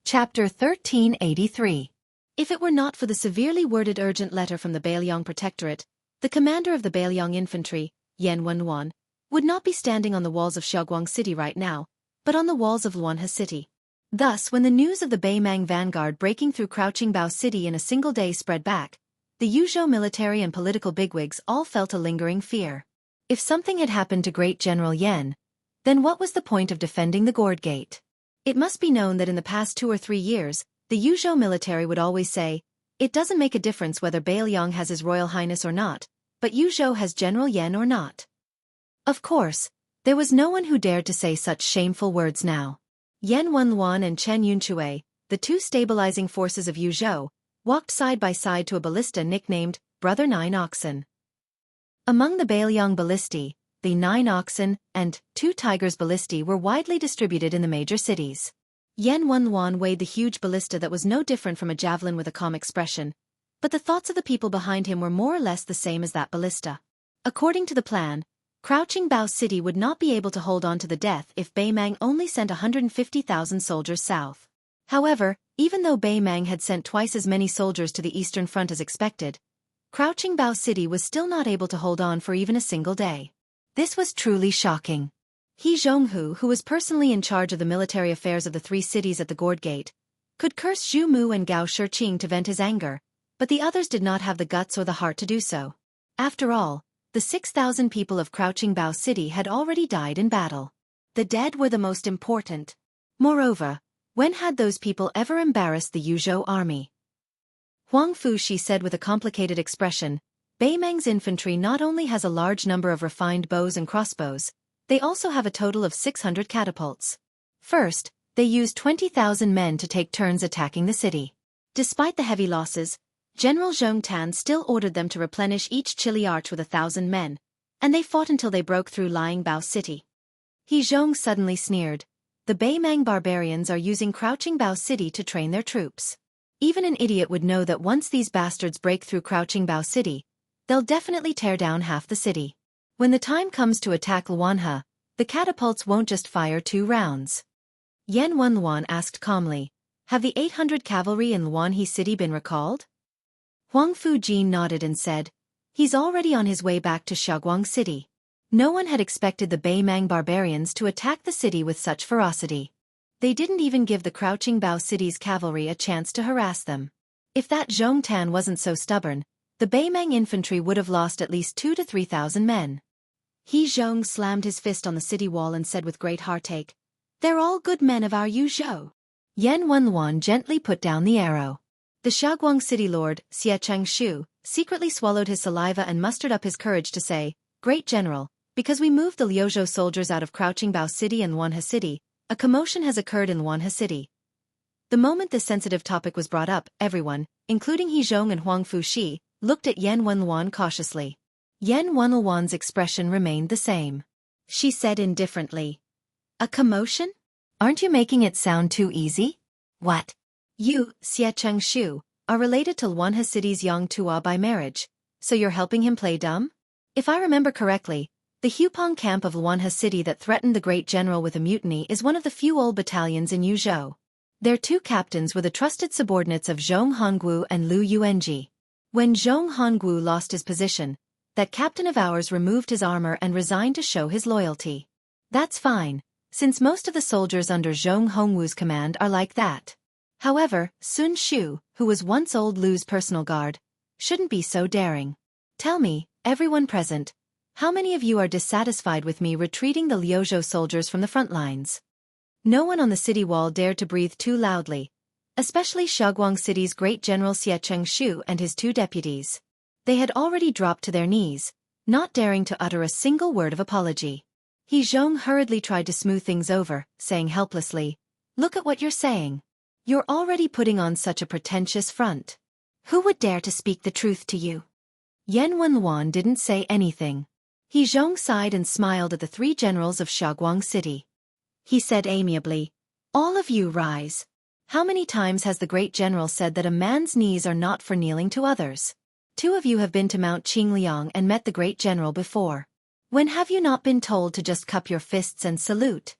Chapter 1383. If it were not for the severely worded urgent letter from the Bailiang Protectorate, the commander of the Bailiang Infantry, Yan Wenwan, would not be standing on the walls of Xiaoguang City right now, but on the walls of Luanhe City. Thus, when the news of the Beimang vanguard breaking through Crouching Bao City in a single day spread back, the Yuzhou military and political bigwigs all felt a lingering fear. If something had happened to Great General Yan, then what was the point of defending the Gourd Gate? It must be known that in the past 2 or 3 years, the Yuzhou military would always say, "It doesn't make a difference whether Bailiang has His Royal Highness or not, but Yuzhou has General Yan or not." Of course, there was no one who dared to say such shameful words now. Yan Wenwan and Chen Yunchui, the two stabilizing forces of Yuzhou, walked side by side to a ballista nicknamed Brother Nine Oxen. Among the Bailiang ballistae, the 9 oxen and 2 tigers ballistae were widely distributed in the major cities. Yan Wenwan weighed the huge ballista that was no different from a javelin with a calm expression, but the thoughts of the people behind him were more or less the same as that ballista. According to the plan, Crouching Bao City would not be able to hold on to the death if Beimang only sent 150,000 soldiers south. However, even though Beimang had sent twice as many soldiers to the eastern front as expected, Crouching Bao City was still not able to hold on for even a single day. This was truly shocking. Jianghu, who was personally in charge of the military affairs of the 3 cities at the Gourd Gate, could curse Zhu Mu and Gao Shiqing to vent his anger, but the others did not have the guts or the heart to do so. After all, the 6,000 people of Crouching Bao City had already died in battle. The dead were the most important. Moreover, when had those people ever embarrassed the Yuzhou army? Huang Fushi said with a complicated expression, "Beimang's infantry not only has a large number of refined bows and crossbows, they also have a total of 600 catapults. First, they used 20,000 men to take turns attacking the city. Despite the heavy losses, General Zhong Tan still ordered them to replenish each chilly arch with 1,000 men, and they fought until they broke through lying Bao City." He Zhong suddenly sneered. "The Beimang barbarians are using Crouching Bao City to train their troops. Even an idiot would know that once these bastards break through Crouching Bao City, they'll definitely tear down half the city. When the time comes to attack Luanhe, the catapults won't just fire 2 rounds." Yan Wenwan asked calmly, "Have the 800 cavalry in Luanhe City been recalled?" Huang Fujin nodded and said, "He's already on his way back to Xiaoguang City." No one had expected the Beimang barbarians to attack the city with such ferocity. They didn't even give the Crouching Bao City's cavalry a chance to harass them. If that Zhong Tan wasn't so stubborn, the Beimang infantry would have lost at least 2,000 to 3,000 men. He Zhong slammed his fist on the city wall and said with great heartache, "They're all good men of our Yuzhou." Yan Wenwan gently put down the arrow. The Xiaoguang city lord, Xianxia, secretly swallowed his saliva and mustered up his courage to say, "Great General, because we moved the Liuzhou soldiers out of Crouching Bao City and Luanhe City, a commotion has occurred in Luanhe City." The moment this sensitive topic was brought up, everyone, including He Zhong and Huang Fushi, looked at Yan Wenwan cautiously. Yan Wenwan's expression remained the same. She said indifferently, "A commotion? Aren't you making it sound too easy? What? You, Xianxia, are related to Luanhe City's Yang Tua by marriage, so you're helping him play dumb? If I remember correctly, the Hupong camp of Luanhe City that threatened the great general with a mutiny is one of the few old battalions in Yuzhou. Their 2 captains were the trusted subordinates of Zhong Hongwu and Lu Yuanji. When Zhong Hongwu lost his position, that captain of ours removed his armor and resigned to show his loyalty. That's fine, since most of the soldiers under Zhong Hongwu's command are like that. However, Sun Shu, who was once old Lu's personal guard, shouldn't be so daring. Tell me, everyone present, how many of you are dissatisfied with me retreating the Liuzhou soldiers from the front lines?" No one on the city wall dared to breathe too loudly, especially Xiaoguang City's great general Xianxia and his 2 deputies. They had already dropped to their knees, not daring to utter a single word of apology. He Zhong hurriedly tried to smooth things over, saying helplessly, "Look at what you're saying. You're already putting on such a pretentious front. Who would dare to speak the truth to you?" Yan Wenwan didn't say anything. He Zhong sighed and smiled at the 3 generals of Xiaoguang City. He said amiably, "All of you rise. How many times has the great general said that a man's knees are not for kneeling to others? 2 of you have been to Mount Qingliang and met the great general before. When have you not been told to just cup your fists and salute?"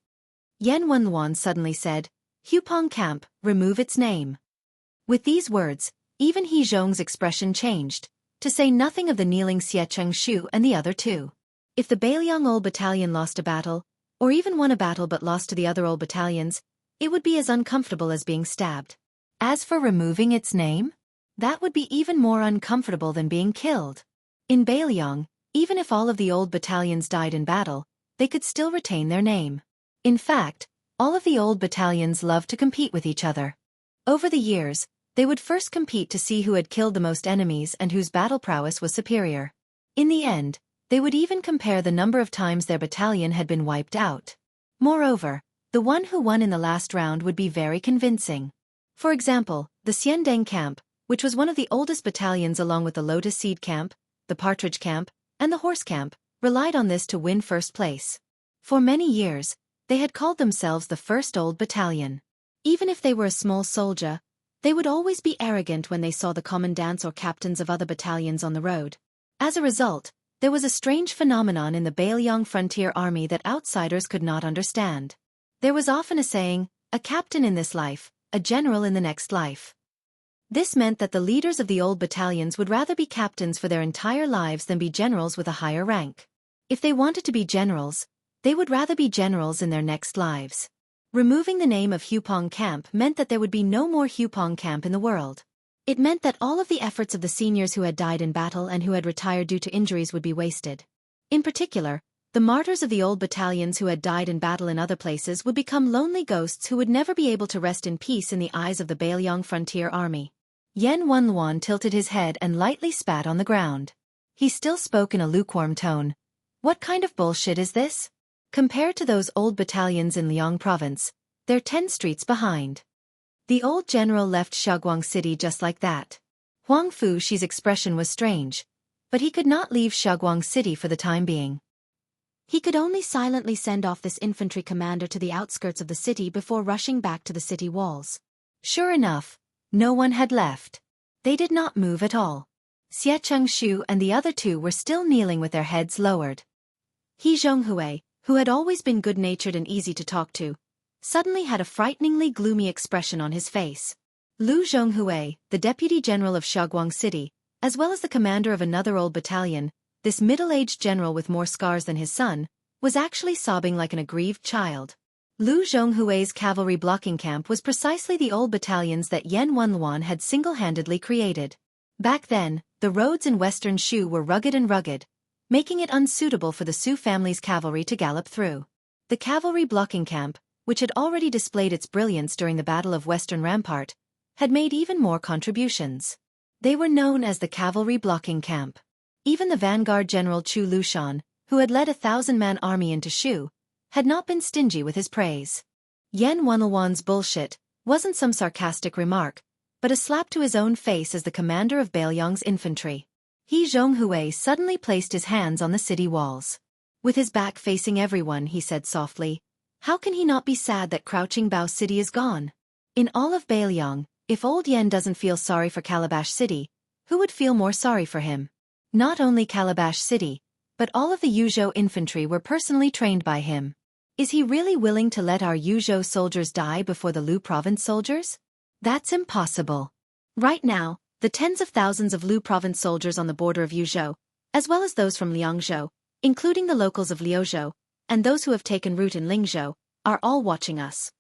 Yan Wenwan suddenly said, Hupong camp, remove its name. With these words, even He Zhong's expression changed, to say nothing of the kneeling Xianxia and the other two. If the Beiliang old battalion lost a battle, or even won a battle but lost to the other old battalions, it would be as uncomfortable as being stabbed. As for removing its name, that would be even more uncomfortable than being killed. In Beiliang, even if all of the old battalions died in battle, they could still retain their name. In fact, all of the old battalions loved to compete with each other. Over the years, they would first compete to see who had killed the most enemies and whose battle prowess was superior. In the end, they would even compare the number of times their battalion had been wiped out. Moreover, the one who won in the last round would be very convincing. For example, the Xiandeng camp, which was one of the oldest battalions along with the Lotus Seed camp, the Partridge camp, and the Horse camp, relied on this to win first place. For many years, they had called themselves the First Old Battalion. Even if they were a small soldier, they would always be arrogant when they saw the commandants or captains of other battalions on the road. As a result, there was a strange phenomenon in the Beiliang frontier army that outsiders could not understand. There was often a saying, a captain in this life, a general in the next life. This meant that the leaders of the old battalions would rather be captains for their entire lives than be generals with a higher rank. If they wanted to be generals, they would rather be generals in their next lives. Removing the name of Hupong camp meant that there would be no more Hupong camp in the world. It meant that all of the efforts of the seniors who had died in battle and who had retired due to injuries would be wasted. In particular, the martyrs of the old battalions who had died in battle in other places would become lonely ghosts who would never be able to rest in peace in the eyes of the Beiliang frontier army. Yan Wenluan tilted his head and lightly spat on the ground. He still spoke in a lukewarm tone. What kind of bullshit is this? Compared to those old battalions in Liang province, they're 10 streets behind. The old general left Shaguang city just like that. Huang Fuxi's expression was strange, but he could not leave Shaguang city for the time being. He could only silently send off this infantry commander to the outskirts of the city before rushing back to the city walls. Sure enough, no one had left. They did not move at all. Xianxia and the other two were still kneeling with their heads lowered. He Zhonghui, who had always been good-natured and easy to talk to, suddenly had a frighteningly gloomy expression on his face. Lu Zhonghui, the deputy general of Shaguang city, as well as the commander of another old battalion, this middle-aged general with more scars than his son, was actually sobbing like an aggrieved child. Lu Zhonghui's cavalry blocking camp was precisely the old battalions that Yan Wenluan had single-handedly created. Back then, the roads in western Shu were rugged and rugged, making it unsuitable for the Su family's cavalry to gallop through. The cavalry blocking camp, which had already displayed its brilliance during the Battle of Western Rampart, had made even more contributions. They were known as the cavalry blocking camp. Even the vanguard general Chu Lushan, who had led a 1,000-man army into Shu, had not been stingy with his praise. Yan Wenluan's bullshit wasn't some sarcastic remark, but a slap to his own face as the commander of Beiliang's infantry. He Zhonghui suddenly placed his hands on the city walls. With his back facing everyone, he said softly, "How can he not be sad that Crouching Bao City is gone? In all of Beiliang, if old Yan doesn't feel sorry for Calabash City, who would feel more sorry for him? Not only Calabash City, but all of the Yuzhou infantry were personally trained by him. Is he really willing to let our Yuzhou soldiers die before the Lu province soldiers? That's impossible. Right now, the tens of thousands of Lu province soldiers on the border of Yuzhou, as well as those from Liangzhou, including the locals of Liuzhou, and those who have taken root in Lingzhou, are all watching us."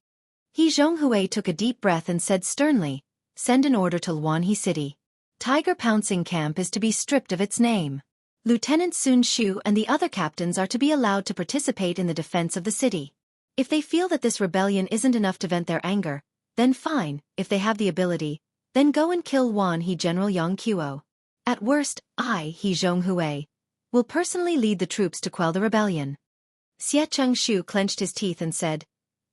He Zhonghui took a deep breath and said sternly, "Send an order to Luanhe City. Tiger Pouncing Camp is to be stripped of its name. Lieutenant Sun Shu and the other captains are to be allowed to participate in the defense of the city. If they feel that this rebellion isn't enough to vent their anger, then fine. If they have the ability, then go and kill Luanhe General Yang Qiuo. At worst, I, He Zhonghui, will personally lead the troops to quell the rebellion." Xianxia clenched his teeth and said,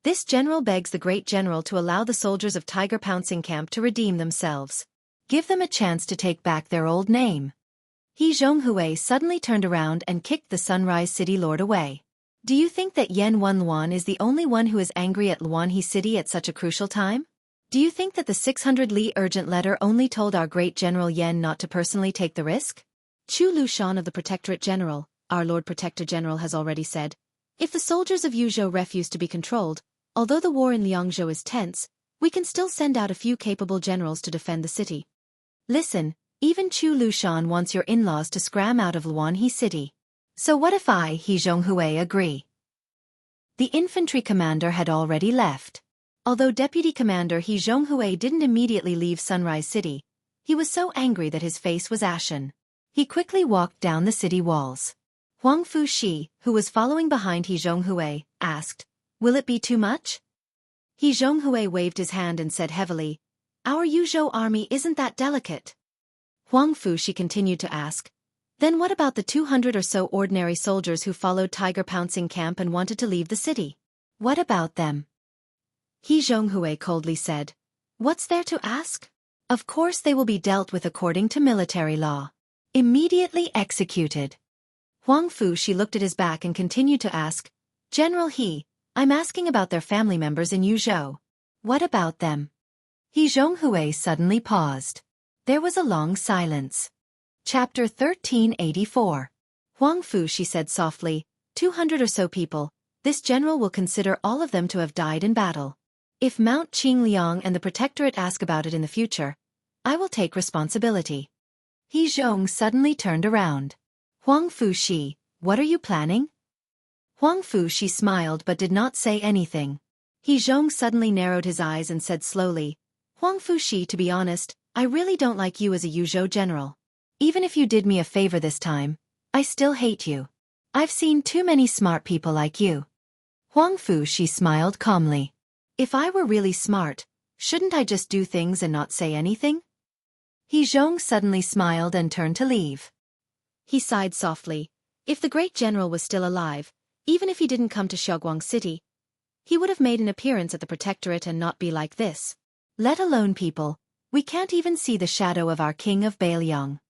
"This general begs the great general to allow the soldiers of Tiger Pouncing Camp to redeem themselves. Give them a chance to take back their old name." He Zhonghui suddenly turned around and kicked the Sunrise City Lord away. "Do you think that Yan Wenluan is the only one who is angry at Luanhe City at such a crucial time? Do you think that the 600 Li urgent letter only told our great General Yan not to personally take the risk? Chu Lushan of the Protectorate General, our Lord Protector General, has already said, if the soldiers of Yuzhou refuse to be controlled, although the war in Liangzhou is tense, we can still send out a few capable generals to defend the city. Listen, even Chu Lushan wants your in-laws to scram out of Luanhe City. So what if I, He Zhonghui, agree? The infantry commander had already left. Although Deputy Commander He Zhonghui didn't immediately leave Sunrise City, he was so angry that his face was ashen. He quickly walked down the city walls. Huang Fushi, who was following behind He Zhonghui, asked, "Will it be too much?" He Zhonghui waved his hand and said heavily, "Our Yuzhou army isn't that delicate." Huang Fushi continued to ask, "Then what about the 200 or so ordinary soldiers who followed Tiger Pouncing Camp and wanted to leave the city? What about them?" He Zhonghui coldly said, "What's there to ask? Of course they will be dealt with according to military law. Immediately executed." Huang Fushi looked at his back and continued to ask, "General He, I'm asking about their family members in Yuzhou. What about them?" He Zhonghui suddenly paused. There was a long silence. Chapter 1384. Huang Fushi said softly, 200 or so people, this general will consider all of them to have died in battle. If Mount Qingliang and the Protectorate ask about it in the future, I will take responsibility. He Zhong suddenly turned around. Huang Fushi, what are you planning? Huang Fushi smiled but did not say anything. He Zhong suddenly narrowed his eyes and said slowly, Huang Fushi, to be honest, I really don't like you as a Yuzhou general. Even if you did me a favor this time, I still hate you. I've seen too many smart people like you. Huang Fushi smiled calmly. If I were really smart, shouldn't I just do things and not say anything? He Zhong suddenly smiled and turned to leave. He sighed softly. If the great general was still alive, even if he didn't come to Xiaoguang City, he would have made an appearance at the Protectorate and not be like this. Let alone people, we can't even see the shadow of our king of Beiliang.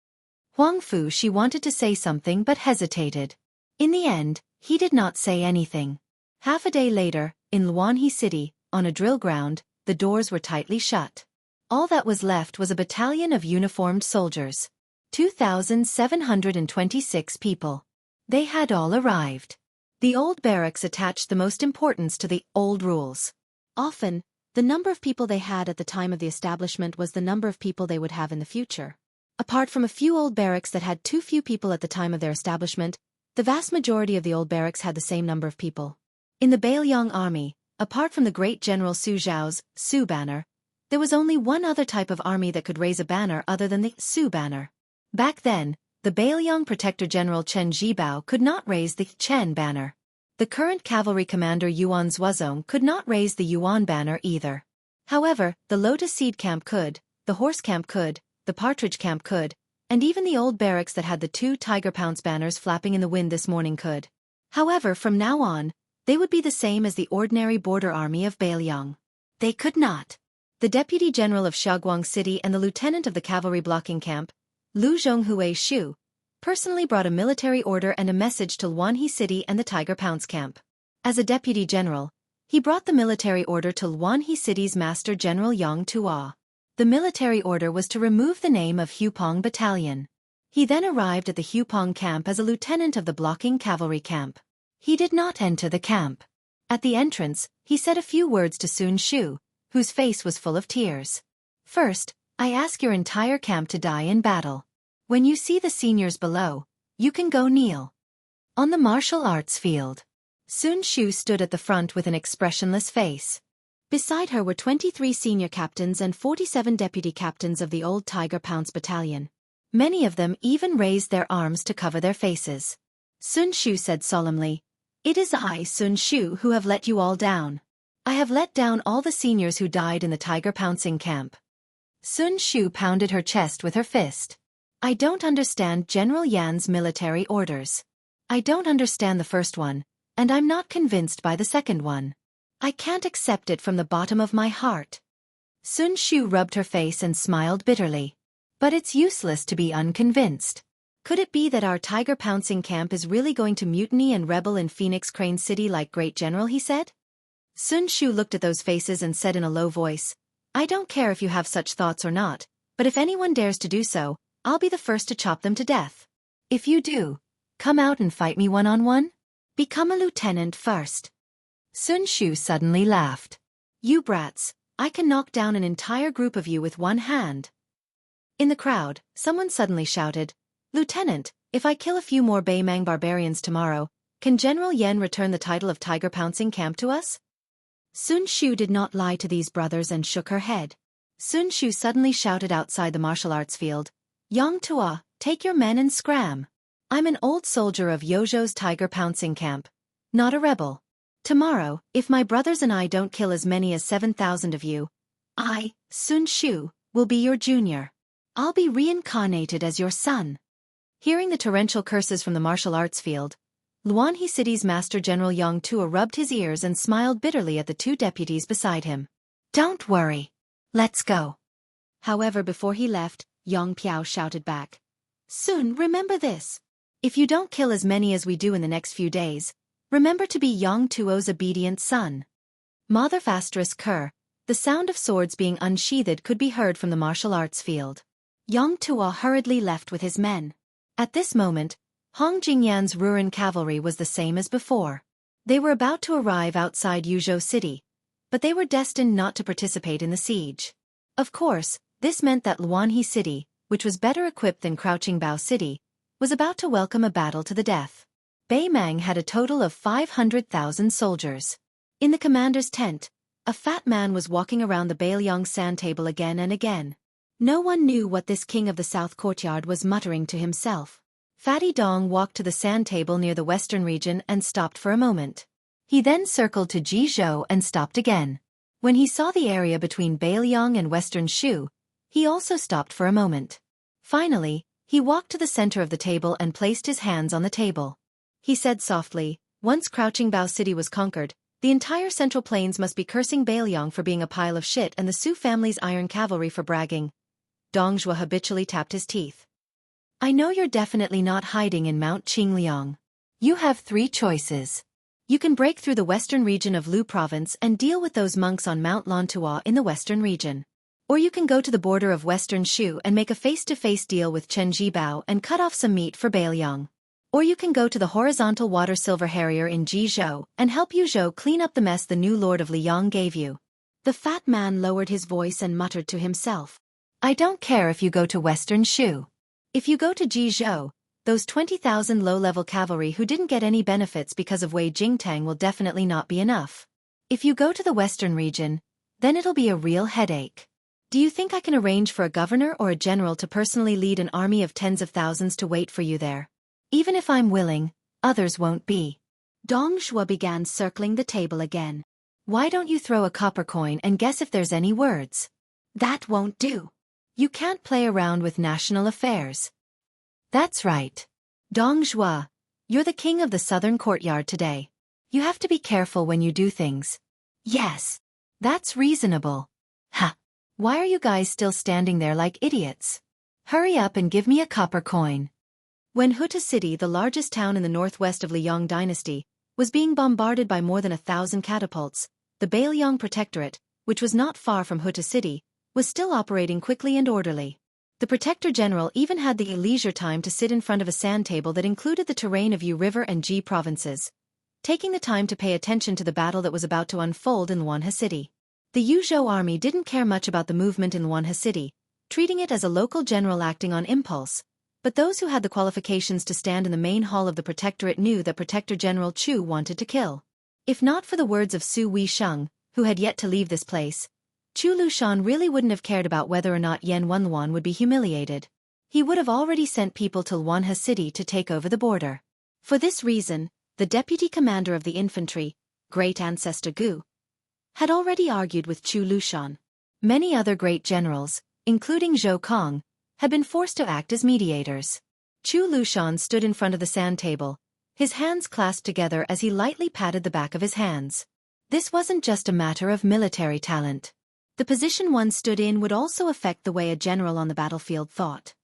Huang Fushi wanted to say something but hesitated. In the end, he did not say anything. Half a day later, in Luanhe City, on a drill ground, the doors were tightly shut. All that was left was a battalion of uniformed soldiers. 2,726 people. They had all arrived. The old barracks attached the most importance to the old rules. Often, the number of people they had at the time of the establishment was the number of people they would have in the future. Apart from a few old barracks that had too few people at the time of their establishment, the vast majority of the old barracks had the same number of people. In the Beiliang army, apart from the great General Su Zhao's Su banner, there was only one other type of army that could raise a banner other than the Su banner. Back then, the Beiliang Protector General Chen Zhibao could not raise the Chen banner. The current cavalry commander Yuan Zuozong could not raise the Yuan banner either. However, the Lotus Seed Camp could, the Horse Camp could, the Partridge Camp could, and even the old barracks that had the 2 Tiger Pounce banners flapping in the wind this morning could. However, from now on, they would be the same as the ordinary border army of Beiliang. They could not. The Deputy General of Xiaoguang City and the Lieutenant of the Cavalry Blocking Camp, Lu Zhonghui Shu, personally brought a military order and a message to Luanhe City and the Tiger Pounce Camp. As a Deputy General, he brought the military order to Luanhe City's Master General Yang Tua. The military order was to remove the name of Hupong Battalion. He then arrived at the Hupong camp as a lieutenant of the Blocking Cavalry Camp. He did not enter the camp. At the entrance, he said a few words to Sun Shu, whose face was full of tears. First, I ask your entire camp to die in battle. When you see the seniors below, you can go kneel. On the martial arts field. Sun Shu stood at the front with an expressionless face. Beside her were 23 senior captains and 47 deputy captains of the old Tiger Pounce Battalion. Many of them even raised their arms to cover their faces. Sun Shu said solemnly, "It is I, Sun Shu, who have let you all down. I have let down all the seniors who died in the Tiger Pouncing Camp." Sun Shu pounded her chest with her fist. "I don't understand General Yan's military orders. I don't understand the first one, and I'm not convinced by the second one. I can't accept it from the bottom of my heart." Sun Shu rubbed her face and smiled bitterly. "But it's useless to be unconvinced. Could it be that our Tiger Pouncing Camp is really going to mutiny and rebel in Phoenix Crane City like Great General?" he said. Sun Shu looked at those faces and said in a low voice, "I don't care if you have such thoughts or not, but if anyone dares to do so, I'll be the first to chop them to death. If you do, come out and fight me one-on-one? Become a lieutenant first." Sun Shu suddenly laughed. "You brats, I can knock down an entire group of you with one hand. In the crowd, someone suddenly shouted, Lieutenant, if I kill a few more Beimang barbarians tomorrow, can General Yen return the title of Tiger Pouncing Camp to us? Sun Shu did not lie to these brothers and shook her head. Sun Shu suddenly shouted outside the martial arts field, Yang Tua, take your men and scram. I'm an old soldier of Yozhou's Tiger Pouncing Camp, not a rebel. Tomorrow, if my brothers and I don't kill as many as 7,000 of you, I, Sun Shu, will be your junior. I'll be reincarnated as your son. Hearing the torrential curses from the martial arts field, Luanhe City's Master General Yang Tua rubbed his ears and smiled bitterly at the two deputies beside him. Don't worry. Let's go. However, before he left, Yang Piao shouted back. Sun, remember this. If you don't kill as many as we do in the next few days, remember to be Yang Tuo's obedient son. Mother ****, the sound of swords being unsheathed could be heard from the martial arts field. Yang Tua hurriedly left with his men. At this moment, Hong Jingyan's Ruran cavalry was the same as before. They were about to arrive outside Yuzhou City, but they were destined not to participate in the siege. Of course, this meant that Luanhe City, which was better equipped than Crouching Bao City, was about to welcome a battle to the death. Beimang had a total of 500,000 soldiers. In the commander's tent, a fat man was walking around the Beiliang sand table again and again. No one knew what this king of the south courtyard was muttering to himself. Fatty Dong walked to the sand table near the western region and stopped for a moment. He then circled to Jizhou and stopped again. When he saw the area between Beiliang and western Shu, he also stopped for a moment. Finally, he walked to the center of the table and placed his hands on the table. He said softly, once Crouching Bao City was conquered, the entire Central Plains must be cursing Beiliang for being a pile of shit and the Su family's iron cavalry for bragging. Dongzhuo habitually tapped his teeth. I know you're definitely not hiding in Mount Qingliang. You have 3 choices. You can break through the western region of Lu Province and deal with those monks on Mount Lantua in the western region. Or you can go to the border of western Shu and make a face-to-face deal with Chen Jibao and cut off some meat for Beiliang. Or you can go to the horizontal water silver harrier in Jizhou and help Yuzhou clean up the mess the new lord of Liang gave you. The fat man lowered his voice and muttered to himself. I don't care if you go to western Shu. If you go to Jizhou, those 20,000 low-level cavalry who didn't get any benefits because of Wei Jingtang will definitely not be enough. If you go to the western region, then it'll be a real headache. Do you think I can arrange for a governor or a general to personally lead an army of tens of thousands to wait for you there? Even if I'm willing, others won't be. Dongzhuo began circling the table again. Why don't you throw a copper coin and guess if there's any words? That won't do. You can't play around with national affairs. That's right. Dongzhuo, you're the king of the southern courtyard today. You have to be careful when you do things. Yes. That's reasonable. Ha! Why are you guys still standing there like idiots? Hurry up and give me a copper coin. When Huta City, the largest town in the northwest of Liang Dynasty, was being bombarded by more than 1,000 catapults, the Beiliang Protectorate, which was not far from Huta City, was still operating quickly and orderly. The Protector General even had the leisure time to sit in front of a sand table that included the terrain of Yu River and Ji provinces, taking the time to pay attention to the battle that was about to unfold in Luanhe City. The Yuzhou army didn't care much about the movement in Luanhe City, treating it as a local general acting on impulse, but those who had the qualifications to stand in the main hall of the Protectorate knew that Protector General Chu wanted to kill. If not for the words of Su Weisheng, who had yet to leave this place, Chu Lushan really wouldn't have cared about whether or not Yan Wenluan would be humiliated. He would have already sent people to Luanhe City to take over the border. For this reason, the deputy commander of the infantry, Great Ancestor Gu, had already argued with Chu Lushan. Many other great generals, including Zhou Kong, had been forced to act as mediators. Chu Lushan stood in front of the sand table, his hands clasped together as he lightly patted the back of his hands. This wasn't just a matter of military talent. The position one stood in would also affect the way a general on the battlefield thought.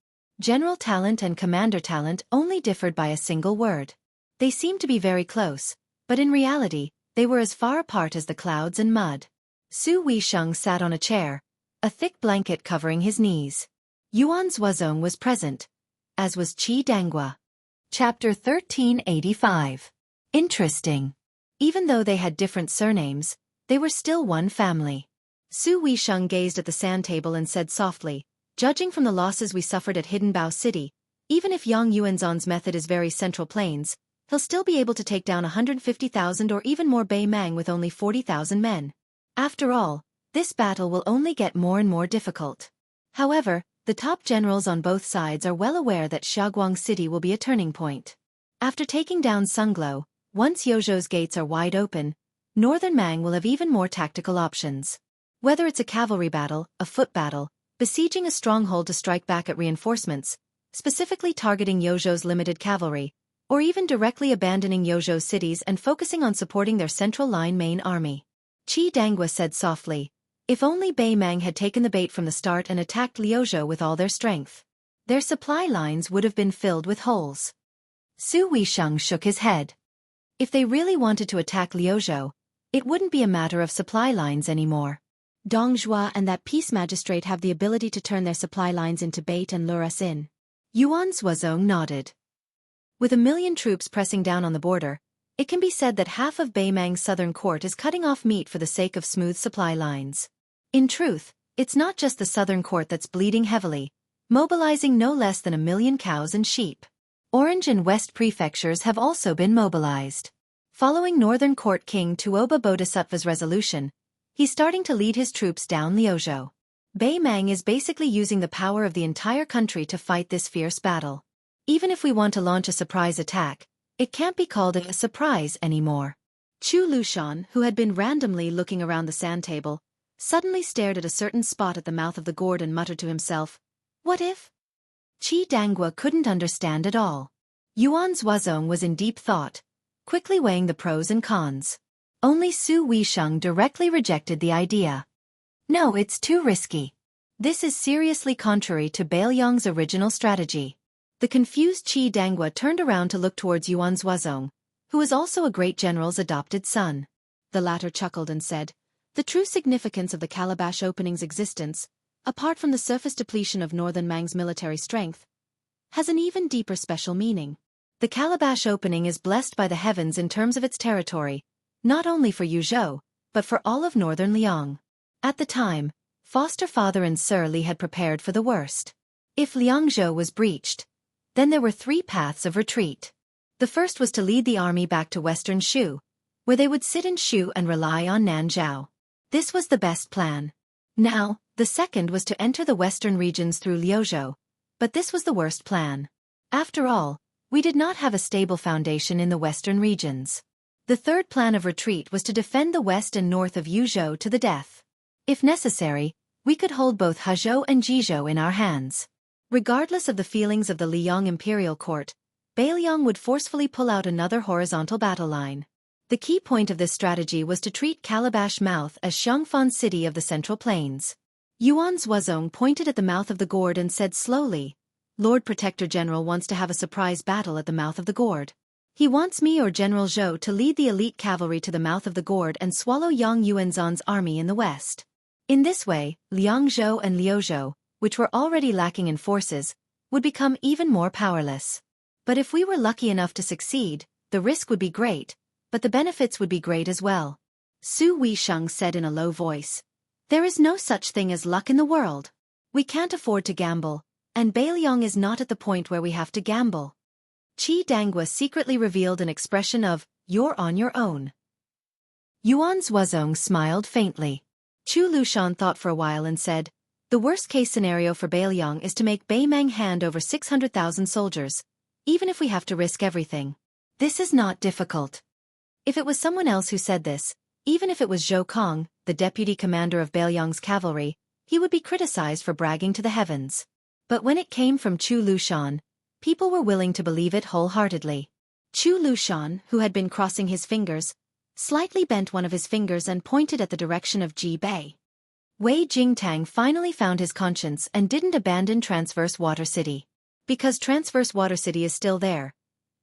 General talent and commander talent only differed by a single word. They seemed to be very close, but in reality, they were as far apart as the clouds and mud. Su Weisheng sat on a chair, a thick blanket covering his knees. Yuan Zuozong was present, as was Qi Danghua. Chapter 1385. Interesting. Even though they had different surnames, they were still one family. Su Weisheng gazed at the sand table and said softly, "Judging from the losses we suffered at Hidden Bao City, even if Yang Yuanzhan's method is very Central Plains, he'll still be able to take down 150,000 or even more Bei Mang with only 40,000 men. After all, this battle will only get more and more difficult." However, the top generals on both sides are well aware that Xiaoguang City will be a turning point. After taking down Sunglo, once Yozhou's gates are wide open, Northern Mang will have even more tactical options. Whether it's a cavalry battle, a foot battle, besieging a stronghold to strike back at reinforcements, specifically targeting Yozhou's limited cavalry, or even directly abandoning Yozhou's cities and focusing on supporting their central line main army. Qi Dangua said softly, "If only Bei Mang had taken the bait from the start and attacked Liuzhou with all their strength. Their supply lines would have been filled with holes." Su Weisheng shook his head. If they really wanted to attack Liuzhou, it wouldn't be a matter of supply lines anymore. Dong Zhuo and that peace magistrate have the ability to turn their supply lines into bait and lure us in. Yuan Zhuozong nodded. With 1,000,000 troops pressing down on the border, it can be said that half of Bei Mang's southern court is cutting off meat for the sake of smooth supply lines. In truth, it's not just the southern court that's bleeding heavily, mobilizing no less than 1,000,000 cows and sheep. Orange and West prefectures have also been mobilized. Following Northern Court King Tuoba Bodhisattva's resolution, he's starting to lead his troops down Liuzhou. Bei Mang is basically using the power of the entire country to fight this fierce battle. Even if we want to launch a surprise attack, it can't be called a surprise anymore. Chu Lushan, who had been randomly looking around the sand table, suddenly stared at a certain spot at the mouth of the gourd and muttered to himself, "What if?" Qi Dangua couldn't understand at all. Yuan Zhuozong was in deep thought, quickly weighing the pros and cons. Only Su Weisheng directly rejected the idea. "No, it's too risky. This is seriously contrary to Beiliang's original strategy." The confused Qi Dangua turned around to look towards Yuan Zhuozong, who was also a great general's adopted son. The latter chuckled and said, "The true significance of the Calabash Opening's existence, apart from the surface depletion of Northern Mang's military strength, has an even deeper special meaning. The Calabash Opening is blessed by the heavens in terms of its territory, not only for Yuzhou, but for all of Northern Liang." At the time, foster father and Sir Li had prepared for the worst. If Liangzhou was breached, then there were 3 paths of retreat. The first was to lead the army back to western Shu, where they would sit in Shu and rely on Nanzhao. This was the best plan. Now, the second was to enter the western regions through Liuzhou, but this was the worst plan. After all, we did not have a stable foundation in the western regions. The third plan of retreat was to defend the west and north of Yuzhou to the death. If necessary, we could hold both Hezhou and Jizhou in our hands. Regardless of the feelings of the Liang imperial court, Beiliang would forcefully pull out another horizontal battle line. The key point of this strategy was to treat Calabash Mouth as Xiangfan City of the Central Plains. Yuan Zhuozong pointed at the mouth of the gourd and said slowly, "Lord Protector General wants to have a surprise battle at the mouth of the gourd. He wants me or General Zhou to lead the elite cavalry to the mouth of the gourd and swallow Yang Yuanzhan's army in the west. In this way, Liangzhou and Liuzhou, which were already lacking in forces, would become even more powerless. But if we were lucky enough to succeed, the risk would be great, but the benefits would be great as well." Su Weisheng said in a low voice, "There is no such thing as luck in the world. We can't afford to gamble, and Beiliang is not at the point where we have to gamble." Qi Dangua secretly revealed an expression of, "You're on your own." Yuan Zhuozong smiled faintly. Chu Lushan thought for a while and said, "The worst-case scenario for Beiliang is to make Bei Mang hand over 600,000 soldiers, even if we have to risk everything. This is not difficult." If it was someone else who said this, even if it was Zhou Kong, the deputy commander of Beiliang's cavalry, he would be criticized for bragging to the heavens. But when it came from Chu Lushan, people were willing to believe it wholeheartedly. Chu Lushan, who had been crossing his fingers, slightly bent one of his fingers and pointed at the direction of Ji Bei. Wei Jingtang finally found his conscience and didn't abandon Transverse Water City. Because Transverse Water City is still there,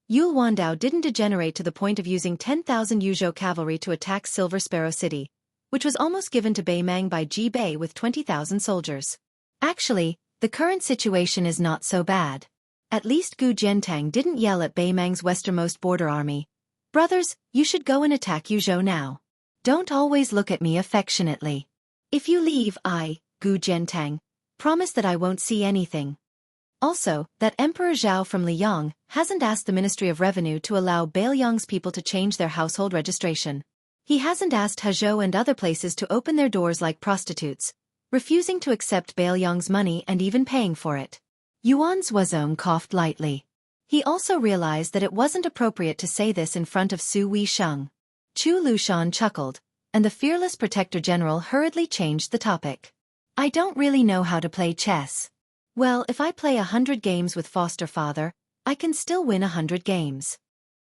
Yul Wandao didn't degenerate to the point of using 10,000 Yuzhou cavalry to attack Silver Sparrow City, which was almost given to Bei Mang by Ji Bei with 20,000 soldiers. Actually, the current situation is not so bad. At least Gu Jiantang didn't yell at Bei Mang's westernmost border army, "Brothers, you should go and attack Yuzhou now. Don't always look at me affectionately. If you leave, I, Gu Jiantang, promise that I won't see anything. Also, that Emperor Zhao from Liang hasn't asked the Ministry of Revenue to allow Beiliang's people to change their household registration. He hasn't asked Hezhou and other places to open their doors like prostitutes, refusing to accept Beiliang's money and even paying for it. Yuan Zhuozong coughed lightly. He also realized that it wasn't appropriate to say this in front of Su Weisheng. Chu Lushan chuckled, and the fearless Protector General hurriedly changed the topic. I don't really know how to play chess. Well, if I play 100 games with foster father, I can still win 100 games.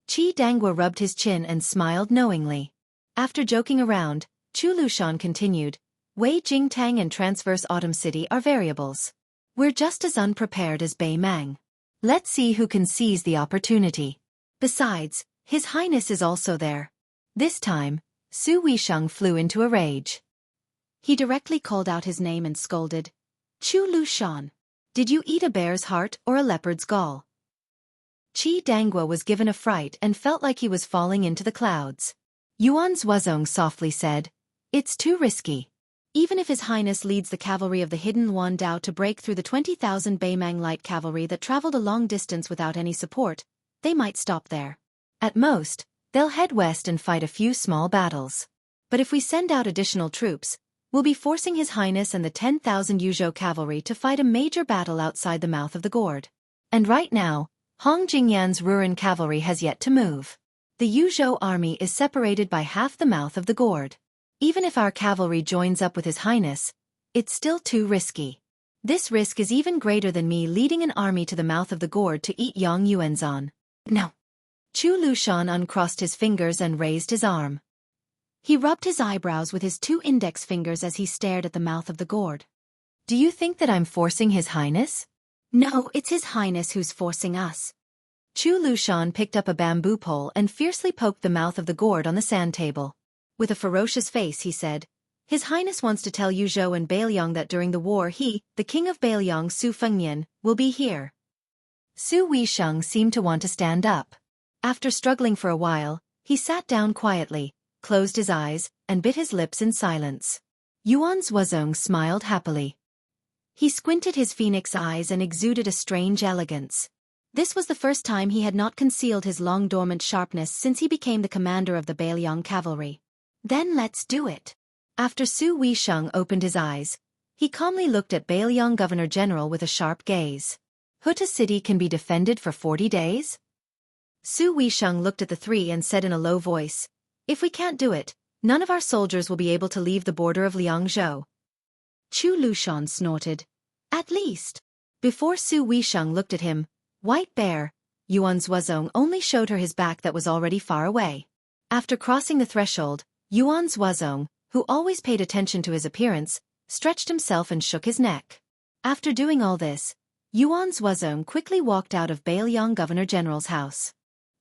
Qi Dangua rubbed his chin and smiled knowingly. After joking around, Chu Lushan continued, Wei Jingtang and Transverse Autumn City are variables. We're just as unprepared as Bei Mang. Let's see who can seize the opportunity. Besides, His Highness is also there. This time, Su Weisheng flew into a rage. He directly called out his name and scolded, Chu Lushan. Did you eat a bear's heart or a leopard's gall? Qi Dangua was given a fright and felt like he was falling into the clouds. Yuan Zhuozong softly said, It's too risky. Even if His Highness leads the cavalry of the hidden Yuan Dao to break through the 20,000 Beimang light cavalry that traveled a long distance without any support, they might stop there. At most, they'll head west and fight a few small battles. But if we send out additional troops, we'll be forcing His Highness and the 10,000 Yuzhou cavalry to fight a major battle outside the mouth of the gourd. And right now, Hong Jingyan's Ruren cavalry has yet to move. The Yuzhou army is separated by half the mouth of the gourd. Even if our cavalry joins up with His Highness, it's still too risky. This risk is even greater than me leading an army to the mouth of the gourd to eat Yang Yuanzan. No. Chu Lushan uncrossed his fingers and raised his arm. He rubbed his eyebrows with his 2 index fingers as he stared at the mouth of the gourd. Do you think that I'm forcing His Highness? No, it's His Highness who's forcing us. Chu Lushan picked up a bamboo pole and fiercely poked the mouth of the gourd on the sand table. With a ferocious face he said, His Highness wants to tell Yuzhou and Beiliang that during the war he, the king of Beiliang Su Fengnian, will be here. Su Weisheng seemed to want to stand up. After struggling for a while, he sat down quietly, closed his eyes, and bit his lips in silence. Yuan Zhuozong smiled happily. He squinted his phoenix eyes and exuded a strange elegance. This was the first time he had not concealed his long-dormant sharpness since he became the commander of the Beiliang cavalry. Then let's do it. After Su Weisheng opened his eyes, he calmly looked at Beiliang Governor-General with a sharp gaze. Huta City can be defended for 40 days? Su Weisheng looked at the 3 and said in a low voice, If we can't do it, none of our soldiers will be able to leave the border of Liangzhou. Chu Lushan snorted. At least. Before Su Weisheng looked at him, White Bear, Yuan Zhuozong only showed her his back that was already far away. After crossing the threshold, Yuan Zhuozong, who always paid attention to his appearance, stretched himself and shook his neck. After doing all this, Yuan Zhuozong quickly walked out of Beiliang Governor-General's house.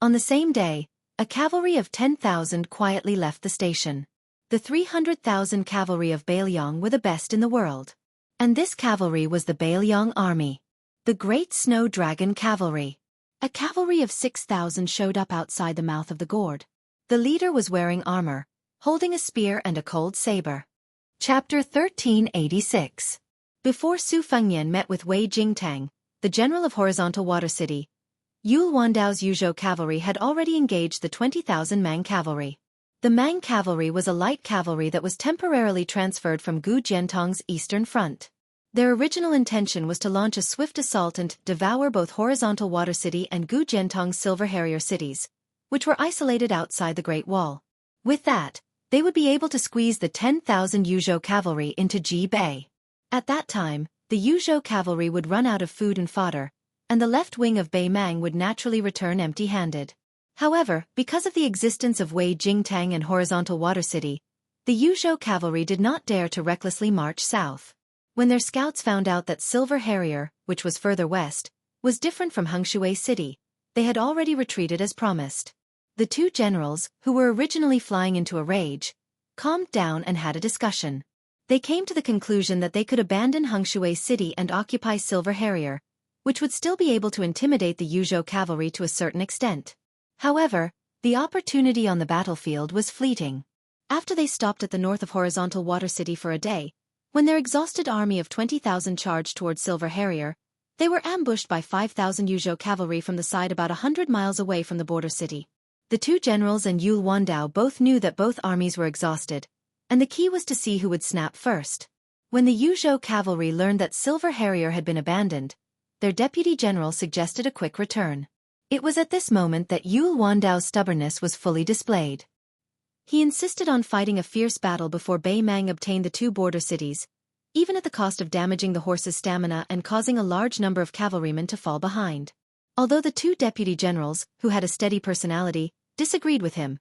On the same day, a cavalry of 10,000 quietly left the station. The 300,000 cavalry of Beiliang were the best in the world. And this cavalry was the Beiliang army. The Great Snow Dragon Cavalry. A cavalry of 6,000 showed up outside the mouth of the gourd. The leader was wearing armor, holding a spear and a cold saber. Chapter 1386. Before Su Fengnian met with Wei Jingtang, the general of Horizontal Water City, Yul Wandao's Yuzhou cavalry had already engaged the 20,000 Mang cavalry. The Mang cavalry was a light cavalry that was temporarily transferred from Gu Jiantang's eastern front. Their original intention was to launch a swift assault and devour both Horizontal Water City and Gu Jiantang's Silver Harrier cities, which were isolated outside the Great Wall. With that, they would be able to squeeze the 10,000 Yuzhou cavalry into Ji Bay. At that time, the Yuzhou cavalry would run out of food and fodder, and the left wing of Bei Mang would naturally return empty-handed. However, because of the existence of Wei Jingtang and Horizontal Water City, the Yuzhou cavalry did not dare to recklessly march south. When their scouts found out that Silver Harrier, which was further west, was different from Hengshui City, they had already retreated as promised. The 2 generals, who were originally flying into a rage, calmed down and had a discussion. They came to the conclusion that they could abandon Hengshui City and occupy Silver Harrier, which would still be able to intimidate the Yuzhou cavalry to a certain extent. However, the opportunity on the battlefield was fleeting. After they stopped at the north of Horizontal Water City for a day, when their exhausted army of 20,000 charged towards Silver Harrier, they were ambushed by 5,000 Yuzhou cavalry from the side about 100 miles away from the border city. The two generals and Yul Wandao both knew that both armies were exhausted, and the key was to see who would snap first. When the Yuzhou cavalry learned that Silver Harrier had been abandoned, their deputy general suggested a quick return. It was at this moment that Yul Wandao's stubbornness was fully displayed. He insisted on fighting a fierce battle before Bei Mang obtained the two border cities, even at the cost of damaging the horse's stamina and causing a large number of cavalrymen to fall behind. Although the two deputy generals, who had a steady personality, disagreed with him,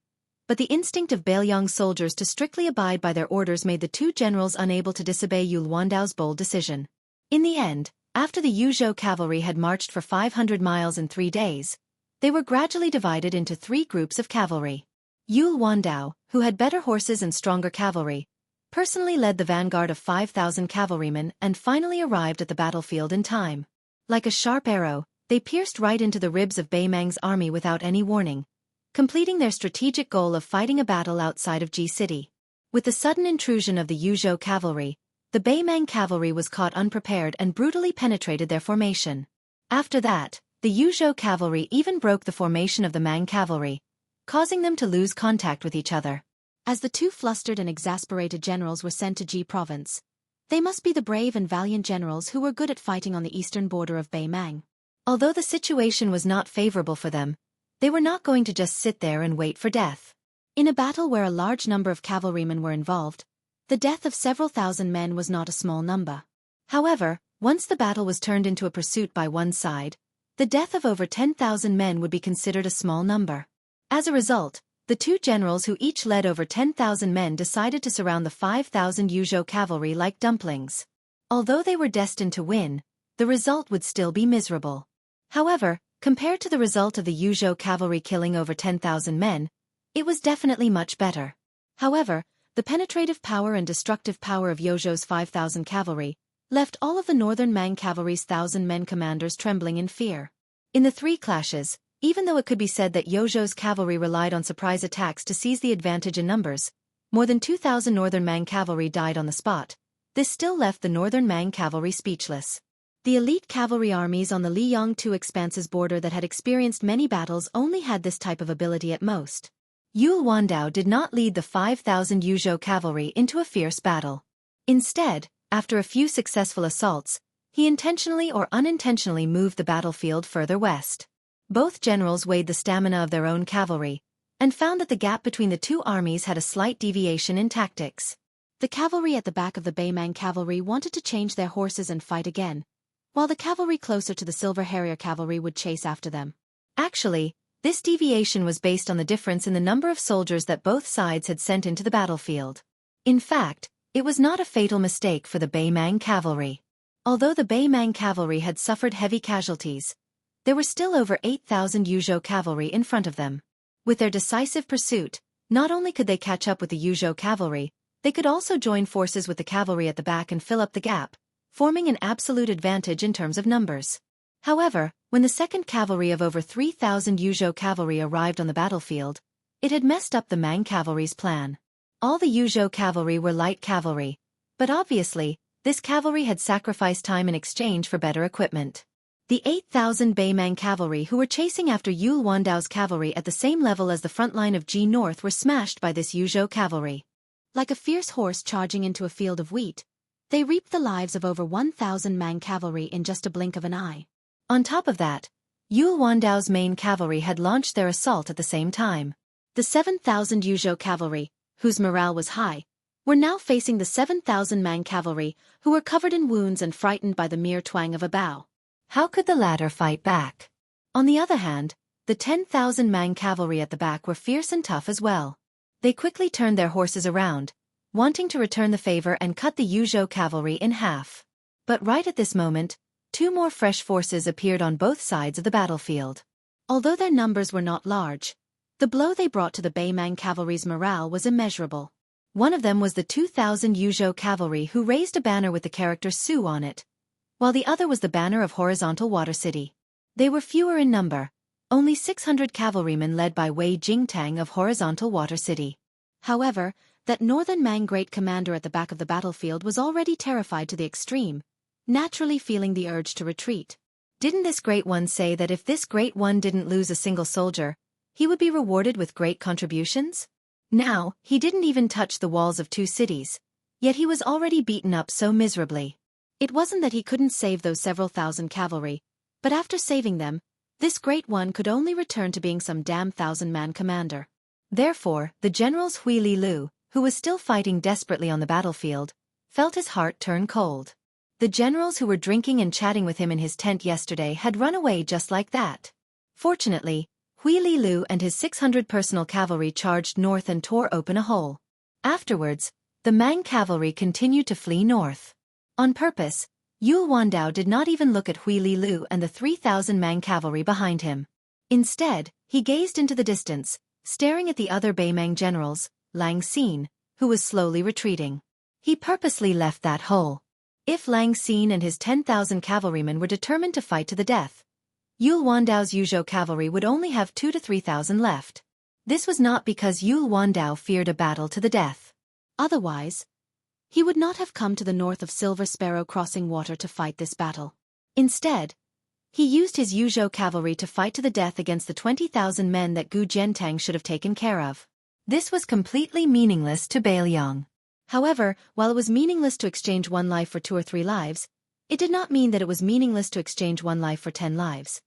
but the instinct of Beiliang's soldiers to strictly abide by their orders made the two generals unable to disobey Yul Wandao's bold decision. In the end, after the Yuzhou cavalry had marched for 500 miles in 3 days, they were gradually divided into 3 groups of cavalry. Yul Wandao, who had better horses and stronger cavalry, personally led the vanguard of 5,000 cavalrymen and finally arrived at the battlefield in time. Like a sharp arrow, they pierced right into the ribs of Bei Mang's army without any warning, completing their strategic goal of fighting a battle outside of Ji City. With the sudden intrusion of the Yuzhou cavalry, the Bei Mang cavalry was caught unprepared and brutally penetrated their formation. After that, the Yuzhou cavalry even broke the formation of the Mang cavalry, causing them to lose contact with each other. As the two flustered and exasperated generals were sent to Ji province, they must be the brave and valiant generals who were good at fighting on the eastern border of Bei Mang. Although the situation was not favorable for them, they were not going to just sit there and wait for death. In a battle where a large number of cavalrymen were involved, the death of several thousand men was not a small number. However, once the battle was turned into a pursuit by one side, the death of over 10,000 men would be considered a small number. As a result, the two generals who each led over 10,000 men decided to surround the 5,000 Yuzhou cavalry like dumplings. Although they were destined to win, the result would still be miserable. However, compared to the result of the Yuzhou cavalry killing over 10,000 men, it was definitely much better. However, the penetrative power and destructive power of Yuzhou's 5,000 cavalry left all of the northern Mang cavalry's 1,000-men commanders trembling in fear. In the 3 clashes, even though it could be said that Yuzhou's cavalry relied on surprise attacks to seize the advantage in numbers, more than 2,000 northern Mang cavalry died on the spot. This still left the northern Mang cavalry speechless. The elite cavalry armies on the Liang-Tu Expanse's border that had experienced many battles only had this type of ability at most. Yul Wandao did not lead the 5,000 Yuzhou cavalry into a fierce battle. Instead, after a few successful assaults, he intentionally or unintentionally moved the battlefield further west. Both generals weighed the stamina of their own cavalry, and found that the gap between the two armies had a slight deviation in tactics. The cavalry at the back of the Bei Mang cavalry wanted to change their horses and fight again, while the cavalry closer to the Silver Harrier cavalry would chase after them. Actually, this deviation was based on the difference in the number of soldiers that both sides had sent into the battlefield. In fact, it was not a fatal mistake for the Bei Mang cavalry. Although the Bei Mang cavalry had suffered heavy casualties, there were still over 8,000 Yuzhou cavalry in front of them. With their decisive pursuit, not only could they catch up with the Yuzhou cavalry, they could also join forces with the cavalry at the back and fill up the gap, forming an absolute advantage in terms of numbers. However, when the second cavalry of over 3,000 Yuzhou cavalry arrived on the battlefield, it had messed up the Mang cavalry's plan. All the Yuzhou cavalry were light cavalry, but obviously, this cavalry had sacrificed time in exchange for better equipment. The 8,000 Bei Mang cavalry who were chasing after Yul Wandao's cavalry at the same level as the front line of Ji North were smashed by this Yuzhou cavalry. Like a fierce horse charging into a field of wheat, they reaped the lives of over 1,000 Mang cavalry in just a blink of an eye. On top of that, Yul Wandao's main cavalry had launched their assault at the same time. The 7,000 Yuzhou cavalry, whose morale was high, were now facing the 7,000 Mang cavalry, who were covered in wounds and frightened by the mere twang of a bow. How could the latter fight back? On the other hand, the 10,000 Mang cavalry at the back were fierce and tough as well. They quickly turned their horses around, wanting to return the favor and cut the Yuzhou cavalry in half. But right at this moment, 2 more fresh forces appeared on both sides of the battlefield. Although their numbers were not large, the blow they brought to the Bei Mang cavalry's morale was immeasurable. One of them was the 2,000 Yuzhou cavalry who raised a banner with the character Su on it, while the other was the banner of Horizontal Water City. They were fewer in number, only 600 cavalrymen led by Wei Jingtang of Horizontal Water City. However, that northern Mang great commander at the back of the battlefield was already terrified to the extreme, naturally feeling the urge to retreat. Didn't this great one say that if this great one didn't lose a single soldier, he would be rewarded with great contributions? Now, he didn't even touch the walls of 2 cities, yet he was already beaten up so miserably. It wasn't that he couldn't save those several thousand cavalry, but after saving them, this great one could only return to being some damn 1,000-man commander. Therefore, the general's Hui Li Lu, who was still fighting desperately on the battlefield, felt his heart turn cold. The generals who were drinking and chatting with him in his tent yesterday had run away just like that. Fortunately, Hui Li Lu and his 600 personal cavalry charged north and tore open a hole. Afterwards, the Mang cavalry continued to flee north. On purpose, Yul Wandao did not even look at Hui Li Lu and the 3,000 Mang cavalry behind him. Instead, he gazed into the distance, staring at the other Beimang generals, Lang Xin, who was slowly retreating. He purposely left that hole. If Lang Xin and his 10,000 cavalrymen were determined to fight to the death, Yul Wandao's Yuzhou cavalry would only have 2,000 to 3,000 left. This was not because Yul Wandao feared a battle to the death. Otherwise, he would not have come to the north of Silver Sparrow Crossing Water to fight this battle. Instead, he used his Yuzhou cavalry to fight to the death against the 20,000 men that Gu Jiantang should have taken care of. This was completely meaningless to Beiliang. However, while it was meaningless to exchange 1 life for 2 or 3 lives, it did not mean that it was meaningless to exchange 1 life for 10 lives.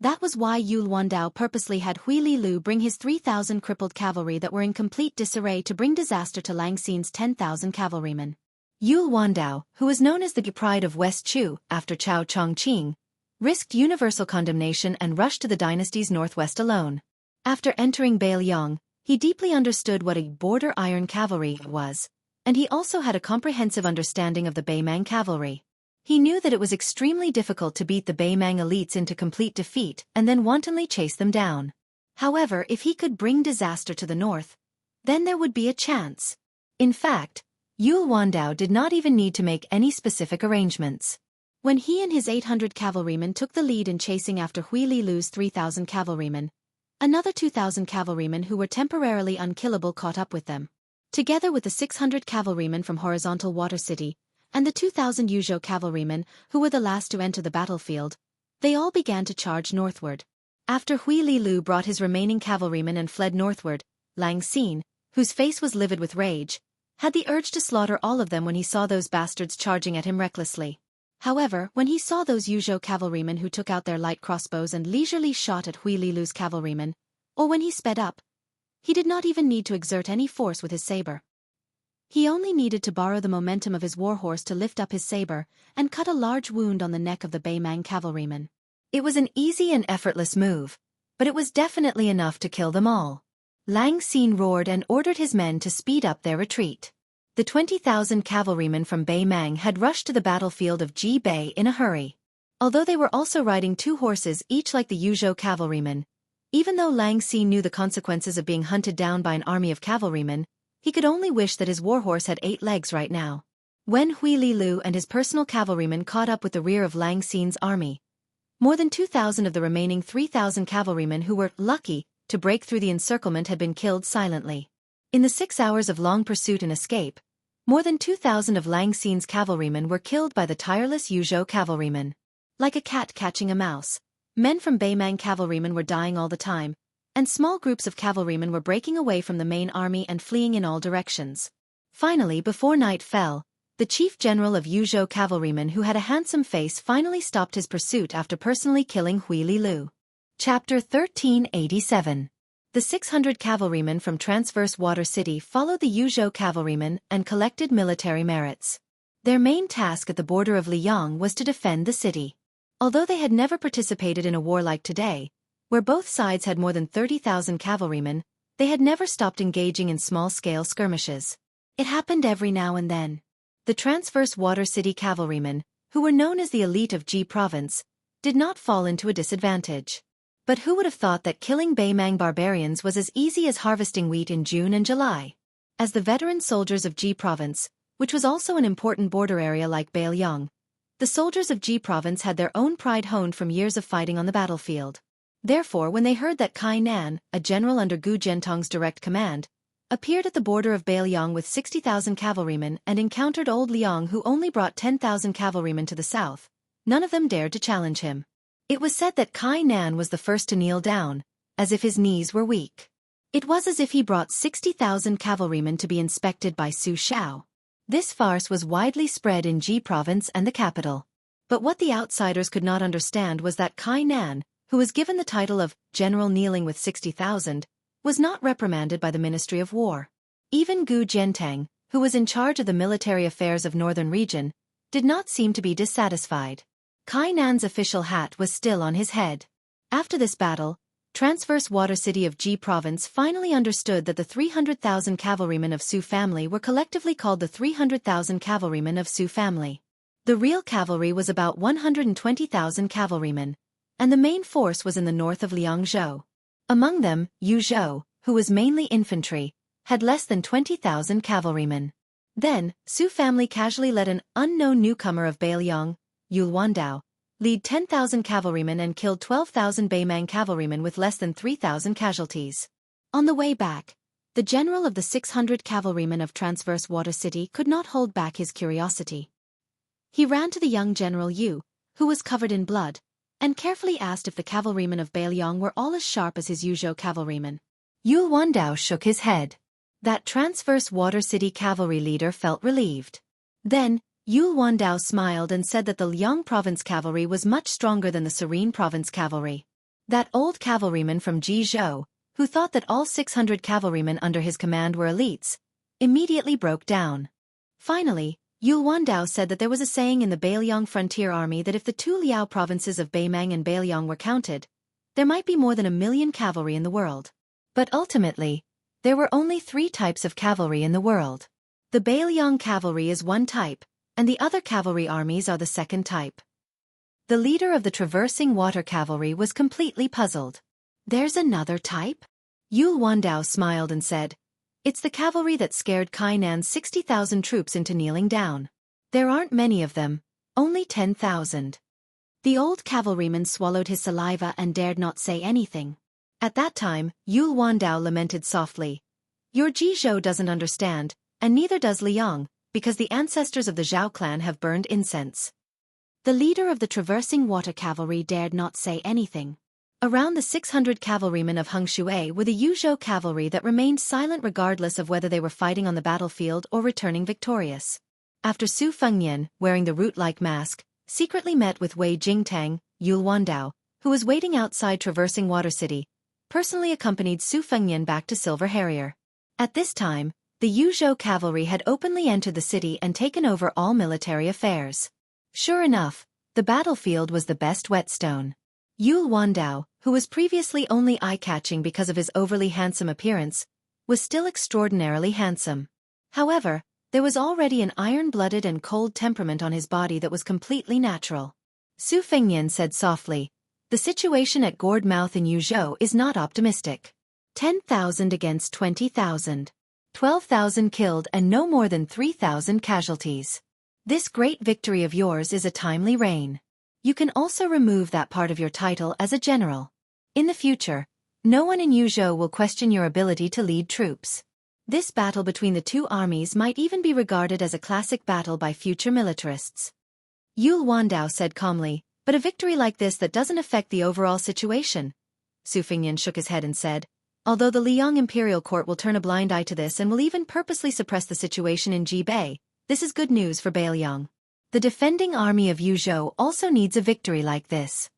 That was why Yul Wandao purposely had Hui Li Lu bring his 3,000 crippled cavalry that were in complete disarray to bring disaster to Lang Xin's 10,000 cavalrymen. Yul Wandao, who was known as the pride of West Chu after Chao Chongqing, risked universal condemnation and rushed to the dynasty's northwest alone. After entering Beiliang, he deeply understood what a border iron cavalry was, and he also had a comprehensive understanding of the Beimang cavalry. He knew that it was extremely difficult to beat the Beimang elites into complete defeat and then wantonly chase them down. However, if he could bring disaster to the north, then there would be a chance. In fact, Yul Wandao did not even need to make any specific arrangements. When he and his 800 cavalrymen took the lead in chasing after Hui Li Lu's 3,000 cavalrymen, another 2,000 cavalrymen who were temporarily unkillable caught up with them. Together with the 600 cavalrymen from Horizontal Water City, and the 2,000 Yuzhou cavalrymen, who were the last to enter the battlefield, they all began to charge northward. After Hui Li Lu brought his remaining cavalrymen and fled northward, Lang Xin, whose face was livid with rage, had the urge to slaughter all of them when he saw those bastards charging at him recklessly. However, when he saw those Yuzhou cavalrymen who took out their light crossbows and leisurely shot at Hui Li Lu's cavalrymen, or when he sped up, he did not even need to exert any force with his saber. He only needed to borrow the momentum of his warhorse to lift up his saber and cut a large wound on the neck of the Beimang cavalryman. It was an easy and effortless move, but it was definitely enough to kill them all. Lang Xin roared and ordered his men to speed up their retreat. The 20,000 cavalrymen from Beimang had rushed to the battlefield of Ji Bei in a hurry. Although they were also riding 2 horses each like the Yuzhou cavalrymen, even though Lang Xin knew the consequences of being hunted down by an army of cavalrymen, he could only wish that his warhorse had 8 legs right now. When Hui Li Lu and his personal cavalrymen caught up with the rear of Lang Xin's army, more than 2,000 of the remaining 3,000 cavalrymen who were lucky to break through the encirclement had been killed silently. In the 6 hours of long pursuit and escape, more than 2,000 of Lang Xin's cavalrymen were killed by the tireless Yuzhou cavalrymen. Like a cat catching a mouse, men from Beimang cavalrymen were dying all the time, and small groups of cavalrymen were breaking away from the main army and fleeing in all directions. Finally, before night fell, the chief general of Yuzhou cavalrymen who had a handsome face finally stopped his pursuit after personally killing Hui Li Lu. Chapter 1387. The 600 cavalrymen from Transverse Water City followed the Yuzhou cavalrymen and collected military merits. Their main task at the border of Liang was to defend the city. Although they had never participated in a war like today, where both sides had more than 30,000 cavalrymen, they had never stopped engaging in small-scale skirmishes. It happened every now and then. The Transverse Water City cavalrymen, who were known as the elite of Ji Province, did not fall into a disadvantage. But who would have thought that killing Beimang barbarians was as easy as harvesting wheat in June and July? As the veteran soldiers of Ji Province, which was also an important border area like Beiliang, the soldiers of Ji Province had their own pride honed from years of fighting on the battlefield. Therefore, when they heard that Kai Nan, a general under Gu Jiantong's direct command, appeared at the border of Beiliang with 60,000 cavalrymen and encountered old Liang, who only brought 10,000 cavalrymen to the south. None of them dared to challenge him. It was said that Kai Nan was the first to kneel down, as if his knees were weak. It was as if he brought 60,000 cavalrymen to be inspected by Su Xiao. This farce was widely spread in Ji province and the capital. But what the outsiders could not understand was that Kai Nan, who was given the title of General Kneeling with 60,000, was not reprimanded by the Ministry of War. Even Gu Jiantang, who was in charge of the military affairs of northern region, did not seem to be dissatisfied. Kai Nan's official hat was still on his head. After this battle, Transverse Water City of Ji province finally understood that the 300,000 cavalrymen of Su family were collectively called the 300,000 cavalrymen of Su family. The real cavalry was about 120,000 cavalrymen, and the main force was in the north of Liangzhou. Among them, Yu Zhou, who was mainly infantry, had less than 20,000 cavalrymen. Then, Su family casually let an unknown newcomer of Beiliang, Yul Wandao, lead 10,000 cavalrymen and killed 12,000 Beimang cavalrymen with less than 3,000 casualties. On the way back, the general of the 600 cavalrymen of Transverse Water City could not hold back his curiosity. He ran to the young General Yu, who was covered in blood, and carefully asked if the cavalrymen of Beiliang were all as sharp as his Yuzhou cavalrymen. Yul Wandao shook his head. That Transverse Water City cavalry leader felt relieved. Then, Yul Wandao smiled and said that the Liang province cavalry was much stronger than the Serene province cavalry. That old cavalryman from Jizhou, who thought that all 600 cavalrymen under his command were elites, immediately broke down. Finally, Yul Wandao said that there was a saying in the Beiliang frontier army that if the two Liao provinces of Beimang and Beiliang were counted, there might be more than 1 million cavalry in the world. But ultimately, there were only 3 types of cavalry in the world. The Beiliang cavalry is one type, and the other cavalry armies are the second type. The leader of the traversing water cavalry was completely puzzled. There's another type? Yul Wandao smiled and said, it's the cavalry that scared Kai Nan's 60,000 troops into kneeling down. There aren't many of them, only 10,000. The old cavalryman swallowed his saliva and dared not say anything. At that time, Yul Wandao lamented softly. Your Jizhou doesn't understand, and neither does Liang, because the ancestors of the Zhao clan have burned incense. The leader of the traversing water cavalry dared not say anything. Around the 600 cavalrymen of Hengshui were the Yuzhou cavalry that remained silent regardless of whether they were fighting on the battlefield or returning victorious. After Su Fengnian, wearing the root-like mask, secretly met with Wei Jingtang, Yul Wandao, who was waiting outside traversing Water City, personally accompanied Su Fengnian back to Silver Harrier. At this time, the Yuzhou cavalry had openly entered the city and taken over all military affairs. Sure enough, the battlefield was the best whetstone. Yul Wandao, who was previously only eye-catching because of his overly handsome appearance, was still extraordinarily handsome. However, there was already an iron-blooded and cold temperament on his body that was completely natural. Su Fengnian said softly, the situation at Gourd Mouth in Yuzhou is not optimistic. 10,000 against 20,000. 12,000 killed and no more than 3,000 casualties. This great victory of yours is a timely reign. You can also remove that part of your title as a general. In the future, no one in Yuzhou will question your ability to lead troops. This battle between the two armies might even be regarded as a classic battle by future militarists. Yul Wandao said calmly, but a victory like this that doesn't affect the overall situation. Su Fengnian shook his head and said, although the Liang Imperial Court will turn a blind eye to this and will even purposely suppress the situation in Jibei, this is good news for Beiliang. The defending army of Yuzhou also needs a victory like this.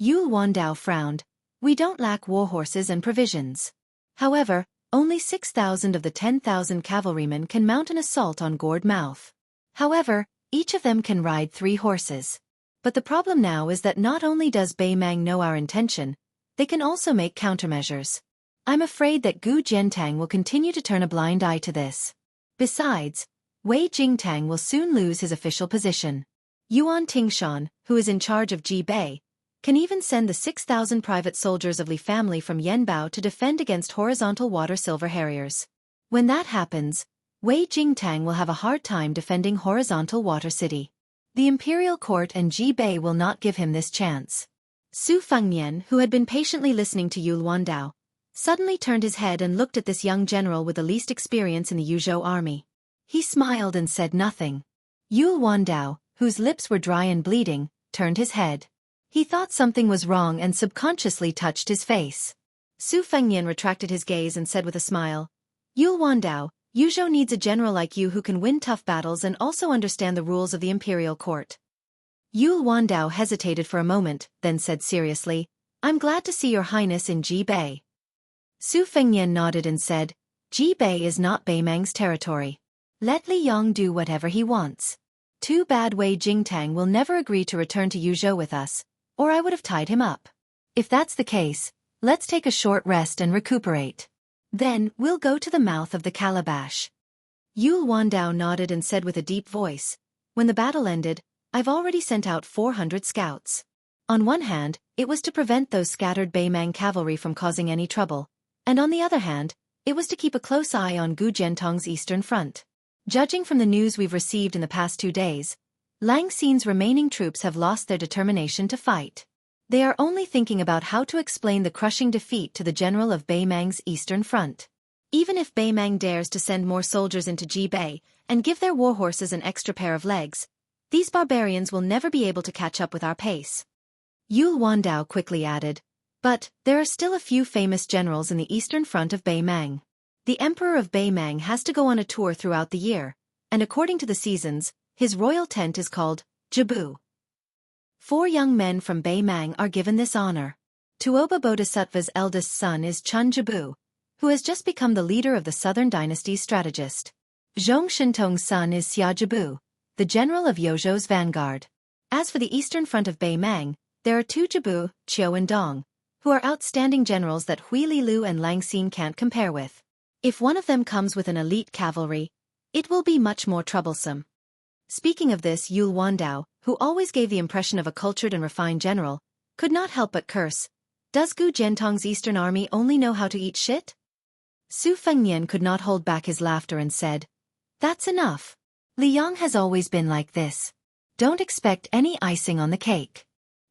Yul Wandao frowned. We don't lack war horses and provisions. However, only 6,000 of the 10,000 cavalrymen can mount an assault on Gourd Mouth. However, each of them can ride 3 horses. But the problem now is that not only does Beimang know our intention, they can also make countermeasures. I'm afraid that Gu Jiantang will continue to turn a blind eye to this. Besides, Wei Jingtang will soon lose his official position. Yuan Tingshan, who is in charge of Jibei, can even send the 6,000 private soldiers of Li family from Yanbao to defend against horizontal water Silver Harriers. When that happens, Wei Jingtang will have a hard time defending horizontal Water City. The Imperial Court and Jibei will not give him this chance. Su Fengnian, who had been patiently listening to Yul Wandao, suddenly turned his head and looked at this young general with the least experience in the Yuzhou army. He smiled and said nothing. Yul Wandao, whose lips were dry and bleeding, turned his head. He thought something was wrong and subconsciously touched his face. Su Fengnian retracted his gaze and said with a smile, Yul Wandao, Yuzhou needs a general like you who can win tough battles and also understand the rules of the imperial court. Yul Wandao hesitated for a moment, then said seriously, I'm glad to see your highness in Jibei. Su Fengnian nodded and said, Jibei is not Beimang's territory. Let Li Yong do whatever he wants. Too bad Wei Jingtang will never agree to return to Yuzhou with us, or I would have tied him up. If that's the case, let's take a short rest and recuperate. Then, we'll go to the mouth of the calabash. Yul Wandao nodded and said with a deep voice, when the battle ended, I've already sent out 400 scouts. On one hand, it was to prevent those scattered Beimang cavalry from causing any trouble, and on the other hand, it was to keep a close eye on Gu Jiantong's eastern front. Judging from the news we've received in the past 2 days, Lang Xin's remaining troops have lost their determination to fight. They are only thinking about how to explain the crushing defeat to the general of Beimang's eastern front. Even if Beimang dares to send more soldiers into Jibei and give their warhorses an extra pair of legs, these barbarians will never be able to catch up with our pace. Yul Wandao quickly added, but there are still a few famous generals in the eastern front of Beimang. The Emperor of Beimang has to go on a tour throughout the year, and according to the seasons, his royal tent is called Jibu. 4 young men from Beimang are given this honor. Tuoba Bodhisattva's eldest son is Chun Jibu, who has just become the leader of the Southern Dynasty's strategist. Zhong Shintong's son is Xia Jibu, the general of Yozhou's vanguard. As for the eastern front of Beimang, there are 2 Jibu, Qiu and Dong, who are outstanding generals that Hui Lilu and Lang Xin can't compare with. If one of them comes with an elite cavalry, it will be much more troublesome. Speaking of this, Yul Wandao, who always gave the impression of a cultured and refined general, could not help but curse. Does Gu Jiantong's eastern army only know how to eat shit? Su Fengnian could not hold back his laughter and said, That's enough. Li Yong has always been like this. Don't expect any icing on the cake.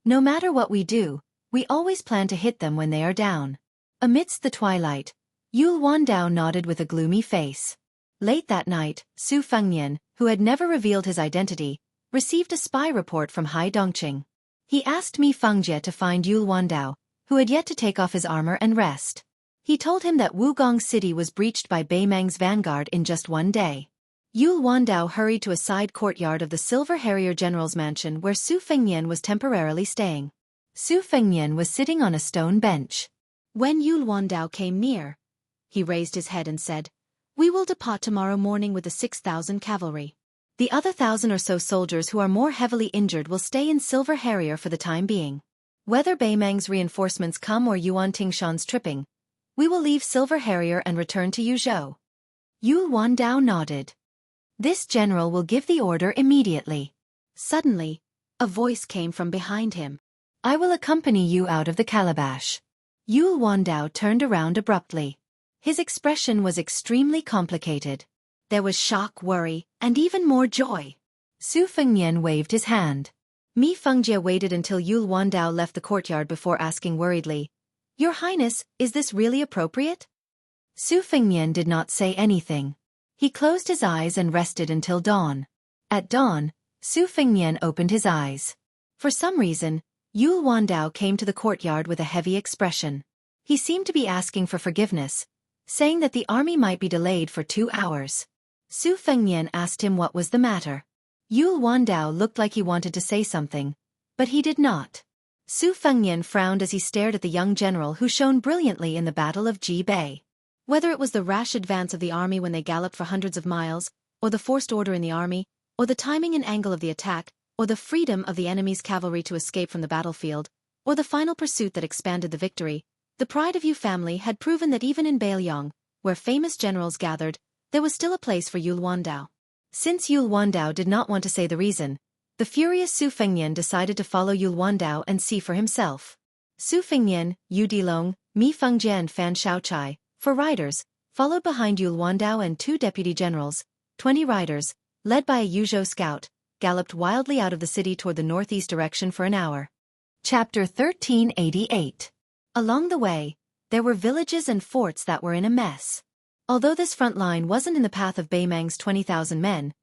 No matter what we do, we always plan to hit them when they are down. Amidst the twilight, Yul Wandao nodded with a gloomy face. Late that night, Su Fengnian, who had never revealed his identity, received a spy report from Hai Dongqing. He asked Mi Fengjie to find Yul Wandao, who had yet to take off his armor and rest. He told him that Wugong City was breached by Beimang's vanguard in just 1 day. Yul Wandao hurried to a side courtyard of the Silver Harrier General's mansion where Su Fengnian was temporarily staying. Su Fengnian was sitting on a stone bench. When Yul Wandao came near, he raised his head and said, We will depart tomorrow morning with the 6,000 cavalry. The other 1,000 or so soldiers who are more heavily injured will stay in Silver Harrier for the time being. Whether Beimang's reinforcements come or Yuan Tingshan's tripping, we will leave Silver Harrier and return to Yuzhou. Yul Wandao nodded. This general will give the order immediately. Suddenly, a voice came from behind him. I will accompany you out of the calabash. Yul Wandao turned around abruptly. His expression was extremely complicated. There was shock, worry, and even more joy. Su Fengnian waved his hand. Mi Fengjie waited until Yul Wandao left the courtyard before asking worriedly, Your Highness, is this really appropriate? Su Fengnian did not say anything. He closed his eyes and rested until dawn. At dawn, Su Fengnian opened his eyes. For some reason, Yul Wandao came to the courtyard with a heavy expression. He seemed to be asking for forgiveness, saying that the army might be delayed for 2 hours. Su Fengnian asked him what was the matter. Yul Wandao looked like he wanted to say something, but he did not. Su Fengnian frowned as he stared at the young general who shone brilliantly in the Battle of Jibei. Whether it was the rash advance of the army when they galloped for hundreds of miles, or the forced order in the army, or the timing and angle of the attack, or the freedom of the enemy's cavalry to escape from the battlefield, or the final pursuit that expanded the victory, the Pride of Yu family had proven that even in Beiyang, where famous generals gathered, there was still a place for Yul Wandao. Since Yul Wandao did not want to say the reason, the furious Su Fengnian decided to follow Yul Wandao and see for himself. Su Fengnian, Yu Dilong, Mi Fengjie and Fan Shaochai, for riders, followed behind Yul Wandao and 2 deputy generals, 20 riders, led by a Yuzhou scout, galloped wildly out of the city toward the northeast direction for an hour. Chapter 1388. Along the way, there were villages and forts that were in a mess. Although this front line wasn't in the path of Beimang's 20,000 men,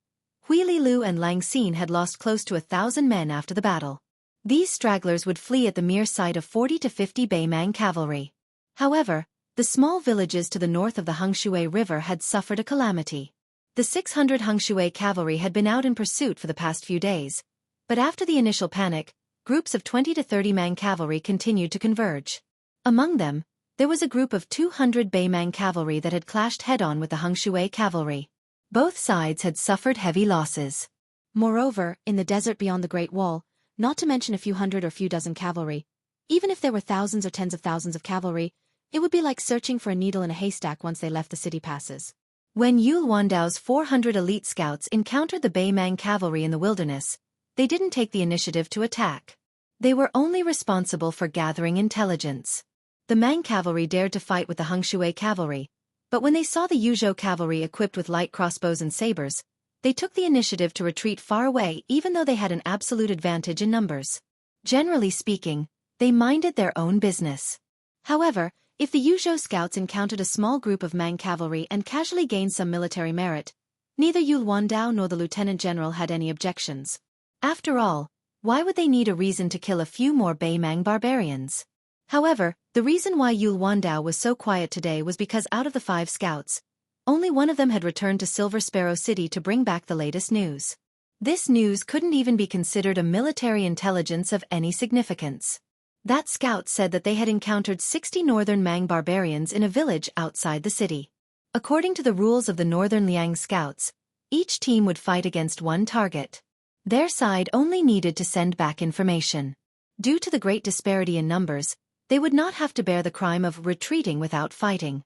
Huili Lu and Lang Xin had lost close to 1,000 men after the battle. These stragglers would flee at the mere sight of 40 to 50 Beimang cavalry. However, the small villages to the north of the Hengshui River had suffered a calamity. The 600 Hengshui cavalry had been out in pursuit for the past few days, but after the initial panic, groups of 20 to 30 Mang cavalry continued to converge. Among them, there was a group of 200 Beimang cavalry that had clashed head-on with the Hengshui cavalry. Both sides had suffered heavy losses. Moreover, in the desert beyond the Great Wall, not to mention a few hundred or few dozen cavalry, even if there were thousands or tens of thousands of cavalry, it would be like searching for a needle in a haystack once they left the city passes. When Yul Wandao's 400 elite scouts encountered the Beimang cavalry in the wilderness, they didn't take the initiative to attack. They were only responsible for gathering intelligence. The Mang cavalry dared to fight with the Hengshui cavalry, but when they saw the Yuzhou cavalry equipped with light crossbows and sabers, they took the initiative to retreat far away even though they had an absolute advantage in numbers. Generally speaking, they minded their own business. However, if the Yuzhou scouts encountered a small group of Mang cavalry and casually gained some military merit, neither Yul Wandao nor the lieutenant general had any objections. After all, why would they need a reason to kill a few more Beimang barbarians? However, the reason why Yul Wandao was so quiet today was because out of the 5 scouts, only one of them had returned to Silver Sparrow City to bring back the latest news. This news couldn't even be considered a military intelligence of any significance. That scout said that they had encountered 60 northern Mang barbarians in a village outside the city. According to the rules of the Northern Liang scouts, each team would fight against one target. Their side only needed to send back information. Due to the great disparity in numbers, they would not have to bear the crime of retreating without fighting.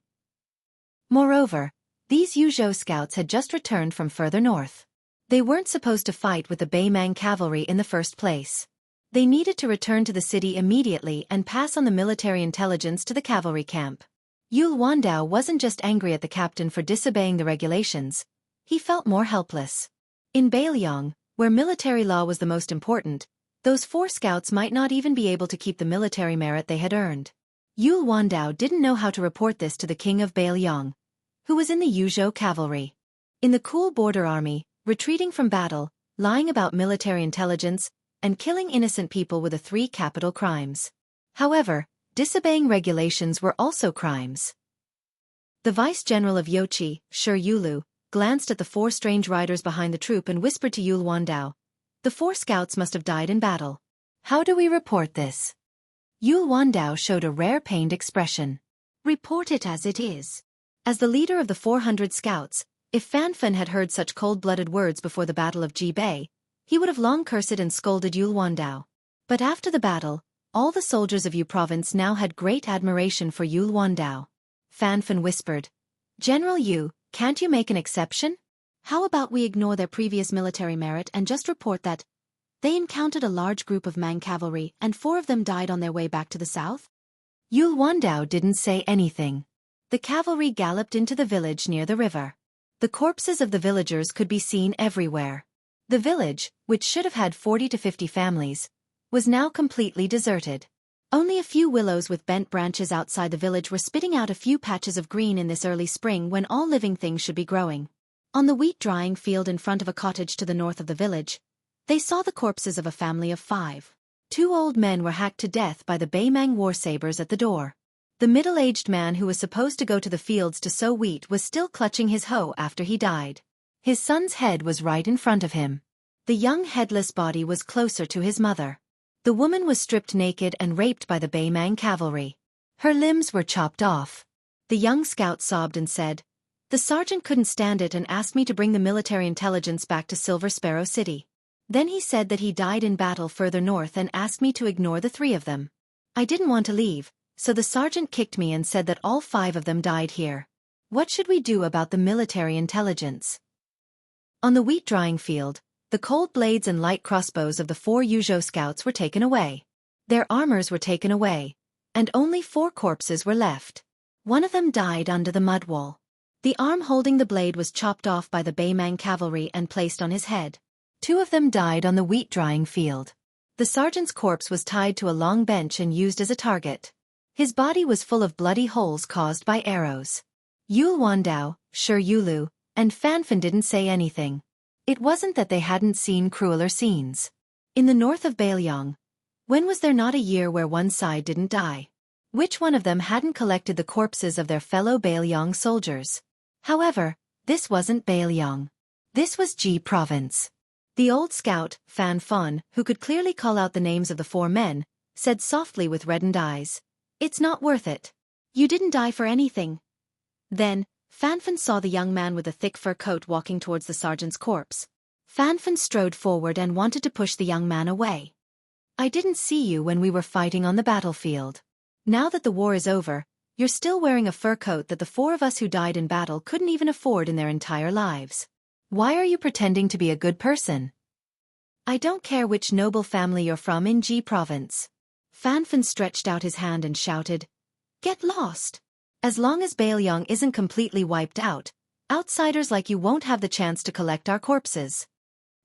Moreover, these Yuzhou scouts had just returned from further north. They weren't supposed to fight with the Beimang cavalry in the first place. They needed to return to the city immediately and pass on the military intelligence to the cavalry camp. Yul Wandao wasn't just angry at the captain for disobeying the regulations, he felt more helpless. In Beiliang, where military law was the most important, those 4 scouts might not even be able to keep the military merit they had earned. Yul Wandao didn't know how to report this to the king of Beiliang, who was in the Yuzhou cavalry. In the cool border army, retreating from battle, lying about military intelligence, and killing innocent people were the 3 capital crimes. However, disobeying regulations were also crimes. The vice-general of Yoqi, Shi Yulu, glanced at the 4 strange riders behind the troop and whispered to Yul Wandao, "The 4 scouts must have died in battle. How do we report this?" Yul Wandao showed a rare pained expression. "Report it as it is." As the leader of the 400 scouts, if Fan Fan had heard such cold-blooded words before the Battle of Jibei, he would have long cursed and scolded Yul Wandao. But after the battle, all the soldiers of Yu province now had great admiration for Yul Wandao. Fan Fan whispered, "General Yu, can't you make an exception? How about we ignore their previous military merit and just report that they encountered a large group of Mang cavalry and 4 of them died on their way back to the south?" Yul Wandao didn't say anything. The cavalry galloped into the village near the river. The corpses of the villagers could be seen everywhere. The village, which should have had 40 to 50 families, was now completely deserted. Only a few willows with bent branches outside the village were spitting out a few patches of green in this early spring when all living things should be growing. On the wheat drying field in front of a cottage to the north of the village, they saw the corpses of a family of 5. 2 old men were hacked to death by the Beimang war sabers at the door. The middle-aged man who was supposed to go to the fields to sow wheat was still clutching his hoe after he died. His son's head was right in front of him. The young headless body was closer to his mother. The woman was stripped naked and raped by the Beimang cavalry. Her limbs were chopped off. The young scout sobbed and said, "The sergeant couldn't stand it and asked me to bring the military intelligence back to Silver Sparrow City. Then he said that he died in battle further north and asked me to ignore the 3 of them. I didn't want to leave, so the sergeant kicked me and said that all 5 of them died here. What should we do about the military intelligence?" On the wheat drying field, the cold blades and light crossbows of the 4 Yuzhou scouts were taken away. Their armors were taken away, and only 4 corpses were left. One of them died under the mud wall. The arm holding the blade was chopped off by the Beimang cavalry and placed on his head. 2 of them died on the wheat drying field. The sergeant's corpse was tied to a long bench and used as a target. His body was full of bloody holes caused by arrows. Yul Wandao, Shi Yulu, and Fanfan didn't say anything. It wasn't that they hadn't seen crueler scenes. In the north of Bailiang, when was there not a year where one side didn't die? Which one of them hadn't collected the corpses of their fellow Bailiang soldiers? However, this wasn't Bailiang. This was Ji province. The old scout, Fan Fan, who could clearly call out the names of the 4 men, said softly with reddened eyes, "It's not worth it. You didn't die for anything." Then, Fanfan saw the young man with the thick fur coat walking towards the sergeant's corpse. Fanfan strode forward and wanted to push the young man away. "I didn't see you when we were fighting on the battlefield. Now that the war is over, you're still wearing a fur coat that the 4 of us who died in battle couldn't even afford in their entire lives. Why are you pretending to be a good person? I don't care which noble family you're from in Ji province." Fanfan stretched out his hand and shouted, "Get lost! As long as Bailiang isn't completely wiped out, outsiders like you won't have the chance to collect our corpses."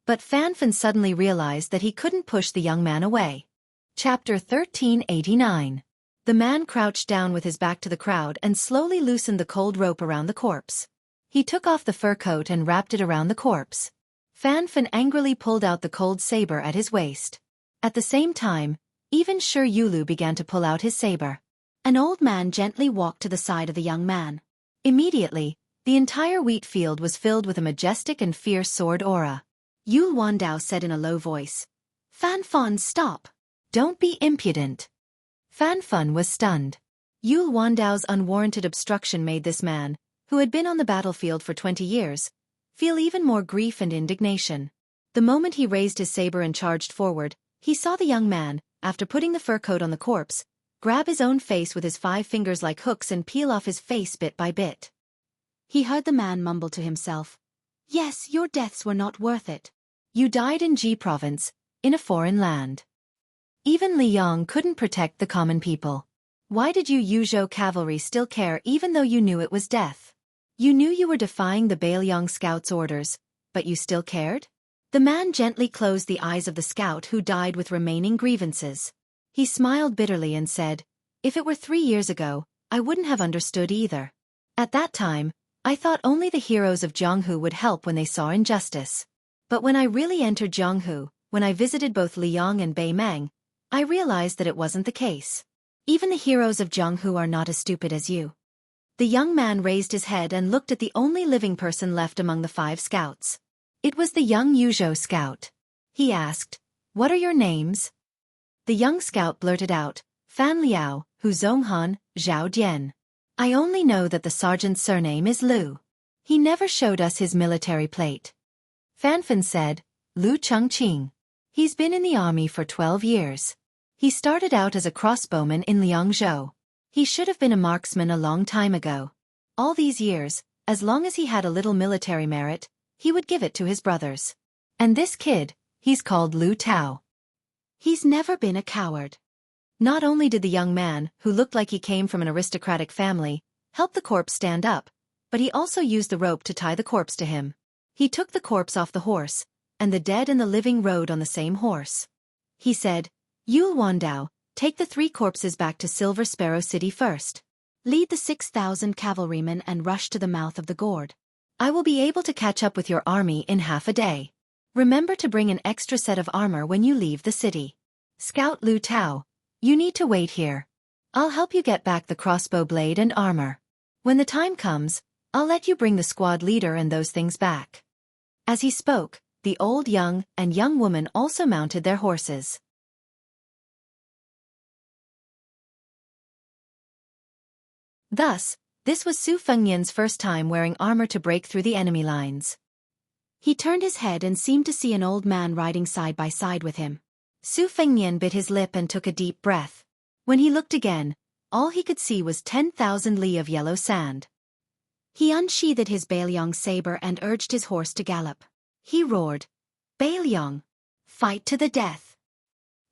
But Fanfan suddenly realized that he couldn't push the young man away. Chapter 1389. The man crouched down with his back to the crowd and slowly loosened the cold rope around the corpse. He took off the fur coat and wrapped it around the corpse. Fanfan angrily pulled out the cold saber at his waist. At the same time, even Shi Yulu began to pull out his saber. An old man gently walked to the side of the young man. Immediately, the entire wheat field was filled with a majestic and fierce sword aura. Yul Wandao said in a low voice, "Fanfan, stop! Don't be impudent." Fanfan was stunned. Yul Wandao's unwarranted obstruction made this man, who had been on the battlefield for 20 years, feel even more grief and indignation. The moment he raised his saber and charged forward, he saw the young man, after putting the fur coat on the corpse, grab his own face with his 5 fingers like hooks and peel off his face bit by bit. He heard the man mumble to himself, "Yes, your deaths were not worth it. You died in Ji province, in a foreign land. Even Liang couldn't protect the common people. Why did you Yuzhou cavalry still care even though you knew it was death? You knew you were defying the Bailiang scout's orders, but you still cared?" The man gently closed the eyes of the scout who died with remaining grievances. He smiled bitterly and said, "If it were 3 years ago, I wouldn't have understood either. At that time, I thought only the heroes of Jianghu would help when they saw injustice. But when I really entered Jianghu, when I visited both Liang and Beimang, I realized that it wasn't the case. Even the heroes of Jianghu are not as stupid as you." The young man raised his head and looked at the only living person left among the 5 scouts. It was the young Yuzhou scout. He asked, "What are your names?" The young scout blurted out, "Fan Liao, Hu Zhonghan, Zhao Dian. I only know that the sergeant's surname is Lu. He never showed us his military plate." Fanfan said, "Lu Chengqing. He's been in the army for 12 years. He started out as a crossbowman in Liangzhou. He should have been a marksman a long time ago. All these years, as long as he had a little military merit, he would give it to his brothers. And this kid, he's called Lu Tao. He's never been a coward." Not only did the young man, who looked like he came from an aristocratic family, help the corpse stand up, but he also used the rope to tie the corpse to him. He took the corpse off the horse, and the dead and the living rode on the same horse. He said, "Yul Wandao, take the 3 corpses back to Silver Sparrow City first. Lead the 6,000 cavalrymen and rush to the mouth of the gourd. I will be able to catch up with your army in half a day. Remember to bring an extra set of armor when you leave the city. Scout Lu Tao, you need to wait here. I'll help you get back the crossbow blade and armor. When the time comes, I'll let you bring the squad leader and those things back." As he spoke, the old young and young woman also mounted their horses. Thus, this was Su Fengnian's first time wearing armor to break through the enemy lines. He turned his head and seemed to see an old man riding side by side with him. Su Fengnian bit his lip and took a deep breath. When he looked again, all he could see was 10,000 li of yellow sand. He unsheathed his Bailiang saber and urged his horse to gallop. He roared, "Bailiang, fight to the death!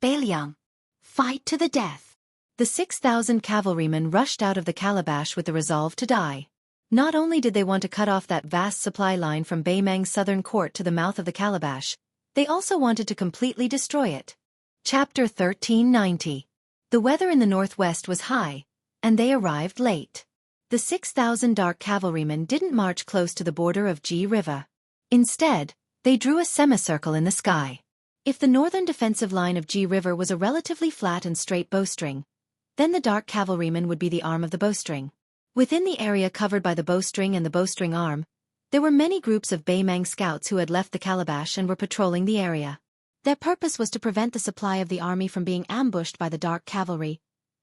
Bailiang, fight to the death!" The 6,000 cavalrymen rushed out of the calabash with the resolve to die. Not only did they want to cut off that vast supply line from Beimang's southern court to the mouth of the calabash, they also wanted to completely destroy it. Chapter 1390. The weather in the northwest was high, And they arrived late. The 6,000 dark cavalrymen didn't march close to the border of Ji River. Instead, they drew a semicircle in the sky. If the northern defensive line of Ji River was a relatively flat and straight bowstring, then the dark cavalrymen would be the arm of the bowstring. Within the area covered by the bowstring and the bowstring arm, there were many groups of Beimang scouts who had left the calabash and were patrolling the area. Their purpose was to prevent the supply of the army from being ambushed by the dark cavalry,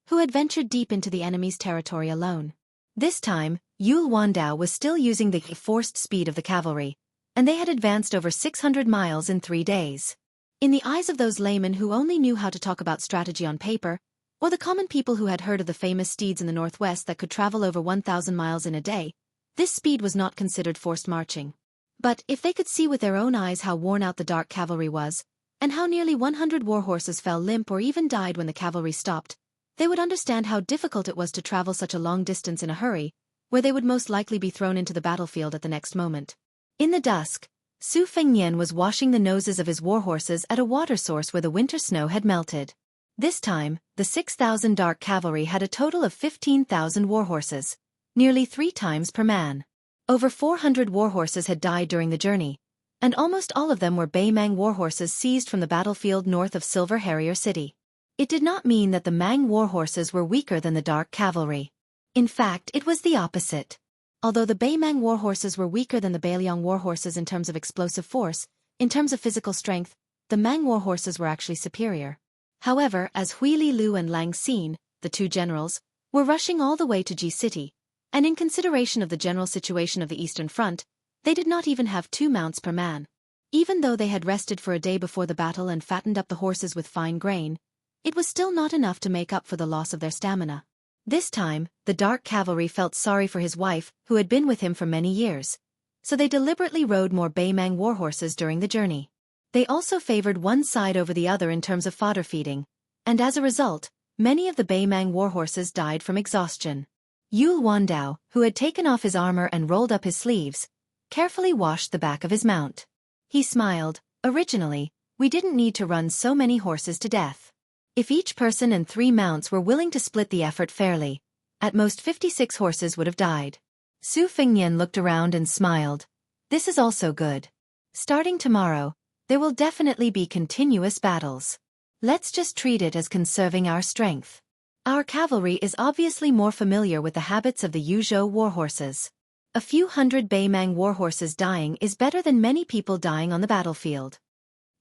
who had ventured deep into the enemy's territory alone. This time, Yul Wandao was still using the forced speed of the cavalry, and they had advanced over 600 miles in 3 days. In the eyes of those laymen who only knew how to talk about strategy on paper, or the common people who had heard of the famous steeds in the northwest that could travel over 1,000 miles in a day, this speed was not considered forced marching. But if they could see with their own eyes how worn out the dark cavalry was, and how nearly 100 war horses fell limp or even died when the cavalry stopped, they would understand how difficult it was to travel such a long distance in a hurry, where they would most likely be thrown into the battlefield at the next moment. In the dusk, Su Fengnian was washing the noses of his war horses at a water source where the winter snow had melted. This time, the 6,000 dark cavalry had a total of 15,000 war horses, nearly 3 times per man. Over 400 war horses had died during the journey, and almost all of them were Beimang war horses seized from the battlefield north of Silver Harrier City. It did not mean that the Mang war horses were weaker than the dark cavalry. In fact, it was the opposite. Although the Beimang war horses were weaker than the Beiliang war horses in terms of explosive force, in terms of physical strength, the Mang war horses were actually superior. However, as Huili Lu and Lang Xin, the 2 generals, were rushing all the way to Ji City, and in consideration of the general situation of the Eastern Front, they did not even have 2 mounts per man. Even though they had rested for a day before the battle and fattened up the horses with fine grain, it was still not enough to make up for the loss of their stamina. This time, the dark cavalry felt sorry for his wife, who had been with him for many years, so they deliberately rode more Beimang war horses during the journey. They also favored one side over the other in terms of fodder feeding, and as a result, many of the Beimang war horses died from exhaustion. Yul Wandao, who had taken off his armor and rolled up his sleeves, carefully washed the back of his mount. He smiled. Originally, we didn't need to run so many horses to death. If each person and 3 mounts were willing to split the effort fairly, at most 56 horses would have died. Su Fengnian looked around and smiled. This is also good. Starting tomorrow, there will definitely be continuous battles. Let's just treat it as conserving our strength. Our cavalry is obviously more familiar with the habits of the Yuzhou war horses. A few hundred Beimang war horses dying is better than many people dying on the battlefield.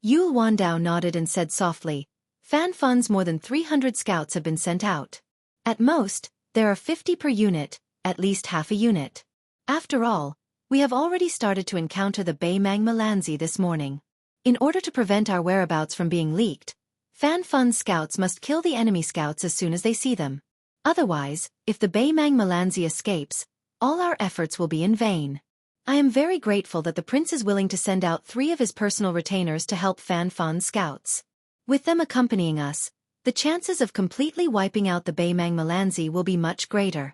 Yul Wandao nodded and said softly, Fan Fun's more than 300 scouts have been sent out. At most, there are 50 per unit, at least half a unit. After all, we have already started to encounter the Beimang Malanzi this morning. In order to prevent our whereabouts from being leaked, Fan Fun's scouts must kill the enemy scouts as soon as they see them. Otherwise, if the Beimang Malanzi escapes, all our efforts will be in vain. I am very grateful that the prince is willing to send out 3 of his personal retainers to help Fan Fun's scouts. With them accompanying us, the chances of completely wiping out the Beimang Malanzi will be much greater.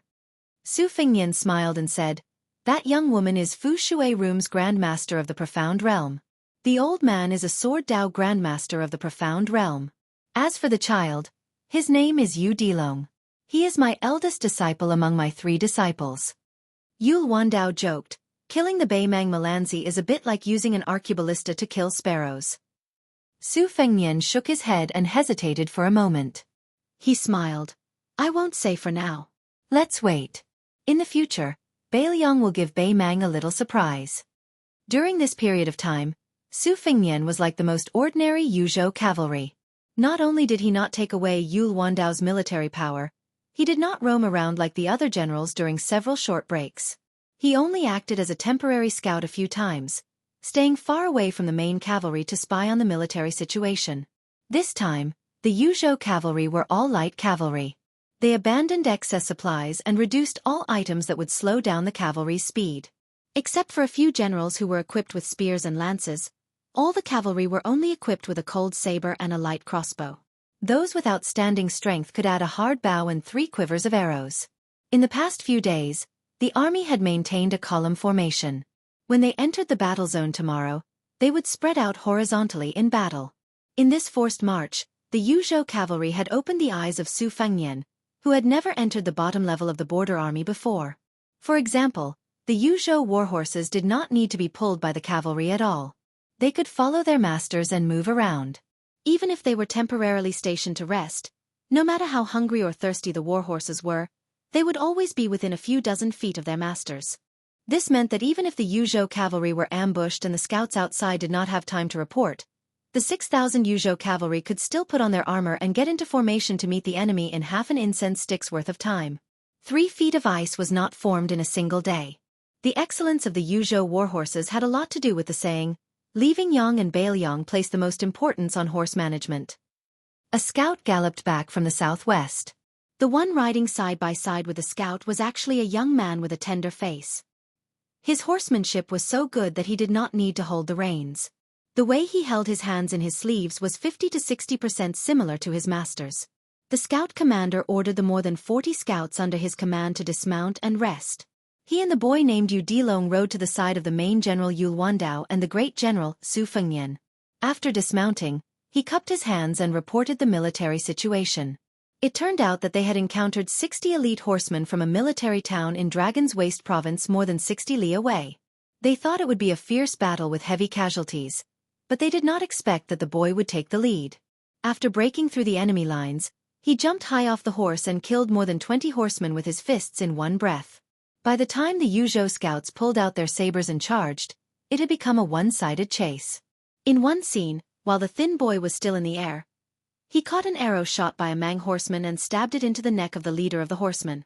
Su Fengnian smiled and said, That young woman is Fu Shui Room's Grandmaster of the Profound Realm. The old man is a Sword Dao Grandmaster of the Profound Realm. As for the child, his name is Yu Dilong. He is my eldest disciple among my 3 disciples. Yul Wandao joked, killing the Beimang Malanzi is a bit like using an arqueballista to kill sparrows. Su Fengnian shook his head and hesitated for a moment. He smiled. I won't say for now. Let's wait. In the future, Beiliang will give Beimang a little surprise. During this period of time, Su Fengnian was like the most ordinary Yuzhou cavalry. Not only did he not take away Yul Wandao's military power, he did not roam around like the other generals during several short breaks. He only acted as a temporary scout a few times, staying far away from the main cavalry to spy on the military situation. This time, the Yuzhou cavalry were all light cavalry. They abandoned excess supplies and reduced all items that would slow down the cavalry's speed. Except for a few generals who were equipped with spears and lances, all the cavalry were only equipped with a cold saber and a light crossbow. Those with outstanding strength could add a hard bow and 3 quivers of arrows. In the past few days, the army had maintained a column formation. When they entered the battle zone tomorrow, they would spread out horizontally in battle. In this forced march, the Yuzhou cavalry had opened the eyes of Su Fengnian, who had never entered the bottom level of the border army before. For example, the Yuzhou warhorses did not need to be pulled by the cavalry at all. They could follow their masters and move around. Even if they were temporarily stationed to rest, no matter how hungry or thirsty the warhorses were, they would always be within a few dozen feet of their masters. This meant that even if the Yuzhou cavalry were ambushed and the scouts outside did not have time to report, the 6,000 Yuzhou cavalry could still put on their armor and get into formation to meet the enemy in half an incense stick's worth of time. 3 feet of ice was not formed in a single day. The excellence of the Yuzhou warhorses had a lot to do with the saying, Li Vingyang and Beiliang placed the most importance on horse management. A scout galloped back from the southwest. The one riding side by side with the scout was actually a young man with a tender face. His horsemanship was so good that he did not need to hold the reins. The way he held his hands in his sleeves was 50 to 60% similar to his master's. The scout commander ordered the more than 40 scouts under his command to dismount and rest. He and the boy named Yu Dilong rode to the side of the main general Yul Wandao and the great general Su Fengnian. After dismounting, he cupped his hands and reported the military situation. It turned out that they had encountered 60 elite horsemen from a military town in Dragon's Waste province more than 60 li away. They thought it would be a fierce battle with heavy casualties, but they did not expect that the boy would take the lead. After breaking through the enemy lines, he jumped high off the horse and killed more than 20 horsemen with his fists in one breath. By the time the Yuzhou scouts pulled out their sabers and charged, it had become a one-sided chase. In one scene, while the thin boy was still in the air, he caught an arrow shot by a Mang horseman and stabbed it into the neck of the leader of the horsemen.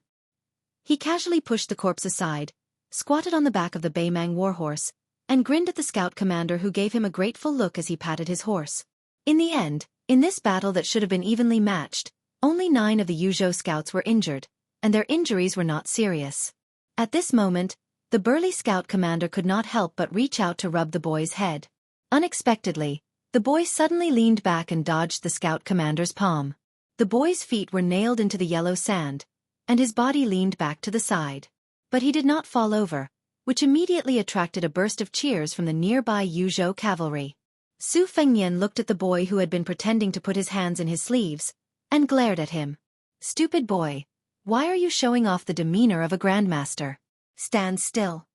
He casually pushed the corpse aside, squatted on the back of the Bei Mang warhorse, and grinned at the scout commander who gave him a grateful look as he patted his horse. In the end, in this battle that should have been evenly matched, only 9 of the Yuzhou scouts were injured, and their injuries were not serious. At this moment, the burly scout commander could not help but reach out to rub the boy's head. Unexpectedly, the boy suddenly leaned back and dodged the scout commander's palm. The boy's feet were nailed into the yellow sand, and his body leaned back to the side. But he did not fall over, which immediately attracted a burst of cheers from the nearby Yuzhou cavalry. Su Fengnian looked at the boy who had been pretending to put his hands in his sleeves, and glared at him. "Stupid boy, why are you showing off the demeanor of a grandmaster? Stand still."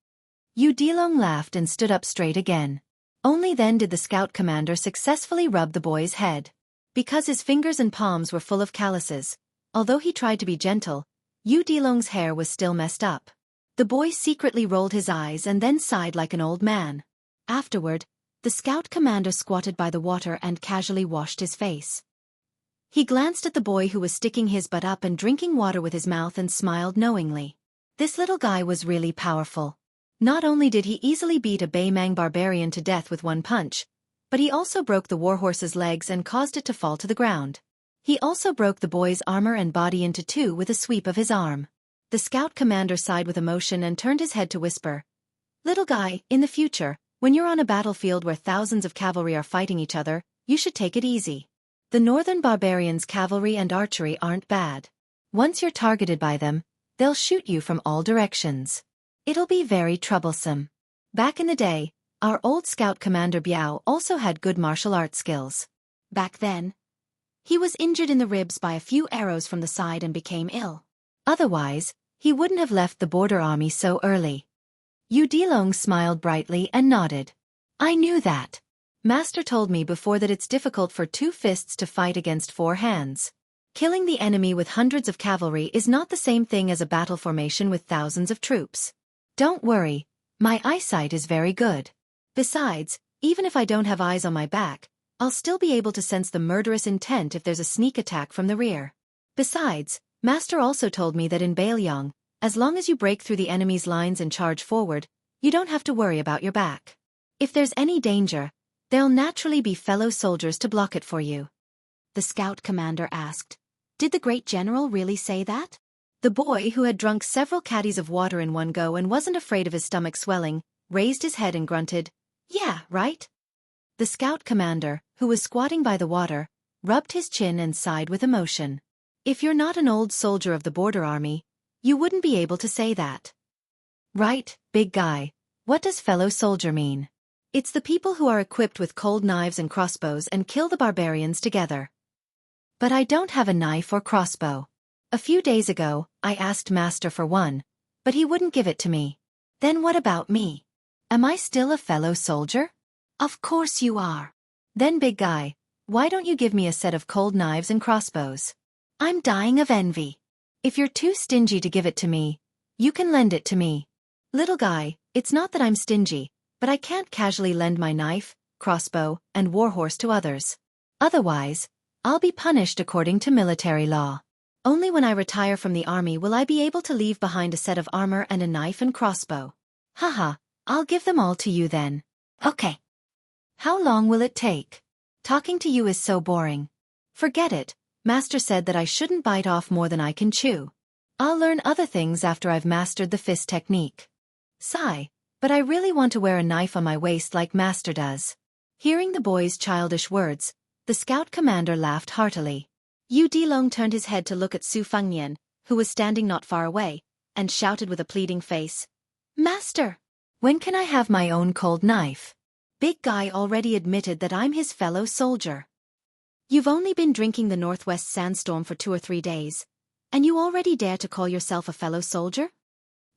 Yu Dilong laughed and stood up straight again. Only then did the scout commander successfully rub the boy's head. Because his fingers and palms were full of calluses, although he tried to be gentle, Yu Dilong's hair was still messed up. The boy secretly rolled his eyes and then sighed like an old man. Afterward, the scout commander squatted by the water and casually washed his face. He glanced at the boy who was sticking his butt up and drinking water with his mouth and smiled knowingly. This little guy was really powerful. Not only did he easily beat a Bei Mang barbarian to death with one punch, but he also broke the warhorse's legs and caused it to fall to the ground. He also broke the boy's armor and body into 2 with a sweep of his arm. The scout commander sighed with emotion and turned his head to whisper, "Little guy, in the future, when you're on a battlefield where thousands of cavalry are fighting each other, you should take it easy. The northern barbarians' cavalry and archery aren't bad. Once you're targeted by them, they'll shoot you from all directions. It'll be very troublesome." Back in the day, our old scout commander Biao also had good martial arts skills. Back then, he was injured in the ribs by a few arrows from the side and became ill. Otherwise, he wouldn't have left the border army so early. Yu Dilong smiled brightly and nodded. "I knew that. Master told me before that it's difficult for 2 fists to fight against 4 hands. Killing the enemy with hundreds of cavalry is not the same thing as a battle formation with thousands of troops. Don't worry, my eyesight is very good. Besides, even if I don't have eyes on my back, I'll still be able to sense the murderous intent if there's a sneak attack from the rear. Besides, Master also told me that in Beiliang, as long as you break through the enemy's lines and charge forward, you don't have to worry about your back. If there's any danger, there'll naturally be fellow soldiers to block it for you." The scout commander asked, "Did the great general really say that?" The boy, who had drunk several caddies of water in one go and wasn't afraid of his stomach swelling, raised his head and grunted, "Yeah, right?" The scout commander, who was squatting by the water, rubbed his chin and sighed with emotion. "If you're not an old soldier of the border army, you wouldn't be able to say that." "Right, big guy. What does fellow soldier mean?" "It's the people who are equipped with cold knives and crossbows and kill the barbarians together." "But I don't have a knife or crossbow." A few days ago, I asked Master for one, but he wouldn't give it to me. Then what about me? Am I still a fellow soldier? Of course you are. Then big guy, why don't you give me a set of cold knives and crossbows? I'm dying of envy. If you're too stingy to give it to me, you can lend it to me. Little guy, it's not that I'm stingy, but I can't casually lend my knife, crossbow, and warhorse to others. Otherwise, I'll be punished according to military law. Only when I retire from the army will I be able to leave behind a set of armor and a knife and crossbow. Haha, I'll give them all to you then. Okay. How long will it take? Talking to you is so boring. Forget it, Master said that I shouldn't bite off more than I can chew. I'll learn other things after I've mastered the fist technique. Sigh, but I really want to wear a knife on my waist like Master does. Hearing the boy's childish words, the scout commander laughed heartily. Yu Dilong turned his head to look at Su Fengnian, who was standing not far away, and shouted with a pleading face. Master! When can I have my own cold knife? Big guy already admitted that I'm his fellow soldier. You've only been drinking the northwest sandstorm for 2 or 3 days, and you already dare to call yourself a fellow soldier?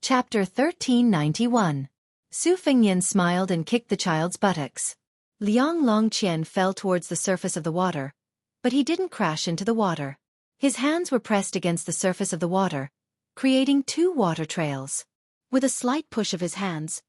Chapter 1391. Su Fengnian smiled and kicked the child's buttocks. Liang Longqian fell towards the surface of the water, but he didn't crash into the water. His hands were pressed against the surface of the water, creating 2 water trails. With a slight push of his hands,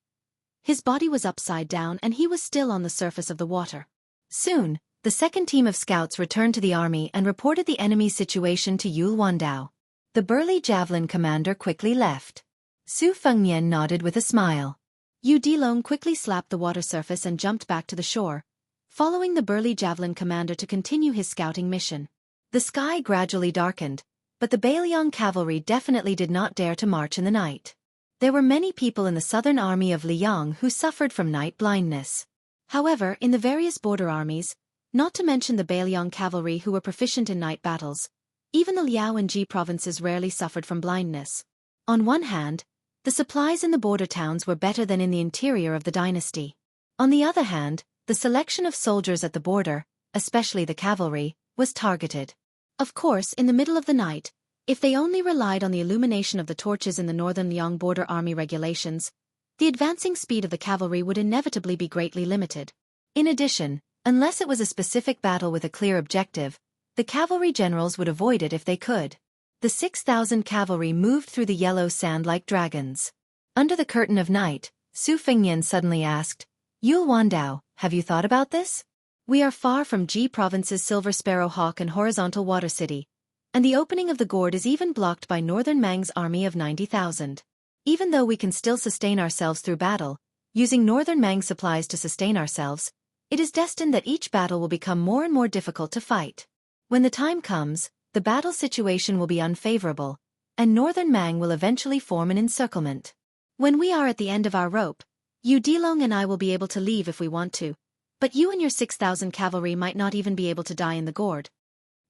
his body was upside down and he was still on the surface of the water. Soon, the second team of scouts returned to the army and reported the enemy's situation to Yul Wandao. The burly javelin commander quickly left. Su Fengnian nodded with a smile. Yu Dilong quickly slapped the water surface and jumped back to the shore, following the burly javelin commander to continue his scouting mission. The sky gradually darkened, but the Bailiang cavalry definitely did not dare to march in the night. There were many people in the southern army of Liang who suffered from night blindness. However, in the various border armies, not to mention the Bailiang cavalry who were proficient in night battles, even the Liao and Ji provinces rarely suffered from blindness. On one hand, the supplies in the border towns were better than in the interior of the dynasty. On the other hand, the selection of soldiers at the border, especially the cavalry, was targeted. Of course, in the middle of the night, if they only relied on the illumination of the torches in the northern Liang border army regulations, the advancing speed of the cavalry would inevitably be greatly limited. In addition, unless it was a specific battle with a clear objective, the cavalry generals would avoid it if they could. The 6,000 cavalry moved through the yellow sand like dragons. Under the curtain of night, Su Fengnian suddenly asked, Yul Wandao, have you thought about this? We are far from Ji province's Silver Sparrow Hawk and Horizontal Water City, and the opening of the gourd is even blocked by Northern Mang's army of 90,000. Even though we can still sustain ourselves through battle, using Northern Mang supplies to sustain ourselves, it is destined that each battle will become more and more difficult to fight. When the time comes, the battle situation will be unfavorable, and Northern Mang will eventually form an encirclement. When we are at the end of our rope, Yu Dilong and I will be able to leave if we want to, but you and your 6,000 cavalry might not even be able to die in the gourd.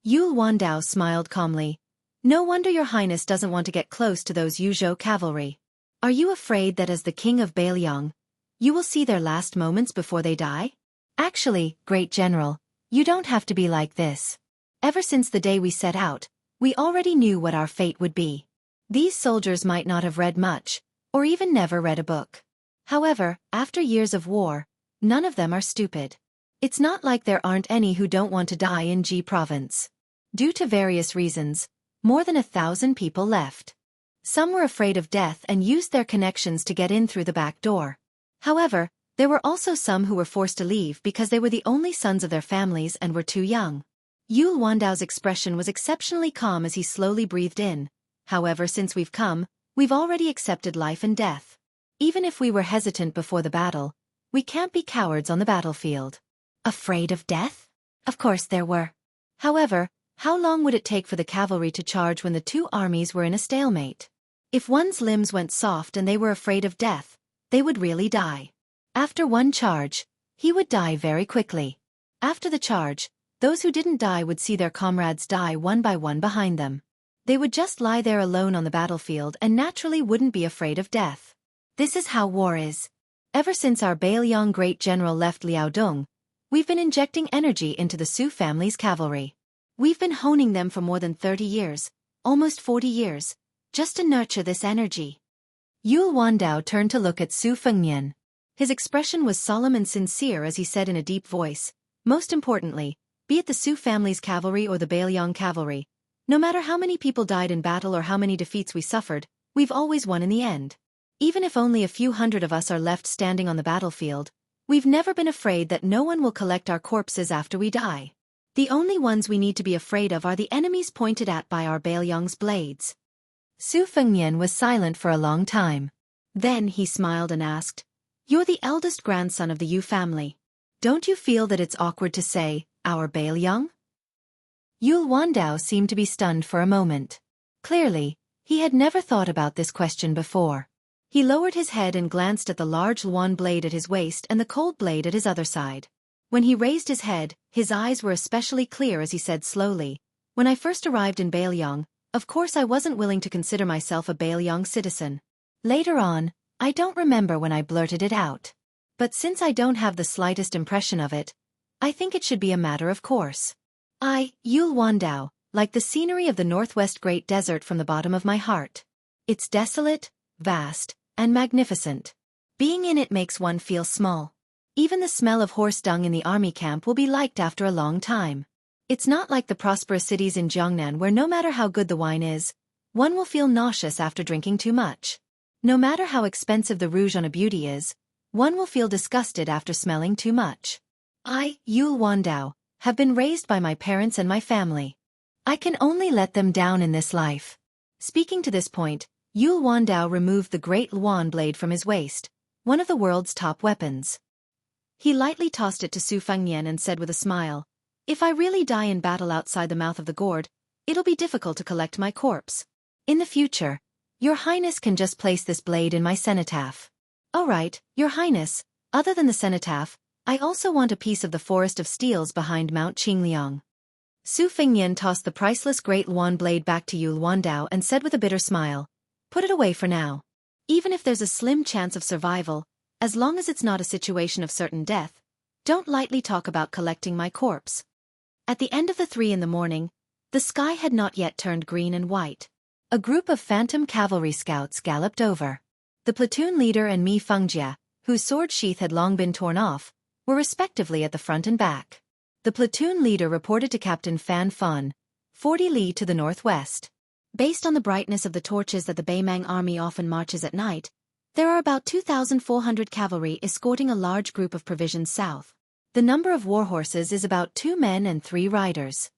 Yul Wandao smiled calmly. No wonder your highness doesn't want to get close to those Yuzhou cavalry. Are you afraid that as the king of Bailiang, you will see their last moments before they die? Actually, great general, you don't have to be like this. Ever since the day we set out, we already knew what our fate would be. These soldiers might not have read much, or even never read a book. However, after years of war, none of them are stupid. It's not like there aren't any who don't want to die in Ji province. Due to various reasons, more than 1,000 people left. Some were afraid of death and used their connections to get in through the back door. However, there were also some who were forced to leave because they were the only sons of their families and were too young. Yul Wandao's expression was exceptionally calm as he slowly breathed in. However, since we've come, we've already accepted life and death. Even if we were hesitant before the battle, we can't be cowards on the battlefield. Afraid of death? Of course there were. However, how long would it take for the cavalry to charge when the two armies were in a stalemate? If one's limbs went soft and they were afraid of death, they would really die. After one charge, he would die very quickly. After the charge, those who didn't die would see their comrades die one by one behind them. They would just lie there alone on the battlefield and naturally wouldn't be afraid of death. This is how war is. Ever since our Bailiang great general left Liaodong, we've been injecting energy into the Su family's cavalry. We've been honing them for more than 30 years, almost 40 years, just to nurture this energy. Yul Wandao turned to look at Su Fengnian. His expression was solemn and sincere as he said in a deep voice, "Most importantly, be it the Su family's cavalry or the Beiliang cavalry, no matter how many people died in battle or how many defeats we suffered, we've always won in the end. Even if only a few hundred of us are left standing on the battlefield, we've never been afraid that no one will collect our corpses after we die. The only ones we need to be afraid of are the enemies pointed at by our Beiliang's blades." Su Fengnian was silent for a long time. Then he smiled and asked, "You're the eldest grandson of the Yu family. Don't you feel that it's awkward to say, our Beiliang?" Yul Wandao seemed to be stunned for a moment. Clearly, he had never thought about this question before. He lowered his head and glanced at the large Luan blade at his waist and the cold blade at his other side. When he raised his head, his eyes were especially clear as he said slowly, "When I first arrived in Beiliang, of course I wasn't willing to consider myself a Beiliang citizen. Later on, I don't remember when I blurted it out. But since I don't have the slightest impression of it, I think it should be a matter of course. I, Yul Wandao, like the scenery of the Northwest Great Desert from the bottom of my heart. It's desolate, vast, and magnificent. Being in it makes one feel small. Even the smell of horse dung in the army camp will be liked after a long time. It's not like the prosperous cities in Jiangnan where no matter how good the wine is, one will feel nauseous after drinking too much. No matter how expensive the rouge on a beauty is, one will feel disgusted after smelling too much. I, Yul Wandao, have been raised by my parents and my family. I can only let them down in this life." Speaking to this point, Yul Wandao removed the great Luan blade from his waist, one of the world's top weapons. He lightly tossed it to Su Fengnian and said with a smile, "If I really die in battle outside the mouth of the gourd, it'll be difficult to collect my corpse. In the future, Your Highness can just place this blade in my cenotaph." "All right, Your Highness, other than the cenotaph, I also want a piece of the forest of steels behind Mount Qingliang." Su Fengnian tossed the priceless great Luan blade back to Yul Wandao and said with a bitter smile, "Put it away for now. Even if there's a slim chance of survival, as long as it's not a situation of certain death, don't lightly talk about collecting my corpse." At the end of the 3 in the morning, the sky had not yet turned green and white. A group of phantom cavalry scouts galloped over. The platoon leader and Mi Fengjia, whose sword sheath had long been torn off, were respectively at the front and back. The platoon leader reported to Captain Fan Fan, 40 li to the northwest. Based on the brightness of the torches that the Beimang army often marches at night, there are about 2,400 cavalry escorting a large group of provisions south. The number of war horses is about 2 men and 3 riders.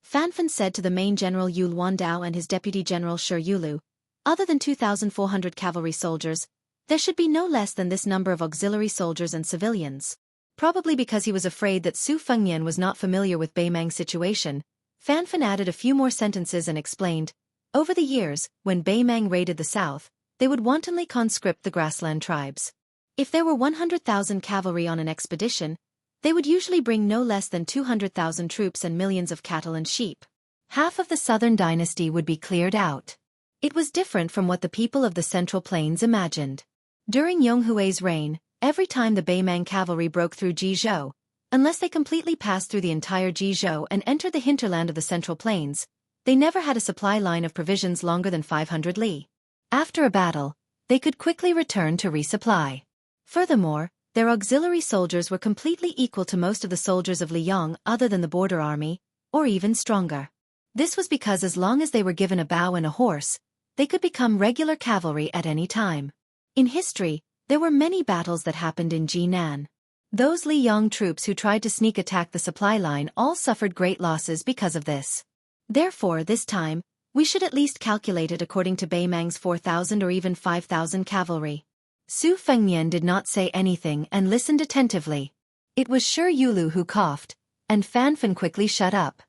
Fanfan said to the main general Yul Wandao and his deputy general Shi Yulu, "Other than 2,400 cavalry soldiers, there should be no less than this number of auxiliary soldiers and civilians." Probably because he was afraid that Su Fengnian was not familiar with Beimang's situation, Fanfan added a few more sentences and explained, "Over the years, when Beimang raided the south, they would wantonly conscript the grassland tribes. If there were 100,000 cavalry on an expedition, they would usually bring no less than 200,000 troops and millions of cattle and sheep. Half of the southern dynasty would be cleared out." It was different from what the people of the Central Plains imagined. During Yonghui's reign, every time the Beimang cavalry broke through Jizhou, unless they completely passed through the entire Jizhou and entered the hinterland of the Central Plains, they never had a supply line of provisions longer than 500 li. After a battle, they could quickly return to resupply. Furthermore, their auxiliary soldiers were completely equal to most of the soldiers of Liang other than the border army, or even stronger. This was because as long as they were given a bow and a horse, they could become regular cavalry at any time. In history, there were many battles that happened in Jinan. Those Liang troops who tried to sneak attack the supply line all suffered great losses because of this. Therefore, this time, we should at least calculate it according to Beimang's 4,000 or even 5,000 cavalry. Su Fengnian did not say anything and listened attentively. It was Shi Yulu who coughed, and Fanfan quickly shut up.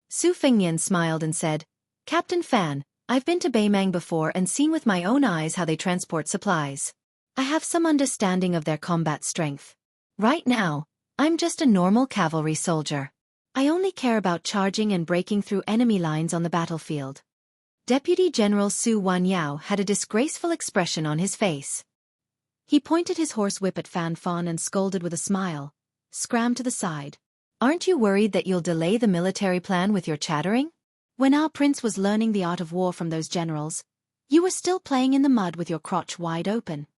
Su Fengnian smiled and said, "Captain Fan, I've been to Beimang before and seen with my own eyes how they transport supplies. I have some understanding of their combat strength. Right now, I'm just a normal cavalry soldier. I only care about charging and breaking through enemy lines on the battlefield." Deputy General Su Wanyao had a disgraceful expression on his face. He pointed his horse whip at Fan Fan and scolded with a smile, "Scram to the side. Aren't you worried that you'll delay the military plan with your chattering? When our prince was learning the art of war from those generals, you were still playing in the mud with your crotch wide open.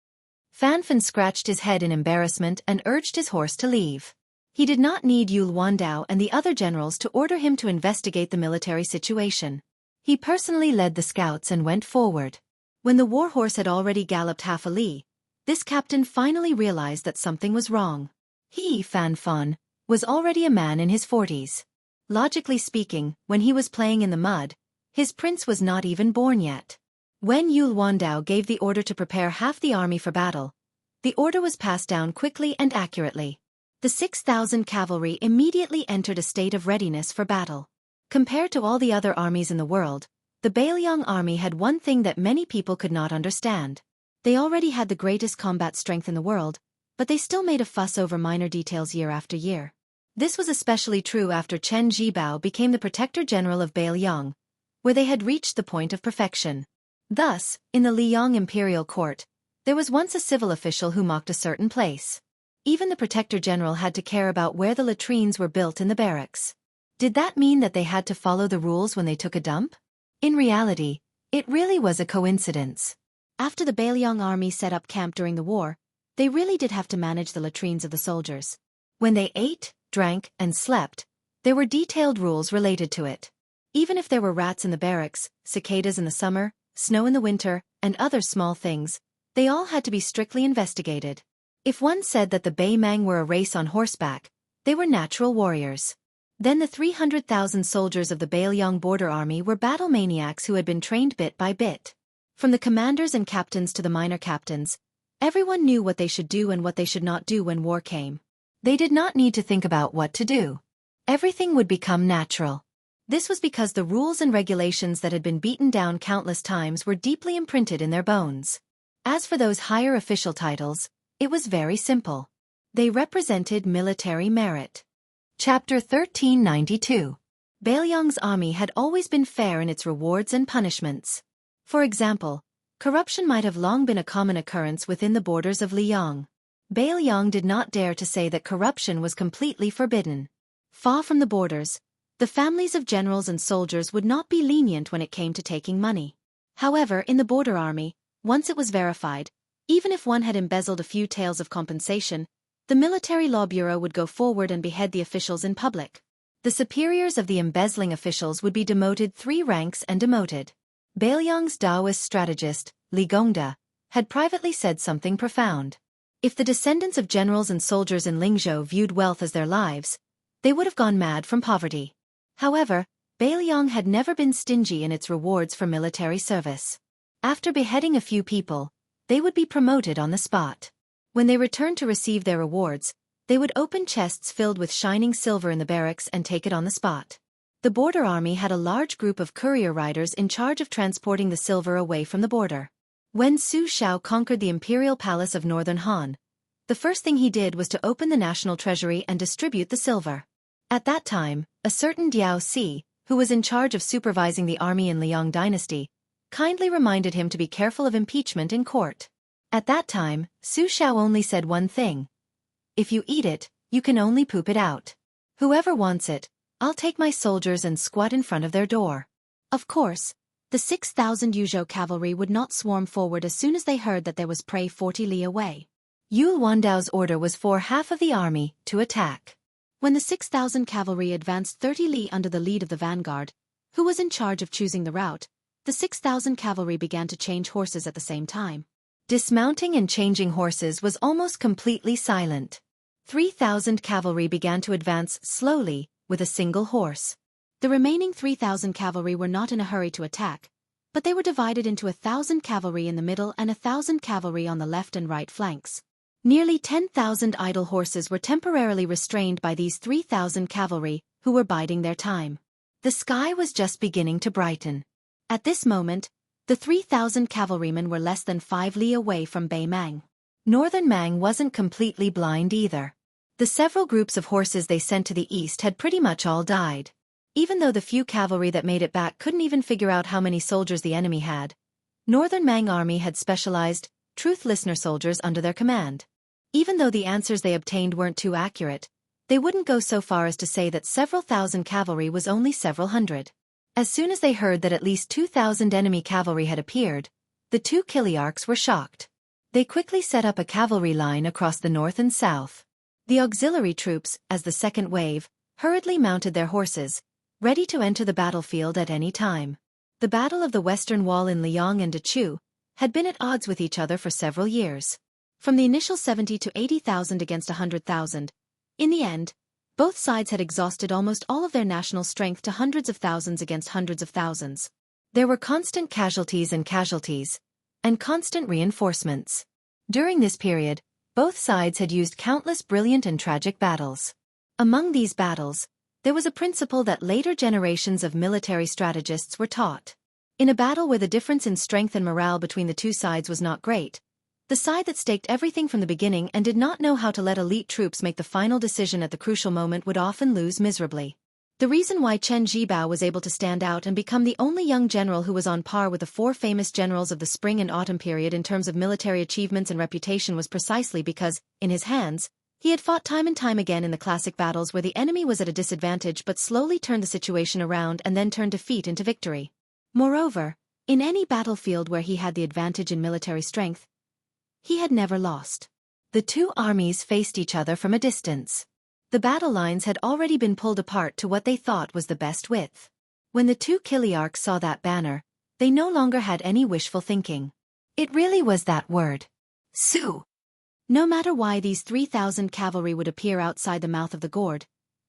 Fanfan scratched his head in embarrassment and urged his horse to leave. He did not need Yul Wandao and the other generals to order him to investigate the military situation. He personally led the scouts and went forward. When the war horse had already galloped half a li, this captain finally realized that something was wrong. He, Fanfan, was already a man in his 40s. Logically speaking, when he was playing in the mud, his prince was not even born yet. When Yul Wandao gave the order to prepare half the army for battle, the order was passed down quickly and accurately. The 6,000 cavalry immediately entered a state of readiness for battle. Compared to all the other armies in the world, the Bailiang army had one thing that many people could not understand. They already had the greatest combat strength in the world, but they still made a fuss over minor details year after year. This was especially true after Chen Zhibao became the Protector General of Bailiang, where they had reached the point of perfection. Thus, in the Liang imperial court, there was once a civil official who mocked a certain place. Even the Protector General had to care about where the latrines were built in the barracks. Did that mean that they had to follow the rules when they took a dump? In reality, it really was a coincidence. After the Bailiang army set up camp during the war, they really did have to manage the latrines of the soldiers. When they ate, drank, and slept, there were detailed rules related to it. Even if there were rats in the barracks, cicadas in the summer, snow in the winter, and other small things, they all had to be strictly investigated. If one said that the Baimang were a race on horseback, they were natural warriors. Then the 300,000 soldiers of the Bailiang border army were battle maniacs who had been trained bit by bit. From the commanders and captains to the minor captains, everyone knew what they should do and what they should not do when war came. They did not need to think about what to do. Everything would become natural. This was because the rules and regulations that had been beaten down countless times were deeply imprinted in their bones. As for those higher official titles, it was very simple. They represented military merit. Chapter 1392. Bailiang's army had always been fair in its rewards and punishments. For example, corruption might have long been a common occurrence within the borders of Liang. Bailiang did not dare to say that corruption was completely forbidden. Far from the borders, the families of generals and soldiers would not be lenient when it came to taking money. However, in the border army, once it was verified, even if one had embezzled a few taels of compensation, the military law bureau would go forward and behead the officials in public. The superiors of the embezzling officials would be demoted 3 ranks and demoted. Bailiang's Taoist strategist, Li Gongda, had privately said something profound. If the descendants of generals and soldiers in Lingzhou viewed wealth as their lives, they would have gone mad from poverty. However, Bailiang had never been stingy in its rewards for military service. After beheading a few people, they would be promoted on the spot. When they returned to receive their rewards, they would open chests filled with shining silver in the barracks and take it on the spot. The border army had a large group of courier riders in charge of transporting the silver away from the border. When Su Shao conquered the imperial palace of northern Han, the first thing he did was to open the national treasury and distribute the silver. At that time, a certain Diao Si, who was in charge of supervising the army in Liang dynasty, kindly reminded him to be careful of impeachment in court. At that time, Su Shao only said one thing. If you eat it, you can only poop it out. Whoever wants it, I'll take my soldiers and squat in front of their door. Of course, the 6,000 Yuzhou cavalry would not swarm forward as soon as they heard that there was prey 40 li away. Yul Wandao's order was for half of the army to attack. When the 6,000 cavalry advanced 30 li under the lead of the vanguard, who was in charge of choosing the route, the 6,000 cavalry began to change horses at the same time. Dismounting and changing horses was almost completely silent. 3,000 cavalry began to advance slowly, with a single horse. The remaining 3,000 cavalry were not in a hurry to attack, but they were divided into 1,000 cavalry in the middle and 1,000 cavalry on the left and right flanks. Nearly 10,000 idle horses were temporarily restrained by these 3,000 cavalry, who were biding their time. The sky was just beginning to brighten. At this moment, the 3,000 cavalrymen were less than 5 li away from Baimang. Northern Mang wasn't completely blind either. The several groups of horses they sent to the east had pretty much all died. Even though the few cavalry that made it back couldn't even figure out how many soldiers the enemy had, Northern Mang army had specialized, truth listener soldiers under their command. Even though the answers they obtained weren't too accurate, they wouldn't go so far as to say that several thousand cavalry was only several hundred. As soon as they heard that at least 2,000 enemy cavalry had appeared, the two Kiliarchs were shocked. They quickly set up a cavalry line across the north and south. The auxiliary troops, as the second wave, hurriedly mounted their horses, ready to enter the battlefield at any time. The Battle of the Western Wall in Liang and Dechu had been at odds with each other for several years. From the initial 70 to 80,000 against 100,000, in the end, both sides had exhausted almost all of their national strength to hundreds of thousands against hundreds of thousands. There were constant casualties, and constant reinforcements. During this period, both sides had used countless brilliant and tragic battles. Among these battles, there was a principle that later generations of military strategists were taught. In a battle where the difference in strength and morale between the two sides was not great, the side that staked everything from the beginning and did not know how to let elite troops make the final decision at the crucial moment would often lose miserably. The reason why Chen Jibao was able to stand out and become the only young general who was on par with the four famous generals of the spring and autumn period in terms of military achievements and reputation was precisely because, in his hands, he had fought time and time again in the classic battles where the enemy was at a disadvantage but slowly turned the situation around and then turned defeat into victory. Moreover, in any battlefield where he had the advantage in military strength, he had never lost. The two armies faced each other from a distance. The battle lines had already been pulled apart to what they thought was the best width. When the two Kiliarchs saw that banner, they no longer had any wishful thinking. It really was that word. Su. No matter why these 3,000 cavalry would appear outside the mouth of the gourd,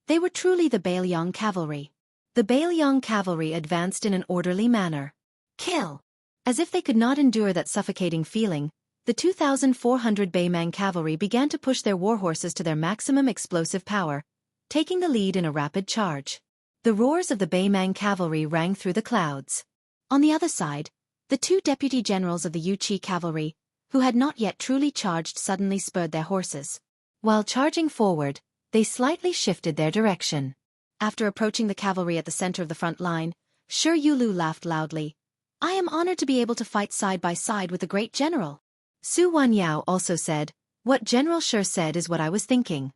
they were truly the Beiliang cavalry. The Beiliang cavalry advanced in an orderly manner. Kill! As if they could not endure that suffocating feeling, the 2,400 Beimang cavalry began to push their warhorses to their maximum explosive power, taking the lead in a rapid charge. The roars of the Beimang cavalry rang through the clouds. On the other side, the two deputy generals of the Yuqi cavalry, who had not yet truly charged, suddenly spurred their horses. While charging forward, they slightly shifted their direction. After approaching the cavalry at the center of the front line, Shi Yulu laughed loudly. "I am honored to be able to fight side by side with the great general." Su Wanyao also said, "What General Shi said is what I was thinking."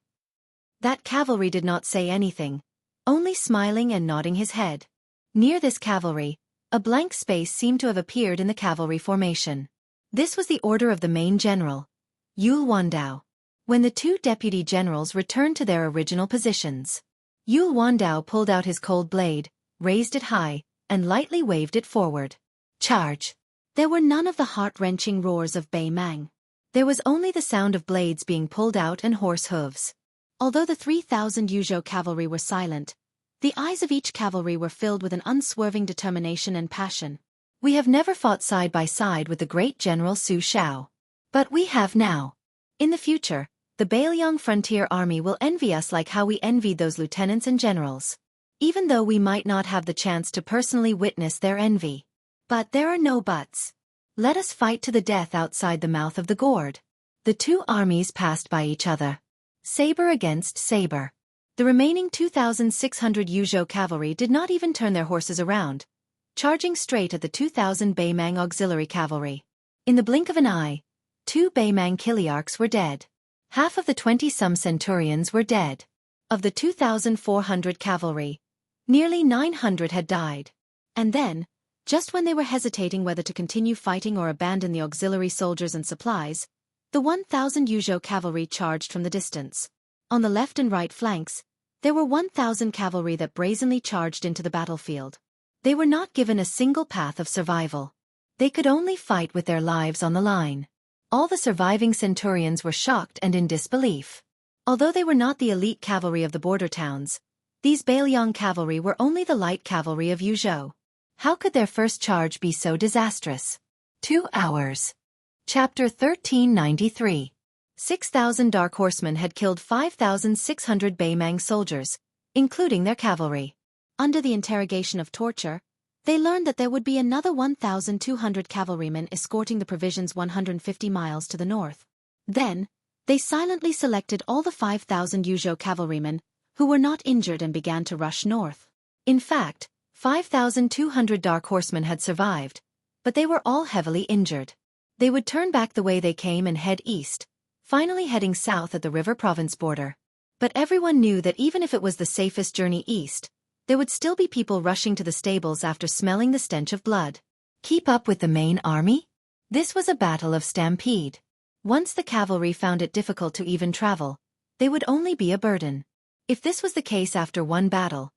That cavalry did not say anything, only smiling and nodding his head. Near this cavalry, a blank space seemed to have appeared in the cavalry formation. This was the order of the main general, Yul Wandao. When the two deputy generals returned to their original positions, Yul Wandao pulled out his cold blade, raised it high, and lightly waved it forward. Charge! There were none of the heart-wrenching roars of Beimang. There was only the sound of blades being pulled out and horse hooves. Although the 3,000 Yuzhou cavalry were silent, the eyes of each cavalry were filled with an unswerving determination and passion. "We have never fought side by side with the great General Su Shao. But we have now. In the future, the Beiliang Frontier Army will envy us like how we envied those lieutenants and generals. Even though we might not have the chance to personally witness their envy. But there are no buts. Let us fight to the death outside the mouth of the gourd." The two armies passed by each other. Saber against saber. The remaining 2,600 Yuzhou cavalry did not even turn their horses around, charging straight at the 2,000 Beimang auxiliary cavalry. In the blink of an eye, two Beimang Kiliarchs were dead. Half of the 20-some centurions were dead. Of the 2,400 cavalry, nearly 900 had died. And then, just when they were hesitating whether to continue fighting or abandon the auxiliary soldiers and supplies, the 1,000 Yuzhou cavalry charged from the distance. On the left and right flanks, there were 1,000 cavalry that brazenly charged into the battlefield. They were not given a single path of survival. They could only fight with their lives on the line. All the surviving centurions were shocked and in disbelief. Although they were not the elite cavalry of the border towns, these Beiliang cavalry were only the light cavalry of Yuzhou. How could their first charge be so disastrous? 2 hours. Chapter 1393. 6,000 dark horsemen had killed 5,600 Beimang soldiers, including their cavalry. Under the interrogation of torture, they learned that there would be another 1,200 cavalrymen escorting the provisions 150 miles to the north. Then, they silently selected all the 5,000 Yuzhou cavalrymen, who were not injured, and began to rush north. In fact, 5,200 dark horsemen had survived, but they were all heavily injured. They would turn back the way they came and head east, finally heading south at the river province border. But everyone knew that even if it was the safest journey east, there would still be people rushing to the stables after smelling the stench of blood. Keep up with the main army? This was a battle of stampede. Once the cavalry found it difficult to even travel, they would only be a burden. If this was the case after one battle,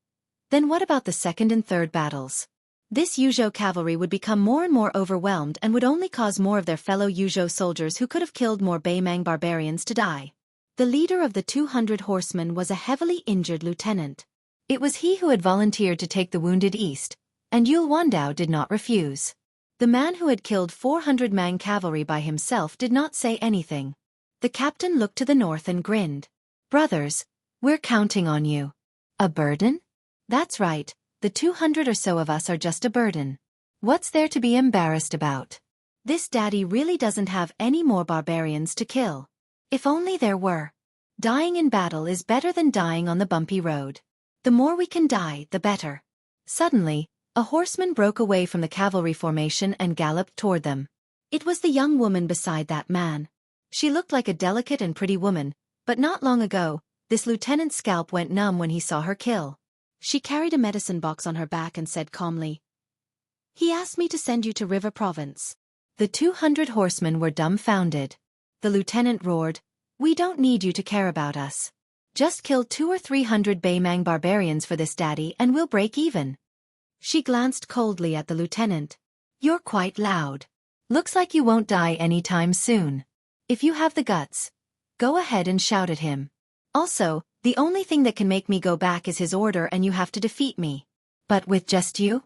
then what about the second and third battles? This Yuzhou cavalry would become more and more overwhelmed and would only cause more of their fellow Yuzhou soldiers who could have killed more Beimang barbarians to die. The leader of the 200 horsemen was a heavily injured lieutenant. It was he who had volunteered to take the wounded east, and Yul Wandao did not refuse. The man who had killed 400 Mang cavalry by himself did not say anything. The captain looked to the north and grinned. Brothers, we're counting on you. A burden? That's right, the 200 or so of us are just a burden. What's there to be embarrassed about? This daddy really doesn't have any more barbarians to kill. If only there were. Dying in battle is better than dying on the bumpy road. The more we can die, the better. Suddenly, a horseman broke away from the cavalry formation and galloped toward them. It was the young woman beside that man. She looked like a delicate and pretty woman, but not long ago, this lieutenant's scalp went numb when he saw her kill. She carried a medicine box on her back and said calmly, "He asked me to send you to River Province." The 200 horsemen were dumbfounded. The lieutenant roared, "We don't need you to care about us. Just kill 200 or 300 Beimang barbarians for this daddy and we'll break even." She glanced coldly at the lieutenant. "You're quite loud. Looks like you won't die anytime soon. If you have the guts, go ahead and shout at him. Also, the only thing that can make me go back is his order and you have to defeat me. But with just you?"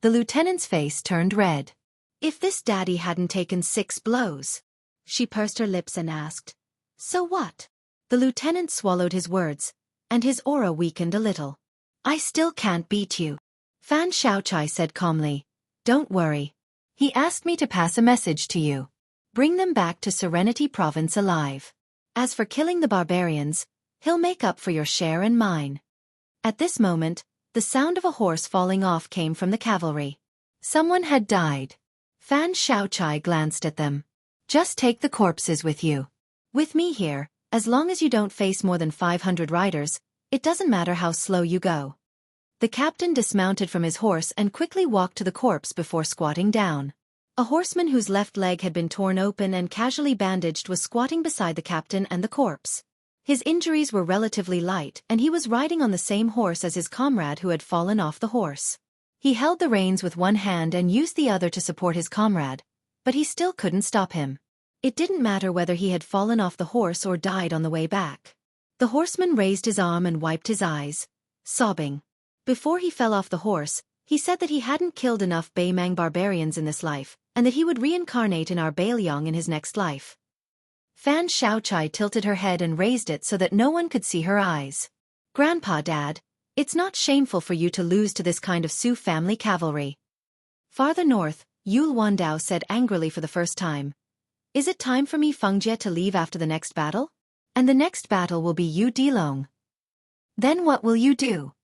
The lieutenant's face turned red. If this daddy hadn't taken 6 blows. She pursed her lips and asked, "So what?" The lieutenant swallowed his words, and his aura weakened a little. "I still can't beat you." Fan Xiaochai said calmly, "Don't worry. He asked me to pass a message to you. Bring them back to Serenity Province alive. As for killing the barbarians, he'll make up for your share and mine." At this moment, the sound of a horse falling off came from the cavalry. Someone had died. Fan Xiaochai glanced at them. "Just take the corpses with you. With me here, as long as you don't face more than 500 riders, it doesn't matter how slow you go." The captain dismounted from his horse and quickly walked to the corpse before squatting down. A horseman whose left leg had been torn open and casually bandaged was squatting beside the captain and the corpse. His injuries were relatively light and he was riding on the same horse as his comrade who had fallen off the horse. He held the reins with one hand and used the other to support his comrade, but he still couldn't stop him. It didn't matter whether he had fallen off the horse or died on the way back. The horseman raised his arm and wiped his eyes, sobbing. Before he fell off the horse, he said that he hadn't killed enough Beimang barbarians in this life, and that he would reincarnate in our Bailiang in his next life. Fan Xiaochai tilted her head and raised it so that no one could see her eyes. "Grandpa, Dad, it's not shameful for you to lose to this kind of Su family cavalry." Farther north, Yul Wandao said angrily for the first time, "Is it time for me Fengjie to leave after the next battle? And the next battle will be Yu Dilong. Then what will you do?"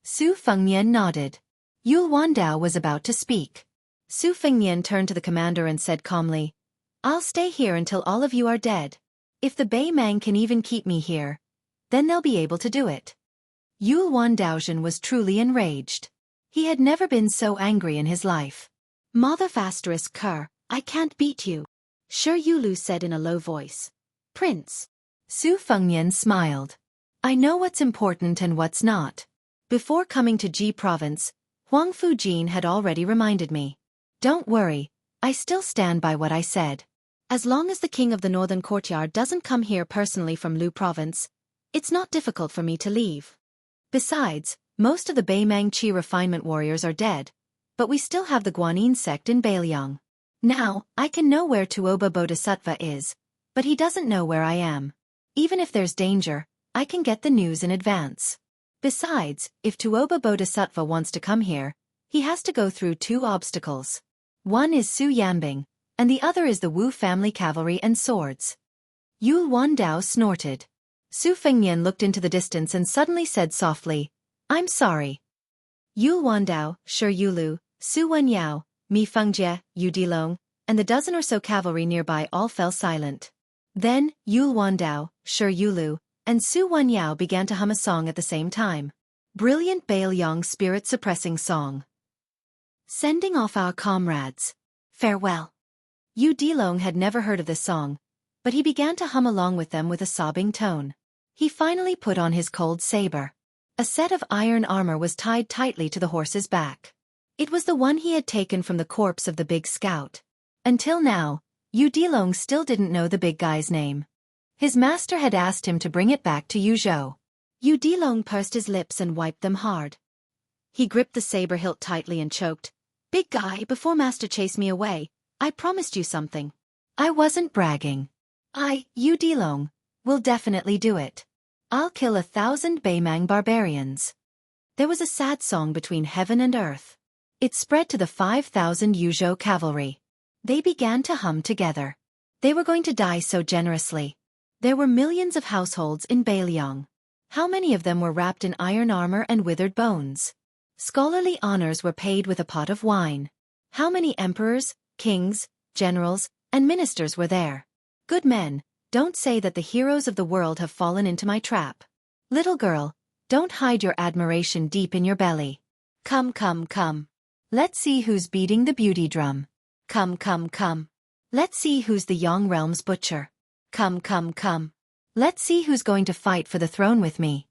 Su Fengnian nodded. Yul Wandao was about to speak. Su Fengnian turned to the commander and said calmly, "I'll stay here until all of you are dead. If the Beimang can even keep me here, then they'll be able to do it." Yul Wandaozhen was truly enraged. He had never been so angry in his life. "Mother ***, I can't beat you," Shi Yulu said in a low voice. "Prince." Su Fengnian smiled. "I know what's important and what's not. Before coming to Ji Province, Huang Fujin had already reminded me. Don't worry, I still stand by what I said. As long as the king of the northern courtyard doesn't come here personally from Lu Province, it's not difficult for me to leave. Besides, most of the Beimang Qi refinement warriors are dead, but we still have the Guanyin sect in Bailiang. Now, I can know where Tuoba Bodhisattva is, but he doesn't know where I am. Even if there's danger, I can get the news in advance. Besides, if Tuoba Bodhisattva wants to come here, he has to go through 2 obstacles. One is Su Yanbing, and the other is the Wu family cavalry and swords." Yul Wandao snorted. Su Fengnian looked into the distance and suddenly said softly, "I'm sorry." Yul Wandao, Shi Yulu, Su Wenyao, Mi Fengjie, Yu Dilong, and the dozen or so cavalry nearby all fell silent. Then, Yul Wandao, Shi Yulu, and Su Wenyao began to hum a song at the same time. Brilliant Beiliang spirit-suppressing song. Sending off our comrades. Farewell. Yu Dilong had never heard of this song, but he began to hum along with them with a sobbing tone. He finally put on his cold saber. A set of iron armor was tied tightly to the horse's back. It was the one he had taken from the corpse of the big scout. Until now, Yu Dilong still didn't know the big guy's name. His master had asked him to bring it back to Yuzhou. Yu Dilong pursed his lips and wiped them hard. He gripped the saber hilt tightly and choked. Big guy, before master chased me away, I promised you something. I wasn't bragging. Yu Dilong, will definitely do it. I'll kill 1,000 Beimang barbarians. There was a sad song between heaven and earth. It spread to the 5,000 Yuzhou cavalry. They began to hum together. They were going to die so generously. There were millions of households in Beiliang. How many of them were wrapped in iron armor and withered bones? Scholarly honors were paid with a pot of wine. How many emperors, kings, generals, and ministers were there? Good men, don't say that the heroes of the world have fallen into my trap. Little girl, don't hide your admiration deep in your belly. Come, come, come. Let's see who's beating the beauty drum. Come, come, come. Let's see who's the Yang realm's butcher. Come, come, come. Let's see who's going to fight for the throne with me.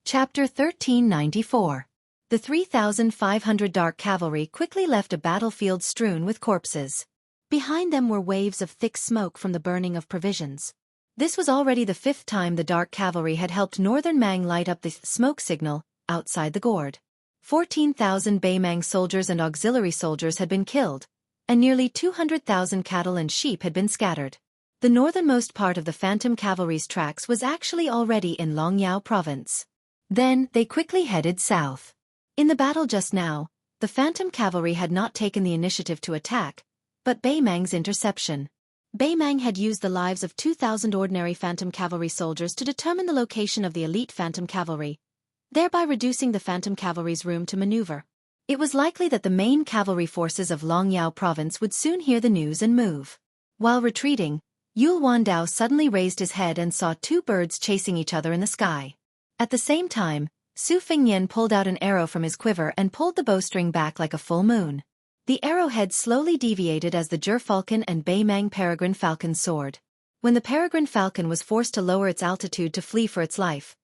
Chapter 1394. The 3,500 dark cavalry quickly left a battlefield strewn with corpses. Behind them were waves of thick smoke from the burning of provisions. This was already the 5th time the dark cavalry had helped Northern Mang light up the smoke signal outside the gourd. 14,000 Beimang soldiers and auxiliary soldiers had been killed, and nearly 200,000 cattle and sheep had been scattered. The northernmost part of the Phantom Cavalry's tracks was actually already in Longyao province. Then, they quickly headed south. In the battle just now, the Phantom Cavalry had not taken the initiative to attack, but Beimang's interception. Beimang had used the lives of 2,000 ordinary Phantom Cavalry soldiers to determine the location of the elite Phantom Cavalry, thereby reducing the Phantom Cavalry's room to maneuver. It was likely that the main cavalry forces of Longyao province would soon hear the news and move. While retreating, Yul Wandao suddenly raised his head and saw 2 birds chasing each other in the sky. At the same time, Su Fengnian pulled out an arrow from his quiver and pulled the bowstring back like a full moon. The arrowhead slowly deviated as the Gerfalcon and Beimang peregrine falcon soared. When the peregrine falcon was forced to lower its altitude to flee for its life,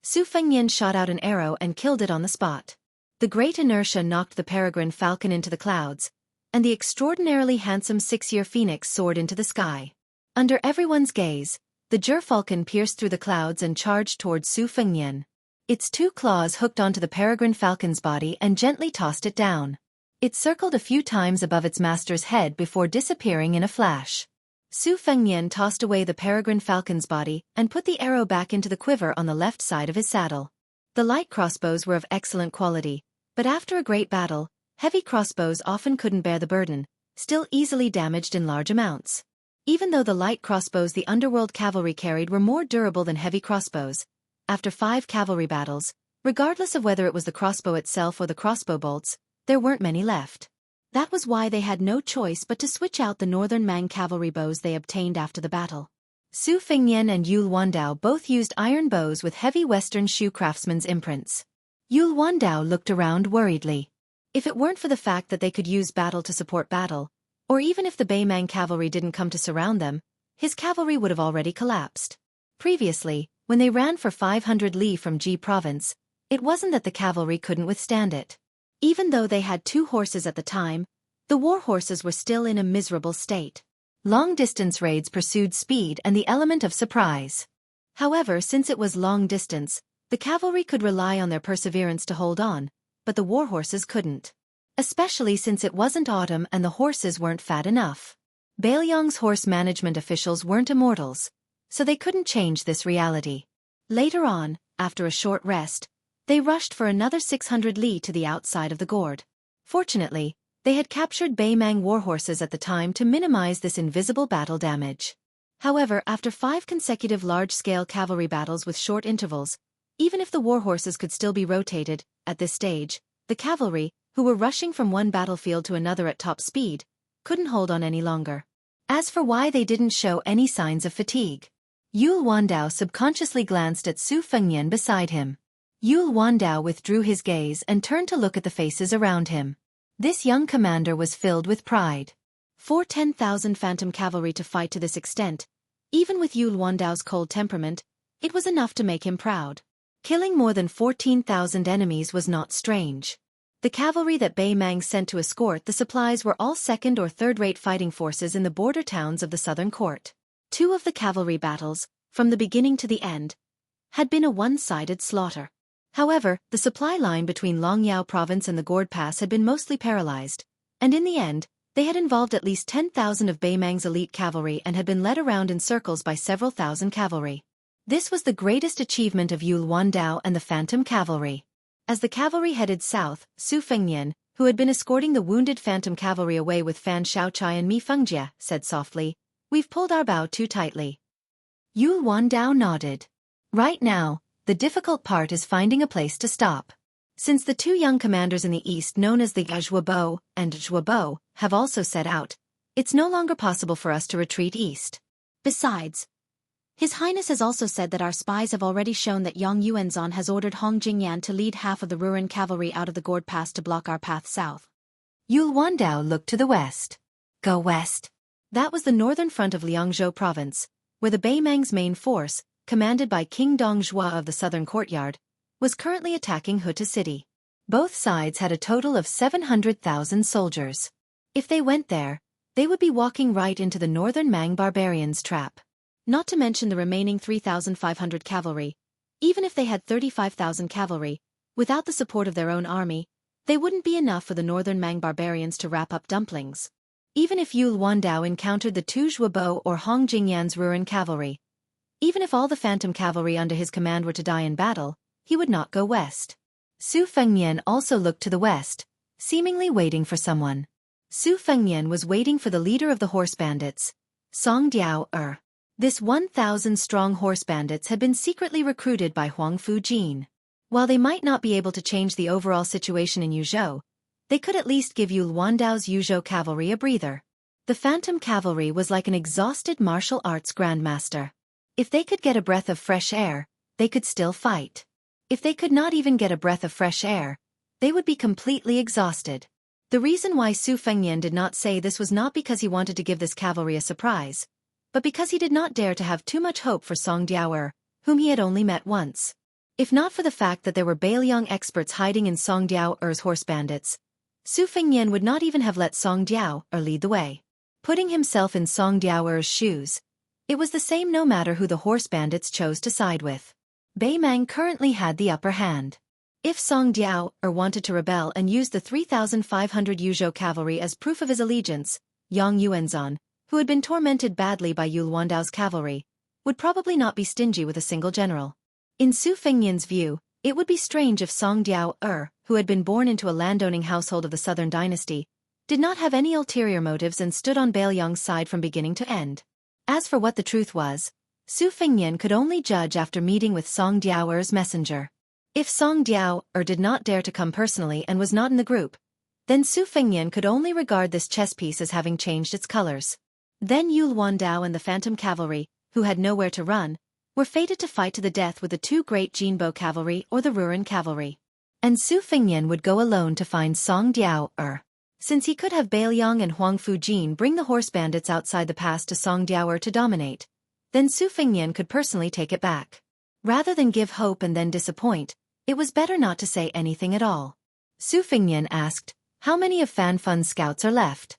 Su Fengnian shot out an arrow and killed it on the spot. The great inertia knocked the peregrine falcon into the clouds, and the extraordinarily handsome 6-year phoenix soared into the sky. Under everyone's gaze, the Gerfalcon pierced through the clouds and charged towards Su Fengnian. Its 2 claws hooked onto the peregrine falcon's body and gently tossed it down. It circled a few times above its master's head before disappearing in a flash. Su Fengnian tossed away the peregrine falcon's body and put the arrow back into the quiver on the left side of his saddle. The light crossbows were of excellent quality, but after a great battle, heavy crossbows often couldn't bear the burden, still easily damaged in large amounts. Even though the light crossbows the underworld cavalry carried were more durable than heavy crossbows, after 5 cavalry battles, regardless of whether it was the crossbow itself or the crossbow bolts, there weren't many left. That was why they had no choice but to switch out the Northern Mang cavalry bows they obtained after the battle. Su Fengnian and Yul Wandao both used iron bows with heavy Western shoe craftsman's imprints. Yul Wandao looked around worriedly. If it weren't for the fact that they could use battle to support battle, or even if the Beimang cavalry didn't come to surround them, his cavalry would have already collapsed. Previously, when they ran for 500 li from Ji province, it wasn't that the cavalry couldn't withstand it. Even though they had 2 horses at the time, the war horses were still in a miserable state. Long-distance raids pursued speed and the element of surprise. However, since it was long distance, the cavalry could rely on their perseverance to hold on, but the war horses couldn't. Especially since it wasn't autumn and the horses weren't fat enough. Beiliang's horse management officials weren't immortals, so they couldn't change this reality. Later on, after a short rest, they rushed for another 600 li to the outside of the gourd. Fortunately, they had captured Beimang warhorses at the time to minimize this invisible battle damage. However, after 5 consecutive large-scale cavalry battles with short intervals, even if the warhorses could still be rotated, at this stage, the cavalry, who were rushing from one battlefield to another at top speed, couldn't hold on any longer. As for why they didn't show any signs of fatigue, Yul Wandao subconsciously glanced at Su Fengnian beside him. Yul Wandao withdrew his gaze and turned to look at the faces around him. This young commander was filled with pride. For 10,000 phantom cavalry to fight to this extent, even with Yul Wandao's cold temperament, it was enough to make him proud. Killing more than 14,000 enemies was not strange. The cavalry that Bei Mang sent to escort the supplies were all second- or third-rate fighting forces in the border towns of the southern court. 2 of the cavalry battles, from the beginning to the end, had been a one-sided slaughter. However, the supply line between Longyao province and the Gourd Pass had been mostly paralyzed, and in the end, they had involved at least 10,000 of Bei Mang's elite cavalry and had been led around in circles by several thousand cavalry. This was the greatest achievement of Yul Wandao and the Phantom Cavalry. As the cavalry headed south, Su Fengnian, who had been escorting the wounded Phantom Cavalry away with Fan Shaochai and Mi Fengjie, said softly, "We've pulled our bow too tightly." Yul Wandao nodded. Right now, the difficult part is finding a place to stop. Since the 2 young commanders in the east known as the Zhuobo and Zhuobo have also set out, it's no longer possible for us to retreat east. Besides, His Highness has also said that our spies have already shown that Yang Yuanzhan has ordered Hong Jingyan to lead half of the Ruren cavalry out of the Gourd Pass to block our path south. Yul Wandao looked to the west. Go west. That was the northern front of Liangzhou province, where the Bei Mang's main force, commanded by King Dongjua of the southern courtyard, was currently attacking Huta City. Both sides had a total of 700,000 soldiers. If they went there, they would be walking right into the northern Mang barbarians' trap. Not to mention the remaining 3,500 cavalry. Even if they had 35,000 cavalry, without the support of their own army, they wouldn't be enough for the northern Mang barbarians to wrap up dumplings. Even if Yul Wandao encountered the Tu Zhuobo or Hong Jingyan's Ruren cavalry, even if all the phantom cavalry under his command were to die in battle, he would not go west. Su Fengnian also looked to the west, seemingly waiting for someone. Su Fengnian was waiting for the leader of the horse bandits, Song Diao. This 1,000-strong horse bandits had been secretly recruited by Huang Fujin. While they might not be able to change the overall situation in Yuzhou, they could at least give Yul Wandao's Yuzhou cavalry a breather. The phantom cavalry was like an exhausted martial arts grandmaster. If they could get a breath of fresh air, they could still fight. If they could not even get a breath of fresh air, they would be completely exhausted. The reason why Su Fengnian did not say this was not because he wanted to give this cavalry a surprise, but because he did not dare to have too much hope for Song Diao, whom he had only met once. If not for the fact that there were Beiliang experts hiding in Song Diao's horse bandits, Su Fengnian would not even have let Song Diao lead the way. Putting himself in Song Diao's shoes, it was the same no matter who the horse bandits chose to side with. Bei Mang currently had the upper hand. If Song Diao wanted to rebel and used the 3,500 Yuzhou cavalry as proof of his allegiance, Yang Yuanzhan, who had been tormented badly by Yul Wandao's cavalry, would probably not be stingy with a single general. In Su Fengnian's view, it would be strange if Song Diao, who had been born into a landowning household of the southern dynasty, did not have any ulterior motives and stood on Beiliang's side from beginning to end. As for what the truth was, Su Fengnian could only judge after meeting with Song Diao's messenger. If Song Diao did not dare to come personally and was not in the group, then Su Fengnian could only regard this chess piece as having changed its colors. Then Yul Wandao and the Phantom Cavalry, who had nowhere to run, were fated to fight to the death with the 2 great Jinbo Cavalry or the Ruren Cavalry. And Su Fengnian would go alone to find Song Diao. Since he could have Beiliang and Huang Fujin bring the horse bandits outside the pass to Song Diao to dominate, then Su Fengnian could personally take it back. Rather than give hope and then disappoint, it was better not to say anything at all. Su Fengnian asked, "How many of Fan Fun's scouts are left?"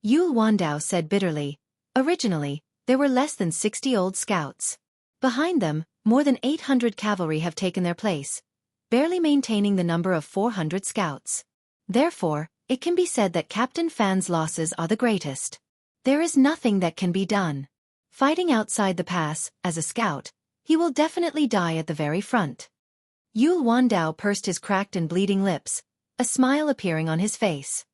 Yul Wandao said bitterly, "Originally, there were less than 60 old scouts. Behind them, more than 800 cavalry have taken their place, barely maintaining the number of 400 scouts. Therefore, it can be said that Captain Fan's losses are the greatest. There is nothing that can be done. Fighting outside the pass, as a scout, he will definitely die at the very front." Yul Wandao pursed his cracked and bleeding lips, a smile appearing on his face.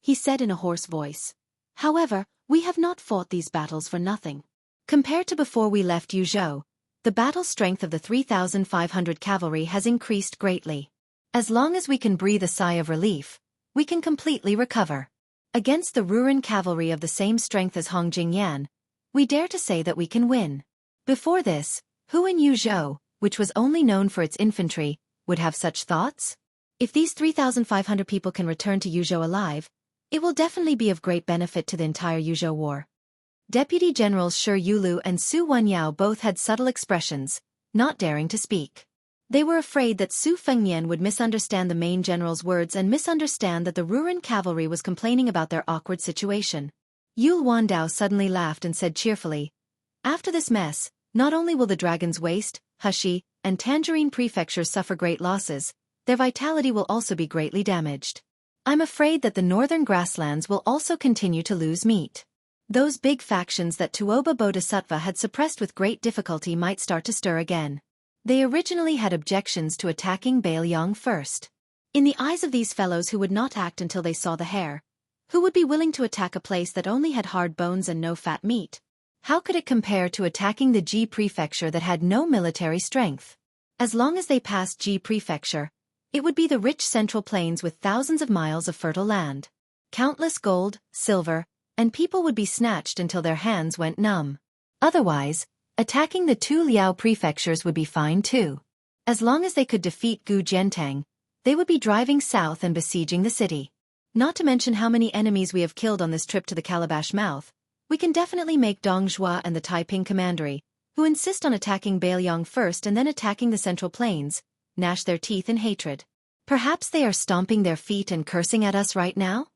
He said in a hoarse voice, "However, we have not fought these battles for nothing. Compared to before we left Yuzhou, the battle strength of the 3,500 cavalry has increased greatly. As long as we can breathe a sigh of relief, we can completely recover. Against the Ruren cavalry of the same strength as Hong Jingyan, we dare to say that we can win. Before this, who in Yuzhou which was only known for its infantry, would have such thoughts? If these 3,500 people can return to Yuzhou alive, it will definitely be of great benefit to the entire Yuzhou war. Deputy Generals Shi Yulu and Su Wenyao both had subtle expressions, not daring to speak. They were afraid that Su Fengmian would misunderstand the main general's words and misunderstand that the Ruran cavalry was complaining about their awkward situation. Yul Wandao suddenly laughed and said cheerfully, "After this mess, not only will the Dragon's Waste, Hushi, and Tangerine prefectures suffer great losses, their vitality will also be greatly damaged. I'm afraid that the northern grasslands will also continue to lose meat. Those big factions that Tuoba Bodhisattva had suppressed with great difficulty might start to stir again. They originally had objections to attacking Bailiang first. In the eyes of these fellows who would not act until they saw the hare, who would be willing to attack a place that only had hard bones and no fat meat? How could it compare to attacking the Ji prefecture that had no military strength? As long as they passed Ji prefecture, it would be the rich central plains with thousands of miles of fertile land. Countless gold, silver, and people would be snatched until their hands went numb. Otherwise, attacking the two Liao prefectures would be fine too. As long as they could defeat Gu Jiantang, they would be driving south and besieging the city. Not to mention how many enemies we have killed on this trip to the Calabash Mouth, we can definitely make Dong Zhuo and the Taiping Commandery, who insist on attacking Bailiang first and then attacking the central plains, gnash their teeth in hatred. Perhaps they are stomping their feet and cursing at us right now?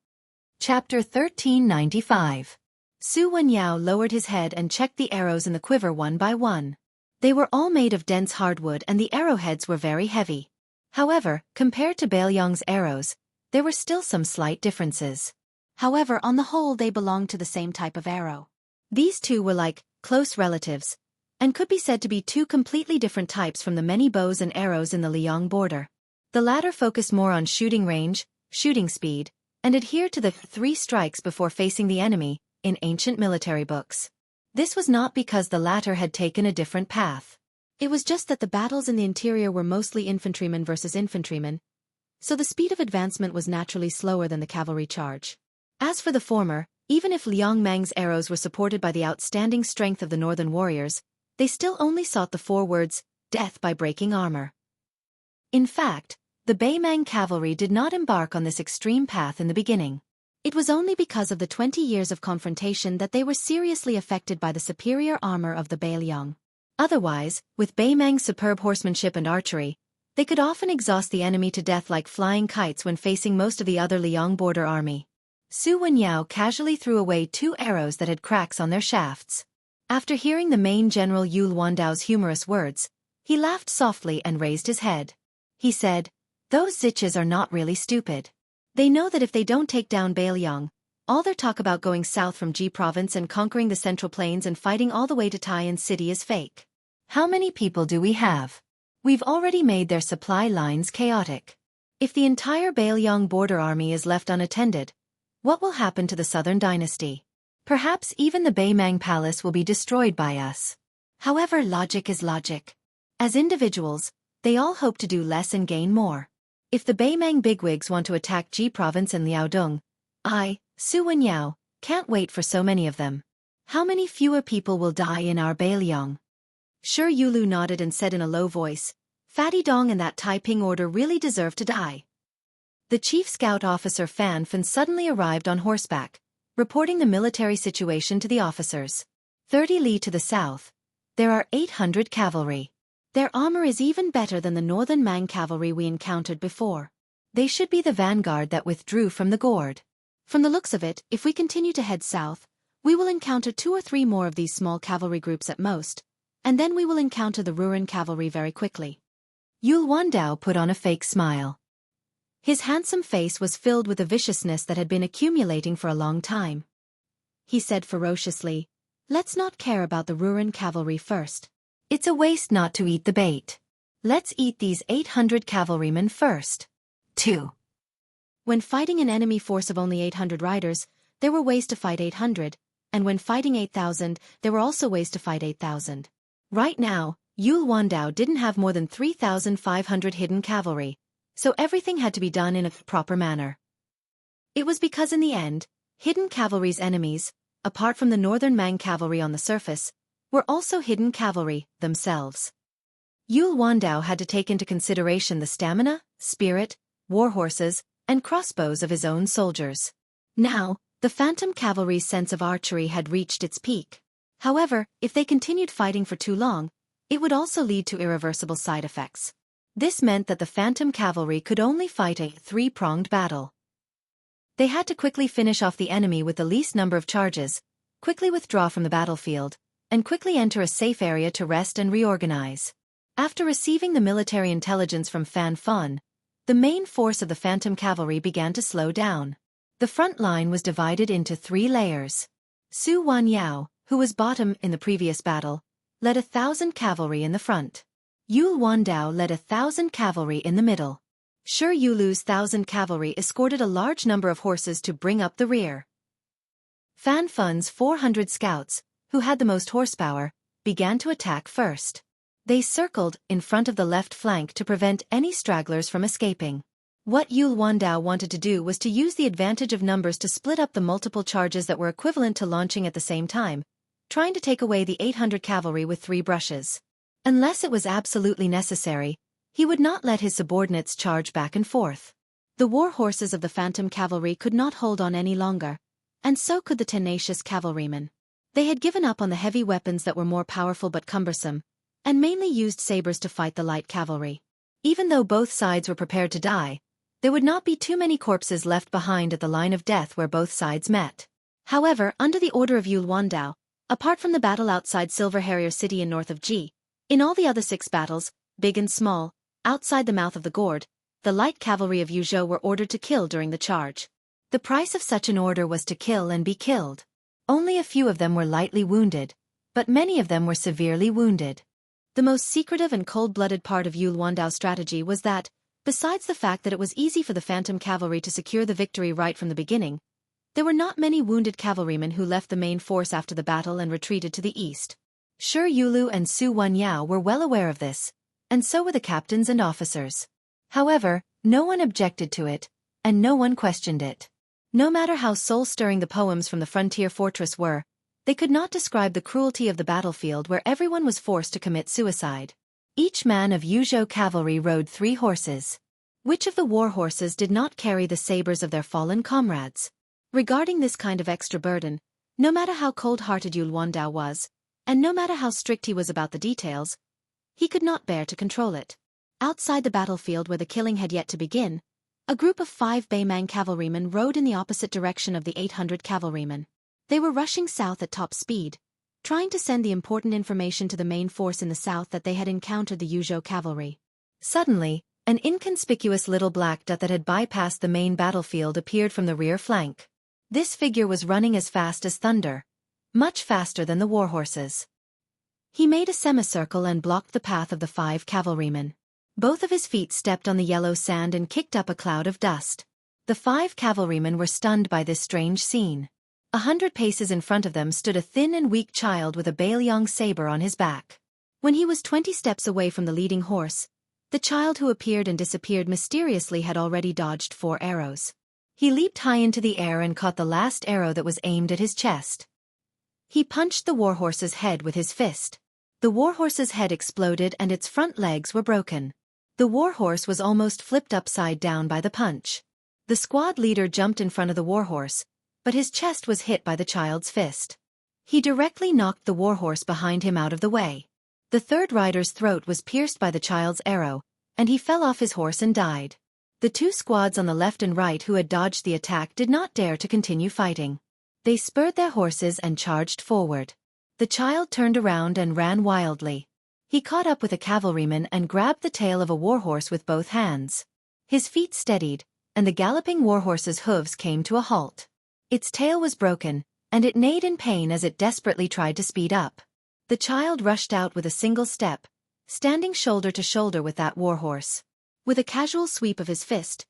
Chapter 1395. Su Wenyao lowered his head and checked the arrows in the quiver one by one. They were all made of dense hardwood and the arrowheads were very heavy. However, compared to Bailiang's arrows, there were still some slight differences. However, on the whole they belonged to the same type of arrow. These two were like close relatives, and could be said to be two completely different types from the many bows and arrows in the Liang border. The latter focused more on shooting range, shooting speed, and adhered to the 3 strikes before facing the enemy, in ancient military books. This was not because the latter had taken a different path. It was just that the battles in the interior were mostly infantrymen versus infantrymen, so the speed of advancement was naturally slower than the cavalry charge. As for the former, even if Liang Mang's arrows were supported by the outstanding strength of the northern warriors, they still only sought the 4 words, death by breaking armor. In fact, the Beimang cavalry did not embark on this extreme path in the beginning. It was only because of the 20 years of confrontation that they were seriously affected by the superior armor of the Bailiang. Otherwise, with Beimang's superb horsemanship and archery, they could often exhaust the enemy to death like flying kites when facing most of the other Liang border army. Su Wenyao casually threw away 2 arrows that had cracks on their shafts. After hearing the main general Yul Wandao's humorous words, he laughed softly and raised his head. He said, "Those Ziches are not really stupid. They know that if they don't take down Bailiang, all their talk about going south from Ji province and conquering the central plains and fighting all the way to Taiyan city is fake. How many people do we have? We've already made their supply lines chaotic. If the entire Bailiang border army is left unattended, what will happen to the southern dynasty? Perhaps even the Beimang palace will be destroyed by us." However, logic is logic. As individuals, they all hope to do less and gain more. If the Beimang bigwigs want to attack Ji province and Liaodong, I, Su Wenyao, can't wait for so many of them. How many fewer people will die in our Bailiang? Shi Yulu nodded and said in a low voice, "Fatty Dong and that Taiping order really deserve to die." The chief scout officer Fan Fan suddenly arrived on horseback, reporting the military situation to the officers. 30 li to the south, there are 800 cavalry. Their armor is even better than the northern Mang cavalry we encountered before. They should be the vanguard that withdrew from the Gourd. From the looks of it, if we continue to head south, we will encounter 2 or 3 more of these small cavalry groups at most, and then we will encounter the Ruran cavalry very quickly. Yul Wandao put on a fake smile. His handsome face was filled with a viciousness that had been accumulating for a long time. He said ferociously, "Let's not care about the Ruran cavalry first. It's a waste not to eat the bait. Let's eat these 800 cavalrymen first." 2. When fighting an enemy force of only 800 riders, there were ways to fight 800, and when fighting 8,000, there were also ways to fight 8,000. Right now, Yul Wandao didn't have more than 3,500 hidden cavalry, so everything had to be done in a proper manner. It was because in the end, hidden cavalry's enemies, apart from the northern Mang cavalry on the surface, were also hidden cavalry themselves. Yul Wandao had to take into consideration the stamina, spirit, war horses, and crossbows of his own soldiers. Now, the Phantom Cavalry's sense of archery had reached its peak. However, if they continued fighting for too long, it would also lead to irreversible side effects. This meant that the Phantom Cavalry could only fight a three-pronged battle. They had to quickly finish off the enemy with the least number of charges, quickly withdraw from the battlefield, and quickly enter a safe area to rest and reorganize. After receiving the military intelligence from Fan Fun, the main force of the Phantom Cavalry began to slow down. The front line was divided into 3 layers. Su Wanyao, who was bottom in the previous battle, led 1,000 cavalry in the front. Yul Wandao led 1,000 cavalry in the middle. Shi Yulu's 1,000 cavalry escorted a large number of horses to bring up the rear. Fan Fun's 400 scouts, who had the most horsepower, began to attack first. They circled in front of the left flank to prevent any stragglers from escaping. What Yul Wandao wanted to do was to use the advantage of numbers to split up the multiple charges that were equivalent to launching at the same time, trying to take away the 800 cavalry with 3 brushes. Unless it was absolutely necessary, he would not let his subordinates charge back and forth. The war horses of the Phantom Cavalry could not hold on any longer, and so could the tenacious cavalrymen. They had given up on the heavy weapons that were more powerful but cumbersome, and mainly used sabers to fight the light cavalry. Even though both sides were prepared to die, there would not be too many corpses left behind at the line of death where both sides met. However, under the order of Yul Wandao, apart from the battle outside Silver Harrier City in north of Ji, in all the other 6 battles, big and small, outside the mouth of the gourd, the light cavalry of Yuzhou were ordered to kill during the charge. The price of such an order was to kill and be killed. Only a few of them were lightly wounded, but many of them were severely wounded. The most secretive and cold-blooded part of Yul Wandao's strategy was that, besides the fact that it was easy for the Phantom Cavalry to secure the victory right from the beginning, there were not many wounded cavalrymen who left the main force after the battle and retreated to the east. Shi Yulu and Su Wanyao were well aware of this, and so were the captains and officers. However, no one objected to it, and no one questioned it. No matter how soul-stirring the poems from the frontier fortress were, they could not describe the cruelty of the battlefield where everyone was forced to commit suicide. Each man of Yuzhou cavalry rode 3 horses. Which of the war horses did not carry the sabers of their fallen comrades? Regarding this kind of extra burden, no matter how cold-hearted Yul Wandao was, and no matter how strict he was about the details, he could not bear to control it. Outside the battlefield where the killing had yet to begin, a group of 5 Beimang cavalrymen rode in the opposite direction of the 800 cavalrymen. They were rushing south at top speed, trying to send the important information to the main force in the south that they had encountered the Yuzhou cavalry. Suddenly, an inconspicuous little black dot that had bypassed the main battlefield appeared from the rear flank. This figure was running as fast as thunder, much faster than the war horses. He made a semicircle and blocked the path of the 5 cavalrymen. Both of his feet stepped on the yellow sand and kicked up a cloud of dust. The 5 cavalrymen were stunned by this strange scene. 100 paces in front of them stood a thin and weak child with a Beiliang saber on his back. When he was 20 steps away from the leading horse, the child who appeared and disappeared mysteriously had already dodged 4 arrows. He leaped high into the air and caught the last arrow that was aimed at his chest. He punched the warhorse's head with his fist. The warhorse's head exploded and its front legs were broken. The warhorse was almost flipped upside down by the punch. The squad leader jumped in front of the warhorse, but his chest was hit by the child's fist. He directly knocked the warhorse behind him out of the way. The third rider's throat was pierced by the child's arrow, and he fell off his horse and died. The 2 squads on the left and right who had dodged the attack did not dare to continue fighting. They spurred their horses and charged forward. The child turned around and ran wildly. He caught up with a cavalryman and grabbed the tail of a warhorse with both hands. His feet steadied, and the galloping warhorse's hooves came to a halt. Its tail was broken, and it neighed in pain as it desperately tried to speed up. The child rushed out with a single step, standing shoulder to shoulder with that warhorse. With a casual sweep of his fist,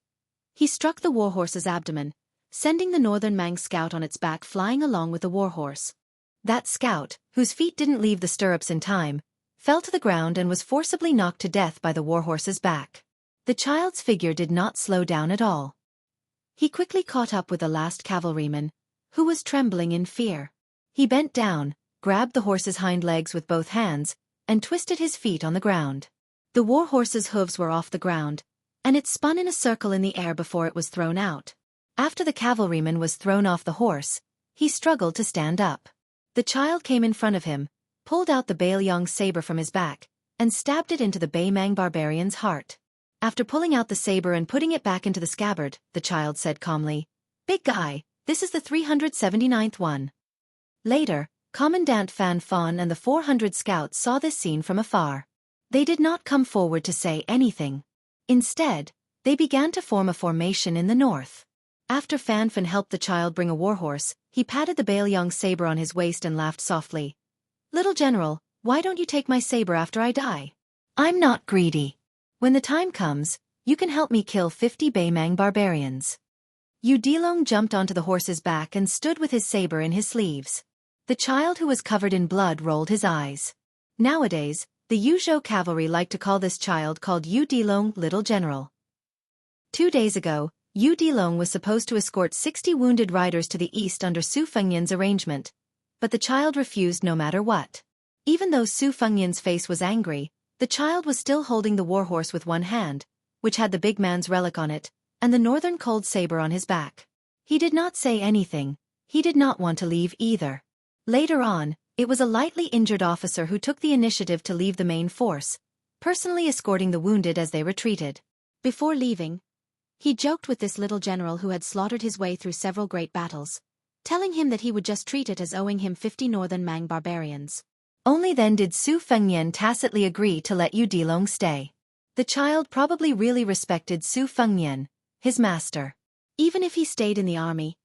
he struck the warhorse's abdomen, sending the northern Mang scout on its back flying along with the warhorse. That scout, whose feet didn't leave the stirrups in time, fell to the ground and was forcibly knocked to death by the warhorse's back. The child's figure did not slow down at all. He quickly caught up with the last cavalryman, who was trembling in fear. He bent down, grabbed the horse's hind legs with both hands, and twisted his feet on the ground. The war horse's hooves were off the ground, and it spun in a circle in the air before it was thrown out. After the cavalryman was thrown off the horse, he struggled to stand up. The child came in front of him, pulled out the Beiliang's saber from his back, and stabbed it into the Beimang barbarian's heart. After pulling out the saber and putting it back into the scabbard, the child said calmly, "Big guy, this is the 379th one." Later, Commandant Fan Fan and the 400 scouts saw this scene from afar. They did not come forward to say anything. Instead, they began to form a formation in the north. After Fan Fan helped the child bring a warhorse, he patted the Beiliang's saber on his waist and laughed softly. "Little general, why don't you take my saber after I die? I'm not greedy. When the time comes, you can help me kill 50 Beimang barbarians." Yu Dilong jumped onto the horse's back and stood with his saber in his sleeves. The child who was covered in blood rolled his eyes. Nowadays, the Yuzhou cavalry liked to call this child called Yu Dilong Little General. 2 days ago, Yu Dilong was supposed to escort 60 wounded riders to the east under Su Fengyan's arrangement, but the child refused no matter what. Even though Su Fengyan's face was angry, the child was still holding the warhorse with one hand, which had the big man's relic on it, and the northern cold saber on his back. He did not say anything. He did not want to leave either. Later on, it was a lightly injured officer who took the initiative to leave the main force, personally escorting the wounded as they retreated. Before leaving, he joked with this little general who had slaughtered his way through several great battles, telling him that he would just treat it as owing him 50 northern Mang barbarians. Only then did Su Fengyan tacitly agree to let Yu Dilong stay. The child probably really respected Su Fengyan, his master. Even if he stayed in the army,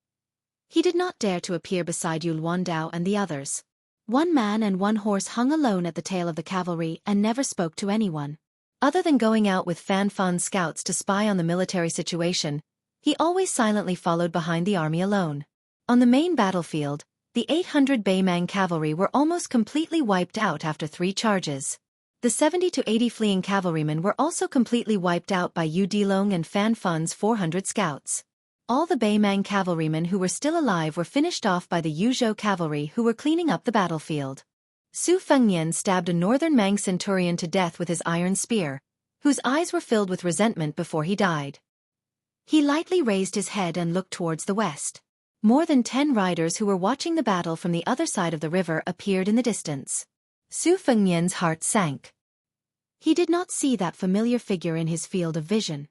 he did not dare to appear beside Yu Luandao and the others. One man and one horse hung alone at the tail of the cavalry and never spoke to anyone. Other than going out with Fan Fan's scouts to spy on the military situation, he always silently followed behind the army alone. On the main battlefield, the 800 Beimang cavalry were almost completely wiped out after 3 charges. The 70 to 80 fleeing cavalrymen were also completely wiped out by Yu Dilong and Fan Fan's 400 scouts. All the Beimang cavalrymen who were still alive were finished off by the Yuzhou cavalry who were cleaning up the battlefield. Su Fengyan stabbed a northern Mang centurion to death with his iron spear, whose eyes were filled with resentment before he died. He lightly raised his head and looked towards the west. More than 10 riders who were watching the battle from the other side of the river appeared in the distance. Su Fengyan's heart sank. He did not see that familiar figure in his field of vision.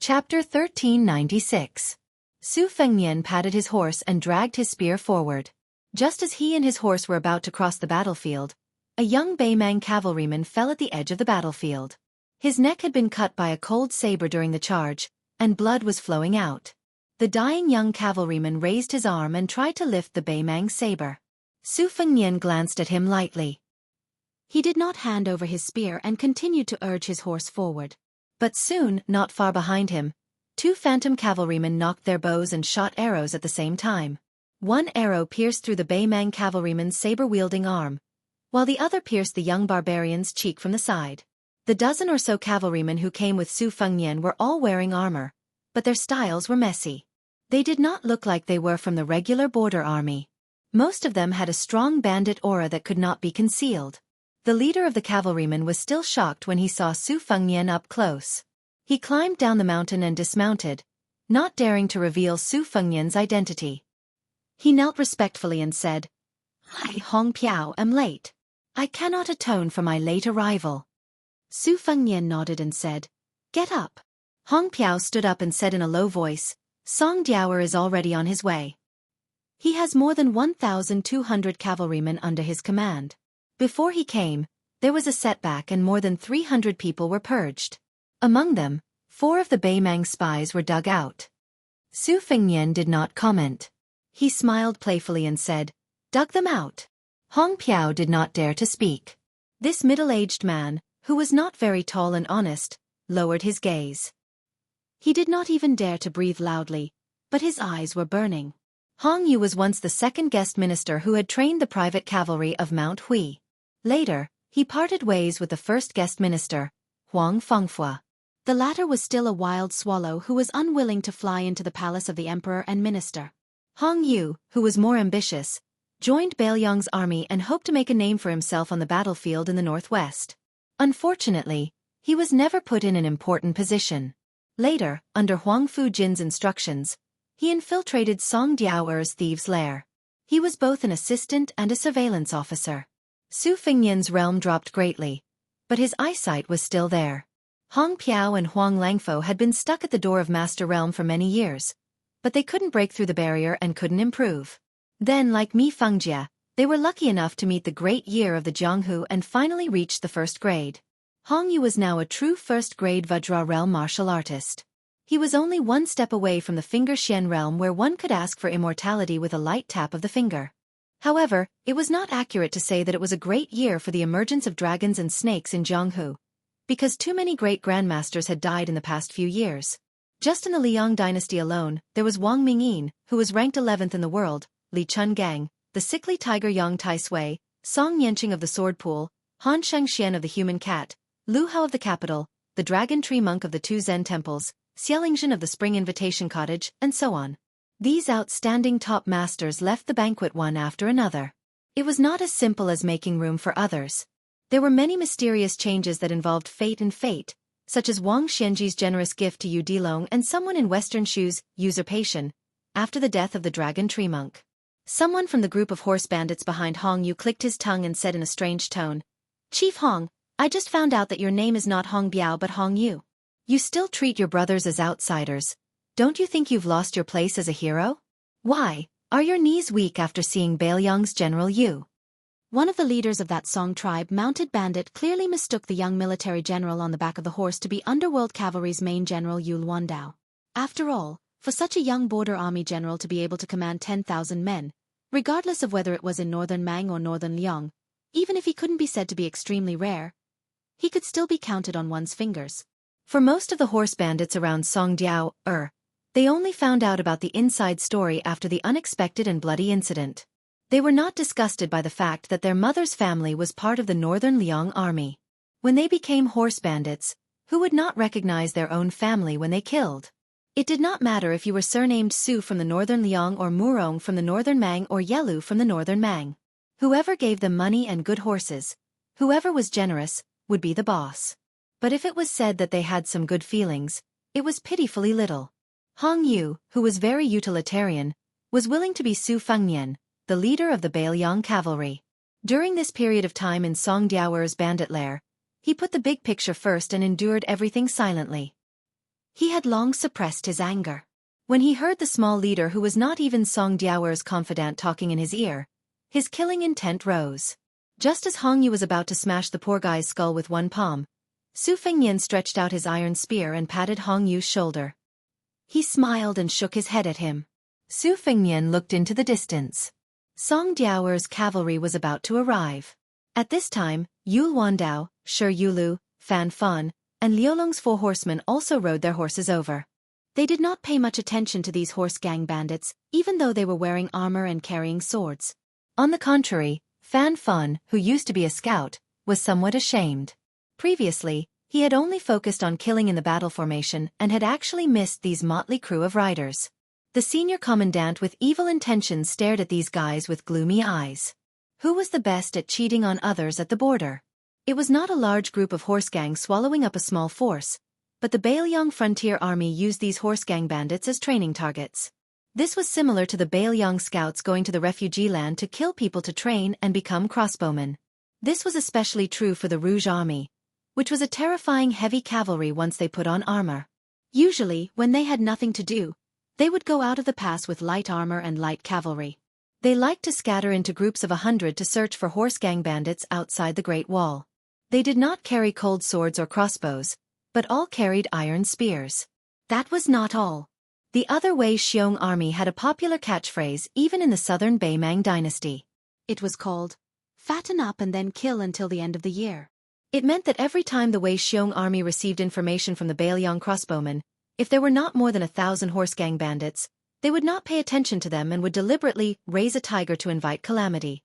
Chapter 1396. Su Fengyan patted his horse and dragged his spear forward. Just as he and his horse were about to cross the battlefield, a young Beimang cavalryman fell at the edge of the battlefield. His neck had been cut by a cold saber during the charge, and blood was flowing out. The dying young cavalryman raised his arm and tried to lift the Beimang saber. Su Fengyan glanced at him lightly. He did not hand over his spear and continued to urge his horse forward. But soon, not far behind him, 2 phantom cavalrymen knocked their bows and shot arrows at the same time. One arrow pierced through the Beimang cavalryman's saber-wielding arm, while the other pierced the young barbarian's cheek from the side. The dozen or so cavalrymen who came with Su Fengyan were all wearing armor, but their styles were messy. They did not look like they were from the regular border army. Most of them had a strong bandit aura that could not be concealed. The leader of the cavalrymen was still shocked when he saw Su Fengyan up close. He climbed down the mountain and dismounted, not daring to reveal Su Fengyan's identity. He knelt respectfully and said, "I, Hong Piao, am late. I cannot atone for my late arrival." Su Fengyan nodded and said, "Get up." Hong Piao stood up and said in a low voice, "Song Diaoer is already on his way. He has more than 1,200 cavalrymen under his command. Before he came, there was a setback and more than 300 people were purged. Among them, 4 of the Beimang spies were dug out." Su Fengyan did not comment. He smiled playfully and said, "Dug them out." Hong Piao did not dare to speak. This middle-aged man, who was not very tall and honest, lowered his gaze. He did not even dare to breathe loudly, but his eyes were burning. Hong Yu was once the second guest minister who had trained the private cavalry of Mount Hui. Later, he parted ways with the first guest minister, Huang Fengfua. The latter was still a wild swallow who was unwilling to fly into the palace of the emperor and minister. Hong Yu, who was more ambitious, joined Beiliang's army and hoped to make a name for himself on the battlefield in the northwest. Unfortunately, He was never put in an important position. Later, under Huang Fujin's instructions, he infiltrated Song Diaoer's thieves' lair. He was both an assistant and a surveillance officer. Su Fengnian's realm dropped greatly, but his eyesight was still there. Hong Piao and Huang Langfo had been stuck at the door of Master Realm for many years, but they couldn't break through the barrier and couldn't improve. Then, like Mi Fengjie, they were lucky enough to meet the great year of the Jianghu and finally reached the first grade. Hong Yu was now a true first-grade Vajra realm martial artist. He was only one step away from the Finger Xian realm where one could ask for immortality with a light tap of the finger. However, it was not accurate to say that it was a great year for the emergence of dragons and snakes in Jianghu, because too many great grandmasters had died in the past few years. Just in the Liang dynasty alone, there was Wang Mingyin, who was ranked 11th in the world, Li Chungang, the sickly tiger Yang Tai-sui, Song Yanqing of the sword pool, Han Xianxian of the human cat, Lu Hao of the capital, the dragon tree monk of the two Zen temples, Xiaolingzhen of the spring invitation cottage, and so on. These outstanding top masters left the banquet one after another. It was not as simple as making room for others. There were many mysterious changes that involved fate, such as Wang Xianji's generous gift to Yu Dilong and someone in Western Shu's usurpation, after the death of the dragon tree monk. Someone from the group of horse bandits behind Hong Yu clicked his tongue and said in a strange tone, "Chief Hong, I just found out that your name is not Hong Biao but Hong Yu. You still treat your brothers as outsiders. Don't you think you've lost your place as a hero? Why, are your knees weak after seeing Beiliang's General Yu?" One of the leaders of that Song tribe mounted bandit clearly mistook the young military general on the back of the horse to be Underworld Cavalry's main general Yu Luandao. After all, for such a young border army general to be able to command 10,000 men, regardless of whether it was in northern Mang or northern Liang, even if he couldn't be said to be extremely rare, he could still be counted on one's fingers. For most of the horse bandits around Song Diao, they only found out about the inside story after the unexpected and bloody incident. They were not disgusted by the fact that their mother's family was part of the northern Liang army. When they became horse bandits, who would not recognize their own family when they killed? It did not matter if you were surnamed Su from the northern Liang or Murong from the northern Mang or Yelu from the northern Mang. Whoever gave them money and good horses, whoever was generous, would be the boss. But if it was said that they had some good feelings, it was pitifully little. Hong Yu, who was very utilitarian, was willing to be Su Fengnian, the leader of the Beiliang cavalry. During this period of time in Song Diaoer's bandit lair, he put the big picture first and endured everything silently. He had long suppressed his anger. When he heard the small leader who was not even Song Diaoer's confidant talking in his ear, his killing intent rose. Just as Hong Yu was about to smash the poor guy's skull with one palm, Su Fengnian stretched out his iron spear and patted Hong Yu's shoulder. He smiled and shook his head at him. Su Fengnian looked into the distance. Song Diaoer's cavalry was about to arrive. At this time, Yu Luandao, Shi Yulu, Fan Fan, and Liolong's 4 horsemen also rode their horses over. They did not pay much attention to these horse gang bandits, even though they were wearing armor and carrying swords. On the contrary, Fan Fan, who used to be a scout, was somewhat ashamed. Previously, he had only focused on killing in the battle formation and had actually missed these motley crew of riders. The senior commandant with evil intentions stared at these guys with gloomy eyes. Who was the best at cheating on others at the border? It was not a large group of horse gangs swallowing up a small force, but the Beiliang Frontier Army used these horse gang bandits as training targets. This was similar to the Beiliang scouts going to the refugee land to kill people to train and become crossbowmen. This was especially true for the Rouge Army, which was a terrifying heavy cavalry once they put on armor. Usually, when they had nothing to do, they would go out of the pass with light armor and light cavalry. They liked to scatter into groups of 100 to search for horse gang bandits outside the Great Wall. They did not carry cold swords or crossbows, but all carried iron spears. That was not all. The other Wei Xiong army had a popular catchphrase even in the southern Beimang dynasty. It was called, "Fatten up and then kill until the end of the year." It meant that every time the Wei Xiong army received information from the Beiliang crossbowmen, if there were not more than 1,000 horse gang bandits, they would not pay attention to them and would deliberately raise a tiger to invite calamity.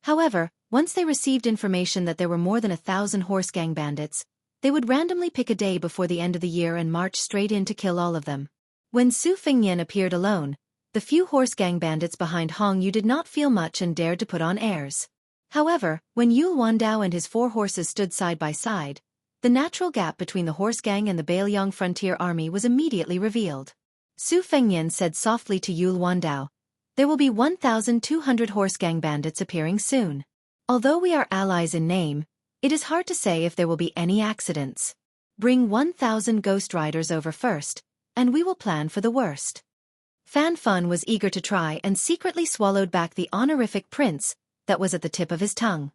However, once they received information that there were more than 1,000 horse gang bandits, they would randomly pick a day before the end of the year and march straight in to kill all of them. When Su Fengnian appeared alone, the few horse gang bandits behind Hong Yu did not feel much and dared to put on airs. However, when Yu Luandao and his 4 horses stood side by side, The natural gap between the horse gang and the Beiliang frontier army was immediately revealed. Su Fengnian said softly to Yul Wandao, "There will be 1,200 horse gang bandits appearing soon. Although we are allies in name, it is hard to say if there will be any accidents. Bring 1,000 ghost riders over first, and we will plan for the worst." Fan Fun was eager to try and secretly swallowed back the honorific prince that was at the tip of his tongue.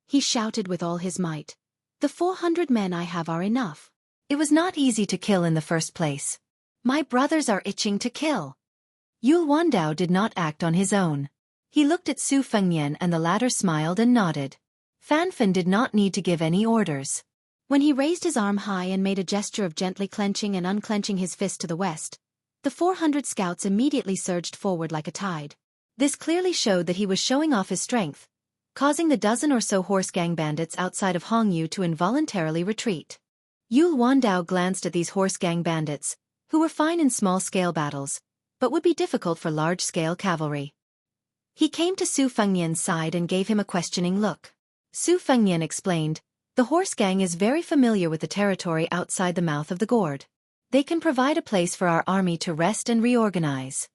He shouted with all his might, "The 400 men I have are enough. It was not easy to kill in the first place. My brothers are itching to kill." Yul Wandao did not act on his own. He looked at Su Fengnian and the latter smiled and nodded. Fan Fan did not need to give any orders. When he raised his arm high and made a gesture of gently clenching and unclenching his fist to the west, the 400 scouts immediately surged forward like a tide. This clearly showed that he was showing off his strength, causing the dozen or so horse gang bandits outside of Hongyu to involuntarily retreat. Yul Wandao glanced at these horse gang bandits, who were fine in small-scale battles, but would be difficult for large-scale cavalry. He came to Su Fengnian's side and gave him a questioning look. Su Fengnian explained, "The horse gang is very familiar with the territory outside the mouth of the gourd. They can provide a place for our army to rest and reorganize."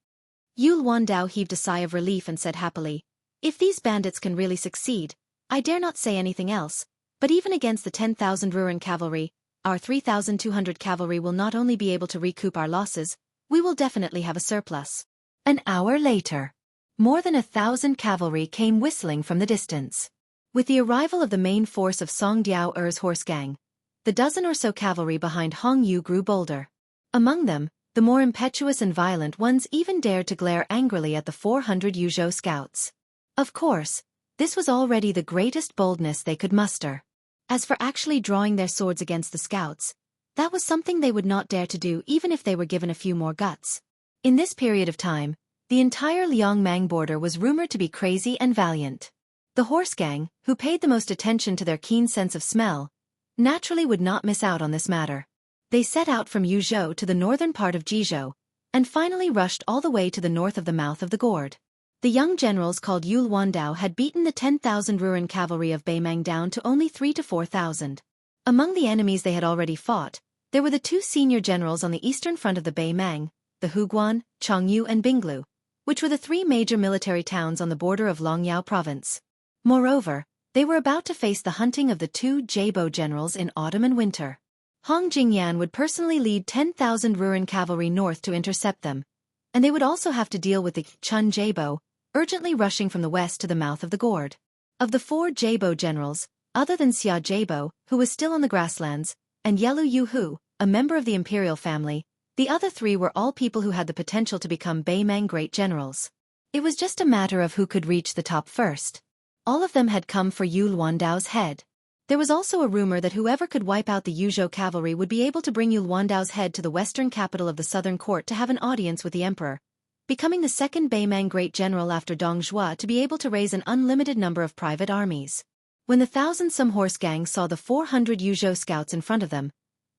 Yul Wandao heaved a sigh of relief and said happily, "If these bandits can really succeed, I dare not say anything else, but even against the 10,000 Ruran cavalry, our 3,200 cavalry will not only be able to recoup our losses, we will definitely have a surplus." An hour later, more than 1,000 cavalry came whistling from the distance. With the arrival of the main force of Song Diao Er's horse gang, the dozen or so cavalry behind Hongyu grew bolder. Among them, the more impetuous and violent ones even dared to glare angrily at the 400 Yuzhou scouts. Of course, this was already the greatest boldness they could muster. As for actually drawing their swords against the scouts, that was something they would not dare to do even if they were given a few more guts. In this period of time, the entire Liangmang border was rumored to be crazy and valiant. The horse gang, who paid the most attention to their keen sense of smell, naturally would not miss out on this matter. They set out from Yuzhou to the northern part of Jizhou, and finally rushed all the way to the north of the mouth of the gourd. The young generals called Yul Wandao had beaten the 10,000 Ruran cavalry of Beimang down to only 3,000 to 4,000. Among the enemies they had already fought, there were the two senior generals on the eastern front of the Beimang, the Huguan, Changyu and Binglu, which were the three major military towns on the border of Longyao province. Moreover, they were about to face the hunting of the two Jabo generals in autumn and winter. Hong Jingyan would personally lead 10,000 Ruran cavalry north to intercept them, and they would also have to deal with the Chun Jabo, urgently rushing from the west to the mouth of the gourd. Of the four Jabo generals, other than Xia Jabo, who was still on the grasslands, and Yelu Yuhu, a member of the imperial family, the other three were all people who had the potential to become Beimang great generals. It was just a matter of who could reach the top first. All of them had come for Yul Wandao's head. There was also a rumor that whoever could wipe out the Yuzhou cavalry would be able to bring Yul Wandao's head to the western capital of the southern court to have an audience with the emperor, becoming the second Beimang great general after Dong Zhuo to be able to raise an unlimited number of private armies. When the 1,000-some horse gang saw the 400 Yuzhou scouts in front of them,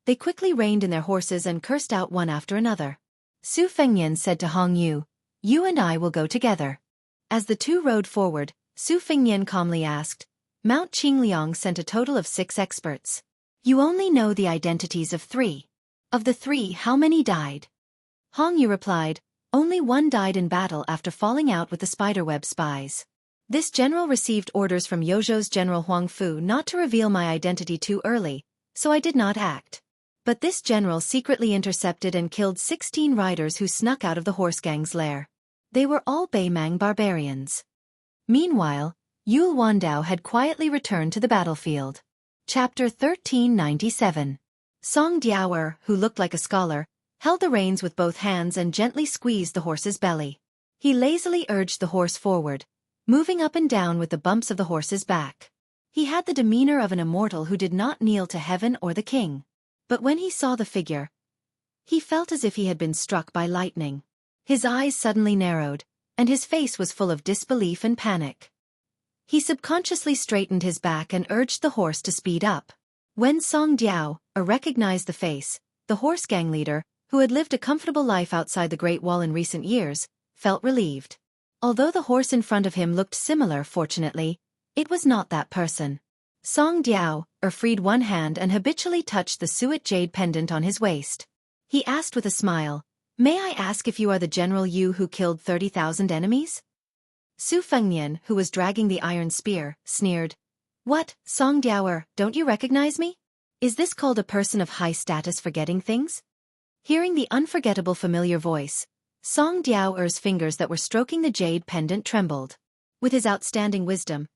they quickly reined in their horses and cursed out one after another. Su Fengnian said to Hongyu, "You and I will go together." As the two rode forward, Su Fengnian calmly asked, "Mount Qingliang sent a total of 6 experts. You only know the identities of 3. Of the 3, how many died?" Hongyu replied, "Only 1 died in battle after falling out with the spiderweb spies. This general received orders from Yozhou's General Huang Fu not to reveal my identity too early, so I did not act. But this general secretly intercepted and killed 16 riders who snuck out of the horse gang's lair. They were all Beimang barbarians." Meanwhile, Yul Wandao had quietly returned to the battlefield. Chapter 1397. Song Diaoer, who looked like a scholar, held the reins with both hands and gently squeezed the horse's belly. He lazily urged the horse forward, moving up and down with the bumps of the horse's back. He had the demeanor of an immortal who did not kneel to heaven or the king. But when he saw the figure, he felt as if he had been struck by lightning. His eyes suddenly narrowed, and his face was full of disbelief and panic. He subconsciously straightened his back and urged the horse to speed up. When Song Diao recognized the face, the horse gang leader, who had lived a comfortable life outside the Great Wall in recent years, felt relieved. Although the horse in front of him looked similar, fortunately, it was not that person. Song Diao freed one hand and habitually touched the suet jade pendant on his waist. He asked with a smile, "May I ask if you are the General Yu who killed 30,000 enemies?" Su Fengnian, who was dragging the iron spear, sneered. "What, Song Diao, don't you recognize me? Is this called a person of high status forgetting things?" Hearing the unforgettable familiar voice, Song Diao's fingers that were stroking the jade pendant trembled. With his outstanding wisdom,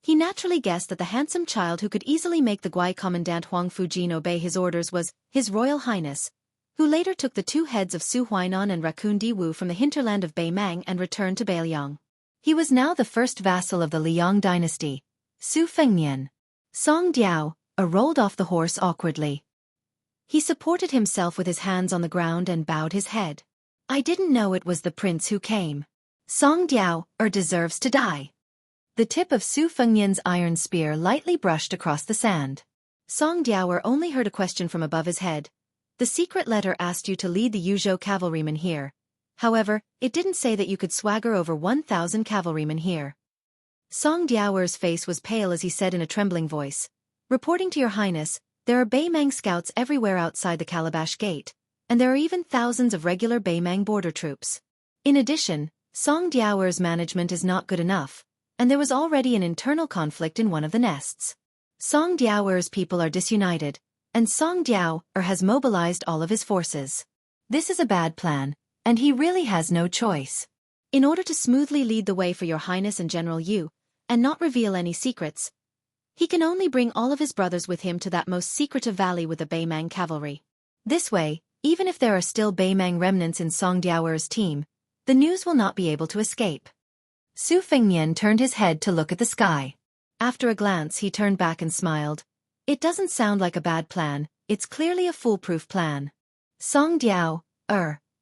he naturally guessed that the handsome child who could easily make the Guai Commandant Huang Fujin obey his orders was His Royal Highness, who later took the two heads of Su Huainan and Raccoon Diwu from the hinterland of Beimang and returned to Beiliang. He was now the first vassal of the Liang dynasty, Su Fengnian. Song Diao rolled off the horse awkwardly. He supported himself with his hands on the ground and bowed his head. "I didn't know it was the prince who came. Song Diao deserves to die." The tip of Su Fengnian's iron spear lightly brushed across the sand. Song Diao only heard a question from above his head. "The secret letter asked you to lead the Yuzhou cavalrymen here. However, it didn't say that you could swagger over 1,000 cavalrymen here." Song Diao's face was pale as he said in a trembling voice, "Reporting to your highness, there are Beimang scouts everywhere outside the Calabash Gate, and there are even thousands of regular Beimang border troops. In addition, Song Diao's management is not good enough, and there was already an internal conflict in one of the nests. Song Diao's people are disunited, and Song Diao has mobilized all of his forces. This is a bad plan, and he really has no choice. In order to smoothly lead the way for your highness and General Yu, and not reveal any secrets, he can only bring all of his brothers with him to that most secretive valley with the Beimang cavalry. This way, even if there are still Beimang remnants in Song Diao's team, the news will not be able to escape." Su Fengnian turned his head to look at the sky. After a glance he turned back and smiled. "It doesn't sound like a bad plan, it's clearly a foolproof plan. Song Diao,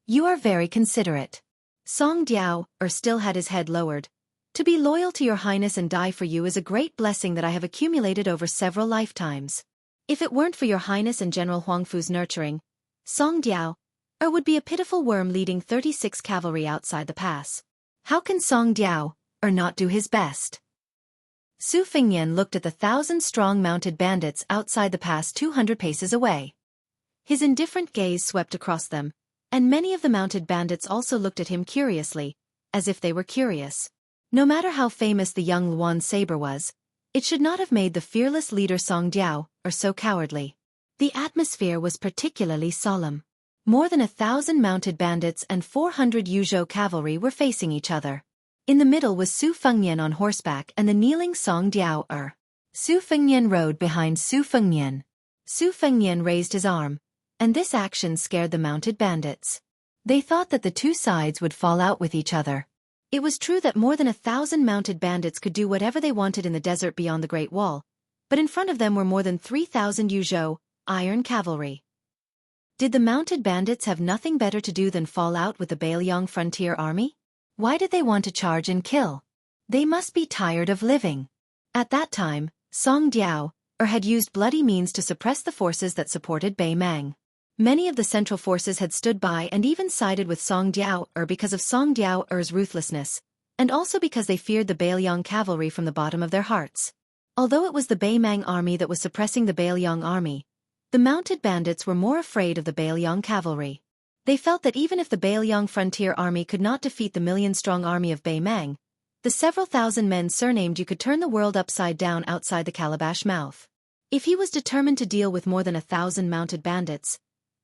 you are very considerate." Song Diao still had his head lowered. "To be loyal to your highness and die for you is a great blessing that I have accumulated over several lifetimes. If it weren't for your highness and General Huangfu's nurturing, Song Diao would be a pitiful worm leading 36 cavalry outside the pass. How can Song Diao not do his best?" Su Fengnian looked at the 1,000-strong mounted bandits outside the pass 200 paces away. His indifferent gaze swept across them, and many of the mounted bandits also looked at him curiously, as if they were curious. No matter how famous the young Luan saber was, it should not have made the fearless leader Song Diao so cowardly. The atmosphere was particularly solemn. More than 1,000 mounted bandits and 400 Yuzhou cavalry were facing each other. In the middle was Su Fengnian on horseback and the kneeling Song Diao. Su Fengnian rode behind Su Fengnian. Su Fengnian raised his arm, and this action scared the mounted bandits. They thought that the two sides would fall out with each other. It was true that more than 1,000 mounted bandits could do whatever they wanted in the desert beyond the Great Wall, but in front of them were more than 3,000 Yuzhou, iron cavalry. Did the mounted bandits have nothing better to do than fall out with the Beiliang frontier army? Why did they want to charge and kill? They must be tired of living. At that time, Song Diao had used bloody means to suppress the forces that supported Beimang. Many of the central forces had stood by and even sided with Song Diao because of Song Diao's ruthlessness, and also because they feared the Beiliang cavalry from the bottom of their hearts. Although it was the Beimang army that was suppressing the Beiliang army, the mounted bandits were more afraid of the Beiliang cavalry. They felt that even if the Beiliang frontier army could not defeat the million-strong army of Beimang, the several thousand men surnamed you could turn the world upside down outside the Calabash mouth. If he was determined to deal with more than 1,000 mounted bandits,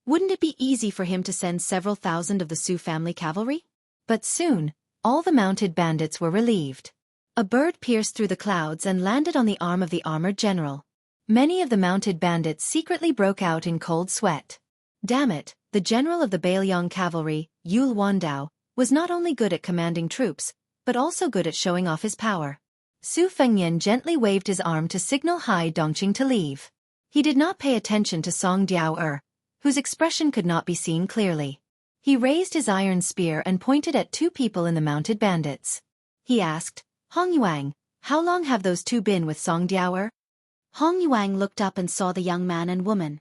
wouldn't it be easy for him to send several thousand of the Su family cavalry? But soon, all the mounted bandits were relieved. A bird pierced through the clouds and landed on the arm of the armored general. Many of the mounted bandits secretly broke out in cold sweat. Damn it, the general of the Beiliang cavalry, Yul Wandao, was not only good at commanding troops, but also good at showing off his power. Su Fengnian gently waved his arm to signal Hai Dongqing to leave. He did not pay attention to Song Diao whose expression could not be seen clearly. He raised his iron spear and pointed at two people in the mounted bandits. He asked, "Hong Yuang, how long have those two been with Song Diao?" Hong Yuang looked up and saw the young man and woman.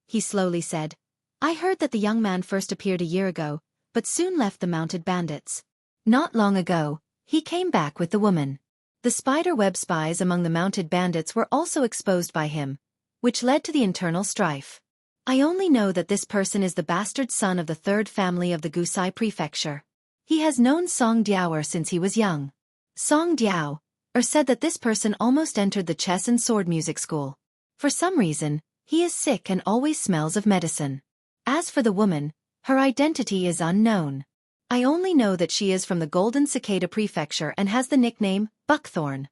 He slowly said, "I heard that the young man first appeared a year ago, but soon left the mounted bandits. Not long ago, he came back with the woman." The spider-web spies among the mounted bandits were also exposed by him, which led to the internal strife. I only know that this person is the bastard son of the third family of the Gusai prefecture. He has known Song Diao since he was young. Song Diao said that this person almost entered the chess and sword music school. For some reason, he is sick and always smells of medicine. As for the woman, her identity is unknown. I only know that she is from the Golden Cicada prefecture and has the nickname Buckthorn.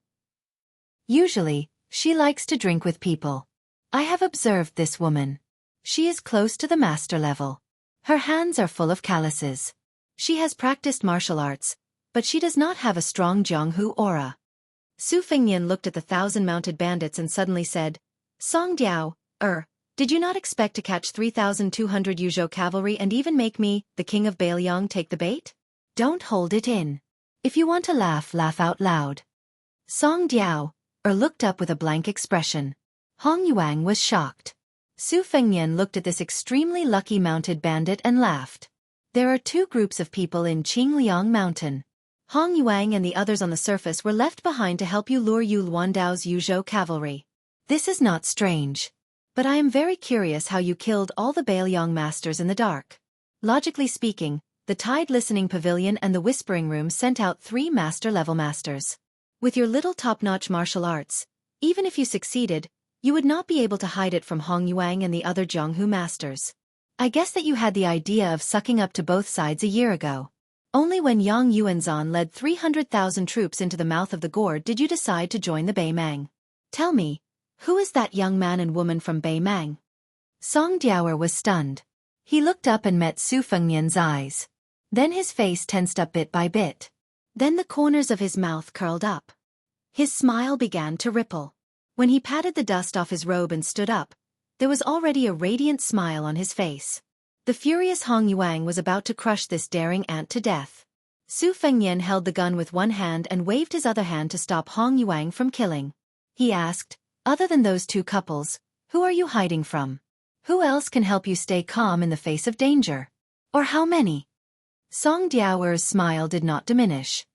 Usually, she likes to drink with people. I have observed this woman. She is close to the master level. Her hands are full of calluses. She has practiced martial arts, but she does not have a strong Jianghu aura. Su Fengnian looked at the 1,000 mounted bandits and suddenly said, Song Diao, did you not expect to catch 3,200 Yuzhou cavalry and even make me, the king of Beiliang, take the bait? Don't hold it in. If you want to laugh, laugh out loud. Song Diao looked up with a blank expression. Hong Yuang was shocked. Su Fengnian looked at this extremely lucky mounted bandit and laughed. There are two groups of people in Qingliang Mountain. Hong Yuang and the others on the surface were left behind to help you lure Yu Luandao's Yuzhou cavalry. This is not strange. But I am very curious how you killed all the Beiliang masters in the dark. Logically speaking, the Tide Listening Pavilion and the Whispering Room sent out 3 master-level masters. With your little top-notch martial arts, even if you succeeded, you would not be able to hide it from Hong Yuang and the other Jianghu masters. I guess that you had the idea of sucking up to both sides a year ago. Only when Yang Yuanzhan led 300,000 troops into the mouth of the gourd did you decide to join the Beimang. Tell me, who is that young man and woman from Beimang? Song Diao was stunned. He looked up and met Su Fengnian's eyes. Then his face tensed up bit by bit. Then the corners of his mouth curled up. His smile began to ripple. When he patted the dust off his robe and stood up, there was already a radiant smile on his face. The furious Hong Yuang was about to crush this daring ant to death. Su Fengnian held the gun with one hand and waved his other hand to stop Hong Yuang from killing. He asked, other than those 2 couples, who are you hiding from? Who else can help you stay calm in the face of danger? Or how many? Song Diao's smile did not diminish.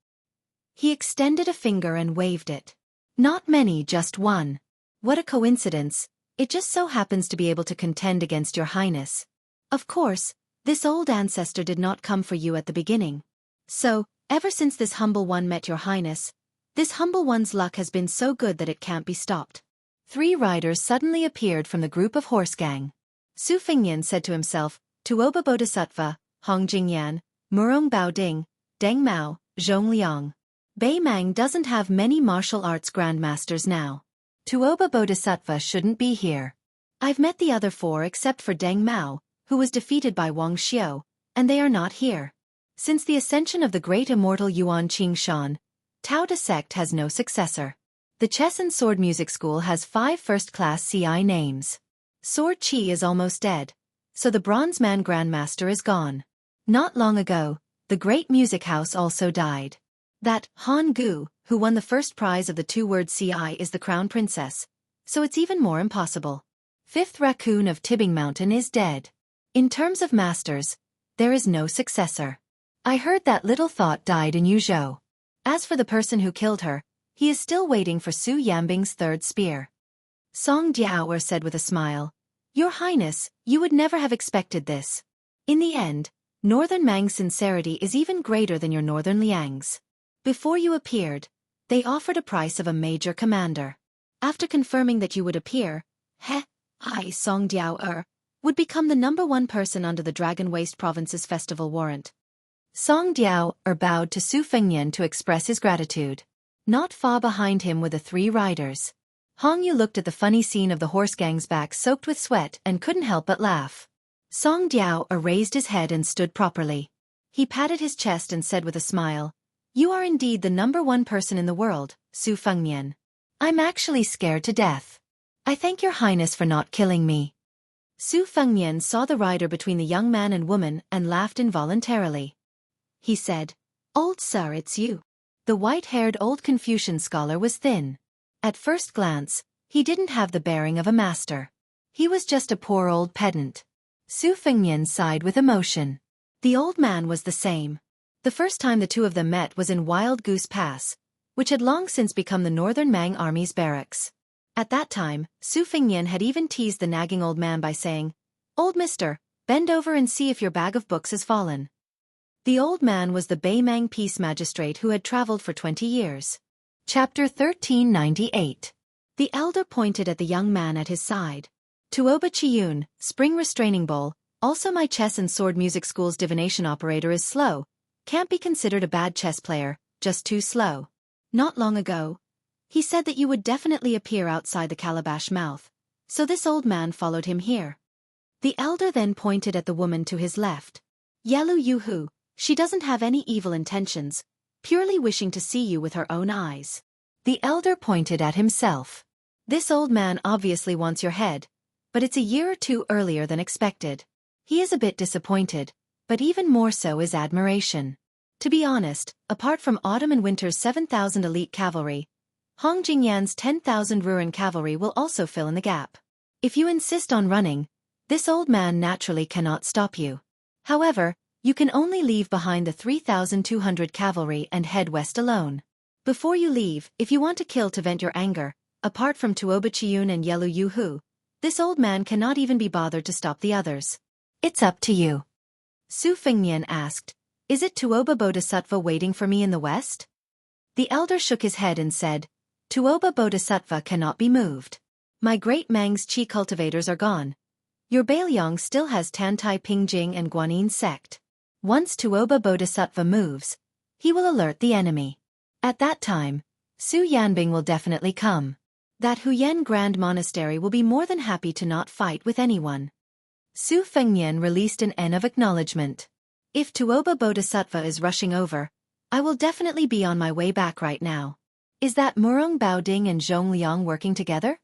He extended a finger and waved it. Not many, just 1. What a coincidence, it just so happens to be able to contend against your highness. Of course, this old ancestor did not come for you at the beginning. So, ever since this humble one met your highness, this humble one's luck has been so good that it can't be stopped. 3 riders suddenly appeared from the group of horse gang. Su Fengnian said to himself, Tuoba Bodhisattva, Hong Jingyan, Murong Baoding, Deng Mao, Zhong Liang. Beimang doesn't have many martial arts grandmasters now. Tuoba Bodhisattva shouldn't be here. I've met the other 4 except for Deng Mao, who was defeated by Wang Xiao, and they are not here. Since the ascension of the great immortal Yuan Qingshan, Tao De sect has no successor. The Chess and Sword Music School has 5 first-class CI names. Sword Chi is almost dead, so the Bronze Man Grandmaster is gone. Not long ago, the Great Music House also died. That Han Gu, who won the first prize of the 2-word CI, is the Crown Princess, so it's even more impossible. 5th Raccoon of Tibbing Mountain is dead. In terms of masters, there is no successor. I heard that little thought died in Yuzhou. As for the person who killed her, he is still waiting for Su Yambing's 3rd spear. Song Diao said with a smile, Your Highness, you would never have expected this. In the end, Northern Mang's sincerity is even greater than your Northern Liang's. Before you appeared, they offered a price of a major commander. After confirming that you would appear, I, Song Diao, would become the #1 person under the Dragon Waste Province's festival warrant. Song Diao bowed to Su Fengnian to express his gratitude. Not far behind him were the 3 riders. Hong Yu looked at the funny scene of the horse gang's back soaked with sweat and couldn't help but laugh. Song Diao raised his head and stood properly. He patted his chest and said with a smile, You are indeed the #1 person in the world, Su Fengnian. I'm actually scared to death. I thank your highness for not killing me. Su Fengnian saw the rider between the young man and woman and laughed involuntarily. He said, Old sir, it's you. The white-haired old Confucian scholar was thin. At first glance, he didn't have the bearing of a master. He was just a poor old pedant. Su Fengnian sighed with emotion. The old man was the same. The first time the 2 of them met was in Wild Goose Pass, which had long since become the Northern Mang Army's barracks. At that time, Su Fengnian had even teased the nagging old man by saying, "Old mister, bend over and see if your bag of books has fallen." The old man was the Beimang peace magistrate who had traveled for 20 years. Chapter 1398. The elder pointed at the young man at his side. "Tuoba Chiyun, spring restraining bowl, also my chess and sword music school's divination operator is slow. Can't be considered a bad chess player, just too slow. Not long ago, he said that you would definitely appear outside the calabash mouth, so this old man followed him here." The elder then pointed at the woman to his left. "Yelu Yuhu, she doesn't have any evil intentions, purely wishing to see you with her own eyes." The elder pointed at himself. "This old man obviously wants your head, but it's a year or two earlier than expected. He is a bit disappointed, but even more so is admiration. To be honest, apart from autumn and winter's 7,000 elite cavalry, Hong Jingyan's 10,000 Ruran cavalry will also fill in the gap. If you insist on running, this old man naturally cannot stop you. However, you can only leave behind the 3,200 cavalry and head west alone. Before you leave, if you want to kill to vent your anger, apart from Tuoba Chiyun and Yelu Yuhu, this old man cannot even be bothered to stop the others. It's up to you." Su Fengnian asked, "Is it Tuoba Bodhisattva waiting for me in the west?" The elder shook his head and said, "Tuoba Bodhisattva cannot be moved. My great Mang's Qi cultivators are gone. Your Bailiang still has Tantai Pingjing and Guanyin sect. Once Tuoba Bodhisattva moves, he will alert the enemy. At that time, Su Yanbing will definitely come. That Huyen Grand Monastery will be more than happy to not fight with anyone." Su Fengnian released an N of acknowledgement. "If Tuoba Bodhisattva is rushing over, I will definitely be on my way back right now. Is that Murong Baoding and Zhong Liang working together?"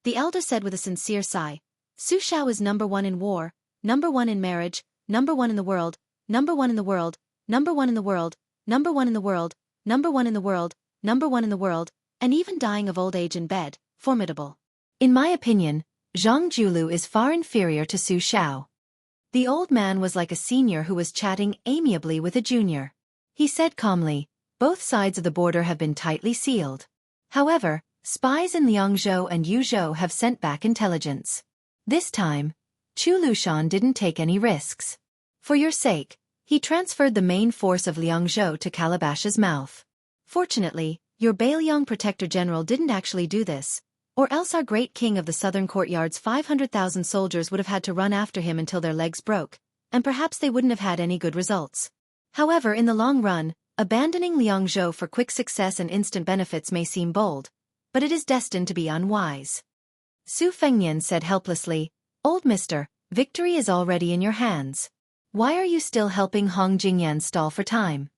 The elder said with a sincere sigh, "Su Shao is #1 in war, #1 in marriage, #1 in the world, #1 in the world, #1 in the world, #1 in the world, #1 in the world, #1 in the world, and even dying of old age in bed, formidable. In my opinion, Zhang Julu is far inferior to Su Shao." The old man was like a senior who was chatting amiably with a junior. He said calmly, "Both sides of the border have been tightly sealed. However, spies in Liangzhou and Yuzhou have sent back intelligence. This time, Chu Lushan didn't take any risks. For your sake, he transferred the main force of Liangzhou to Calabash's mouth. Fortunately, your Bailiang Protector General didn't actually do this, or else our great king of the southern courtyard's 500,000 soldiers would have had to run after him until their legs broke, and perhaps they wouldn't have had any good results. However, in the long run, abandoning Liangzhou for quick success and instant benefits may seem bold, but it is destined to be unwise." Su Fengnian said helplessly, "Old mister, victory is already in your hands. Why are you still helping Hong Jingyan stall for time?"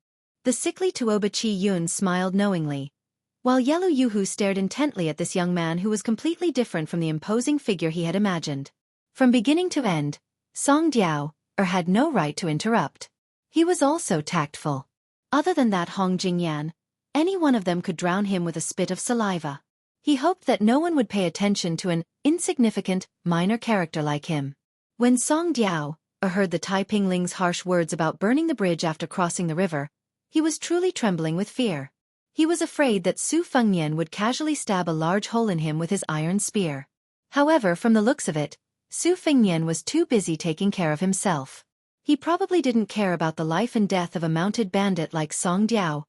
The sickly Tuoba Chi Yun smiled knowingly, while Yelu Yuhu stared intently at this young man who was completely different from the imposing figure he had imagined. From beginning to end, Song Diao had no right to interrupt. He was also tactful. Other than that Hong Jingyan, any one of them could drown him with a spit of saliva. He hoped that no one would pay attention to an insignificant, minor character like him. When Song Diao heard the Taiping Ling's harsh words about burning the bridge after crossing the river, he was truly trembling with fear. He was afraid that Su Fengnian would casually stab a large hole in him with his iron spear. However, from the looks of it, Su Fengnian was too busy taking care of himself. He probably didn't care about the life and death of a mounted bandit like Song Diao.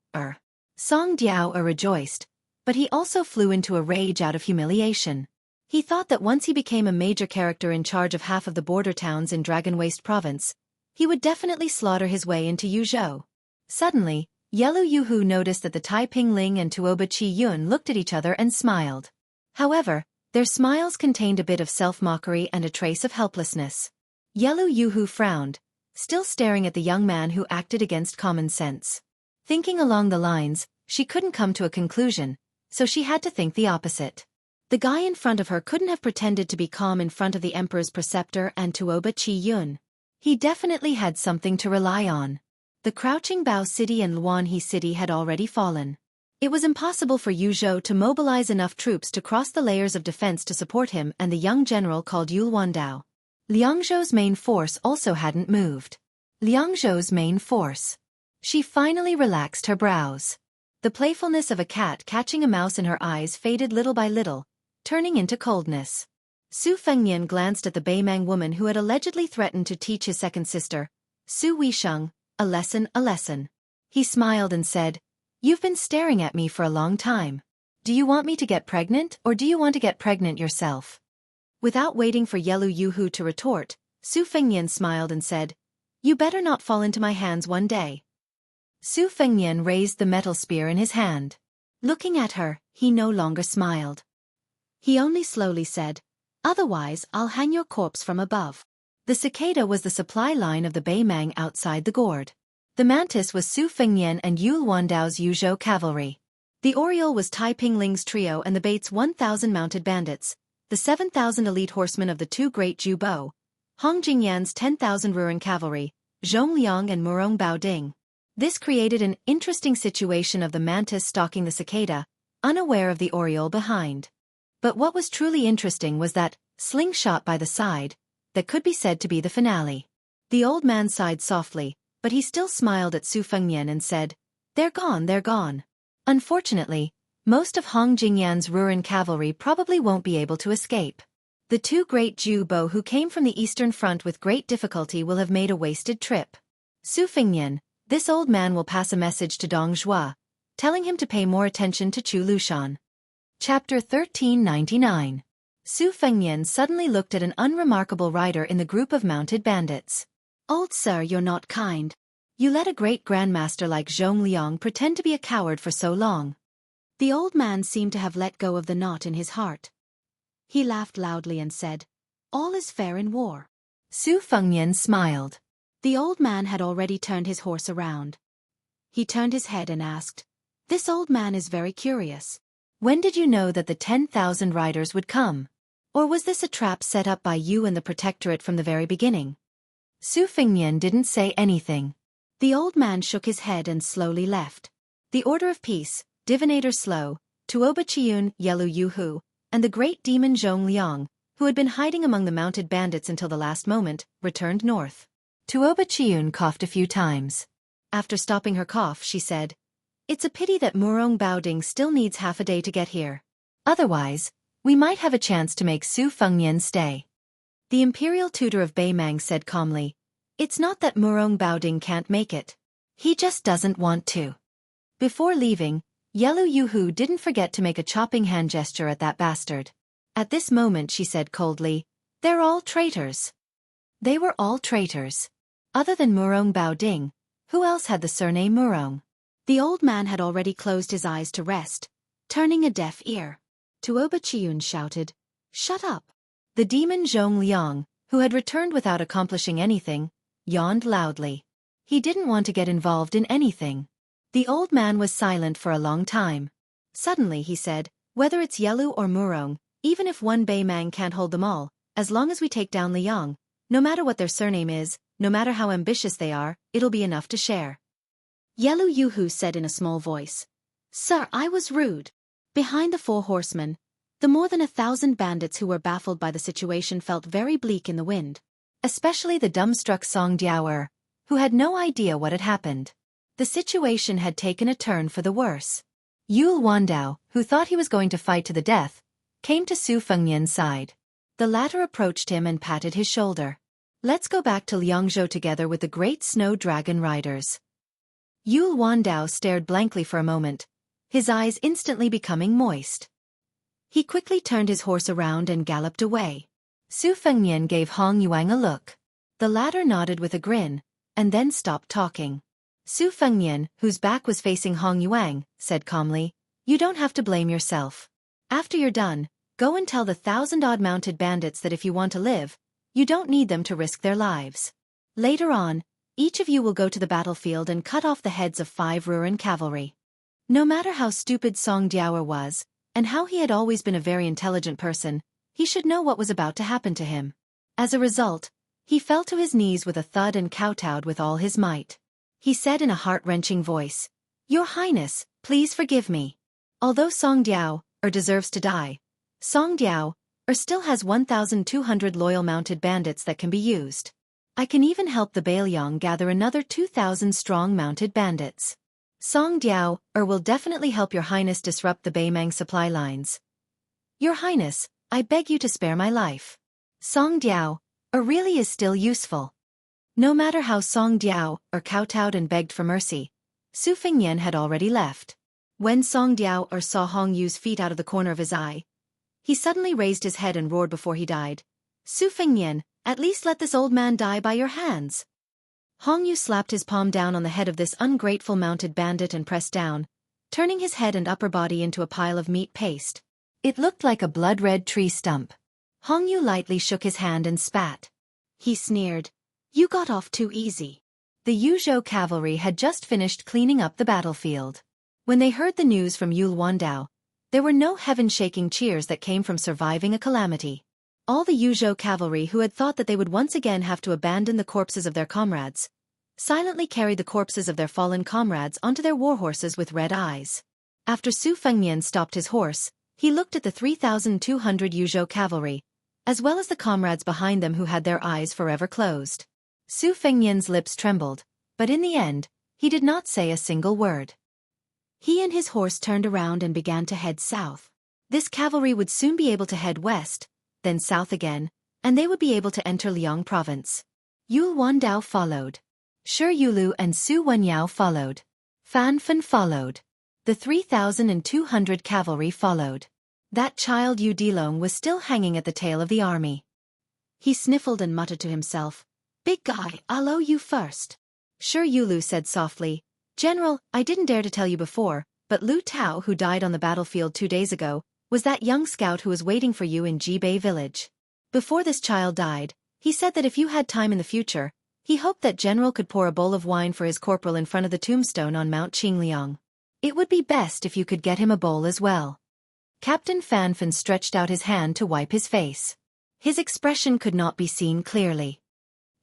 Song Diao rejoiced, but he also flew into a rage out of humiliation. He thought that once he became a major character in charge of half of the border towns in Dragon Waste Province, he would definitely slaughter his way into Yuzhou. Suddenly, Yelu Yuhu noticed that the Taiping Ling and Tuoba Chi Yun looked at each other and smiled. However, their smiles contained a bit of self-mockery and a trace of helplessness. Yelu Yuhu frowned, still staring at the young man who acted against common sense. Thinking along the lines, she couldn't come to a conclusion, so she had to think the opposite. The guy in front of her couldn't have pretended to be calm in front of the Emperor's preceptor and Tuoba Chi Yun. He definitely had something to rely on. The Crouching Bao City and Luanhe City had already fallen. It was impossible for Yuzhou to mobilize enough troops to cross the layers of defense to support him and the young general called Yulwandao. Liangzhou's main force also hadn't moved. Liangzhou's main force. She finally relaxed her brows. The playfulness of a cat catching a mouse in her eyes faded little by little, turning into coldness. Su Fengnian glanced at the Beimang woman who had allegedly threatened to teach his second sister, Su Weisheng, a lesson, a lesson. He smiled and said, "You've been staring at me for a long time. Do you want me to get pregnant or do you want to get pregnant yourself?" Without waiting for Yelu Yuhu to retort, Su Fengnian smiled and said, "You better not fall into my hands one day." Su Fengnian raised the metal spear in his hand. Looking at her, he no longer smiled. He only slowly said, "Otherwise I'll hang your corpse from above." The cicada was the supply line of the Beimang outside the gourd. The mantis was Su Fengnian and Yul Wandao's Yuzhou cavalry. The oriole was Tai Pingling's trio and the Bates 1,000 mounted bandits, the 7,000 elite horsemen of the two great Zhu Bo, Hong Jingyan's 10,000 Ruren cavalry, Zhong Liang and Murong Baoding. This created an interesting situation of the mantis stalking the cicada, unaware of the oriole behind. But what was truly interesting was that, slingshot by the side, that could be said to be the finale. The old man sighed softly, but he still smiled at Su Fengnian and said, "They're gone, they're gone. Unfortunately, most of Hong Jingyan's Ruren cavalry probably won't be able to escape. The two great Zhu Bo who came from the Eastern Front with great difficulty will have made a wasted trip. Su Fengnian, this old man will pass a message to Dong Zhuo, telling him to pay more attention to Chu Lushan." Chapter 1399. Su Fengnian suddenly looked at an unremarkable rider in the group of mounted bandits. "Old sir, you're not kind. You let a great grandmaster like Zhong Liang pretend to be a coward for so long." The old man seemed to have let go of the knot in his heart. He laughed loudly and said, "All is fair in war." Su Fengnian smiled. The old man had already turned his horse around. He turned his head and asked, "This old man is very curious. When did you know that the 10,000 riders would come? Or was this a trap set up by you and the Protectorate from the very beginning?" Su Fengnian didn't say anything. The old man shook his head and slowly left. The Order of Peace, Divinator Slow, Tuoba Chiyun, Yelu Yuhu, and the great demon Zhong Liang, who had been hiding among the mounted bandits until the last moment, returned north. Tuoba Chiyun coughed a few times. After stopping her cough, she said, "It's a pity that Murong Baoding still needs half a day to get here. Otherwise, we might have a chance to make Su Fengnian stay." The imperial tutor of Beimang said calmly, "It's not that Murong Baoding can't make it. He just doesn't want to." Before leaving, Yelu Yuhu didn't forget to make a chopping hand gesture at that bastard. At this moment she said coldly, "They're all traitors." They were all traitors. Other than Murong Baoding, who else had the surname Murong? The old man had already closed his eyes to rest, turning a deaf ear. Tuoba Chiyun shouted, "Shut up." The demon Zhong Liang, who had returned without accomplishing anything, yawned loudly. He didn't want to get involved in anything. The old man was silent for a long time. Suddenly he said, "Whether it's Yelu or Murong, even if one Beimang can't hold them all, as long as we take down Liang, no matter what their surname is, no matter how ambitious they are, it'll be enough to share." Yelu Yuhu said in a small voice, "Sir, I was rude." Behind the four horsemen, the more than 1,000 bandits who were baffled by the situation felt very bleak in the wind. Especially the dumbstruck Song Diaoer, who had no idea what had happened. The situation had taken a turn for the worse. Yul Wandao, who thought he was going to fight to the death, came to Su Fengnian's side. The latter approached him and patted his shoulder. "Let's go back to Liangzhou together with the great snow dragon riders." Yul Wandao stared blankly for a moment, his eyes instantly becoming moist. He quickly turned his horse around and galloped away. Su Fengnian gave Hong Yuang a look. The latter nodded with a grin, and then stopped talking. Su Fengnian, whose back was facing Hong Yuang, said calmly, "You don't have to blame yourself. After you're done, go and tell the 1,000-odd mounted bandits that if you want to live, you don't need them to risk their lives. Later on, each of you will go to the battlefield and cut off the heads of 5 Ruren cavalry." No matter how stupid Song Diaoer was, and how he had always been a very intelligent person, he should know what was about to happen to him. As a result, he fell to his knees with a thud and kowtowed with all his might. He said in a heart-wrenching voice, "Your Highness, please forgive me. Although Song Diaoer deserves to die, Song Diaoer still has 1,200 loyal mounted bandits that can be used. I can even help the Bailiang gather another 2,000 strong mounted bandits." Song Diao, will definitely help your highness disrupt the Beimang supply lines. Your highness, I beg you to spare my life. Song Diao, really is still useful. No matter how Song Diao, kowtowed and begged for mercy, Su Fengnian had already left. When Song Diao saw Hong Yu's feet out of the corner of his eye, he suddenly raised his head and roared before he died. Su Fengnian, at least let this old man die by your hands. Hong Yu slapped his palm down on the head of this ungrateful mounted bandit and pressed down, turning his head and upper body into a pile of meat paste. It looked like a blood-red tree stump. Hong Yu lightly shook his hand and spat. He sneered. You got off too easy. The Yuzhou cavalry had just finished cleaning up the battlefield. When they heard the news from Yul Wandao, there were no heaven-shaking cheers that came from surviving a calamity. All the Yuzhou cavalry who had thought that they would once again have to abandon the corpses of their comrades, silently carried the corpses of their fallen comrades onto their warhorses with red eyes. After Su Fengnian stopped his horse, he looked at the 3,200 Yuzhou cavalry, as well as the comrades behind them who had their eyes forever closed. Su Fengnian's lips trembled, but in the end, he did not say a single word. He and his horse turned around and began to head south. This cavalry would soon be able to head west, then south again, and they would be able to enter Liang province. Yul Wandao followed. Shi Yulu and Su Wenyao followed. Fan Fan followed. The 3,200 cavalry followed. That child Yu Dilong was still hanging at the tail of the army. He sniffled and muttered to himself, Big guy, I'll owe you first. Shi Yulu said softly, General, I didn't dare to tell you before, but Lu Tao, who died on the battlefield 2 days ago, was that young scout who was waiting for you in Jibei village. Before this child died, he said that if you had time in the future, he hoped that General could pour a bowl of wine for his corporal in front of the tombstone on Mount Qingliang. It would be best if you could get him a bowl as well. Captain Fan Fan stretched out his hand to wipe his face. His expression could not be seen clearly.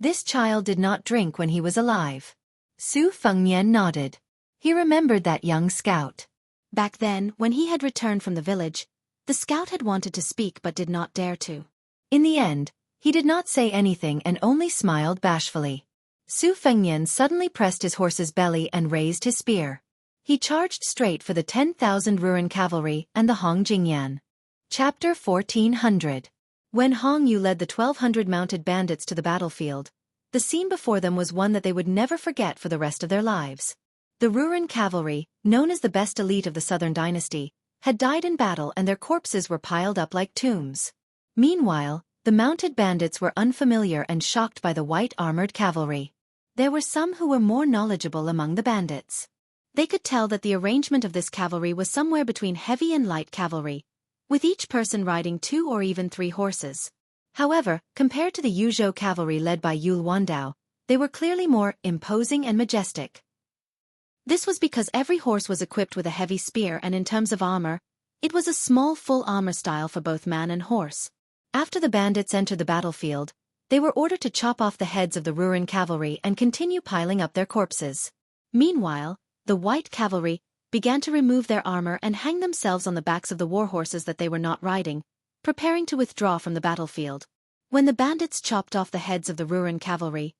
This child did not drink when he was alive. Su Fengnian nodded. He remembered that young scout. Back then, when he had returned from the village, the scout had wanted to speak but did not dare to. In the end, he did not say anything and only smiled bashfully. Su Fengnian suddenly pressed his horse's belly and raised his spear. He charged straight for the 10,000 Ruren cavalry and the Hong Jingyan. Chapter 1400. When Hong Yu led the 1,200 mounted bandits to the battlefield, the scene before them was one that they would never forget for the rest of their lives. The Ruren cavalry, known as the best elite of the southern dynasty, had died in battle and their corpses were piled up like tombs. Meanwhile, the mounted bandits were unfamiliar and shocked by the white armored cavalry. There were some who were more knowledgeable among the bandits. They could tell that the arrangement of this cavalry was somewhere between heavy and light cavalry, with each person riding 2 or even 3 horses. However, compared to the Yuzhou cavalry led by Yul Wandao, they were clearly more imposing and majestic. This was because every horse was equipped with a heavy spear and in terms of armor, it was a small full armor style for both man and horse. After the bandits entered the battlefield, they were ordered to chop off the heads of the Ruren cavalry and continue piling up their corpses. Meanwhile, the white cavalry began to remove their armor and hang themselves on the backs of the war horses that they were not riding, preparing to withdraw from the battlefield. When the bandits chopped off the heads of the Ruren cavalry,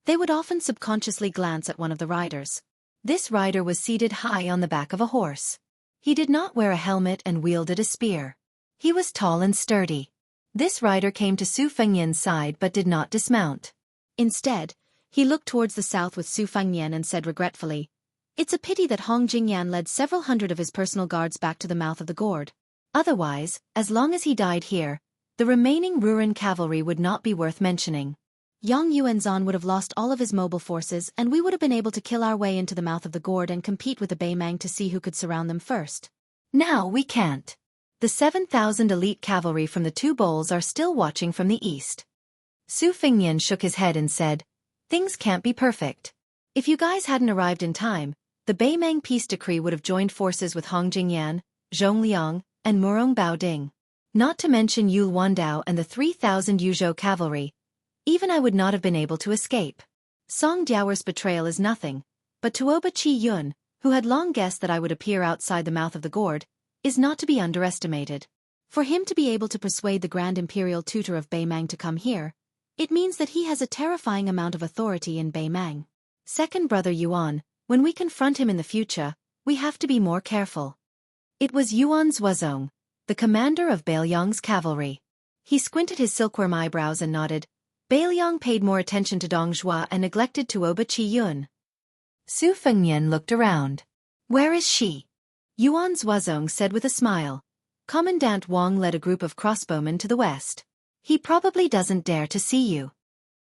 they would often subconsciously glance at one of the riders. This rider was seated high on the back of a horse. He did not wear a helmet and wielded a spear. He was tall and sturdy. This rider came to Su Fengnian's side but did not dismount. Instead, he looked towards the south with Su Fengnian and said regretfully, It's a pity that Hong Jingyan led several hundred of his personal guards back to the mouth of the gourd. Otherwise, as long as he died here, the remaining Ruren cavalry would not be worth mentioning. Yang Yuanzhan would have lost all of his mobile forces and we would have been able to kill our way into the mouth of the gourd and compete with the Beimang to see who could surround them first. Now we can't. The 7,000 elite cavalry from the 2 bowls are still watching from the east. Su Fengnian shook his head and said, Things can't be perfect. If you guys hadn't arrived in time, the Beimang peace decree would have joined forces with Hong Jingyan, Zhongliang, and Murong Baoding. Not to mention Yul Wandao and the 3,000 Yuzhou cavalry. Even I would not have been able to escape. Song Diao's betrayal is nothing, but Tuoba Chi Yun, who had long guessed that I would appear outside the mouth of the gourd, is not to be underestimated. For him to be able to persuade the Grand Imperial Tutor of Beimang to come here, it means that he has a terrifying amount of authority in Beimang. Second brother Yuan, When we confront him in the future, we have to be more careful. It was Yuan Zhuozong, the commander of Beiliang's cavalry. He squinted his silkworm eyebrows and nodded. Beiliang paid more attention to Dong Zhuo and neglected Tuoba Qi Yun. Su Fengnian looked around. Where is she? Yuan Zhuozong said with a smile. Commandant Wang led a group of crossbowmen to the west. He probably doesn't dare to see you.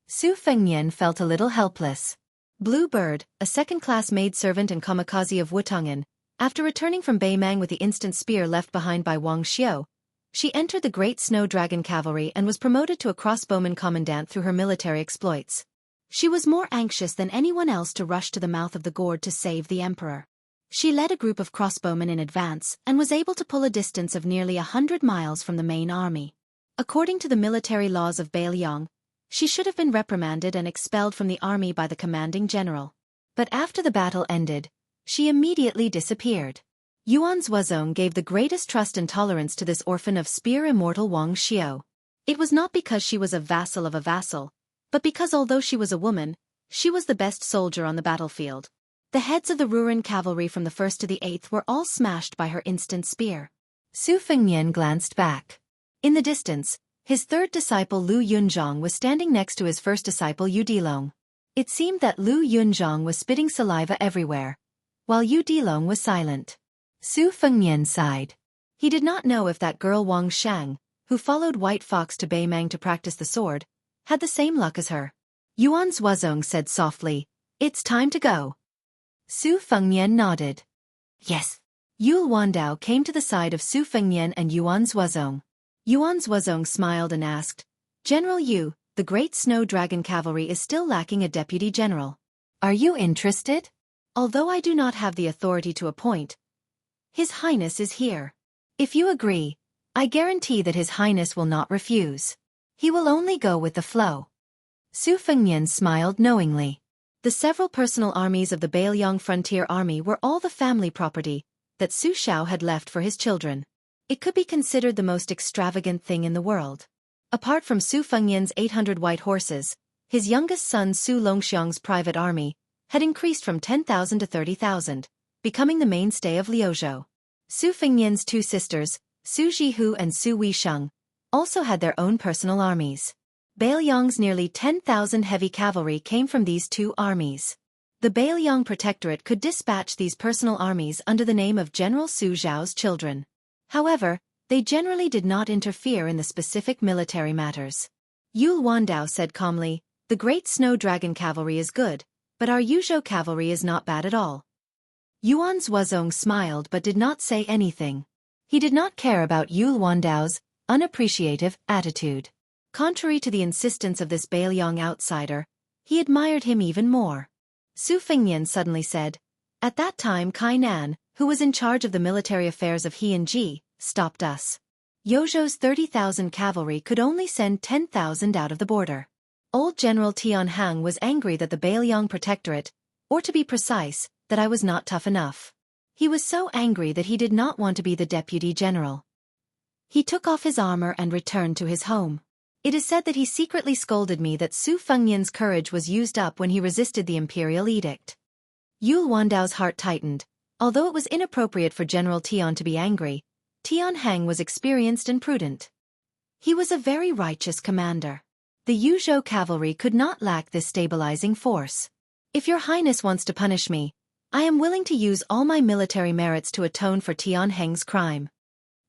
Su Fengnian felt a little helpless. Blue Bird, a second-class maidservant and kamikaze of Wutongan, after returning from Beimang with the instant spear left behind by Wang Xiu, she entered the Great Snow Dragon Cavalry and was promoted to a crossbowman commandant through her military exploits. She was more anxious than anyone else to rush to the mouth of the gorge to save the emperor. She led a group of crossbowmen in advance and was able to pull a distance of nearly 100 miles from the main army. According to the military laws of Beiliang, she should have been reprimanded and expelled from the army by the commanding general. But after the battle ended, she immediately disappeared. Yuan Zhuozong gave the greatest trust and tolerance to this orphan of spear immortal Wang Xiu. It was not because she was a vassal of a vassal, but because although she was a woman, she was the best soldier on the battlefield. The heads of the Ruran cavalry from the 1st to the 8th were all smashed by her instant spear. Su Fengnian glanced back. In the distance, his third disciple Lu Yunzhong was standing next to his first disciple Yu Dilong. It seemed that Lu Yunzhong was spitting saliva everywhere, while Yu Dilong was silent. Su Fengnian sighed. He did not know if that girl Wang Shang, who followed White Fox to Beimang to practice the sword, had the same luck as her. Yuan Zhuozong said softly, "It's time to go." Su Fengnian nodded. Yes. Yul Wandao came to the side of Su Fengnian and Yuan Zhuozong. Yuan Zhuozong smiled and asked, "General Yu, the Great Snow Dragon Cavalry is still lacking a deputy general. Are you interested? Although I do not have the authority to appoint, His Highness is here. If you agree, I guarantee that His Highness will not refuse. He will only go with the flow." Su Fengnian smiled knowingly. The several personal armies of the Beiliang Frontier Army were all the family property that Su Shao had left for his children. It could be considered the most extravagant thing in the world. Apart from Su Fengnian's 800 white horses, his youngest son Su Longxiang's private army had increased from 10,000 to 30,000, becoming the mainstay of Liuzhou. Su Fengnian's two sisters, Su Jihu and Su Weisheng, also had their own personal armies. Beiliang's nearly 10,000 heavy cavalry came from these two armies. The Beiliang Protectorate could dispatch these personal armies under the name of General Su Zhao's children. However, they generally did not interfere in the specific military matters. Yul Wandao said calmly, "The Great Snow Dragon Cavalry is good, but our Yuzhou cavalry is not bad at all." Yuan Zhuozong smiled but did not say anything. He did not care about Yul Wandao's unappreciative attitude. Contrary to the insistence of this Beiliang outsider, he admired him even more. Su Fengnian suddenly said, "At that time Kai Nan, who was in charge of the military affairs of He and Ji, stopped us. Yozhou's 30,000 cavalry could only send 10,000 out of the border. Old General Tian Hang was angry that the Beiliang Protectorate, or to be precise, that I was not tough enough. He was so angry that he did not want to be the deputy general. He took off his armor and returned to his home. It is said that he secretly scolded me that Su Fengnian's courage was used up when he resisted the imperial edict." Yul Wandao's heart tightened. Although it was inappropriate for General Tian to be angry, Tian Hang was experienced and prudent. He was a very righteous commander. The Yuzhou cavalry could not lack this stabilizing force. "If your Highness wants to punish me, I am willing to use all my military merits to atone for Tian Heng's crime."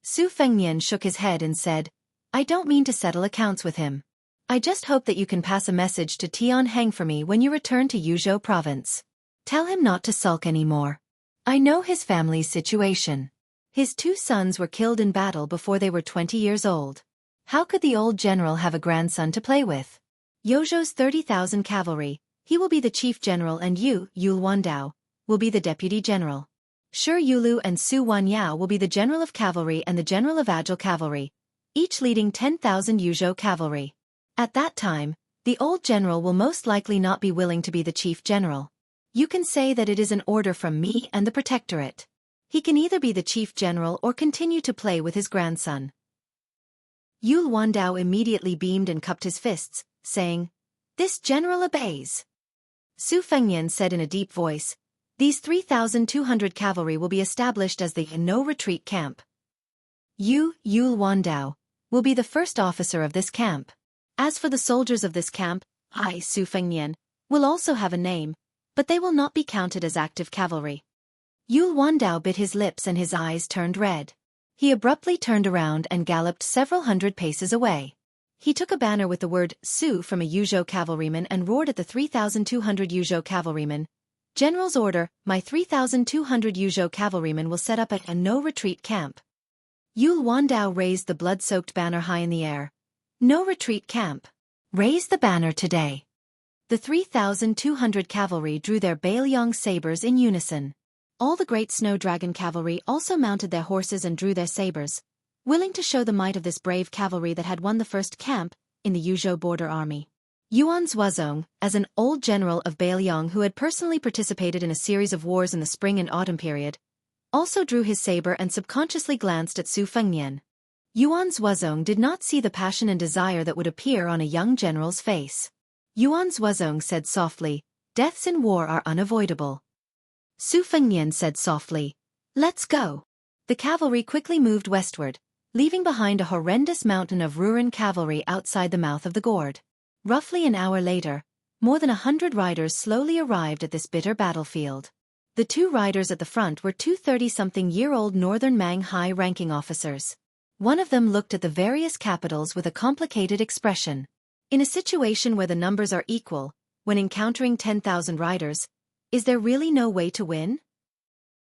Su Fengnian shook his head and said, "I don't mean to settle accounts with him. I just hope that you can pass a message to Tian Heng for me when you return to Yuzhou province. Tell him not to sulk anymore. I know his family's situation. His two sons were killed in battle before they were 20 years old. How could the old general have a grandson to play with? Yozhou's 30,000 cavalry, he will be the chief general and you, Yul Wandao, will be the deputy general. Shi Yulu and Su Wanyao will be the general of cavalry and the general of agile cavalry, each leading 10,000 Yuzhou cavalry. At that time, the old general will most likely not be willing to be the chief general. You can say that it is an order from me and the Protectorate. He can either be the chief general or continue to play with his grandson." Yul Wandao immediately beamed and cupped his fists, saying, "This general obeys." Su Fengnian said in a deep voice, These 3,200 cavalry will be established as the no-retreat camp. Yule Wandao will be the first officer of this camp. As for the soldiers of this camp, Su Fengnian, will also have a name, but they will not be counted as active cavalry. Yule Wandao bit his lips and his eyes turned red. He abruptly turned around and galloped several hundred paces away. He took a banner with the word Su from a Yuzhou cavalryman and roared at the 3,200 Yuzhou cavalrymen. General's order, my 3,200 Yuzhou cavalrymen will set up a no-retreat camp. Yule Wandao raised the blood-soaked banner high in the air. No retreat camp. Raise the banner today. The 3,200 cavalry drew their Beiliang sabers in unison. All the great snow dragon cavalry also mounted their horses and drew their sabers, willing to show the might of this brave cavalry that had won the first camp in the Yuzhou border army. Yuan Zuozong, as an old general of Beiliang who had personally participated in a series of wars in the spring and autumn period, also drew his saber and subconsciously glanced at Su Fengnian. Yuan Zuozong did not see the passion and desire that would appear on a young general's face. Yuan Zuozong said softly, "Deaths in war are unavoidable." Su Fengnian said softly, "Let's go." The cavalry quickly moved westward, leaving behind a horrendous mountain of Ruren cavalry outside the mouth of the gorge. Roughly an hour later, more than 100 riders slowly arrived at this bitter battlefield. The two riders at the front were two 30-something-year-old northern Mang high-ranking officers. One of them looked at the various capitals with a complicated expression. In a situation where the numbers are equal, when encountering 10,000 riders, is there really no way to win?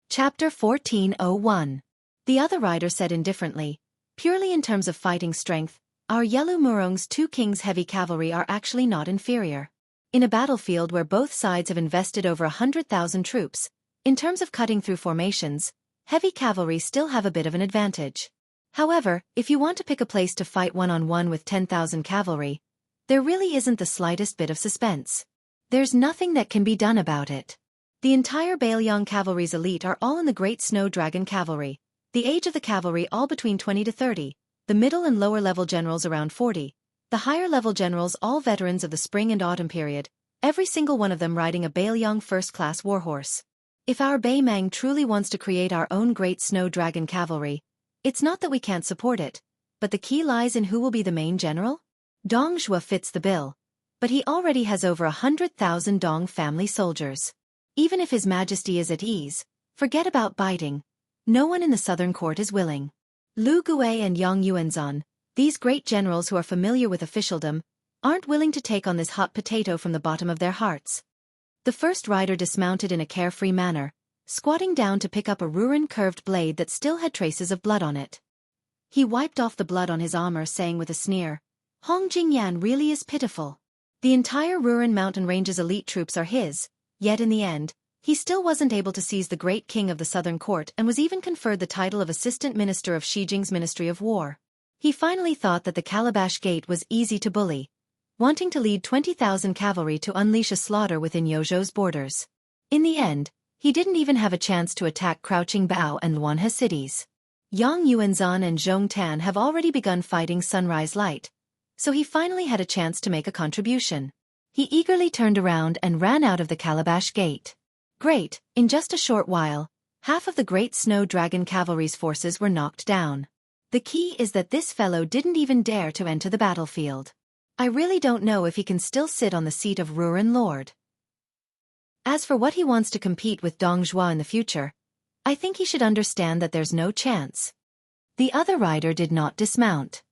Chapter 1401. The other rider said indifferently, "Purely in terms of fighting strength, our Yelu Murong's two kings' heavy cavalry are actually not inferior. In a battlefield where both sides have invested over 100,000 troops, in terms of cutting through formations, heavy cavalry still have a bit of an advantage. However, if you want to pick a place to fight one-on-one with 10,000 cavalry, there really isn't the slightest bit of suspense. There's nothing that can be done about it. The entire Beiliang cavalry's elite are all in the Great Snow Dragon cavalry, the age of the cavalry all between 20 to 30, the middle and lower level generals around 40, the higher level generals all veterans of the spring and autumn period, every single one of them riding a Beiliang first-class warhorse. If our Beimang truly wants to create our own Great Snow Dragon cavalry, it's not that we can't support it, but the key lies in who will be the main general? Dong Zhuo fits the bill, but he already has over 100,000 Dong family soldiers. Even if His Majesty is at ease, forget about biting. No one in the southern court is willing. Lu Gui and Yang Yuanzhan, these great generals who are familiar with officialdom, aren't willing to take on this hot potato from the bottom of their hearts. The first rider dismounted in a carefree manner, squatting down to pick up a Ruren curved blade that still had traces of blood on it. He wiped off the blood on his armor, saying with a sneer, "Hong Jingyan really is pitiful. The entire Ruren mountain range's elite troops are his, yet in the end, he still wasn't able to seize the great king of the southern court and was even conferred the title of assistant minister of Xi Jing's Ministry of War. He finally thought that the Calabash Gate was easy to bully, wanting to lead 20,000 cavalry to unleash a slaughter within Yozhou's borders. In the end, he didn't even have a chance to attack Crouching Bao and Luanhe cities. Yang Yuanzhan and Zhong Tan have already begun fighting Sunrise Light, so he finally had a chance to make a contribution. He eagerly turned around and ran out of the Calabash Gate. Great, in just a short while, half of the Great Snow Dragon cavalry's forces were knocked down. The key is that this fellow didn't even dare to enter the battlefield. I really don't know if he can still sit on the seat of Ruren Lord. As for what he wants to compete with Dong Zhuo in the future, I think he should understand that there's no chance." The other rider did not dismount.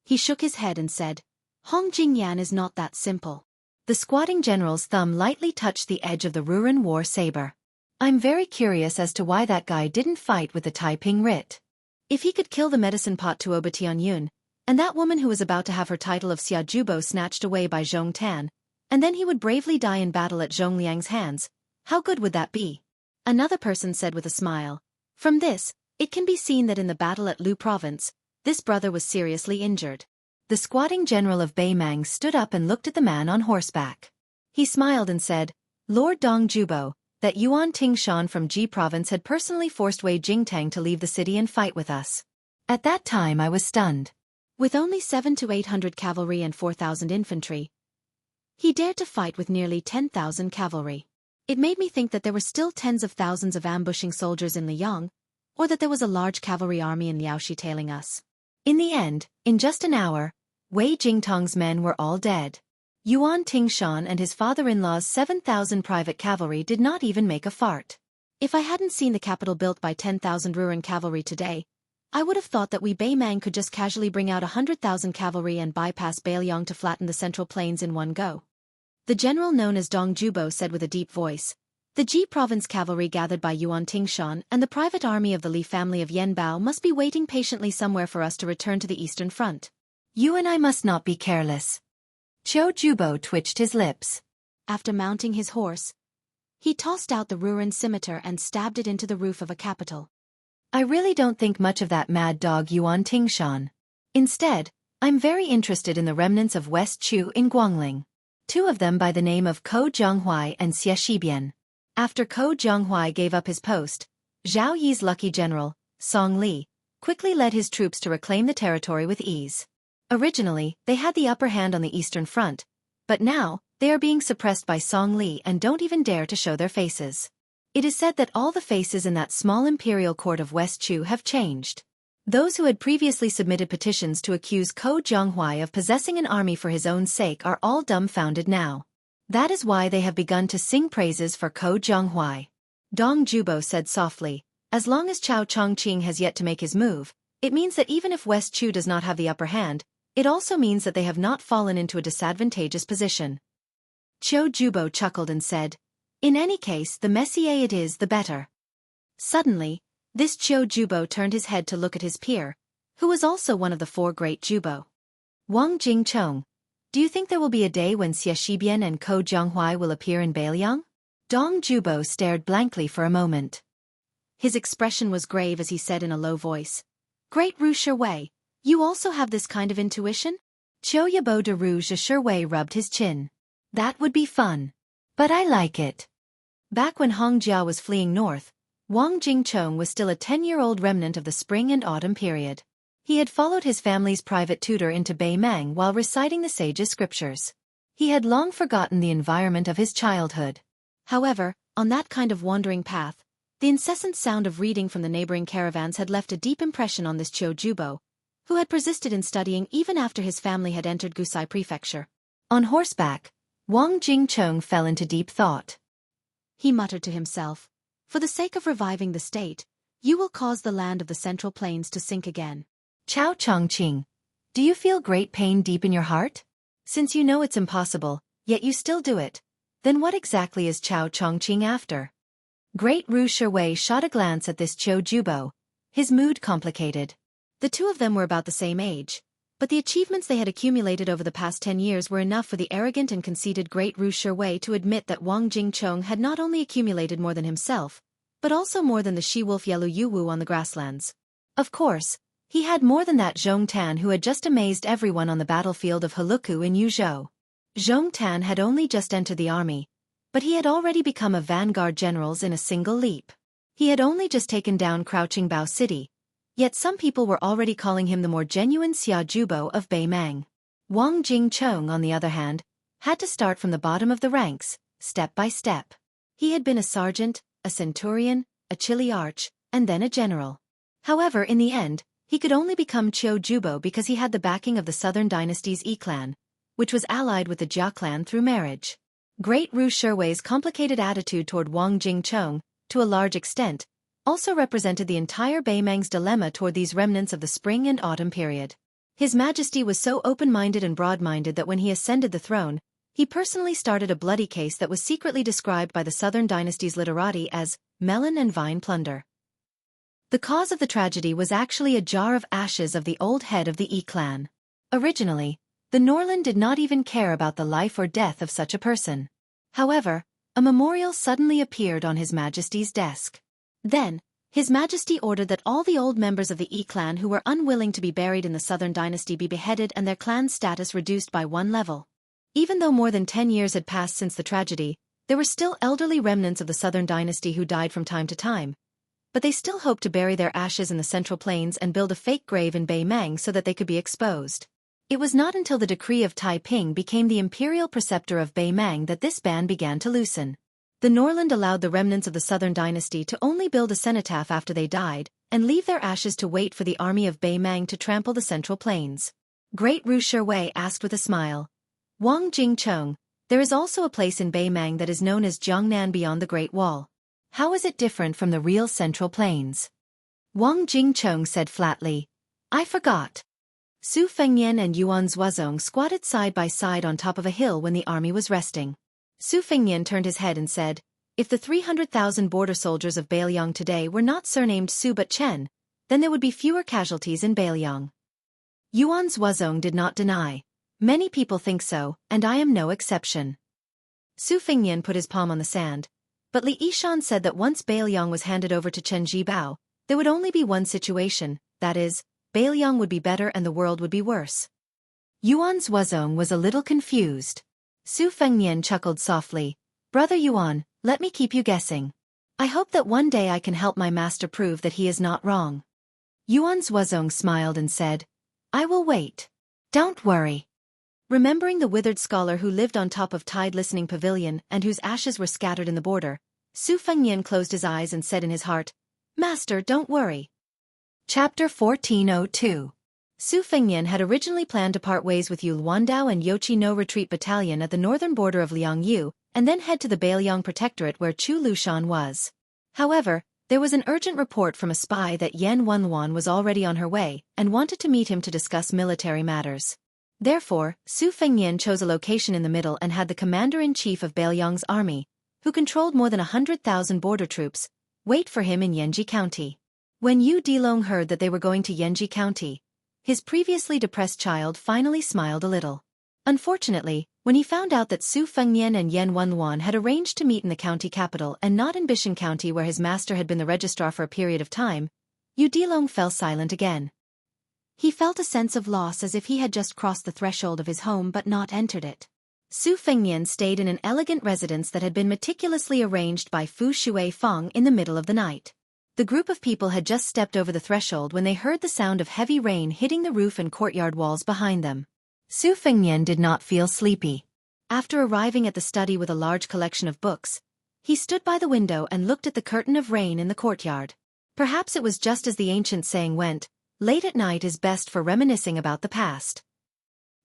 He shook his head and said, "Hong Jingyan is not that simple." The squatting general's thumb lightly touched the edge of the Ruren war saber. "I'm very curious as to why that guy didn't fight with the Taiping writ. If he could kill the medicine pot Tuo Tianyun, and that woman who was about to have her title of Xia Jubo snatched away by Zhong Tan, and then he would bravely die in battle at Zhong Liang's hands, how good would that be?" Another person said with a smile, "From this, it can be seen that in the battle at Lu province, this brother was seriously injured." The squatting general of Beimang stood up and looked at the man on horseback. He smiled and said, "Lord Dong Jubo, that Yuan Tingshan from Ji province had personally forced Wei Jingtang to leave the city and fight with us. At that time I was stunned. With only 700 to 800 cavalry and 4,000 infantry, he dared to fight with nearly 10,000 cavalry. It made me think that there were still tens of thousands of ambushing soldiers in Liang, or that there was a large cavalry army in Liaoxi tailing us. In the end, in just an hour, Wei Jingtong's men were all dead. Yuan Tingshan and his father-in-law's 7,000 private cavalry did not even make a fart. If I hadn't seen the capital built by 10,000 Ruran cavalry today, I would have thought that we Beimang could just casually bring out 100,000 cavalry and bypass Beiliang to flatten the central plains in one go. The general known as Dong Jubo said with a deep voice, "The Ji province cavalry gathered by Yuan Tingshan and the private army of the Li family of Yen Bao must be waiting patiently somewhere for us to return to the eastern front. You and I must not be careless." Qiu Jubo twitched his lips. After mounting his horse, he tossed out the Ruran scimitar and stabbed it into the roof of a capital. I really don't think much of that mad dog Yuan Tingshan. Instead, I'm very interested in the remnants of West Chu in Guangling. Two of them by the name of Ko Jianghuai and Xie Shibian. After Ko Jianghuai gave up his post, Zhao Yi's lucky general, Song Li, quickly led his troops to reclaim the territory with ease. Originally, they had the upper hand on the eastern front, but now, they are being suppressed by Song Li and don't even dare to show their faces. It is said that all the faces in that small imperial court of West Chu have changed. Those who had previously submitted petitions to accuse Ko Jianghuai of possessing an army for his own sake are all dumbfounded now. That is why they have begun to sing praises for Ko Jianghuai. Dong Jubo said softly, "As long as Chao Chongqing has yet to make his move, it means that even if West Chu does not have the upper hand, it also means that they have not fallen into a disadvantageous position." Qiu Jubo chuckled and said, "In any case, the messier it is, the better." Suddenly, this Qiu Jubo turned his head to look at his peer, who was also one of the four great Jubo. "Wang Jingchong, do you think there will be a day when Xie Shibian and Ko Jianghuai will appear in Beiliang?" Dong Jubo stared blankly for a moment. His expression was grave as he said in a low voice, "Great Ru Shiwei, you also have this kind of intuition?" Qiu Yabo de Ru Shiwei rubbed his chin. "That would be fun. But I like it." Back when Hong Jia was fleeing north, Wang Jingchong was still a 10-year-old remnant of the spring and autumn period. He had followed his family's private tutor into Beimang while reciting the sage's scriptures. He had long forgotten the environment of his childhood. However, on that kind of wandering path, the incessant sound of reading from the neighboring caravans had left a deep impression on this Qiu Jubo, who had persisted in studying even after his family had entered Gusai Prefecture. On horseback, Wang Jingchong fell into deep thought. He muttered to himself, "For the sake of reviving the state, you will cause the land of the Central Plains to sink again." Chao Chongqing, do you feel great pain deep in your heart? Since you know it's impossible, yet you still do it, then what exactly is Chao Chongqing after? Great Ru Shiwei shot a glance at this Qiu Jubo, his mood complicated. The two of them were about the same age, but the achievements they had accumulated over the past 10 years were enough for the arrogant and conceited Great Ru Shiwei to admit that Wang Jingchong had not only accumulated more than himself, but also more than the she-wolf Yelu Yuwu on the grasslands. Of course, he had more than that Zhong Tan who had just amazed everyone on the battlefield of Heluku in Yuzhou. Zhong Tan had only just entered the army, but he had already become a vanguard general in a single leap. He had only just taken down Crouching Bao City, yet some people were already calling him the more genuine Xia Jubo of Beimang. Wang Jingchong, on the other hand, had to start from the bottom of the ranks, step by step. He had been a sergeant, a centurion, a chili arch, and then a general. However, in the end, he could only become Qiu Jubo because he had the backing of the southern dynasty's Yi clan, which was allied with the Jia clan through marriage. Great Ru Shiwei's complicated attitude toward Wang Jingchong, to a large extent, also represented the entire Beimang's dilemma toward these remnants of the spring and autumn period. His Majesty was so open-minded and broad-minded that when he ascended the throne, he personally started a bloody case that was secretly described by the Southern Dynasty's literati as melon and vine plunder. The cause of the tragedy was actually a jar of ashes of the old head of the Yi clan. Originally, the Norland did not even care about the life or death of such a person. However, a memorial suddenly appeared on His Majesty's desk. Then, His Majesty ordered that all the old members of the Yi clan who were unwilling to be buried in the Southern Dynasty be beheaded and their clan's status reduced by one level. Even though more than 10 years had passed since the tragedy, there were still elderly remnants of the Southern Dynasty who died from time to time, but they still hoped to bury their ashes in the Central Plains and build a fake grave in Beimang so that they could be exposed. It was not until the decree of Taiping became the imperial preceptor of Beimang that this ban began to loosen. The Norland allowed the remnants of the southern dynasty to only build a cenotaph after they died, and leave their ashes to wait for the army of Bei Mang to trample the central plains. Great Ru Shiwei asked with a smile. Wang Jingcheng, there is also a place in Bei Mang that is known as Jiangnan beyond the Great Wall. How is it different from the real central plains? Wang Jingcheng said flatly. I forgot. Su Fengnian and Yuan Zuozong squatted side by side on top of a hill when the army was resting. Su Fengnian turned his head and said, if the 300,000 border soldiers of Beiliang today were not surnamed Su but Chen, then there would be fewer casualties in Beiliang. Yuan Zuozong did not deny. Many people think so, and I am no exception. Su Fengnian put his palm on the sand, but Li Yishan said that once Beiliang was handed over to Chen Jibao, there would only be one situation, that is, Beiliang would be better and the world would be worse. Yuan Zuozong was a little confused. Su Fengnian chuckled softly. Brother Yuan, let me keep you guessing. I hope that one day I can help my master prove that he is not wrong. Yuan Zuozong smiled and said, I will wait. Don't worry. Remembering the withered scholar who lived on top of Tide Listening Pavilion and whose ashes were scattered in the border, Su Fengnian closed his eyes and said in his heart, Master, don't worry. Chapter 1402. Su Fengnian had originally planned to part ways with Yu Luandao and Yochi no Retreat Battalion at the northern border of Liangyu, and then head to the Beiliang Protectorate where Chu Lushan was. However, there was an urgent report from a spy that Yan Wenluan was already on her way and wanted to meet him to discuss military matters. Therefore, Su Fengnian chose a location in the middle and had the commander-in-chief of Beiliang's army, who controlled more than 100,000 border troops, wait for him in Yanji County. When Yu Dilong heard that they were going to Yanji County, his previously depressed child finally smiled a little. Unfortunately, when he found out that Su Fengnian and Yan Wenluan had arranged to meet in the county capital and not in Bishan County where his master had been the registrar for a period of time, Yu Dilong fell silent again. He felt a sense of loss as if he had just crossed the threshold of his home but not entered it. Su Fengnian stayed in an elegant residence that had been meticulously arranged by Fu Shui Feng in the middle of the night. The group of people had just stepped over the threshold when they heard the sound of heavy rain hitting the roof and courtyard walls behind them. Su Fengnian did not feel sleepy. After arriving at the study with a large collection of books, he stood by the window and looked at the curtain of rain in the courtyard. Perhaps it was just as the ancient saying went, late at night is best for reminiscing about the past.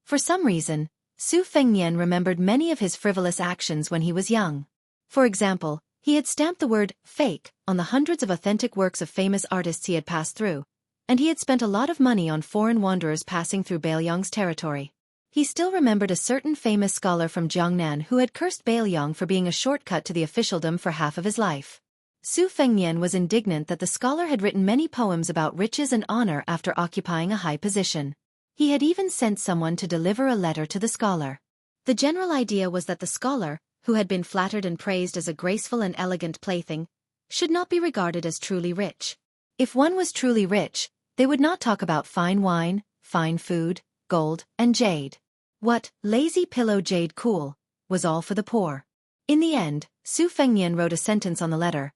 For some reason, Su Fengnian remembered many of his frivolous actions when he was young. For example, he had stamped the word fake on the hundreds of authentic works of famous artists he had passed through, and he had spent a lot of money on foreign wanderers passing through Beiliang's territory. He still remembered a certain famous scholar from Jiangnan who had cursed Beiliang for being a shortcut to the officialdom for half of his life. Su Fengnian was indignant that the scholar had written many poems about riches and honor after occupying a high position. He had even sent someone to deliver a letter to the scholar. The general idea was that the scholar, who had been flattered and praised as a graceful and elegant plaything, should not be regarded as truly rich. If one was truly rich, they would not talk about fine wine, fine food, gold, and jade. What, lazy pillow jade cool, was all for the poor. In the end, Su Fengnian wrote a sentence on the letter.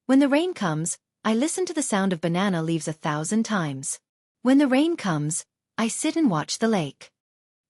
When the rain comes, I listen to the sound of banana leaves 1,000 times. When the rain comes, I sit and watch the lake.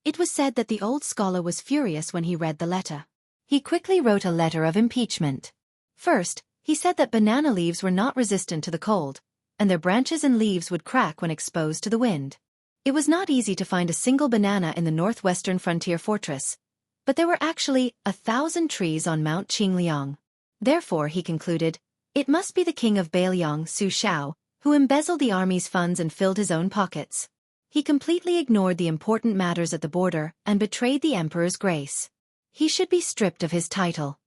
It was said that the old scholar was furious when he read the letter. He quickly wrote a letter of impeachment. First, he said that banana leaves were not resistant to the cold, and their branches and leaves would crack when exposed to the wind. It was not easy to find a single banana in the northwestern frontier fortress, but there were actually 1,000 trees on Mount Qingliang. Therefore, he concluded, it must be the king of Beiliang, Su Shao, who embezzled the army's funds and filled his own pockets. He completely ignored the important matters at the border and betrayed the emperor's grace. He should be stripped of his title.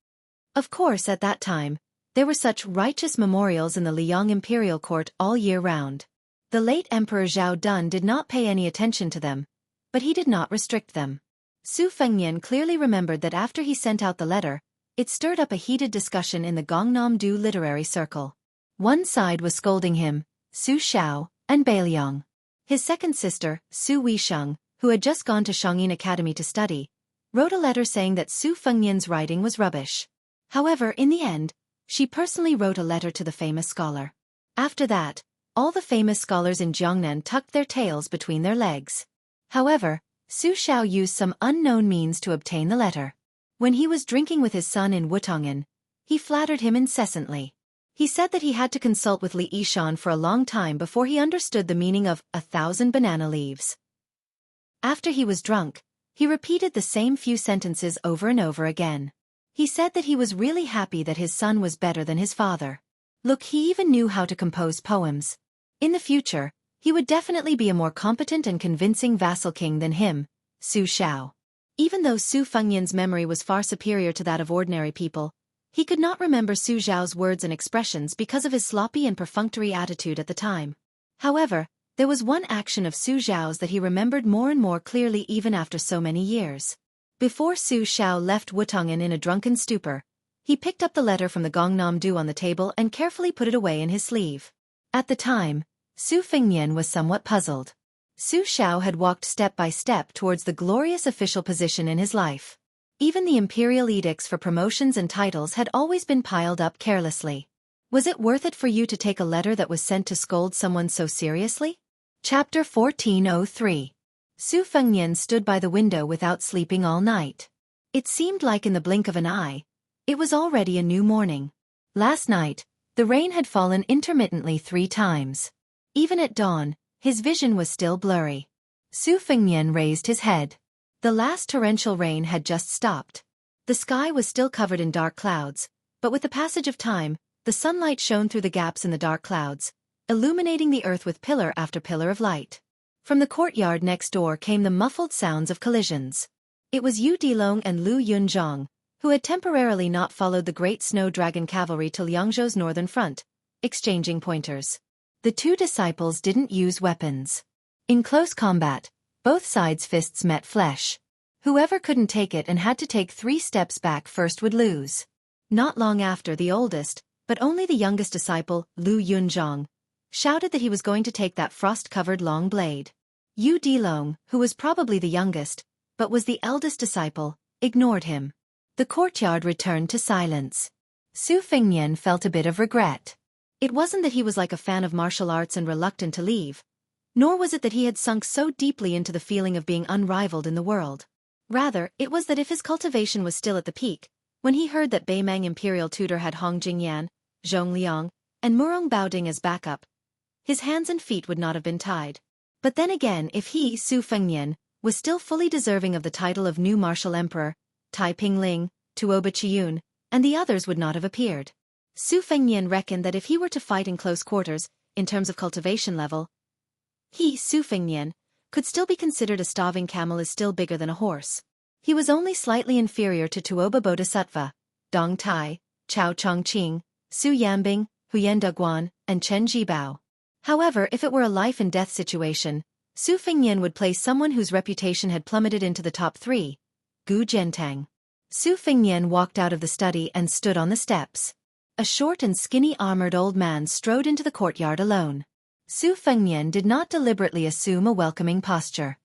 Of course, at that time, there were such righteous memorials in the Liang imperial court all year round. The late Emperor Zhao Dun did not pay any attention to them, but he did not restrict them. Su Fengnian clearly remembered that after he sent out the letter, it stirred up a heated discussion in the Gangnam-do literary circle. One side was scolding him, Su Shao, and Beiliang. His second sister, Su Weisheng, who had just gone to Shangyin Academy to study, wrote a letter saying that Su Fengnian's writing was rubbish. However, in the end, she personally wrote a letter to the famous scholar. After that, all the famous scholars in Jiangnan tucked their tails between their legs. However, Su Shao used some unknown means to obtain the letter. When he was drinking with his son in Wutongan, He flattered him incessantly. He said that he had to consult with Li Yishan for a long time before he understood the meaning of 1,000 banana leaves. After he was drunk, he repeated the same few sentences over and over again. He said that he was really happy that his son was better than his father. Look, he even knew how to compose poems. In the future, he would definitely be a more competent and convincing vassal king than him, Su Xiao. Even though Su Fengnian's memory was far superior to that of ordinary people, he could not remember Su Xiao's words and expressions because of his sloppy and perfunctory attitude at the time. However, there was one action of Su Xiao's that he remembered more and more clearly even after so many years. Before Su Xiao left Wutong'an in a drunken stupor, he picked up the letter from the Gongnam Du on the table and carefully put it away in his sleeve. At the time, Su Fengnian was somewhat puzzled. Su Xiao had walked step by step towards the glorious official position in his life. Even the imperial edicts for promotions and titles had always been piled up carelessly. Was it worth it for you to take a letter that was sent to scold someone so seriously? Chapter 1403. Su Fengnian stood by the window without sleeping all night. It seemed like in the blink of an eye, it was already a new morning. Last night, the rain had fallen intermittently 3 times. Even at dawn, his vision was still blurry. Su Fengnian raised his head. The last torrential rain had just stopped. The sky was still covered in dark clouds, but with the passage of time, the sunlight shone through the gaps in the dark clouds, illuminating the earth with pillar after pillar of light. From the courtyard next door came the muffled sounds of collisions. It was Yu Dilong and Lu Yunzhong, who had temporarily not followed the great snow dragon cavalry to Liangzhou's northern front, exchanging pointers. The 2 disciples didn't use weapons. In close combat, both sides' fists met flesh. Whoever couldn't take it and had to take 3 steps back first would lose. Not long after, the oldest, but only the youngest disciple, Lu Yunzhong, shouted that he was going to take that frost-covered long blade. Yu Dilong, who was probably the youngest, but was the eldest disciple, ignored him. The courtyard returned to silence. Su Fengnian felt a bit of regret. It wasn't that he was like a fan of martial arts and reluctant to leave, nor was it that he had sunk so deeply into the feeling of being unrivaled in the world. Rather, it was that if his cultivation was still at the peak, when he heard that Beimang imperial tutor had Hong Jingyan, Zhong Liang, and Murong Baoding as backup, his hands and feet would not have been tied. But then again, if he, Su Fengnian, was still fully deserving of the title of new martial emperor, Tai Pingling, Tuoba Chiyun, and the others would not have appeared. Su Fengnian reckoned that if he were to fight in close quarters, in terms of cultivation level, he, Su Fengnian, could still be considered a starving camel is still bigger than a horse. He was only slightly inferior to Tuoba Bodhisattva, Dong Tai, Chao Chongqing, Su Yambing, Huyen Daguan, and Chen Jibao. However, if it were a life-and-death situation, Su Fengnian would place someone whose reputation had plummeted into the top 3, Gu Zhentang. Su Fengnian walked out of the study and stood on the steps. A short and skinny armored old man strode into the courtyard alone. Su Fengnian did not deliberately assume a welcoming posture.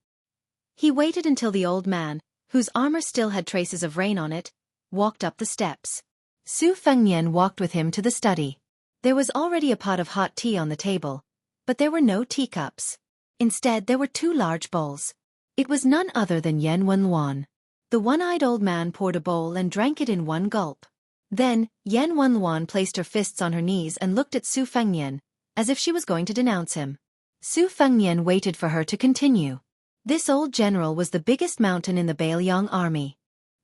He waited until the old man, whose armor still had traces of rain on it, walked up the steps. Su Fengnian walked with him to the study. There was already a pot of hot tea on the table, but there were no teacups. Instead, there were 2 large bowls. It was none other than Yan Wenluan. The one-eyed old man poured a bowl and drank it in one gulp. Then, Yan Wenluan placed her fists on her knees and looked at Su Fengnian, as if she was going to denounce him. Su Fengnian waited for her to continue. This old general was the biggest mountain in the Beiliang army.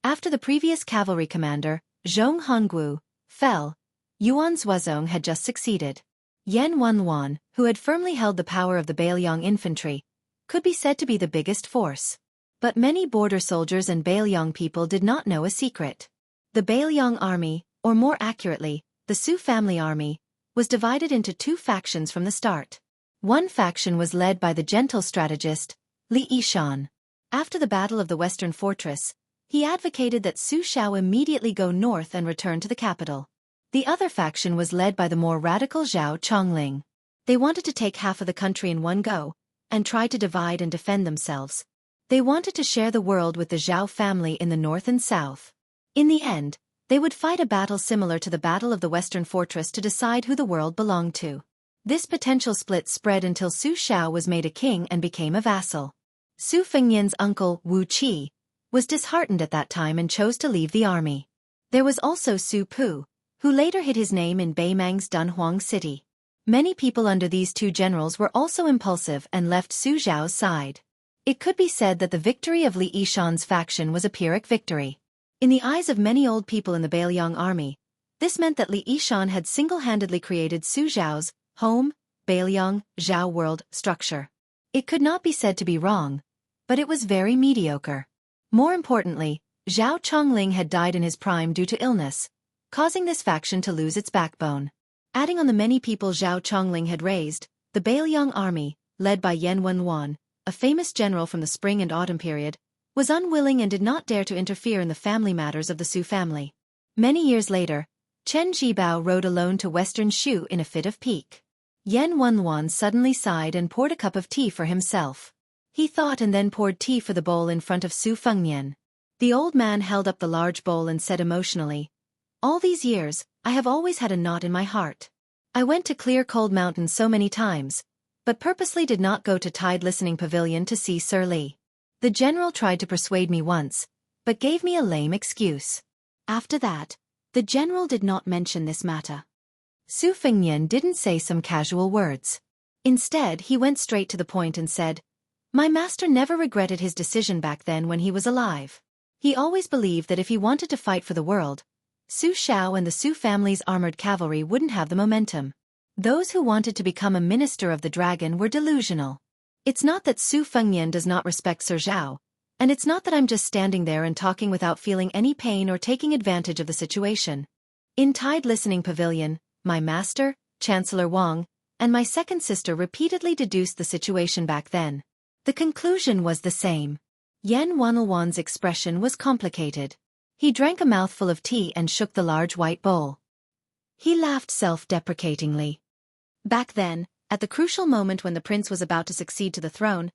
After the previous cavalry commander, Zhong Hongguo, fell, Yuan Zuozong had just succeeded. Yan Wenluan, who had firmly held the power of the Beiliang infantry, could be said to be the biggest force. But many border soldiers and Beiliang people did not know a secret. The Beiliang army, or more accurately, the Su family army, was divided into 2 factions from the start. One faction was led by the gentle strategist, Li Yishan. After the Battle of the Western Fortress, he advocated that Su Xiao immediately go north and return to the capital. The other faction was led by the more radical Zhao Chongling. They wanted to take half of the country in one go, and try to divide and defend themselves. They wanted to share the world with the Zhao family in the north and south. In the end, they would fight a battle similar to the Battle of the Western Fortress to decide who the world belonged to. This potential split spread until Su Xiao was made a king and became a vassal. Su Fengnian's uncle, Wu Qi, was disheartened at that time and chose to leave the army. There was also Su Pu, who later hid his name in Beimang's Dunhuang city. Many people under these two generals were also impulsive and left Su Zhao's side. It could be said that the victory of Li Yishan's faction was a Pyrrhic victory. In the eyes of many old people in the Beiliang army, this meant that Li Yishan had single-handedly created Su Zhao's home, Beiliang, Zhao world structure. It could not be said to be wrong, but it was very mediocre. More importantly, Zhao Chongling had died in his prime due to illness, causing this faction to lose its backbone. Adding on the many people Zhao Chongling had raised, the Beiliang army, led by Yan Wenwan, a famous general from the spring and autumn period, was unwilling and did not dare to interfere in the family matters of the Su family. Many years later, Chen Jibao rode alone to western Shu in a fit of pique. Yan Wenwan suddenly sighed and poured a cup of tea for himself. He thought and then poured tea for the bowl in front of Su Fengnian. The old man held up the large bowl and said emotionally, "All these years, I have always had a knot in my heart. I went to Clear Cold Mountain so many times, but purposely did not go to Tide Listening Pavilion to see Sir Li. The general tried to persuade me once, but gave me a lame excuse. After that, the general did not mention this matter." Su Fengnian didn't say some casual words. Instead, he went straight to the point and said, "My master never regretted his decision back then when he was alive. He always believed that if he wanted to fight for the world, Su Shao and the Su family's armored cavalry wouldn't have the momentum. Those who wanted to become a minister of the dragon were delusional. It's not that Su Fengnian does not respect Sir Zhao, and it's not that I'm just standing there and talking without feeling any pain or taking advantage of the situation. In Tide Listening Pavilion, my master, Chancellor Wang, and my second sister repeatedly deduced the situation back then. The conclusion was the same." Yan Wanlwan's expression was complicated. He drank a mouthful of tea and shook the large white bowl. He laughed self-deprecatingly. "Back then, at the crucial moment when the prince was about to succeed to the throne,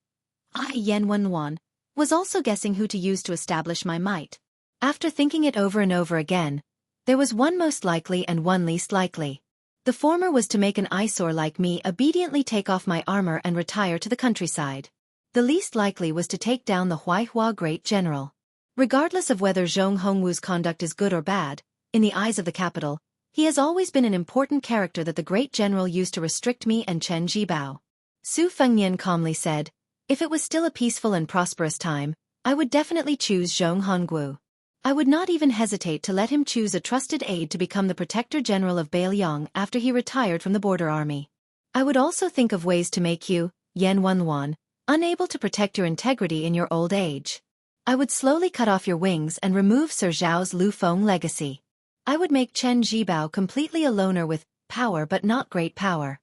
I, Yan Wenwan, was also guessing who to use to establish my might. After thinking it over and over again, there was one most likely and one least likely. The former was to make an eyesore like me obediently take off my armor and retire to the countryside. The least likely was to take down the Huaihua great general. Regardless of whether Zhong Hongwu's conduct is good or bad, in the eyes of the capital, he has always been an important character that the great general used to restrict me and Chen Jibao." Su Fengnian calmly said, "If it was still a peaceful and prosperous time, I would definitely choose Zhong Hongwu. I would not even hesitate to let him choose a trusted aide to become the protector general of Beiliang after he retired from the border army. I would also think of ways to make you, Yan Wenwan, unable to protect your integrity in your old age. I would slowly cut off your wings and remove Sir Zhao's Lu Feng legacy. I would make Chen Jibao completely a loner with power but not great power.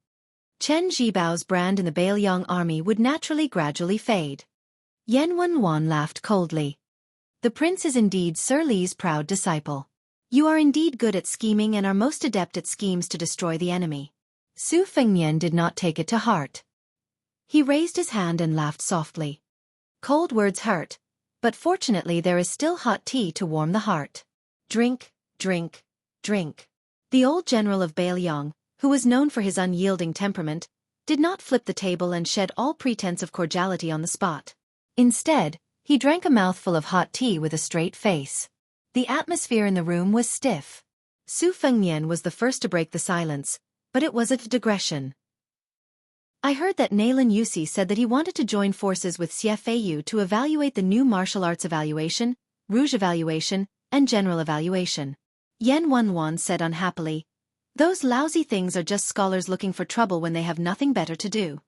Chen Jibao's brand in the Beiliang army would naturally gradually fade." Yan Wenwan laughed coldly. "The prince is indeed Sir Li's proud disciple. You are indeed good at scheming and are most adept at schemes to destroy the enemy." Su Fengnian did not take it to heart. He raised his hand and laughed softly. "Cold words hurt, but fortunately there is still hot tea to warm the heart. Drink, drink, drink." The old general of Beiliang, who was known for his unyielding temperament, did not flip the table and shed all pretense of cordiality on the spot. Instead, he drank a mouthful of hot tea with a straight face. The atmosphere in the room was stiff. Su Fengnian was the first to break the silence, but it was a digression. "I heard that Naylan Yusi said that he wanted to join forces with Xie Feiyu to evaluate the new martial arts evaluation, Rouge evaluation, and general evaluation." Yan Wenwan said unhappily, "Those lousy things are just scholars looking for trouble when they have nothing better to do."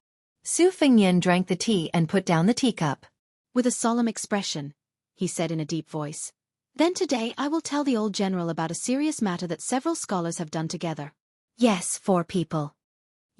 Su Fengnian drank the tea and put down the teacup. With a solemn expression, he said in a deep voice, "Then today I will tell the old general about a serious matter that several scholars have done together." "Yes, 4 people."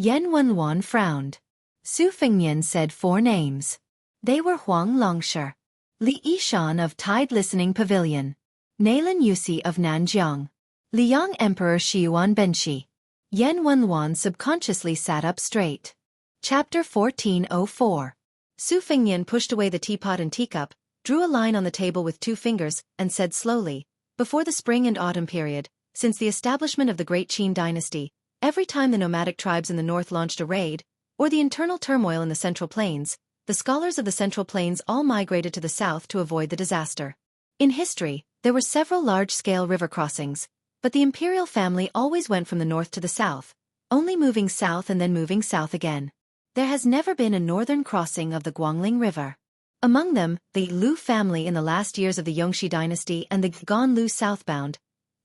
Yan Wenwan frowned. Su Fengnian said 4 names. They were Huang Longshi, Li Yishan of Tide Listening Pavilion, Naylan Yusi of Nanjiang, Liang Emperor Xiuan Benshi. Yan Wenwan subconsciously sat up straight. Chapter 1404. Su Fengnian pushed away the teapot and teacup, drew a line on the table with 2 fingers, and said slowly, "Before the spring and autumn period, since the establishment of the Great Qin dynasty, every time the nomadic tribes in the north launched a raid, or the internal turmoil in the Central Plains, the scholars of the Central Plains all migrated to the south to avoid the disaster. In history, there were several large-scale river crossings, But the imperial family always went from the north to the south, only moving south and then moving south again. There has never been a northern crossing of the Guangling River. Among them, the Lu family in the last years of the Yongxi dynasty and the Gan Lu southbound,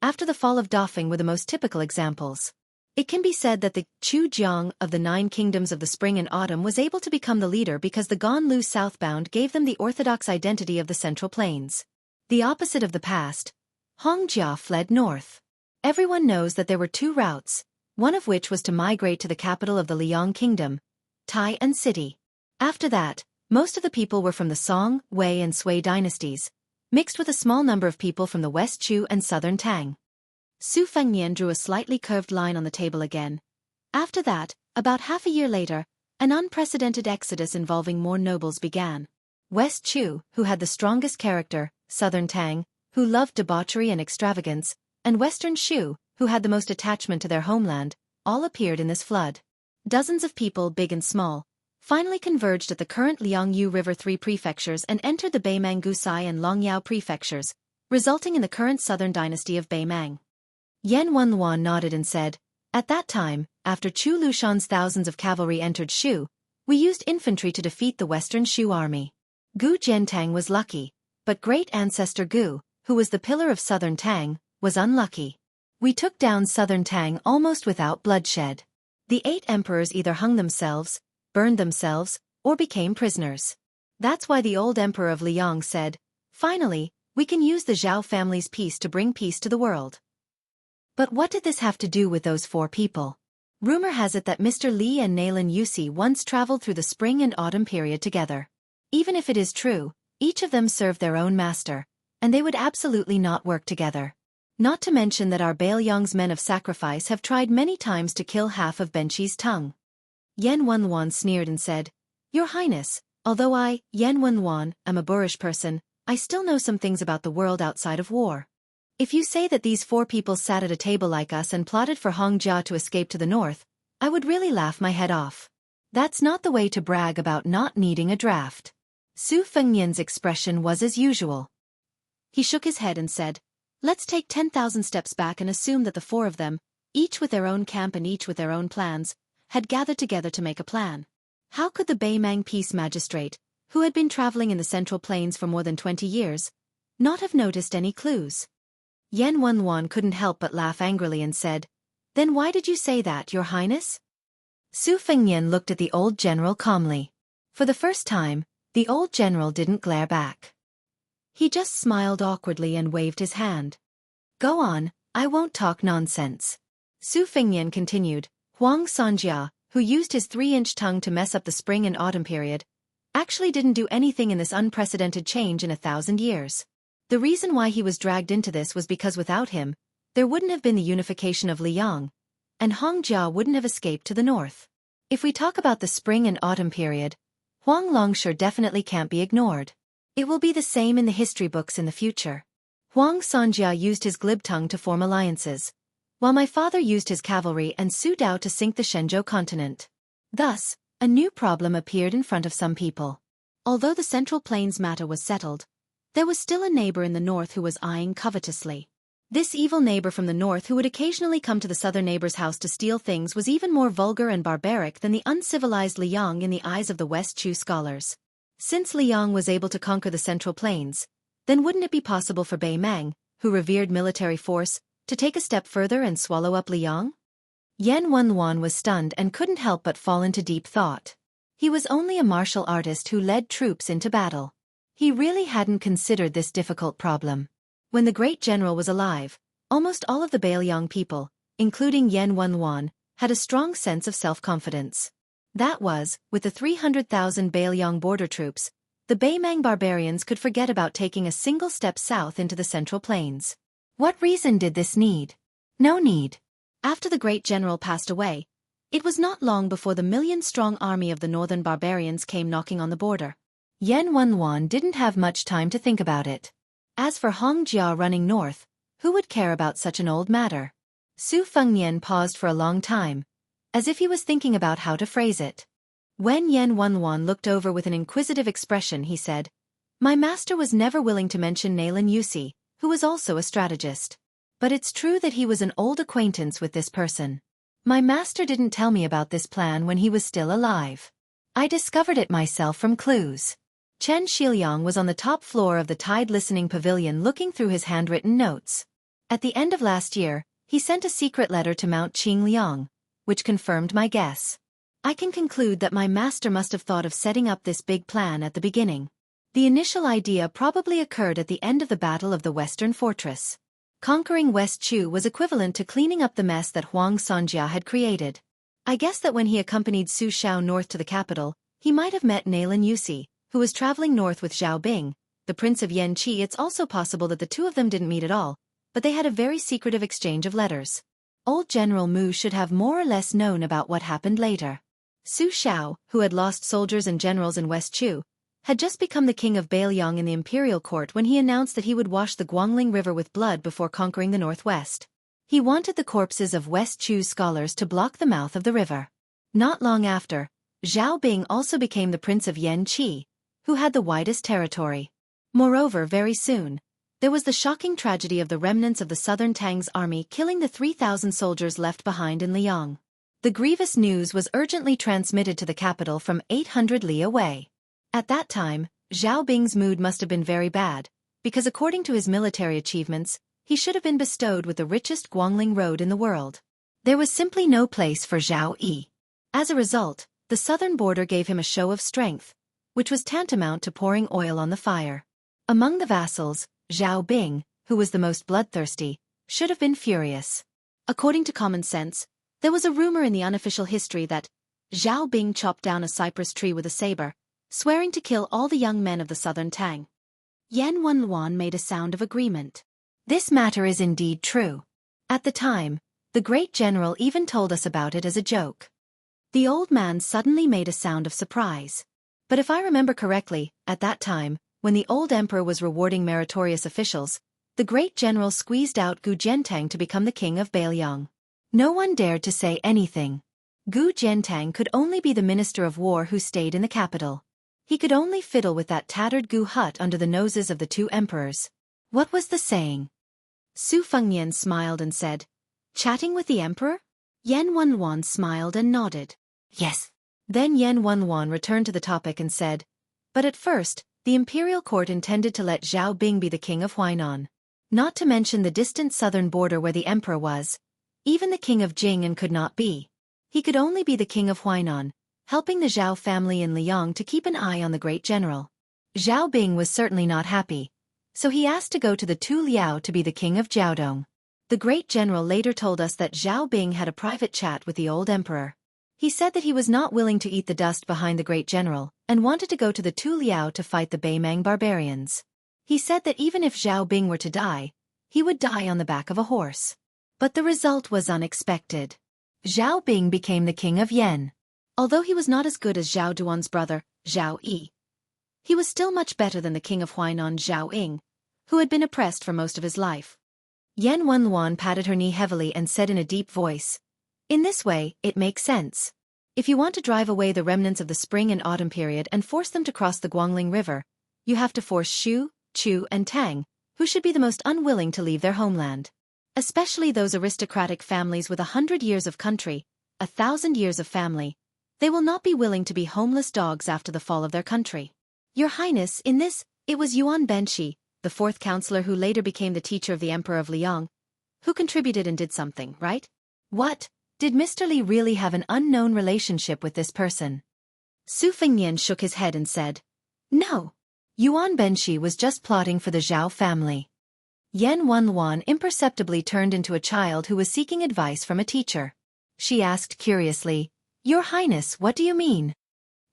after the fall of Dafeng, were the most typical examples. It can be said that the Chu Jiang of the 9 kingdoms of the spring and autumn was able to become the leader because the Gan Lu southbound gave them the orthodox identity of the Central Plains. The opposite of the past, Hongjia fled north. Everyone knows that there were 2 routes, one of which was to migrate to the capital of the Liang kingdom, Tai and City. After that, most of the people were from the Song, Wei and Sui dynasties, mixed with a small number of people from the West Chu and Southern Tang. Su Fengnian drew a slightly curved line on the table again. After that, about half a year later, an unprecedented exodus involving more nobles began. West Chu, who had the strongest character, Southern Tang, who loved debauchery and extravagance, and Western Shu, who had the most attachment to their homeland, all appeared in this flood. Dozens of people, big and small, finally converged at the current Liangyu River 3 prefectures and entered the Beimang Gusai and Longyao prefectures, resulting in the current southern dynasty of Beimang. Yan Wenluan nodded and said, "At that time, after Chu Lushan's thousands of cavalry entered Shu, we used infantry to defeat the Western Shu army. Gu Zhentang was lucky, but great ancestor Gu, who was the pillar of Southern Tang, was unlucky. We took down Southern Tang almost without bloodshed. The 8 emperors either hung themselves, burned themselves, or became prisoners. That's why the old emperor of Liang said, 'Finally, we can use the Zhao family's peace to bring peace to the world.'" But what did this have to do with those 4 people? Rumor has it that Mr. Li and Nalin Yusi once traveled through the spring and autumn period together. Even if it is true, each of them served their own master, and they would absolutely not work together. Not to mention that our Bailiang's men of sacrifice have tried many times to kill half of Benqi's tongue. Yan Wenluan sneered and said, "Your Highness, although I, Yan Wenluan, am a boorish person, I still know some things about the world outside of war. If you say that these 4 people sat at a table like us and plotted for Hongjia to escape to the north, I would really laugh my head off. That's not the way to brag about not needing a draft." Su Fengnian's expression was as usual. He shook his head and said, "Let's take 10,000 steps back and assume that the 4 of them, each with their own camp and each with their own plans, had gathered together to make a plan. How could the Beimang peace magistrate, who had been traveling in the Central Plains for more than 20 years, not have noticed any clues?" Yan Wenluan couldn't help but laugh angrily and said, "Then why did you say that, Your Highness?" Su Fengnian looked at the old general calmly. For the first time, the old general didn't glare back. He just smiled awkwardly and waved his hand. "Go on, I won't talk nonsense." Su Fengnian continued, "Huang Sanjia, who used his 3-inch tongue to mess up the spring and autumn period, actually didn't do anything in this unprecedented change in 1,000 years. The reason why he was dragged into this was because without him, there wouldn't have been the unification of Liang, and Hongjia wouldn't have escaped to the north. If we talk about the spring and autumn period, Huang Longsure definitely can't be ignored. It will be the same in the history books in the future. Huang Sanjia used his glib tongue to form alliances, while my father used his cavalry and Su Dao to sink the Shenzhou continent. Thus, a new problem appeared in front of some people. Although the Central Plains matter was settled, there was still a neighbor in the north who was eyeing covetously. This evil neighbor from the north who would occasionally come to the southern neighbor's house to steal things was even more vulgar and barbaric than the uncivilized Liang in the eyes of the West Chu scholars. Since Liang was able to conquer the Central Plains, then wouldn't it be possible for Beimang, who revered military force, to take a step further and swallow up Liang? Yan Wenluan was stunned and couldn't help but fall into deep thought. He was only a martial artist who led troops into battle. He really hadn't considered this difficult problem. When the great general was alive, almost all of the Bailiang people, including Yan Wenluan, had a strong sense of self-confidence. That was, with the 300,000 Bailiang border troops, the Beimang barbarians could forget about taking a single step south into the Central Plains. What reason did this need? No need. After the great general passed away, it was not long before the million-strong army of the northern barbarians came knocking on the border. Yan Wenluan didn't have much time to think about it. As for Hongjia running north, who would care about such an old matter? Su Fengnian paused for a long time, as if he was thinking about how to phrase it. When Yan Wenluan looked over with an inquisitive expression, he said, "My master was never willing to mention Nalin Yusi, who was also a strategist. But it's true that he was an old acquaintance with this person. My master didn't tell me about this plan when he was still alive. I discovered it myself from clues. Chen Shiliang was on the top floor of the Tide Listening Pavilion looking through his handwritten notes. At the end of last year, he sent a secret letter to Mount Qingliang, which confirmed my guess. I can conclude that my master must have thought of setting up this big plan at the beginning. The initial idea probably occurred at the end of the Battle of the Western Fortress. Conquering West Chu was equivalent to cleaning up the mess that Xianxia had created. I guess that when he accompanied Su Shao north to the capital, he might have met Nalan Yusi, who was traveling north with Zhao Bing, the prince of Yanqi. It's also possible that the two of them didn't meet at all, but they had a very secretive exchange of letters. Old General Mu should have more or less known about what happened later. Su Shao, who had lost soldiers and generals in West Chu, had just become the king of Beiliang in the imperial court when he announced that he would wash the Guangling River with blood before conquering the northwest. He wanted the corpses of West Chu's scholars to block the mouth of the river. Not long after, Zhao Bing also became the prince of Yanqi, who had the widest territory. Moreover, very soon, there was the shocking tragedy of the remnants of the southern Tang's army killing the 3,000 soldiers left behind in Liang. The grievous news was urgently transmitted to the capital from 800 li away. At that time, Zhao Bing's mood must have been very bad, because according to his military achievements, he should have been bestowed with the richest Guangling road in the world. There was simply no place for Zhao Yi. As a result, the southern border gave him a show of strength, which was tantamount to pouring oil on the fire. Among the vassals, Zhao Bing, who was the most bloodthirsty, should have been furious. According to common sense, there was a rumor in the unofficial history that Zhao Bing chopped down a cypress tree with a saber, swearing to kill all the young men of the southern Tang. Yan Wenluan made a sound of agreement. This matter is indeed true. At the time, the great general even told us about it as a joke. The old man suddenly made a sound of surprise. But if I remember correctly, at that time, when the old emperor was rewarding meritorious officials, the great general squeezed out Gu Jiantang to become the king of Beiliang. No one dared to say anything. Gu Jiantang could only be the minister of war who stayed in the capital. He could only fiddle with that tattered Gu hut under the noses of the two emperors. What was the saying? Su Fengnian smiled and said, "Chatting with the emperor?" Yan Wenluan smiled and nodded. "Yes." Then Yan Wenluan returned to the topic and said, "But at first, the imperial court intended to let Zhao Bing be the king of Huainan. Not to mention the distant southern border where the emperor was. Even the king of Jing'an could not be. He could only be the king of Huainan, helping the Zhao family in Liang to keep an eye on the great general. Zhao Bing was certainly not happy, so he asked to go to the Tu Liao to be the king of Jiaodong. The great general later told us that Zhao Bing had a private chat with the old emperor. He said that he was not willing to eat the dust behind the great general, and wanted to go to the Tu Liao to fight the Beimang barbarians. He said that even if Zhao Bing were to die, he would die on the back of a horse. But the result was unexpected. Zhao Bing became the king of Yan. Although he was not as good as Zhao Duan's brother, Zhao Yi, he was still much better than the king of Huainan, Zhao Ying, who had been oppressed for most of his life. Yan Wenluan patted her knee heavily and said in a deep voice, "In this way, it makes sense. If you want to drive away the remnants of the spring and autumn period and force them to cross the Guangling River, you have to force Shu, Chu, and Tang, who should be the most unwilling to leave their homeland. Especially those aristocratic families with 100 years of country, 1,000 years of family. They will not be willing to be homeless dogs after the fall of their country. Your Highness, in this, it was Yuan Benshi, the fourth counselor who later became the teacher of the Emperor of Liang, who contributed and did something, right? What? Did Mr. Li really have an unknown relationship with this person?" Su Fengnian shook his head and said, "No. Yuan Benshi was just plotting for the Zhao family." Yan Wenluan imperceptibly turned into a child who was seeking advice from a teacher. She asked curiously, "Your Highness, what do you mean?"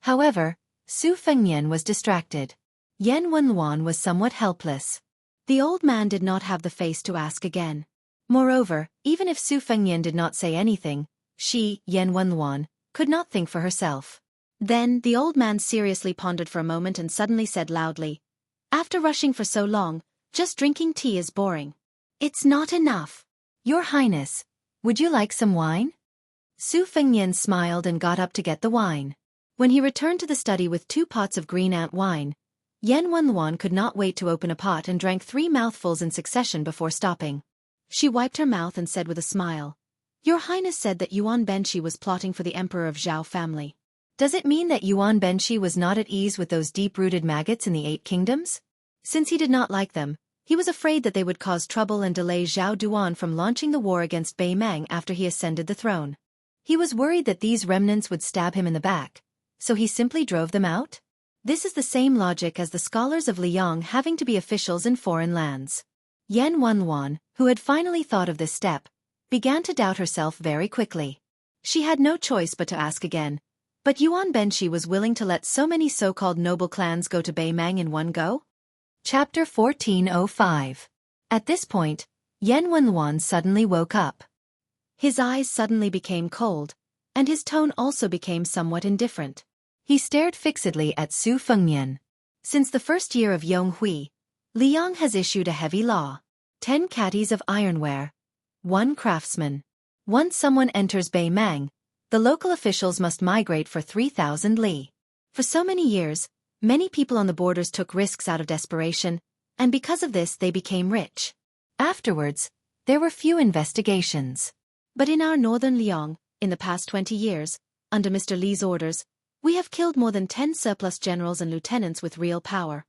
However, Su Fengnian was distracted. Yan Wenluan was somewhat helpless. The old man did not have the face to ask again. Moreover, even if Su Fengnian did not say anything, she, Yan Wenluan, could not think for herself. Then the old man seriously pondered for a moment and suddenly said loudly, "After rushing for so long, just drinking tea is boring. It's not enough. Your Highness, would you like some wine?" Su Fengnian smiled and got up to get the wine. When he returned to the study with 2 pots of green ant wine, Yan Wenluan could not wait to open a pot and drank 3 mouthfuls in succession before stopping. She wiped her mouth and said with a smile, "Your Highness said that Yuan Benshi was plotting for the Emperor of Zhao family. Does it mean that Yuan Benshi was not at ease with those deep-rooted maggots in the 8 kingdoms? Since he did not like them, he was afraid that they would cause trouble and delay Zhao Duan from launching the war against Bei Mang after he ascended the throne. He was worried that these remnants would stab him in the back, so he simply drove them out? This is the same logic as the scholars of Liang having to be officials in foreign lands." Yan Wenwan, who had finally thought of this step, began to doubt herself very quickly. She had no choice but to ask again, but Yuan Benshi was willing to let so many so-called noble clans go to Bei Mang in one go? Chapter 1405. At this point, Yan Wenwan suddenly woke up. His eyes suddenly became cold, and his tone also became somewhat indifferent. He stared fixedly at Su Fengnian. Since the first year of Yonghui, Liang has issued a heavy law. 10 caddies of ironware. 1 craftsman. Once someone enters Bei Mang, the local officials must migrate for 3,000 li. For so many years, many people on the borders took risks out of desperation, and because of this they became rich. Afterwards, there were few investigations. But in our northern Liang, in the past 20 years, under Mr. Li's orders, we have killed more than 10 surplus generals and lieutenants with real power.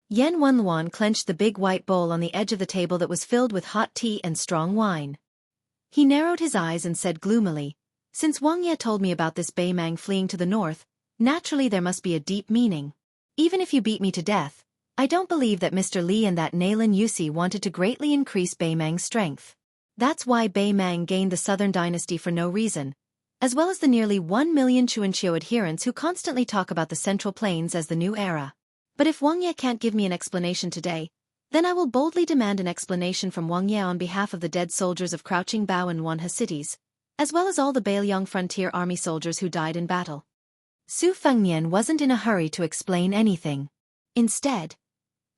Yan Wenwan clenched the big white bowl on the edge of the table that was filled with hot tea and strong wine. He narrowed his eyes and said gloomily, "Since Wuxia told me about this Bei Mang fleeing to the north, naturally there must be a deep meaning. Even if you beat me to death, I don't believe that Mr. Li and that Nailan Yusi wanted to greatly increase Bei Mang's strength. That's why Bei Mang gained the southern dynasty for no reason, as well as the nearly 1 million Xianxia adherents who constantly talk about the Central Plains as the new era. But if Wuxia can't give me an explanation today, then I will boldly demand an explanation from Wuxia on behalf of the dead soldiers of Crouching Bao and Wanhe cities, as well as all the Beiliang frontier army soldiers who died in battle." Su Fengnian wasn't in a hurry to explain anything. Instead,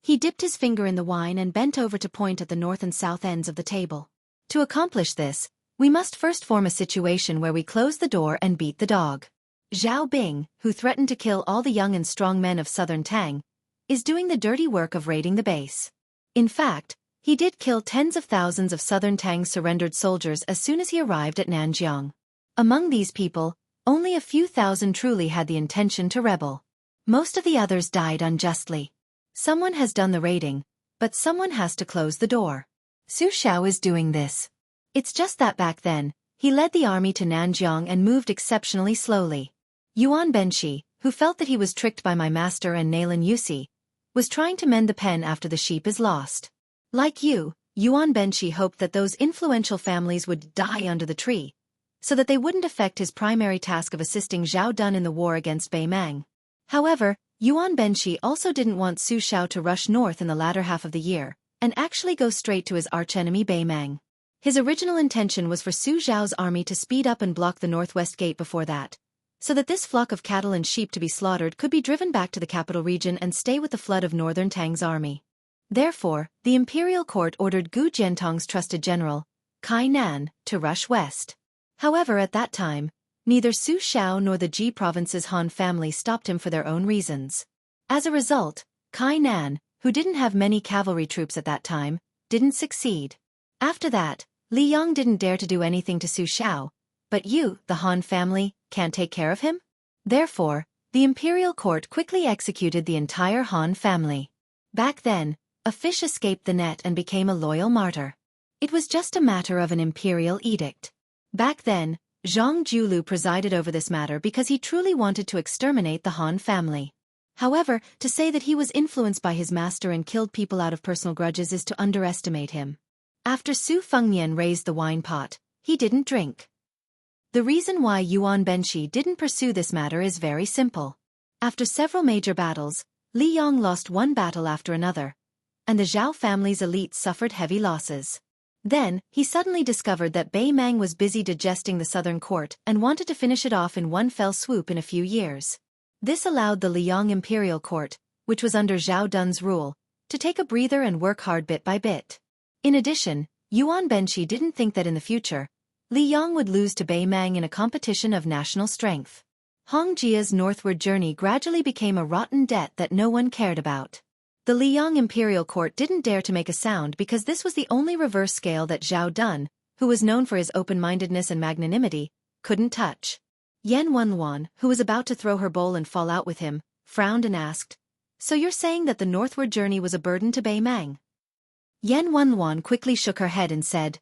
he dipped his finger in the wine and bent over to point at the north and south ends of the table. "To accomplish this, we must first form a situation where we close the door and beat the dog. Zhao Bing, who threatened to kill all the young and strong men of southern Tang, is doing the dirty work of raiding the base. In fact, he did kill tens of thousands of southern Tang's surrendered soldiers as soon as he arrived at Nanjiang. Among these people, only a few thousand truly had the intention to rebel. Most of the others died unjustly. Someone has done the raiding, but someone has to close the door. Su Xiao is doing this. It's just that back then, he led the army to Nanjiang and moved exceptionally slowly. Yuan Benshi, who felt that he was tricked by my master and Nailan Yusi, was trying to mend the pen after the sheep is lost. Like you, Yuan Benshi hoped that those influential families would die under the tree, so that they wouldn't affect his primary task of assisting Zhao Dun in the war against Bei Mang. However, Yuan Benshi also didn't want Su Xiao to rush north in the latter half of the year, and actually go straight to his archenemy Bei Mang. His original intention was for Su Xiao's army to speed up and block the northwest gate before that, so that this flock of cattle and sheep to be slaughtered could be driven back to the capital region and stay with the flood of northern Tang's army. Therefore, the imperial court ordered Gu Jiantong's trusted general, Kai Nan, to rush west. However, at that time, neither Su Xiao nor the Ji province's Han family stopped him for their own reasons. As a result, Kai Nan, who didn't have many cavalry troops at that time, didn't succeed. After that, Li Yang didn't dare to do anything to Su Xiao, but you, the Han family, can't take care of him? Therefore, the imperial court quickly executed the entire Han family. Back then, a fish escaped the net and became a loyal martyr. It was just a matter of an imperial edict. Back then, Zhang Julu presided over this matter because he truly wanted to exterminate the Han family. However, to say that he was influenced by his master and killed people out of personal grudges is to underestimate him. After Su Fengnian raised the wine pot, he didn't drink. The reason why Yuan Benshi didn't pursue this matter is very simple. After several major battles, Li Yang lost one battle after another, and the Zhao family's elites suffered heavy losses. Then, he suddenly discovered that Bei Mang was busy digesting the southern court and wanted to finish it off in one fell swoop in a few years. This allowed the Liang imperial court, which was under Zhao Dun's rule, to take a breather and work hard bit by bit. In addition, Yuan Benshi didn't think that in the future, Li Yang would lose to Bei Mang in a competition of national strength. Hong Jia's northward journey gradually became a rotten debt that no one cared about. The Liang imperial court didn't dare to make a sound because this was the only reverse scale that Zhao Dun, who was known for his open-mindedness and magnanimity, couldn't touch. Yan Wenwan, who was about to throw her bowl and fall out with him, frowned and asked, "So you're saying that the northward journey was a burden to Bei Mang?" Yan Wenwan quickly shook her head and said,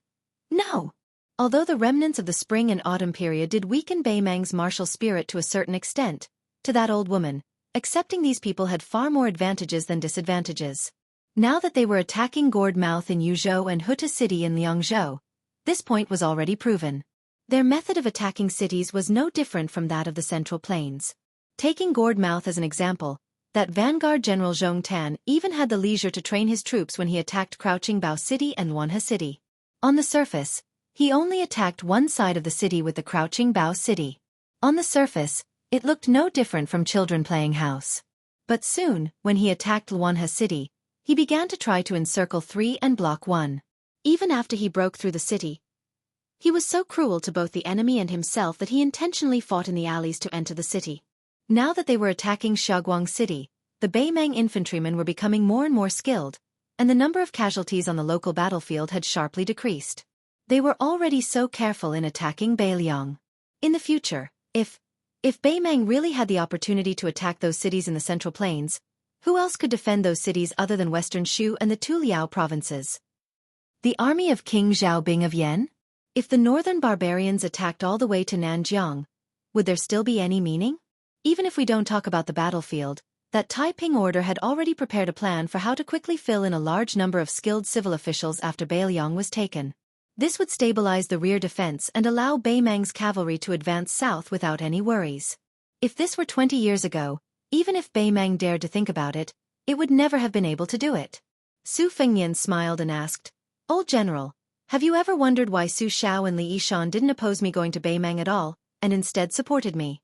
"No." Although the remnants of the spring and autumn period did weaken Bei Mang's martial spirit to a certain extent, to that old woman, accepting these people had far more advantages than disadvantages. Now that they were attacking Gourd Mouth in Yuzhou and Huta City in Liangzhou, this point was already proven. Their method of attacking cities was no different from that of the Central Plains. Taking Gourd Mouth as an example, that vanguard General Zhong Tan even had the leisure to train his troops when he attacked Crouching Bao City and Wanhe City. On the surface, he only attacked one side of the city with the Crouching Bao City. On the surface, it looked no different from children playing house. But soon, when he attacked Wanhe City, he began to try to encircle 3 and block 1. Even after he broke through the city, he was so cruel to both the enemy and himself that he intentionally fought in the alleys to enter the city. Now that they were attacking Xiaoguang City, the Bei Mang infantrymen were becoming more and more skilled, and the number of casualties on the local battlefield had sharply decreased. They were already so careful in attacking Beiliang. In the future, if Bei Mang really had the opportunity to attack those cities in the Central Plains, who else could defend those cities other than Western Shu and the two Liao provinces? The army of King Xiaobing of Yan? If the northern barbarians attacked all the way to Nanjiang, would there still be any meaning? Even if we don't talk about the battlefield, that Taiping order had already prepared a plan for how to quickly fill in a large number of skilled civil officials after Beiliang was taken. This would stabilize the rear defense and allow Bei Mang's cavalry to advance south without any worries. If this were 20 years ago, even if Bei Mang dared to think about it, it would never have been able to do it. Su Fengnian smiled and asked, "Old General, have you ever wondered why Su Xiao and Li Yishan didn't oppose me going to Bei Mang at all, and instead supported me?"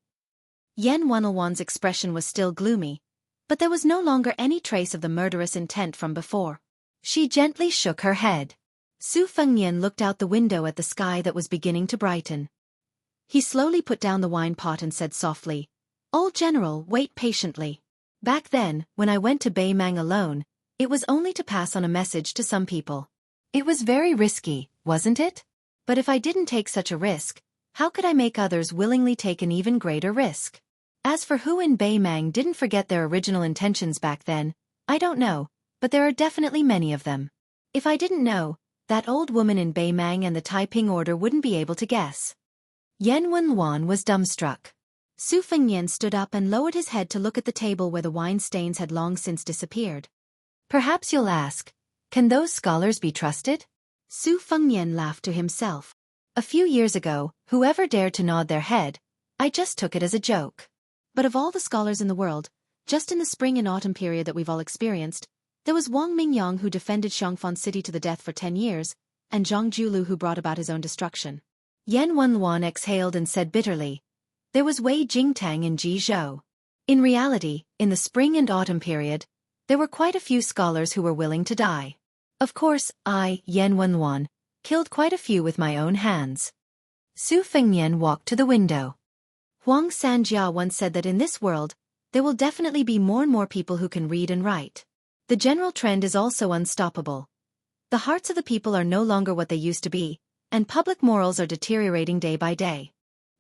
Yan Wenwan's expression was still gloomy, but there was no longer any trace of the murderous intent from before. She gently shook her head. Su Fengnian looked out the window at the sky that was beginning to brighten. He slowly put down the wine pot and said softly, "Old General, wait patiently. Back then, when I went to Bei Mang alone, it was only to pass on a message to some people. It was very risky, wasn't it? But if I didn't take such a risk, how could I make others willingly take an even greater risk? As for who in Bei Mang didn't forget their original intentions back then, I don't know, but there are definitely many of them. If I didn't know, that old woman in Bei Mang and the Taiping order wouldn't be able to guess." Yan Wenwan was dumbstruck. Su Fengnian stood up and lowered his head to look at the table where the wine stains had long since disappeared. "Perhaps you'll ask, can those scholars be trusted?" Su Fengnian laughed to himself. "A few years ago, whoever dared to nod their head, I just took it as a joke. But of all the scholars in the world, just in the spring and autumn period that we've all experienced, there was Wang Mingyang who defended Xiangfan City to the death for 10 years, and Zhang Julu who brought about his own destruction." Yan Wenwan exhaled and said bitterly, "There was Wei Jingtang in Jizhou. In reality, in the spring and autumn period, there were quite a few scholars who were willing to die. Of course, I, Yan Wenwan, killed quite a few with my own hands." Su Fengnian walked to the window. Huang Sanjia once said that in this world, there will definitely be more and more people who can read and write. The general trend is also unstoppable. The hearts of the people are no longer what they used to be, and public morals are deteriorating day by day.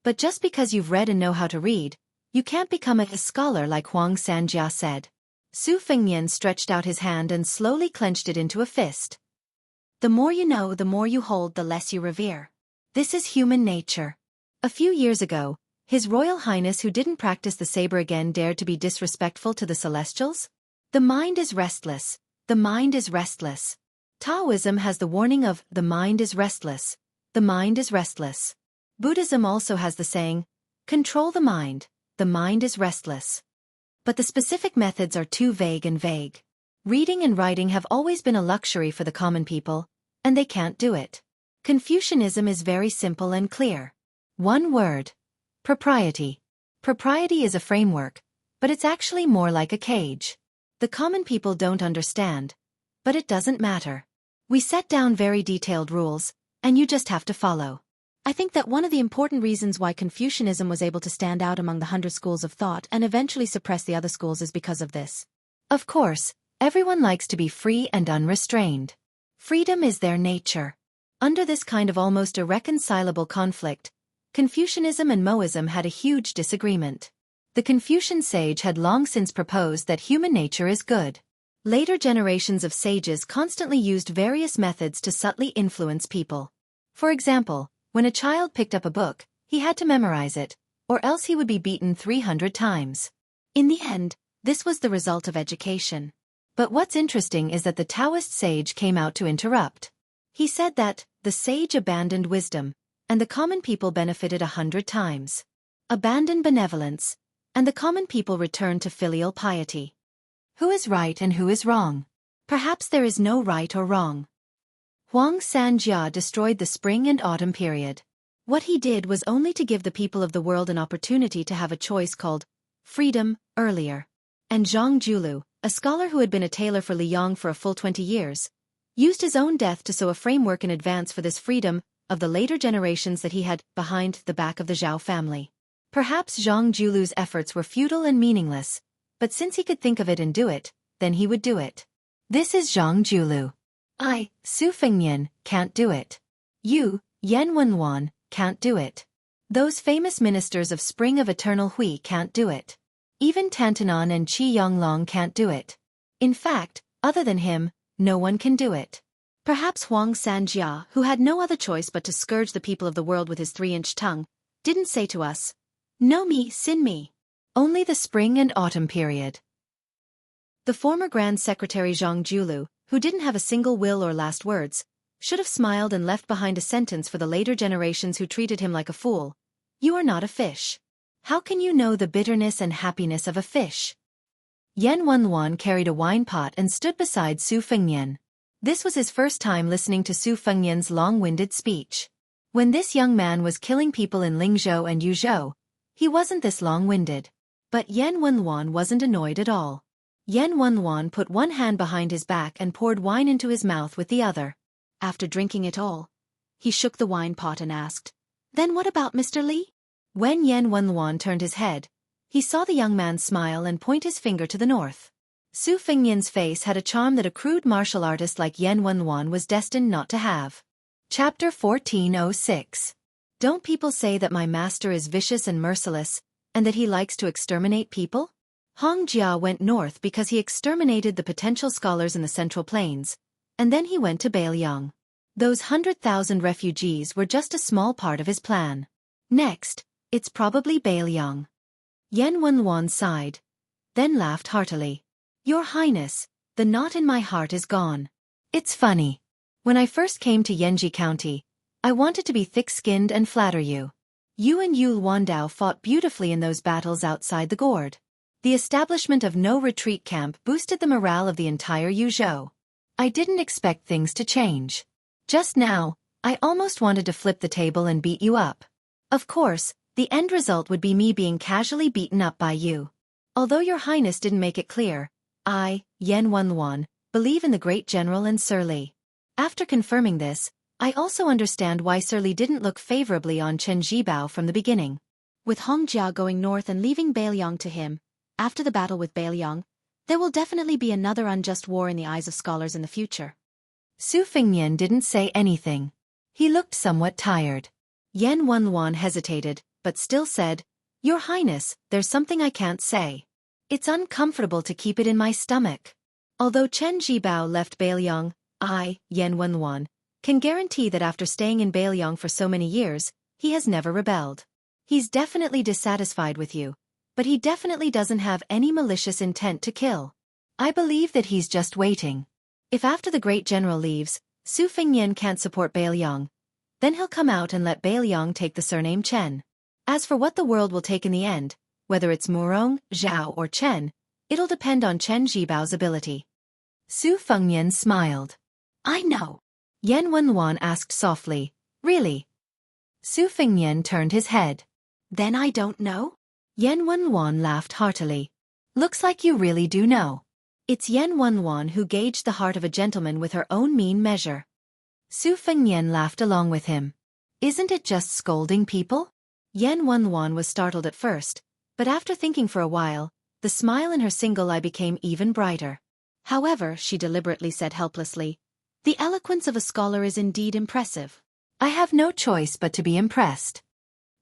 But just because you've read and know how to read, you can't become a scholar like Huang Sanjia said. Su Fengnian stretched out his hand and slowly clenched it into a fist. "The more you know, the more you hold, the less you revere. This is human nature. A few years ago, His Royal Highness who didn't practice the saber again dared to be disrespectful to the Celestials? The mind is restless. The mind is restless. Taoism has the warning of, the mind is restless. The mind is restless. Buddhism also has the saying, control the mind is restless. But the specific methods are too vague and vague. Reading and writing have always been a luxury for the common people, and they can't do it. Confucianism is very simple and clear. One word. Propriety. Propriety is a framework, but it's actually more like a cage. The common people don't understand. But it doesn't matter. We set down very detailed rules, and you just have to follow. I think that one of the important reasons why Confucianism was able to stand out among the 100 schools of thought and eventually suppress the other schools is because of this. Of course, Everyone likes to be free and unrestrained. Freedom is their nature. Under this kind of almost irreconcilable conflict, Confucianism and Moism had a huge disagreement. The Confucian sage had long since proposed that human nature is good. Later generations of sages constantly used various methods to subtly influence people. For example, when a child picked up a book, he had to memorize it, or else he would be beaten 300 times. In the end, this was the result of education. But what's interesting is that the Taoist sage came out to interrupt. He said that the sage abandoned wisdom, and the common people benefited 100 times. Abandon benevolence, and the common people returned to filial piety. Who is right and who is wrong? Perhaps there is no right or wrong. Xianxia destroyed the spring and autumn period. What he did was only to give the people of the world an opportunity to have a choice called freedom earlier. And Jianghu, a scholar who had been a tailor for Liang for a full 20 years, used his own death to sow a framework in advance for this freedom of the later generations that he had behind the back of the Zhao family. Perhaps Jianghu's efforts were futile and meaningless, but since he could think of it and do it, then he would do it. This is Jianghu. I, Su Fengnian, can't do it. You, Yan Wenwan, can't do it. Those famous ministers of Spring of Eternal Hui can't do it. Even Tantanan and Qi Yonglong can't do it. In fact, other than him, no one can do it. Perhaps Huang Sanjia, who had no other choice but to scourge the people of the world with his 3-inch tongue, didn't say to us, "No me, sin me." Only the spring and autumn period. The former Grand Secretary Zhang Julu, who didn't have a single will or last words, should have smiled and left behind a sentence for the later generations who treated him like a fool. You are not a fish. How can you know the bitterness and happiness of a fish? Yan Wenwan carried a wine pot and stood beside Su Fengnian. This was his first time listening to Su Fengnian's long-winded speech. When this young man was killing people in Lingzhou and Yuzhou, he wasn't this long-winded. But Yan Wenwan wasn't annoyed at all. Yan Wenwan put one hand behind his back and poured wine into his mouth with the other. After drinking it all, he shook the wine pot and asked, "Then what about Mr. Li?" When Yan Wenwan turned his head, he saw the young man smile and point his finger to the north. Su Fengnian's face had a charm that a crude martial artist like Yan Wenwan was destined not to have. Chapter 1406. Don't people say that my master is vicious and merciless, and that he likes to exterminate people? Hong Jia went north because he exterminated the potential scholars in the Central Plains, and then he went to Beiliang. Those 100,000 refugees were just a small part of his plan. Next, it's probably Beiliang. Yan Wenwan sighed, then laughed heartily. Your Highness, the knot in my heart is gone. It's funny. When I first came to Yanji County, I wanted to be thick-skinned and flatter you. You and Yul Wandao fought beautifully in those battles outside the gourd. The establishment of no retreat camp boosted the morale of the entire Yuzhou. I didn't expect things to change. Just now, I almost wanted to flip the table and beat you up. Of course, the end result would be me being casually beaten up by you. Although your Highness didn't make it clear, I, Yan Wenwan, believe in the great general and Sir Li. After confirming this, I also understand why Sir Li didn't look favorably on Chen Zhibao from the beginning. With Hong Jia going north and leaving Beiliang to him, after the battle with Beiliang, there will definitely be another unjust war in the eyes of scholars in the future. Su Fengnian didn't say anything. He looked somewhat tired. Yan Wenwan hesitated, but still said, Your Highness, there's something I can't say. It's uncomfortable to keep it in my stomach. Although Chen Zhibao left Beiliang, I, Yan Wenwan, can guarantee that after staying in Beiliang for so many years, he has never rebelled. He's definitely dissatisfied with you, but he definitely doesn't have any malicious intent to kill. I believe that he's just waiting. If after the great general leaves, Su Fengnian can't support Beiliang, then he'll come out and let Beiliang take the surname Chen. As for what the world will take in the end, whether it's Murong, Zhao or Chen, it'll depend on Chen Zhibao's ability. Su Fengnian smiled. I know. Yan Wenwan asked softly, Really? Su Fengnian turned his head. Then I don't know? Yan Wenwan laughed heartily. Looks like you really do know. It's Yan Wenwan who gauged the heart of a gentleman with her own mean measure. Su Fengnian laughed along with him. Isn't it just scolding people? Yan Wenwan was startled at first, but after thinking for a while, the smile in her single eye became even brighter. However, she deliberately said helplessly, the eloquence of a scholar is indeed impressive. I have no choice but to be impressed.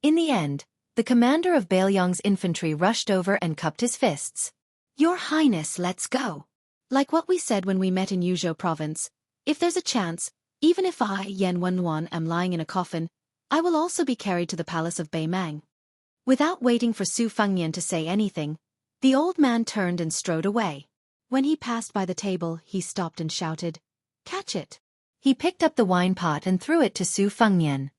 In the end, the commander of Beiliang's infantry rushed over and cupped his fists. Your Highness, let's go. Like what we said when we met in Yuzhou province, if there's a chance, even if I, Yan Wenwan, am lying in a coffin, I will also be carried to the palace of Beimang. Without waiting for Su Fengnian to say anything, the old man turned and strode away. When he passed by the table, he stopped and shouted, catch it. He picked up the wine pot and threw it to Su Fengnian.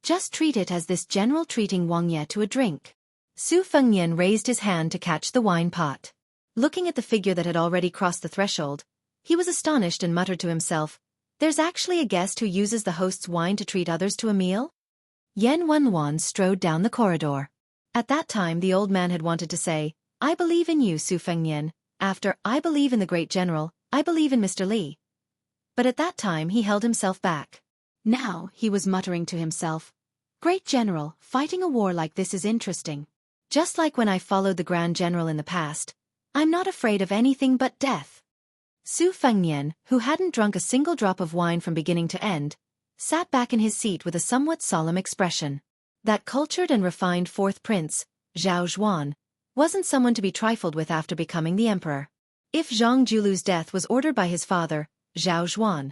Just treat it as this general treating Wang Ye to a drink. Su Fengnian raised his hand to catch the wine pot. Looking at the figure that had already crossed the threshold, he was astonished and muttered to himself, there's actually a guest who uses the host's wine to treat others to a meal? Yan Wenwan strode down the corridor. At that time the old man had wanted to say, I believe in you, Su Fengnian, after, I believe in the great general, I believe in Mr. Li. But at that time he held himself back. Now, he was muttering to himself, great general, fighting a war like this is interesting. Just like when I followed the grand general in the past, I'm not afraid of anything but death. Su Fengnian, who hadn't drunk a single drop of wine from beginning to end, sat back in his seat with a somewhat solemn expression. That cultured and refined fourth prince, Zhao Zhuan, wasn't someone to be trifled with after becoming the emperor. If Zhang Julu's death was ordered by his father, Zhao Zhuan,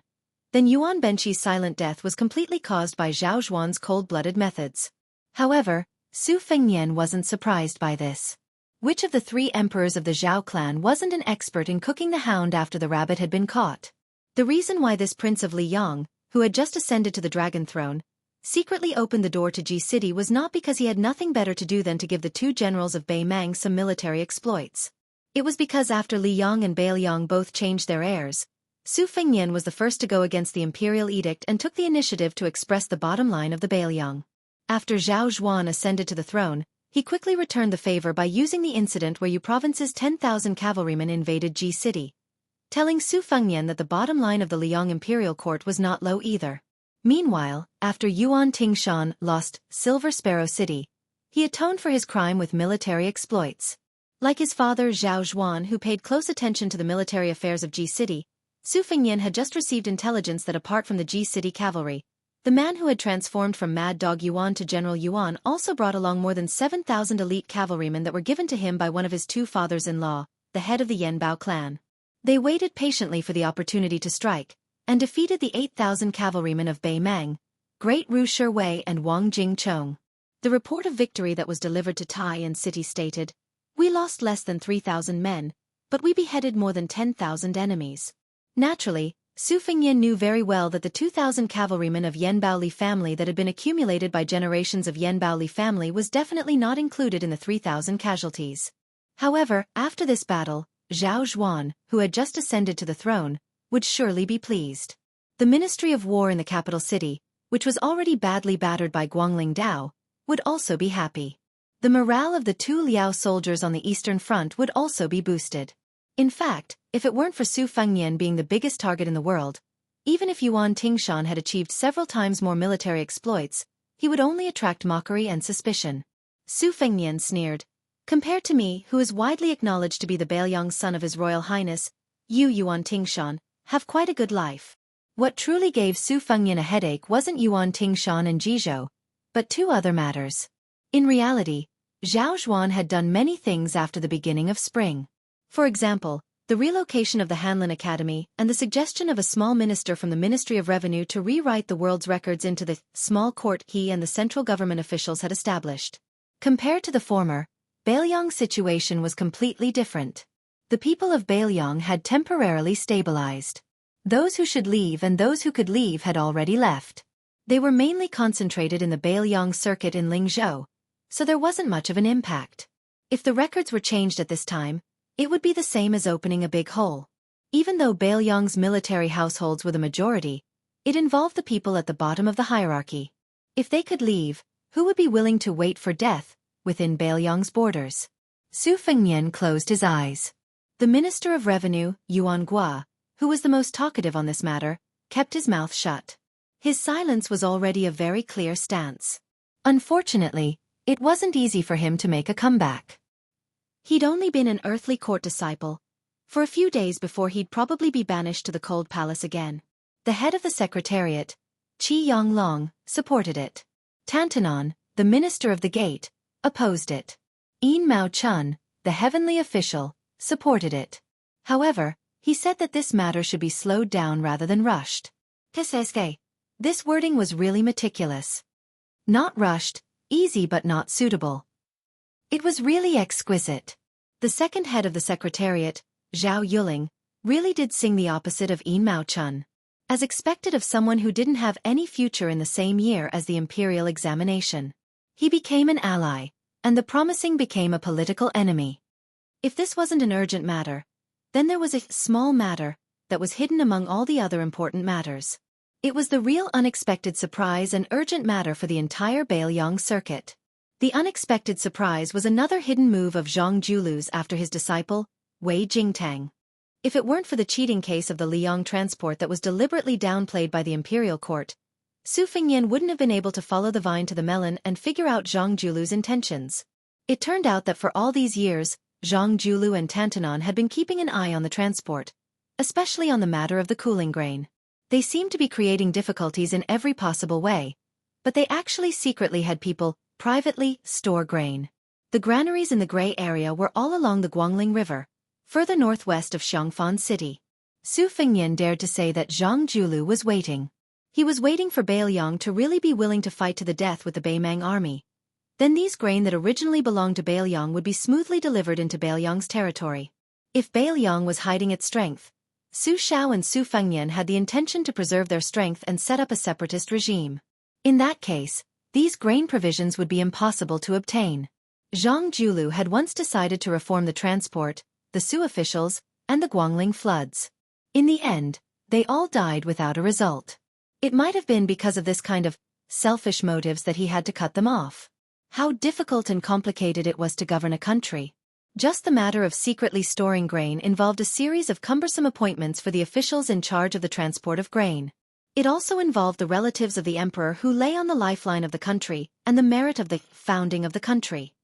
then Yuan Benqi's silent death was completely caused by Zhao Zhuan's cold-blooded methods. However, Su Fengnian wasn't surprised by this. Which of the three emperors of the Zhao clan wasn't an expert in cooking the hound after the rabbit had been caught? The reason why this prince of Liyang, who had just ascended to the dragon throne, secretly opened the door to Ji City was not because he had nothing better to do than to give the two generals of Beimang some military exploits. It was because after Liyang and Beiliang both changed their heirs, Su Fengnian was the first to go against the imperial edict and took the initiative to express the bottom line of the Beiliang. After Zhao Zhuan ascended to the throne, he quickly returned the favor by using the incident where Yu province's 10,000 cavalrymen invaded Ji City, telling Su Fengnian that the bottom line of the Liang imperial court was not low either. Meanwhile, after Yuan Tingshan lost Silver Sparrow City, he atoned for his crime with military exploits. Like his father Zhao Zhuan, who paid close attention to the military affairs of Ji City, Su Fengnian had just received intelligence that apart from the Ji City cavalry, the man who had transformed from Mad Dog Yuan to General Yuan also brought along more than 7,000 elite cavalrymen that were given to him by one of his two fathers-in-law, the head of the Yanbao clan. They waited patiently for the opportunity to strike, and defeated the 8,000 cavalrymen of Beimang, Great Ru Shiwei and Wang Jingchong. The report of victory that was delivered to Tai and City stated, we lost less than 3,000 men, but we beheaded more than 10,000 enemies. Naturally, Su Fengnian knew very well that the 2,000 cavalrymen of Yanbao Li family that had been accumulated by generations of Yanbao Li family was definitely not included in the 3,000 casualties. However, after this battle, Zhao Zhuan, who had just ascended to the throne, would surely be pleased. The Ministry of War in the capital city, which was already badly battered by Guangling Dao, would also be happy. The morale of the two Liao soldiers on the Eastern Front would also be boosted. In fact, if it weren't for Su Fengnian being the biggest target in the world, even if Yuan Tingshan had achieved several times more military exploits, he would only attract mockery and suspicion. Su Fengnian sneered, compared to me, who is widely acknowledged to be the Beiliang son of His Royal Highness, you Yuan Tingshan, have quite a good life. What truly gave Su Fengnian a headache wasn't Yuan Tingshan and Jizhou, but two other matters. In reality, Zhao Zhuan had done many things after the beginning of spring. For example, the relocation of the Hanlin Academy and the suggestion of a small minister from the Ministry of Revenue to rewrite the world's records into the small court he and the central government officials had established. Compared to the former, Beiliang's situation was completely different. The people of Beiliang had temporarily stabilized. Those who should leave and those who could leave had already left. They were mainly concentrated in the Beiliang circuit in Lingzhou, so there wasn't much of an impact. If the records were changed at this time, it would be the same as opening a big hole. Even though Beiliang's military households were the majority, it involved the people at the bottom of the hierarchy. If they could leave, who would be willing to wait for death within Beiliang's borders? Su Fengnian closed his eyes. The Minister of Revenue, Yuan Gua, who was the most talkative on this matter, kept his mouth shut. His silence was already a very clear stance. Unfortunately, it wasn't easy for him to make a comeback. He'd only been an earthly court disciple, for a few days before he'd probably be banished to the cold palace again. The head of the secretariat, Qi Yonglong, supported it. Tantanon, the minister of the gate, opposed it. Yin Mao Chun, the heavenly official, supported it. However, he said that this matter should be slowed down rather than rushed. This wording was really meticulous. Not rushed, easy but not suitable. It was really exquisite. The second head of the secretariat, Zhao Yuling, really did sing the opposite of Yin Mao Chun. As expected of someone who didn't have any future in the same year as the imperial examination. He became an ally, and the promising became a political enemy. If this wasn't an urgent matter, then there was a small matter that was hidden among all the other important matters. It was the real unexpected surprise and urgent matter for the entire Beiliang circuit. The unexpected surprise was another hidden move of Zhang Julu's after his disciple, Wei Jingtang. If it weren't for the cheating case of the Liang transport that was deliberately downplayed by the imperial court, Su Fengyan wouldn't have been able to follow the vine to the melon and figure out Zhang Julu's intentions. It turned out that for all these years, Zhang Julu and Tantanon had been keeping an eye on the transport, especially on the matter of the cooling grain. They seemed to be creating difficulties in every possible way, but they actually secretly had people privately store grain. The granaries in the gray area were all along the Guangling River, further northwest of Xianxia city. Su Fengyan dared to say that Zhang Julu was waiting. He was waiting for Beiliang to really be willing to fight to the death with the Beimang army. Then these grain that originally belonged to Beiliang would be smoothly delivered into Beiliang's territory. If Beiliang was hiding its strength, Su Shao and Su Fengyan had the intention to preserve their strength and set up a separatist regime. In that case, these grain provisions would be impossible to obtain. Zhang Julu had once decided to reform the transport, the Su officials, and the Guangling floods. In the end, they all died without a result. It might have been because of this kind of selfish motives that he had to cut them off. How difficult and complicated it was to govern a country. Just the matter of secretly storing grain involved a series of cumbersome appointments for the officials in charge of the transport of grain. It also involved the relatives of the emperor who lay on the lifeline of the country and the merit of the founding of the country.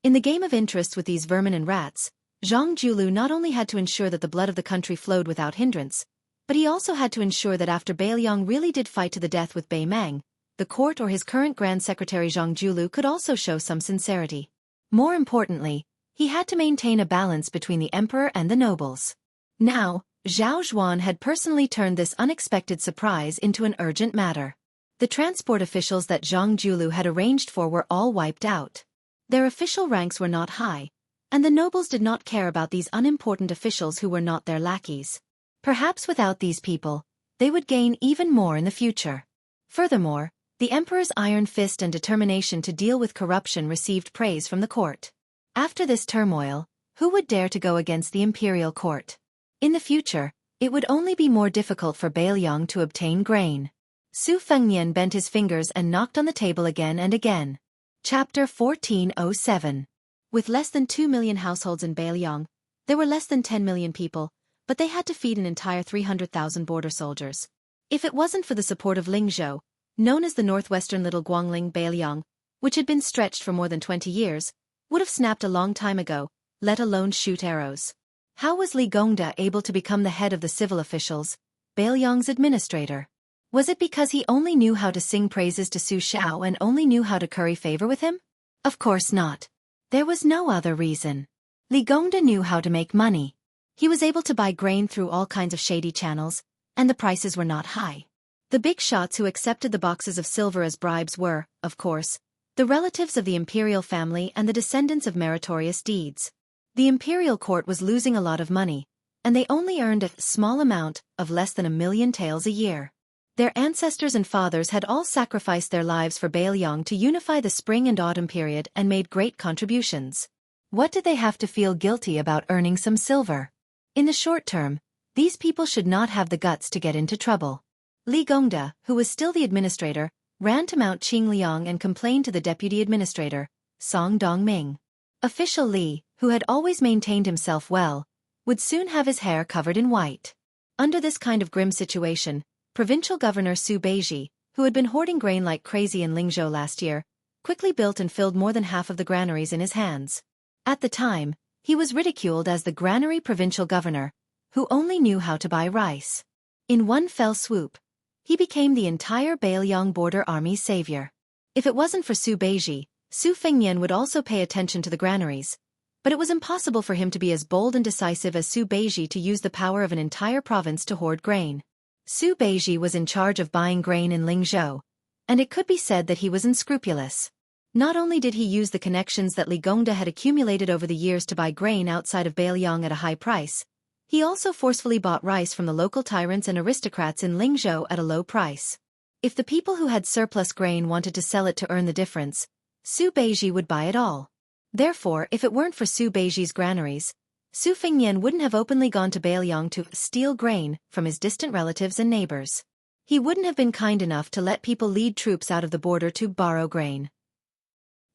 In the game of interest with these vermin and rats, Zhang Julu not only had to ensure that the blood of the country flowed without hindrance, but he also had to ensure that after Beiliang really did fight to the death with Beimang, the court or his current Grand Secretary Zhang Julu could also show some sincerity. More importantly, he had to maintain a balance between the emperor and the nobles. Now, Zhao Zhuan had personally turned this unexpected surprise into an urgent matter. The transport officials that Zhang Julu had arranged for were all wiped out. Their official ranks were not high, and the nobles did not care about these unimportant officials who were not their lackeys. Perhaps without these people, they would gain even more in the future. Furthermore, the emperor's iron fist and determination to deal with corruption received praise from the court. After this turmoil, who would dare to go against the imperial court? In the future, it would only be more difficult for Beiliang to obtain grain. Su Fengyan bent his fingers and knocked on the table again and again. Chapter 1407. With less than 2 million households in Beiliang, there were less than 10 million people, but they had to feed an entire 300,000 border soldiers. If it wasn't for the support of Lingzhou, known as the northwestern Little Guangling Beiliang, which had been stretched for more than 20 years, would have snapped a long time ago, let alone shoot arrows. How was Li Gongda able to become the head of the civil officials, Beiliang's administrator? Was it because he only knew how to sing praises to Su Shao and only knew how to curry favor with him? Of course not. There was no other reason. Li Gongda knew how to make money. He was able to buy grain through all kinds of shady channels, and the prices were not high. The big shots who accepted the boxes of silver as bribes were, of course, the relatives of the imperial family and the descendants of meritorious deeds. The imperial court was losing a lot of money, and they only earned a small amount of less than 1 million taels a year. Their ancestors and fathers had all sacrificed their lives for Beiliang to unify the spring and autumn period and made great contributions. What did they have to feel guilty about earning some silver? In the short term, these people should not have the guts to get into trouble. Li Gongda, who was still the administrator, ran to Mount Qingliang and complained to the deputy administrator, Song Dongming. Official Li, who had always maintained himself well, would soon have his hair covered in white. Under this kind of grim situation, Provincial Governor Su Beiji, who had been hoarding grain like crazy in Lingzhou last year, quickly built and filled more than half of the granaries in his hands. At the time, He was ridiculed as the granary provincial governor, who only knew how to buy rice. In one fell swoop, he became the entire Beiliang border army's savior. If it wasn't for Su Beiji, Su Fengnian would also pay attention to the granaries, but it was impossible for him to be as bold and decisive as Su Beiji to use the power of an entire province to hoard grain. Su Beiji was in charge of buying grain in Lingzhou, and it could be said that he was unscrupulous. Not only did he use the connections that Li Gongda had accumulated over the years to buy grain outside of Beiliang at a high price, he also forcefully bought rice from the local tyrants and aristocrats in Lingzhou at a low price. If the people who had surplus grain wanted to sell it to earn the difference, Su Beiji would buy it all. Therefore, if it weren't for Su Beiji's granaries, Su Fengnian wouldn't have openly gone to Beiliang to steal grain from his distant relatives and neighbors. He wouldn't have been kind enough to let people lead troops out of the border to borrow grain.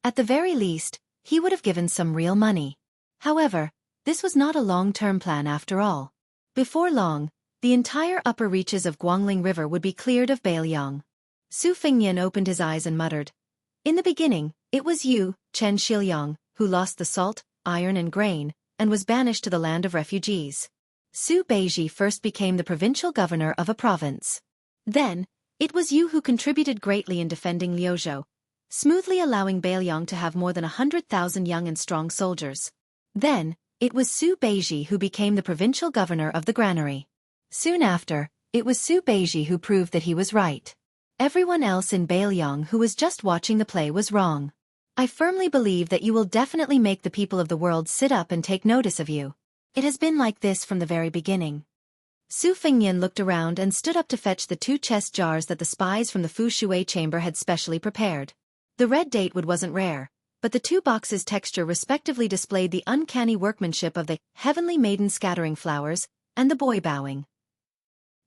At the very least, he would have given some real money. However, this was not a long-term plan after all. Before long, the entire upper reaches of Guangling River would be cleared of Beiliang. Su Fengnian opened his eyes and muttered, "In the beginning, it was you, Chen Shiliang, who lost the salt, iron and grain, and was banished to the land of refugees. Su Beiji first became the provincial governor of a province. Then, it was you who contributed greatly in defending Liuzhou, smoothly allowing Beiliang to have more than 100,000 young and strong soldiers. Then, it was Su Beiji who became the provincial governor of the granary. Soon after, it was Su Beiji who proved that he was right. Everyone else in Beiliang who was just watching the play was wrong. I firmly believe that you will definitely make the people of the world sit up and take notice of you. It has been like this from the very beginning." Su Fengnian looked around and stood up to fetch the 2 chest jars that the spies from the Fu Shui chamber had specially prepared. The red datewood wasn't rare, but the 2 boxes' texture respectively displayed the uncanny workmanship of the heavenly maiden scattering flowers and the boy bowing.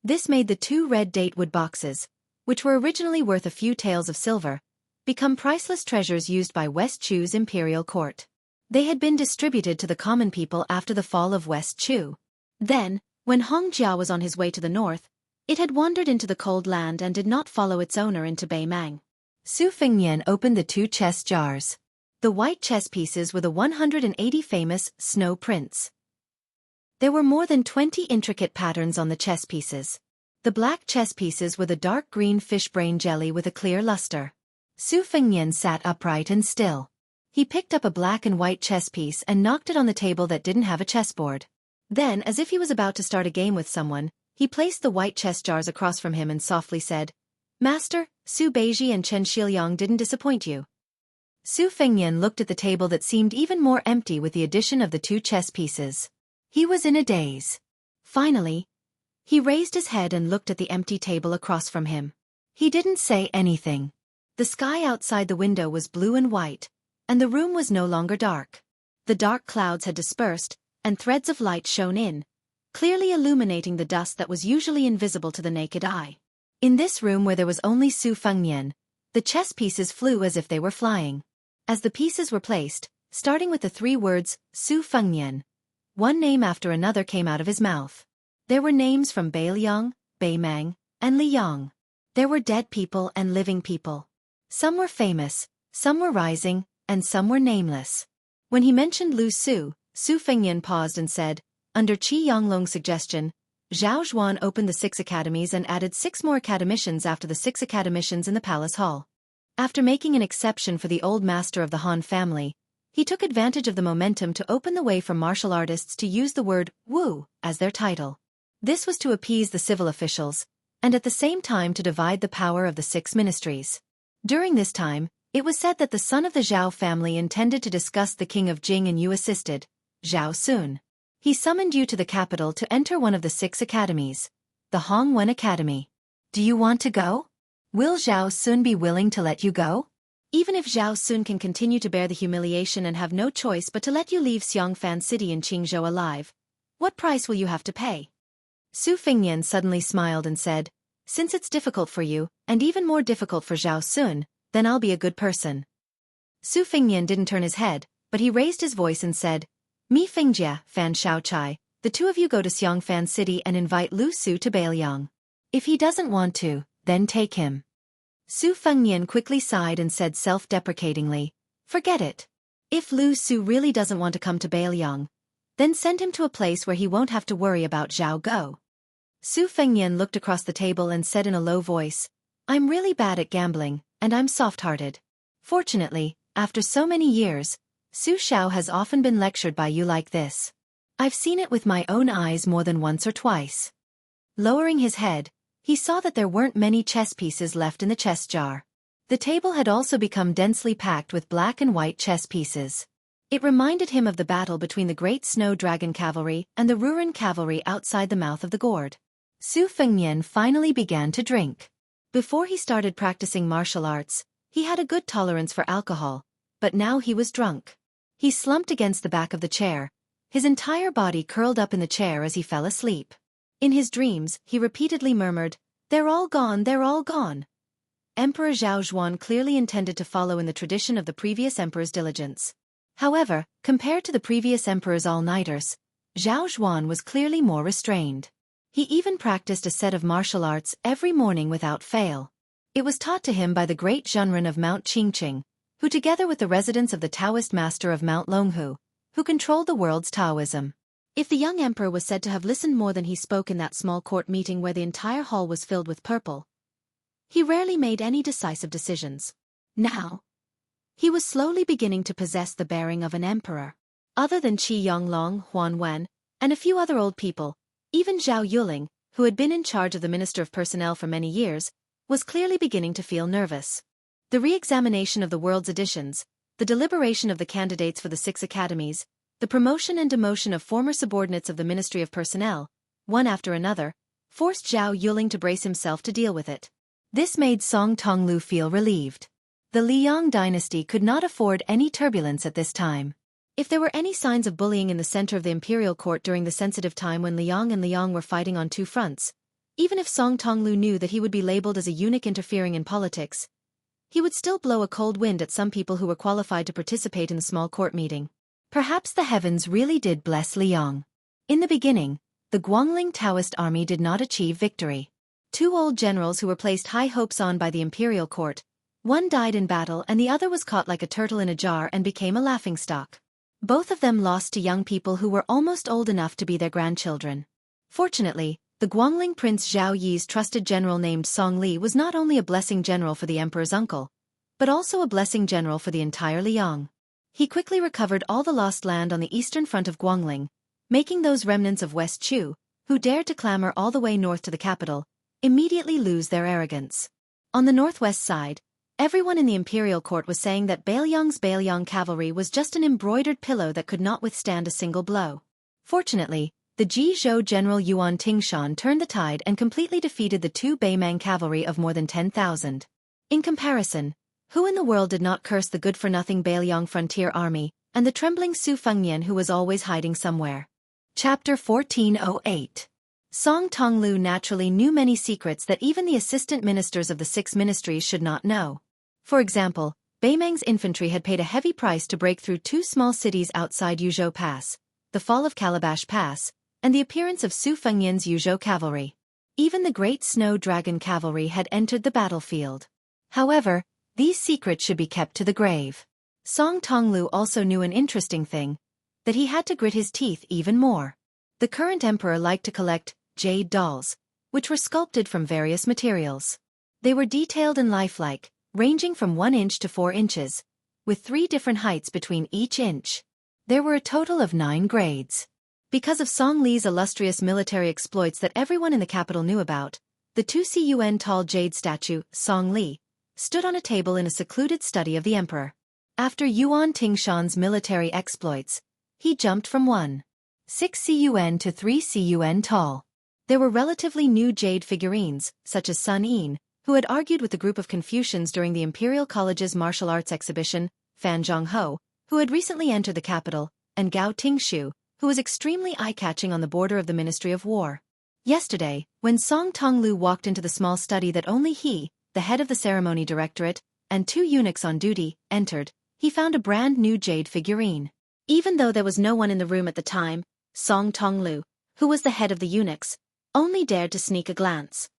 This made the 2 red datewood boxes, which were originally worth a few taels of silver, become priceless treasures used by West Chu's imperial court. They had been distributed to the common people after the fall of West Chu. Then, when Hongjia was on his way to the north, it had wandered into the cold land and did not follow its owner into Beimang. Su Fengnian opened the 2 chest jars. The white chess pieces were the 180 famous snow prints. There were more than 20 intricate patterns on the chess pieces. The black chess pieces were the dark green fish brain jelly with a clear luster. Su Fengnian sat upright and still. He picked up a black and white chess piece and knocked it on the table that didn't have a chessboard. Then, as if he was about to start a game with someone, he placed the white chess jars across from him and softly said, "Master, Su Beiji and Chen Shiliang didn't disappoint you." Su Fengnian looked at the table that seemed even more empty with the addition of the 2 chess pieces. He was in a daze. Finally, he raised his head and looked at the empty table across from him. He didn't say anything. The sky outside the window was blue and white, and the room was no longer dark. The dark clouds had dispersed, and threads of light shone in, clearly illuminating the dust that was usually invisible to the naked eye. In this room where there was only Su Fengnian, the chess pieces flew as if they were flying. As the pieces were placed, starting with the 3 words, Su Fengnian, one name after another came out of his mouth. There were names from Beiliang, Beimang, and Liyang. There were dead people and living people. Some were famous, some were rising, and some were nameless. When he mentioned Lu Su, Su Fengnian paused and said, "Under Qi Yanglong's suggestion, Zhao Zhuan opened the 6 academies and added 6 more academicians after the 6 academicians in the palace hall. After making an exception for the old master of the Han family, he took advantage of the momentum to open the way for martial artists to use the word Wu as their title. This was to appease the civil officials, and at the same time to divide the power of the 6 ministries. During this time, it was said that the son of the Zhao family intended to discuss the king of Jing and you assisted, Zhao Sun. He summoned you to the capital to enter one of the 6 academies, the Hongwen Academy. Do you want to go? Will Zhao Sun be willing to let you go? Even if Zhao Sun can continue to bear the humiliation and have no choice but to let you leave Xiangfan City in Qingzhou alive, what price will you have to pay?" Su Fengnian suddenly smiled and said, "Since it's difficult for you, and even more difficult for Zhao Sun, then I'll be a good person." Su Fengnian didn't turn his head, but he raised his voice and said, "Mi Fengjia, Fan Shaochai, the 2 of you go to Xiangfan City and invite Lu Su to Beiliang. If he doesn't want to, then take him." Su Fengnian quickly sighed and said self-deprecatingly, "Forget it. If Lu Su really doesn't want to come to Beiliang, then send him to a place where he won't have to worry about Zhao Go. Su Fengnian looked across the table and said in a low voice, I'm really bad at gambling, and I'm soft-hearted. Fortunately, after so many years, Su Xiao has often been lectured by you like this. I've seen it with my own eyes more than once or twice. Lowering his head, he saw that there weren't many chess pieces left in the chess jar. The table had also become densely packed with black and white chess pieces. It reminded him of the battle between the Great Snow Dragon Cavalry and the Ruren Cavalry outside the mouth of the gourd. Su Fengnian finally began to drink. Before he started practicing martial arts, he had a good tolerance for alcohol, but now he was drunk. He slumped against the back of the chair, his entire body curled up in the chair as he fell asleep. In his dreams, he repeatedly murmured, they're all gone, they're all gone. Emperor Zhao Zhuan clearly intended to follow in the tradition of the previous emperor's diligence. However, compared to the previous emperor's all-nighters, Zhao Zhuan was clearly more restrained. He even practiced a set of martial arts every morning without fail. It was taught to him by the great Zhenren of Mount Qingqing, who together with the residents of the Taoist master of Mount Longhu, who controlled the world's Taoism. If the young emperor was said to have listened more than he spoke in that small court meeting where the entire hall was filled with purple, he rarely made any decisive decisions. Now, he was slowly beginning to possess the bearing of an emperor. Other than Qi Yonglong, Huan Wen, and a few other old people, even Zhao Yuling, who had been in charge of the Minister of Personnel for many years, was clearly beginning to feel nervous. The re-examination of the world's editions, the deliberation of the candidates for the 6 academies, the promotion and demotion of former subordinates of the Ministry of Personnel, one after another, forced Zhao Yuling to brace himself to deal with it. This made Song Tonglu feel relieved. The Liang dynasty could not afford any turbulence at this time. If there were any signs of bullying in the center of the imperial court during the sensitive time when Liang and Liang were fighting on 2 fronts, even if Song Tonglu knew that he would be labeled as a eunuch interfering in politics, he would still blow a cold wind at some people who were qualified to participate in the small court meeting. Perhaps the heavens really did bless Liang. In the beginning, the Guangling Taoist army did not achieve victory. 2 old generals who were placed high hopes on by the imperial court, one died in battle and the other was caught like a turtle in a jar and became a laughingstock. Both of them lost to young people who were almost old enough to be their grandchildren. Fortunately, the Guangling Prince Zhao Yi's trusted general named Song Li was not only a blessing general for the emperor's uncle, but also a blessing general for the entire Liang. He quickly recovered all the lost land on the eastern front of Guangling, making those remnants of West Chu, who dared to clamor all the way north to the capital, immediately lose their arrogance. On the northwest side, everyone in the imperial court was saying that Beiliang's Beiliang cavalry was just an embroidered pillow that could not withstand a single blow. Fortunately, the Jizhou general Yuan Tingshan turned the tide and completely defeated the 2 Beimang cavalry of more than 10,000. In comparison, who in the world did not curse the good-for-nothing Beiliang frontier army, and the trembling Su Fengnian who was always hiding somewhere? Chapter 1408. Song Tonglu naturally knew many secrets that even the assistant ministers of the 6 ministries should not know. For example, Beimang's infantry had paid a heavy price to break through 2 small cities outside Yuzhou Pass, the fall of Calabash Pass, and the appearance of Su Fengnian's Yuzhou cavalry. Even the Great Snow Dragon cavalry had entered the battlefield. However, these secrets should be kept to the grave. Song Tonglu also knew an interesting thing, that he had to grit his teeth even more. The current emperor liked to collect jade dolls, which were sculpted from various materials. They were detailed and lifelike, ranging from 1 inch to 4 inches, with 3 different heights between each inch. There were a total of 9 grades. Because of Song Li's illustrious military exploits that everyone in the capital knew about, the 2 cun tall jade statue, Song Li, stood on a table in a secluded study of the emperor. After Yuan Tingshan's military exploits, he jumped from 1.6 cun to 3 cun tall. There were relatively new jade figurines, such as Sun Yin, who had argued with the group of Confucians during the Imperial College's martial arts exhibition, Fan Zhongho, who had recently entered the capital, and Gao Tingshu, who was extremely eye-catching on the border of the Ministry of War. Yesterday, when Song Tonglu walked into the small study that only he, the head of the ceremony directorate, and 2 eunuchs on duty, entered, he found a brand new jade figurine. Even though there was no one in the room at the time, Song Tonglu, who was the head of the eunuchs, only dared to sneak a glance.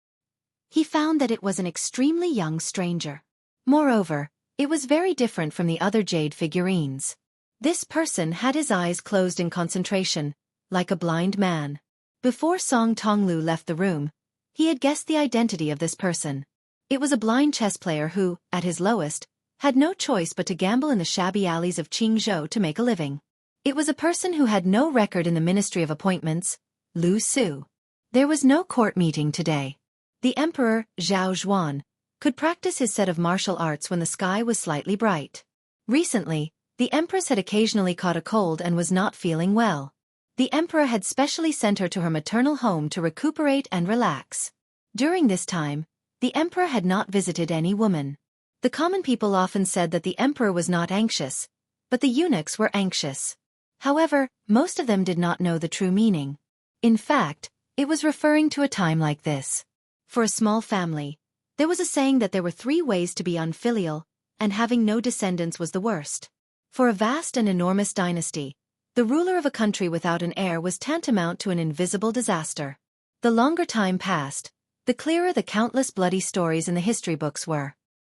He found that it was an extremely young stranger. Moreover, it was very different from the other jade figurines. This person had his eyes closed in concentration, like a blind man. Before Song Tonglu left the room, he had guessed the identity of this person. It was a blind chess player who, at his lowest, had no choice but to gamble in the shabby alleys of Jianghu to make a living. It was a person who had no record in the Ministry of Appointments, Lu Su. There was no court meeting today. The Emperor, Zhao Zhuan, could practice his set of martial arts when the sky was slightly bright. Recently, the Empress had occasionally caught a cold and was not feeling well. The Emperor had specially sent her to her maternal home to recuperate and relax. During this time, the Emperor had not visited any woman. The common people often said that the Emperor was not anxious, but the eunuchs were anxious. However, most of them did not know the true meaning. In fact, it was referring to a time like this. For a small family, there was a saying that there were 3 ways to be unfilial, and having no descendants was the worst. For a vast and enormous dynasty, the ruler of a country without an heir was tantamount to an invisible disaster. The longer time passed, the clearer the countless bloody stories in the history books were.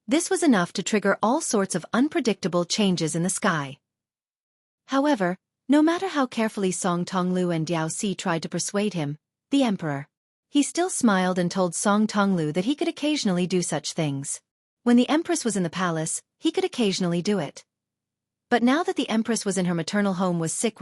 This was enough to trigger all sorts of unpredictable changes in the sky. However, no matter how carefully Song Tonglu and Diao Si tried to persuade him, the Emperor, he still smiled and told Song Tonglu that he could occasionally do such things. When the Empress was in the palace, he could occasionally do it. But now that the Empress was in her maternal home was sick,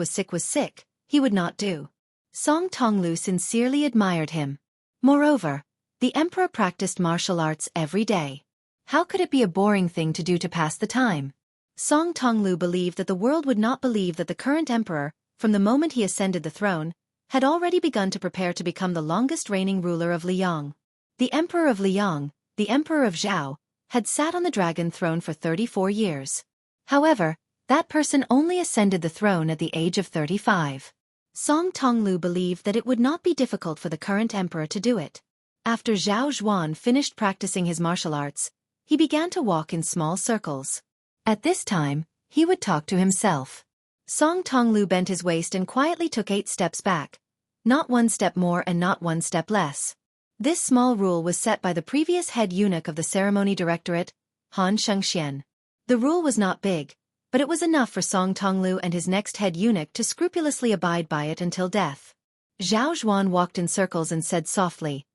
he would not do. Song Tonglu sincerely admired him. Moreover, the Emperor practiced martial arts every day. How could it be a boring thing to do to pass the time? Song Tonglu believed that the world would not believe that the current emperor, from the moment he ascended the throne, had already begun to prepare to become the longest reigning ruler of Liang. The Emperor of Liang, the Emperor of Zhao, had sat on the dragon throne for 34 years. However, that person only ascended the throne at the age of 35. Song Tonglu believed that it would not be difficult for the current emperor to do it. After Zhao Zhuan finished practicing his martial arts, he began to walk in small circles. At this time, he would talk to himself. Song Tonglu bent his waist and quietly took 8 steps back, not 1 step more and not 1 step less. This small rule was set by the previous head eunuch of the ceremony directorate, Han Xianxia. The rule was not big, but it was enough for Song Tonglu and his next head eunuch to scrupulously abide by it until death. Zhao Zhuan walked in circles and said softly,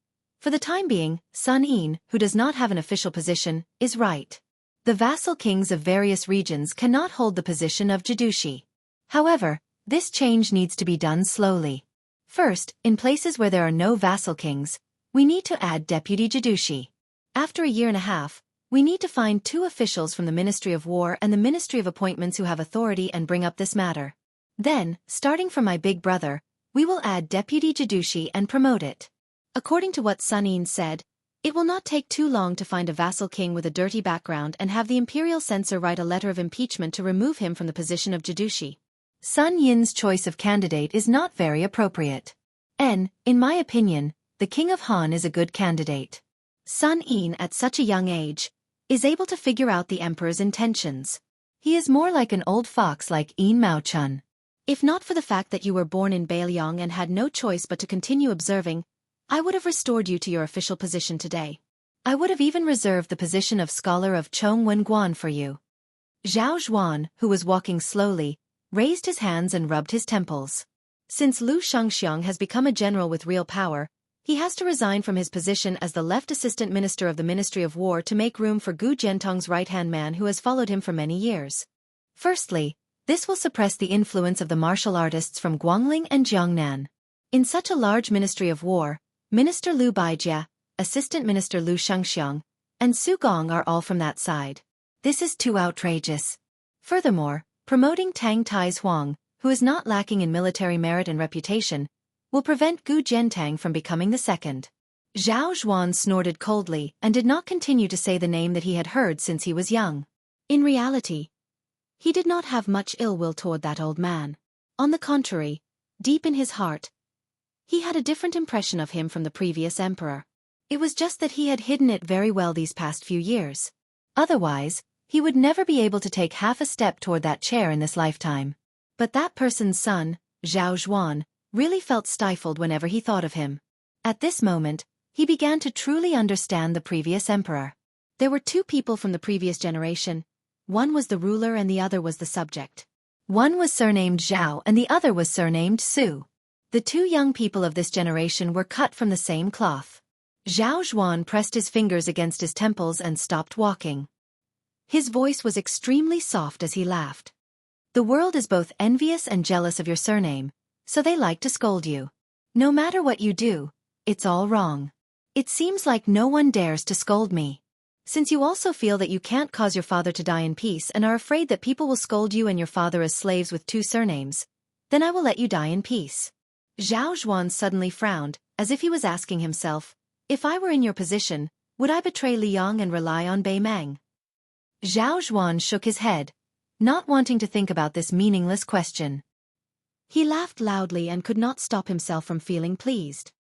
"For the time being, Sun Yin, who does not have an official position, is right. The vassal kings of various regions cannot hold the position of Jidushi. However, this change needs to be done slowly. First, in places where there are no vassal kings, we need to add deputy Jidushi. After a year and a half, we need to find 2 officials from the Ministry of War and the Ministry of Appointments who have authority and bring up this matter. Then, starting from my big brother, we will add deputy Jidushi and promote it." According to what Sun Yin said, it will not take too long to find a vassal king with a dirty background and have the imperial censor write a letter of impeachment to remove him from the position of Jidushi. Sun Yin's choice of candidate is not very appropriate. In my opinion, the King of Han is a good candidate. Sun Yin, at such a young age, is able to figure out the emperor's intentions. He is more like an old fox like Yin Mao Chun. If not for the fact that you were born in Beiliang and had no choice but to continue observing, I would have restored you to your official position today. I would have even reserved the position of scholar of Chong Wenguan for you." Zhao Zhuan, who was walking slowly, raised his hands and rubbed his temples. Since Lu Xianxia has become a general with real power, he has to resign from his position as the left assistant minister of the Ministry of War to make room for Gu Jiantong's right-hand man who has followed him for many years. Firstly, this will suppress the influence of the martial artists from Guangling and Jiangnan. In such a large Ministry of War, Minister Liu Baijia, Assistant Minister Lu Xianxiang, and Su Gong are all from that side. This is too outrageous. Furthermore, promoting Tang Tai's Huang, who is not lacking in military merit and reputation, will prevent Gu Jiantang from becoming the second. Zhao Zhuan snorted coldly and did not continue to say the name that he had heard since he was young. In reality, he did not have much ill will toward that old man. On the contrary, deep in his heart, he had a different impression of him from the previous emperor. It was just that he had hidden it very well these past few years. Otherwise, he would never be able to take half a step toward that chair in this lifetime. But that person's son, Zhao Zhuan, really felt stifled whenever he thought of him. At this moment, he began to truly understand the previous emperor. There were 2 people from the previous generation, one was the ruler and the other was the subject. One was surnamed Zhao and the other was surnamed Su. The two young people of this generation were cut from the same cloth. Zhao Zhuan pressed his fingers against his temples and stopped walking. His voice was extremely soft as he laughed. The world is both envious and jealous of your surname, so they like to scold you. No matter what you do, it's all wrong. It seems like no one dares to scold me. Since you also feel that you can't cause your father to die in peace and are afraid that people will scold you and your father as slaves with two surnames, then I will let you die in peace. Zhao Zhuan suddenly frowned, as if he was asking himself, if I were in your position, would I betray Liang and rely on Bei Meng? Zhao Zhuan shook his head, not wanting to think about this meaningless question. He laughed loudly and could not stop himself from feeling pleased.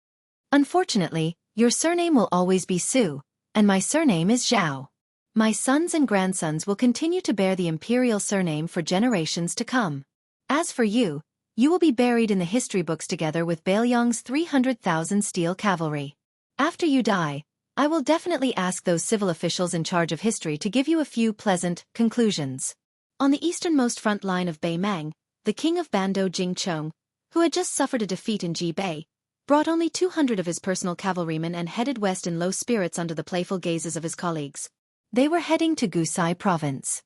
Unfortunately, your surname will always be Su, and my surname is Zhao. My sons and grandsons will continue to bear the imperial surname for generations to come. As for you, you will be buried in the history books together with Beiliang's 300,000 steel cavalry. After you die, I will definitely ask those civil officials in charge of history to give you a few pleasant conclusions. On the easternmost front line of Bei Meng, the king of Bando Jingchong, who had just suffered a defeat in Jibei, brought only 200 of his personal cavalrymen and headed west in low spirits under the playful gazes of his colleagues. They were heading to Gusai province.